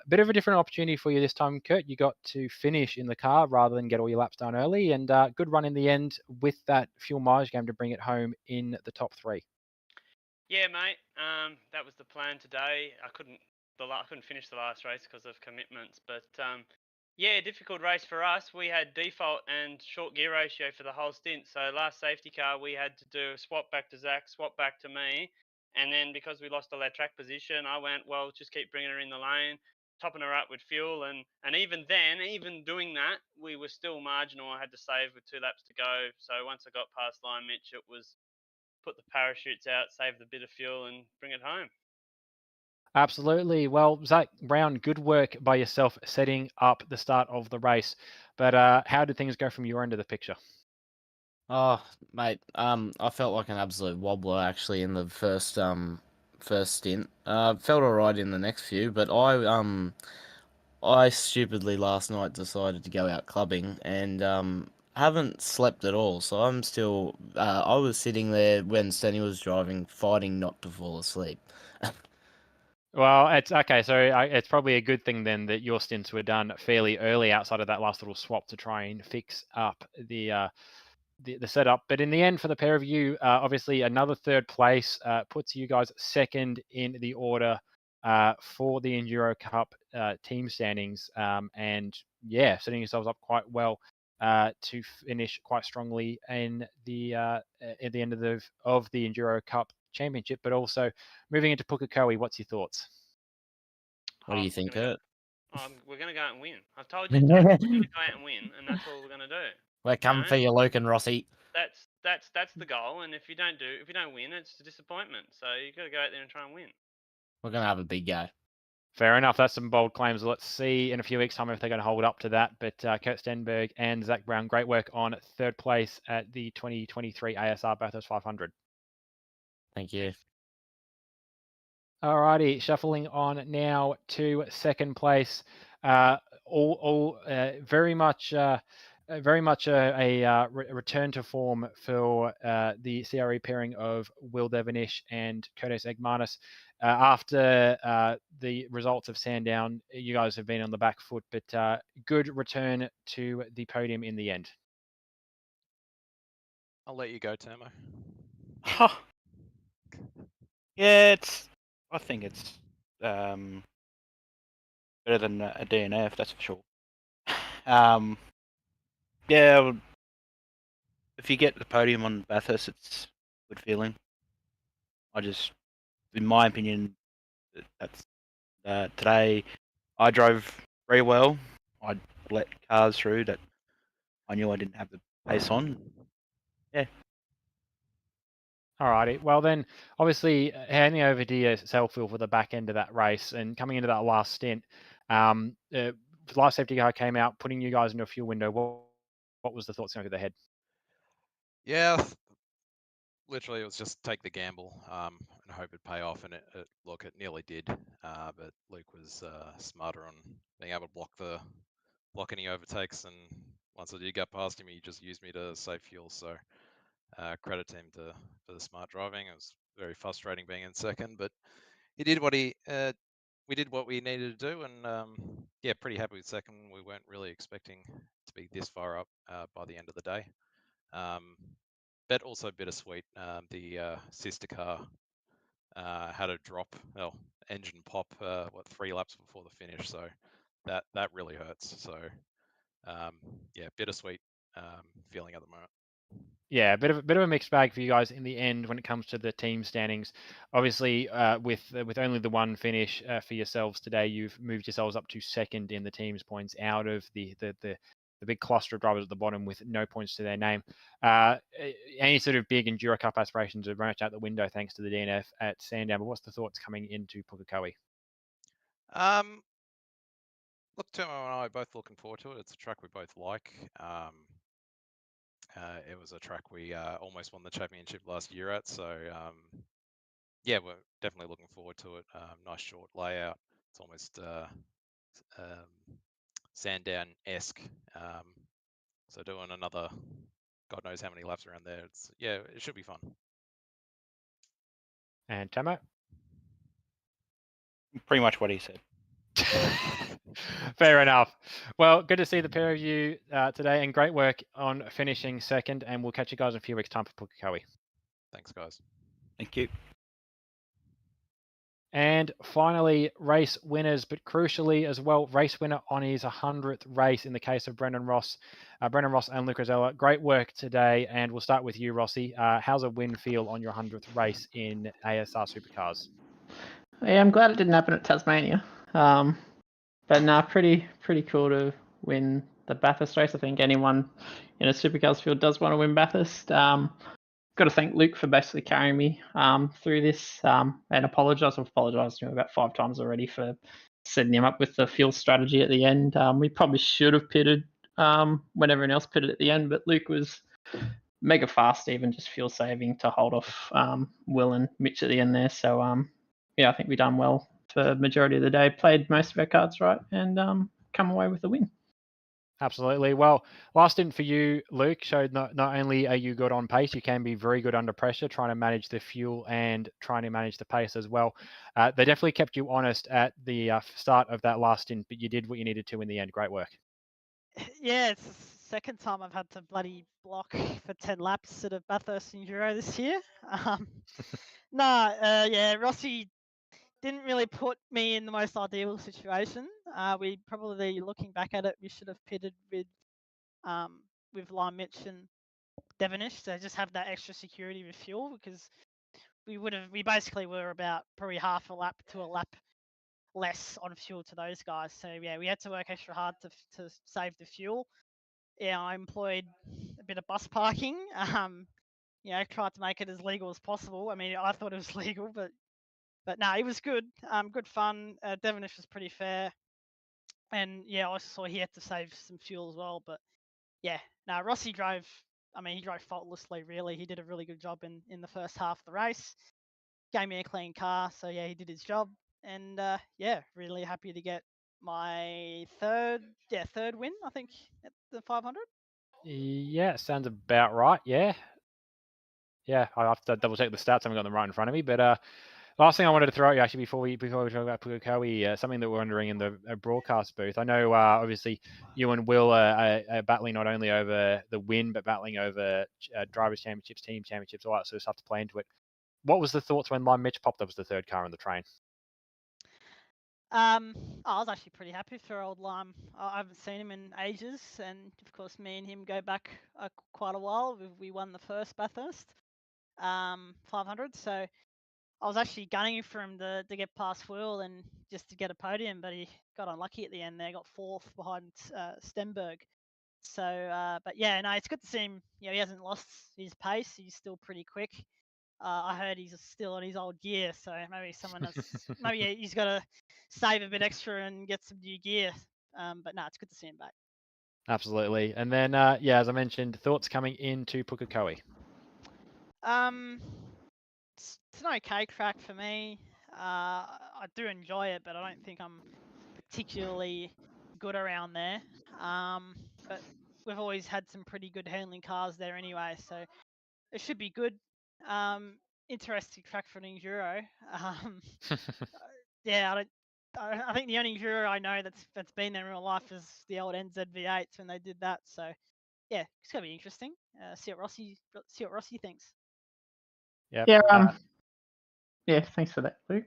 Bit of a different opportunity for you this time, Kurt. You got to finish in the car rather than get all your laps done early, and good run in the end with that fuel mileage game to bring it home in the top 3. Yeah, mate. That was the plan today. I couldn't finish the last race because of commitments, but yeah, difficult race for us. We had default and short gear ratio for the whole stint. So last safety car, we had to do a swap back to Zach, swap back to me, and then because we lost all our track position, I went, well, just keep bringing her in the lane, topping her up with fuel, and even then, even doing that, we were still marginal. I had to save with 2 laps to go. So once I got past line Mitch, it was put the parachutes out, save the bit of fuel, and bring it home. Absolutely. Well, Zach Brown, good work by yourself setting up the start of the race. But how did things go from your end of the picture? Oh, mate, I felt like an absolute wobbler actually in the first stint. Felt alright in the next few, but I stupidly last night decided to go out clubbing and haven't slept at all. So I'm still I was sitting there when Stenny was driving, fighting not to fall asleep. Well, it's okay. So it's probably a good thing then that your stints were done fairly early outside of that last little swap to try and fix up the setup. But in the end, for the pair of you, obviously another third place puts you guys second in the order for the Enduro Cup team standings. And yeah, setting yourselves up quite well to finish quite strongly in the at the end of the Enduro Cup Championship. But also moving into Pukekohe, what's your thoughts? What do you think, Kurt? We're going to go out and win. I've told you, Tony, we're going to go out and win, and that's what we're going to do. We're coming for you, Luke and Rossi. That's the goal, and if you don't win, it's a disappointment. So you got to go out there and try and win. We're gonna have a big go. Fair enough. That's some bold claims. Let's see in a few weeks' time if they're going to hold up to that. But Kurt Stenberg and Zach Brown, great work on third place at the 2023 ASR Bathurst 500. Thank you. Alrighty, shuffling on now to second place. All very much a return to form for the CRE pairing of Will Devonish and Curtis Egmanis. After the results of Sandown, you guys have been on the back foot, but good return to the podium in the end. I'll let you go, Tamo. Yeah, I think it's better than a DNF, that's for sure. Yeah, well, if you get the podium on Bathurst, it's a good feeling. In my opinion, that's today I drove very well. I let cars through that I knew I didn't have the pace on. Yeah. Alrighty. Well, then, obviously, handing over to yourself, Phil, for the back end of that race and coming into that last stint, last safety car came out, putting you guys into a fuel window. What was the thoughts going through the head? Yeah, literally, it was just take the gamble and hope it'd pay off, and it nearly did. But Luke was smarter on being able to block any overtakes, and once I did get past him, he just used me to save fuel. So credit to him for the smart driving. It was very frustrating being in second, but he did what we did what we needed to do, and yeah, pretty happy with second. We weren't really expecting to be this far up by the end of the day, but also bittersweet. The sister car had a drop, engine pop, 3 laps before the finish, so that really hurts. So yeah, bittersweet feeling at the moment. Yeah, a bit of a mixed bag for you guys in the end when it comes to the team standings. Obviously, with only the one finish for yourselves today, you've moved yourselves up to second in the team's points out of the big cluster of drivers at the bottom with no points to their name. Any sort of big Enduro Cup aspirations are very much out the window thanks to the DNF at Sandown. But what's the thoughts coming into Pukekohe? Look, Timo and I are both looking forward to it. It's a track we both like. It was a track we almost won the championship last year at, so yeah, we're definitely looking forward to it. Nice short layout. It's almost Sandown-esque. So doing another, God knows how many laps around there. It should be fun. And Tamo? Pretty much what he said. Fair enough. Well, good to see the pair of you today, and great work on finishing second. And we'll catch you guys in a few weeks' time for Pukekohe. Thanks, guys. Thank you. And finally, race winners, but crucially as well, race winner on his 100th race in the case of Brendan Ross and Luke Rosella. Great work today, and we'll start with you, Rossi. How's a win feel on your 100th race in ASR Supercars? Yeah, I'm glad it didn't happen at Tasmania. But no, pretty cool to win the Bathurst race. I think anyone in a Supercars field does want to win Bathurst. Got to thank Luke for basically carrying me through this and apologise. I've apologised to him about 5 times already for setting him up with the fuel strategy at the end. We probably should have pitted when everyone else pitted at the end, but Luke was mega fast, even just fuel saving to hold off Will and Mitch at the end there. So yeah, I think we done well for the majority of the day, played most of our cards right, and come away with the win. Absolutely. Well, last stint for you, Luke, showed not only are you good on pace, you can be very good under pressure, trying to manage the fuel and trying to manage the pace as well. They definitely kept you honest at the start of that last stint, but you did what you needed to in the end. Great work. Yeah, it's the second time I've had to bloody block for 10 laps at a Bathurst Enduro this year. Yeah, Rossi didn't really put me in the most ideal situation. We probably, looking back at it, we should have pitted with Lime Mitch and Devonish to just have that extra security with fuel, because we basically were about probably half a lap to a lap less on fuel to those guys. So yeah, we had to work extra hard to save the fuel. Yeah, I employed a bit of bus parking. Tried to make it as legal as possible. I mean, I thought it was legal, but no, it was good. Good fun. Devonish was pretty fair, and yeah, I also saw he had to save some fuel as well. But yeah, no, Rossi drove. I mean, he drove faultlessly. Really, he did a really good job in the first half of the race. Gave me a clean car, so yeah, he did his job. And yeah, really happy to get my third win, I think, at the 500. Yeah, sounds about right. Yeah, I have to double check the stats. I haven't got them right in front of me. But last thing I wanted to throw at you, actually, before we talk about Pukekohe, something that we're wondering in the broadcast booth. I know, obviously, you and Will are battling not only over the win, but battling over drivers' championships, team championships, all that sort of stuff to play into it. What was the thoughts when Lime Mitch popped up as the third car on the train? I was actually pretty happy for old Lime. I haven't seen him in ages, and of course, me and him go back quite a while. We won the first Bathurst 500, so I was actually gunning for him to get past Will and just to get a podium, but he got unlucky at the end there, got 4th behind Stenberg. So, but yeah, no, it's good to see him. He hasn't lost his pace. He's still pretty quick. I heard he's still on his old gear, so maybe he's got to save a bit extra and get some new gear. But no, it's good to see him back. Absolutely. And then, as I mentioned, thoughts coming into Pukekohe. It's an okay track for me. I do enjoy it, but I don't think I'm particularly good around there. But we've always had some pretty good handling cars there anyway, so it should be good. Interesting track for an enduro. Yeah, I think the only enduro I know that's been there in real life is the old NZV8s when they did that. So yeah, it's gonna be interesting. See what Rossi thinks. Yep. Yeah. Yeah. Thanks for that, Luke.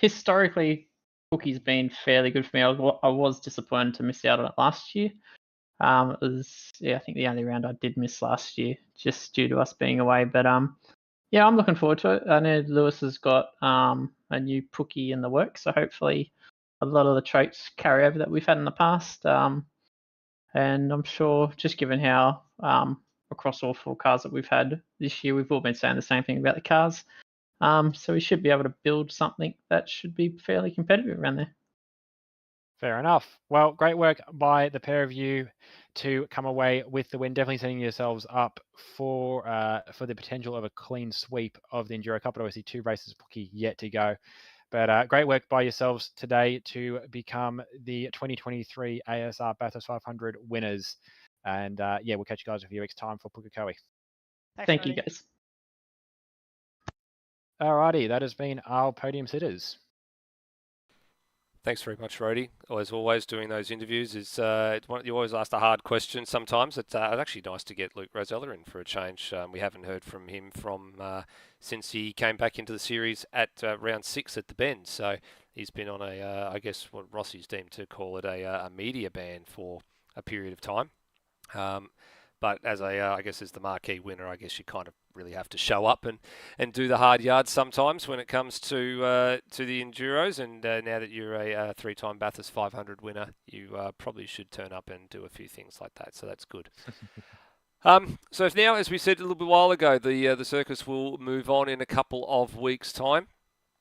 Historically, Cookie's been fairly good for me. I was disappointed to miss out on it last year. It was, I think the only round I did miss last year, just due to us being away. But yeah, I'm looking forward to it. I know Lewis has got a new Pookie in the works, so hopefully a lot of the traits carry over that we've had in the past. And I'm sure, just given how across all 4 cars that we've had this year, we've all been saying the same thing about the cars. So we should be able to build something that should be fairly competitive around there. Fair enough. Well, great work by the pair of you to come away with the win. Definitely setting yourselves up for the potential of a clean sweep of the Enduro Cup. But obviously 2 races Pookie yet to go. But great work by yourselves today to become the 2023 ASR Bathurst 500 winners. And yeah, we'll catch you guys in a few weeks' time for Pukekohe. Thank you, guys. Alrighty, that has been our podium sitters. Thanks very much, Rody. As always, doing those interviews is you always ask a hard question. Sometimes it's actually nice to get Luke Rosella in for a change. We haven't heard from him since he came back into the series at round 6 at the Bend. So he's been on I guess what Rossi's deemed to call it a media ban for a period of time. But as I guess as the marquee winner, I guess you kind of really have to show up and do the hard yards sometimes when it comes to the enduros. And now that you're a 3-time Bathurst 500 winner, you probably should turn up and do a few things like that. So that's good. So now, as we said a little bit while ago, the circus will move on in a couple of weeks' time.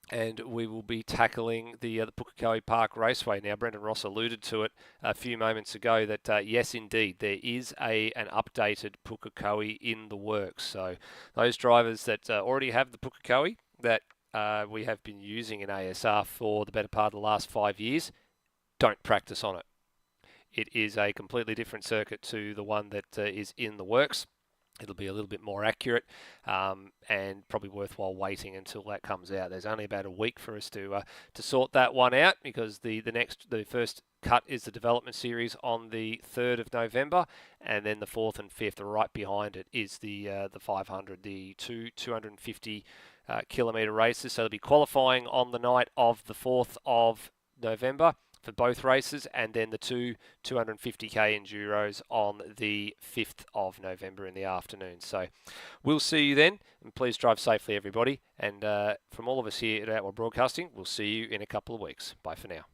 And we will be tackling the Pukekohe Park Raceway. Now, Brendan Ross alluded to it a few moments ago that, yes, indeed, there is an updated Pukekohe in the works. So those drivers that already have the Pukekohe that we have been using in ASR for the better part of the last 5 years, don't practice on it. It is a completely different circuit to the one that is in the works. It'll be a little bit more accurate and probably worthwhile waiting until that comes out. There's only about a week for us to sort that one out because the first cut is the development series on the 3rd of November, and then the 4th and 5th right behind it is the 500, the 250 kilometre races. So they'll be qualifying on the night of the 4th of November for both races, and then the 250k enduros on the 5th of November in the afternoon. So we'll see you then, and please drive safely, everybody. And from all of us here at Outlaw Broadcasting, we'll see you in a couple of weeks. Bye for now.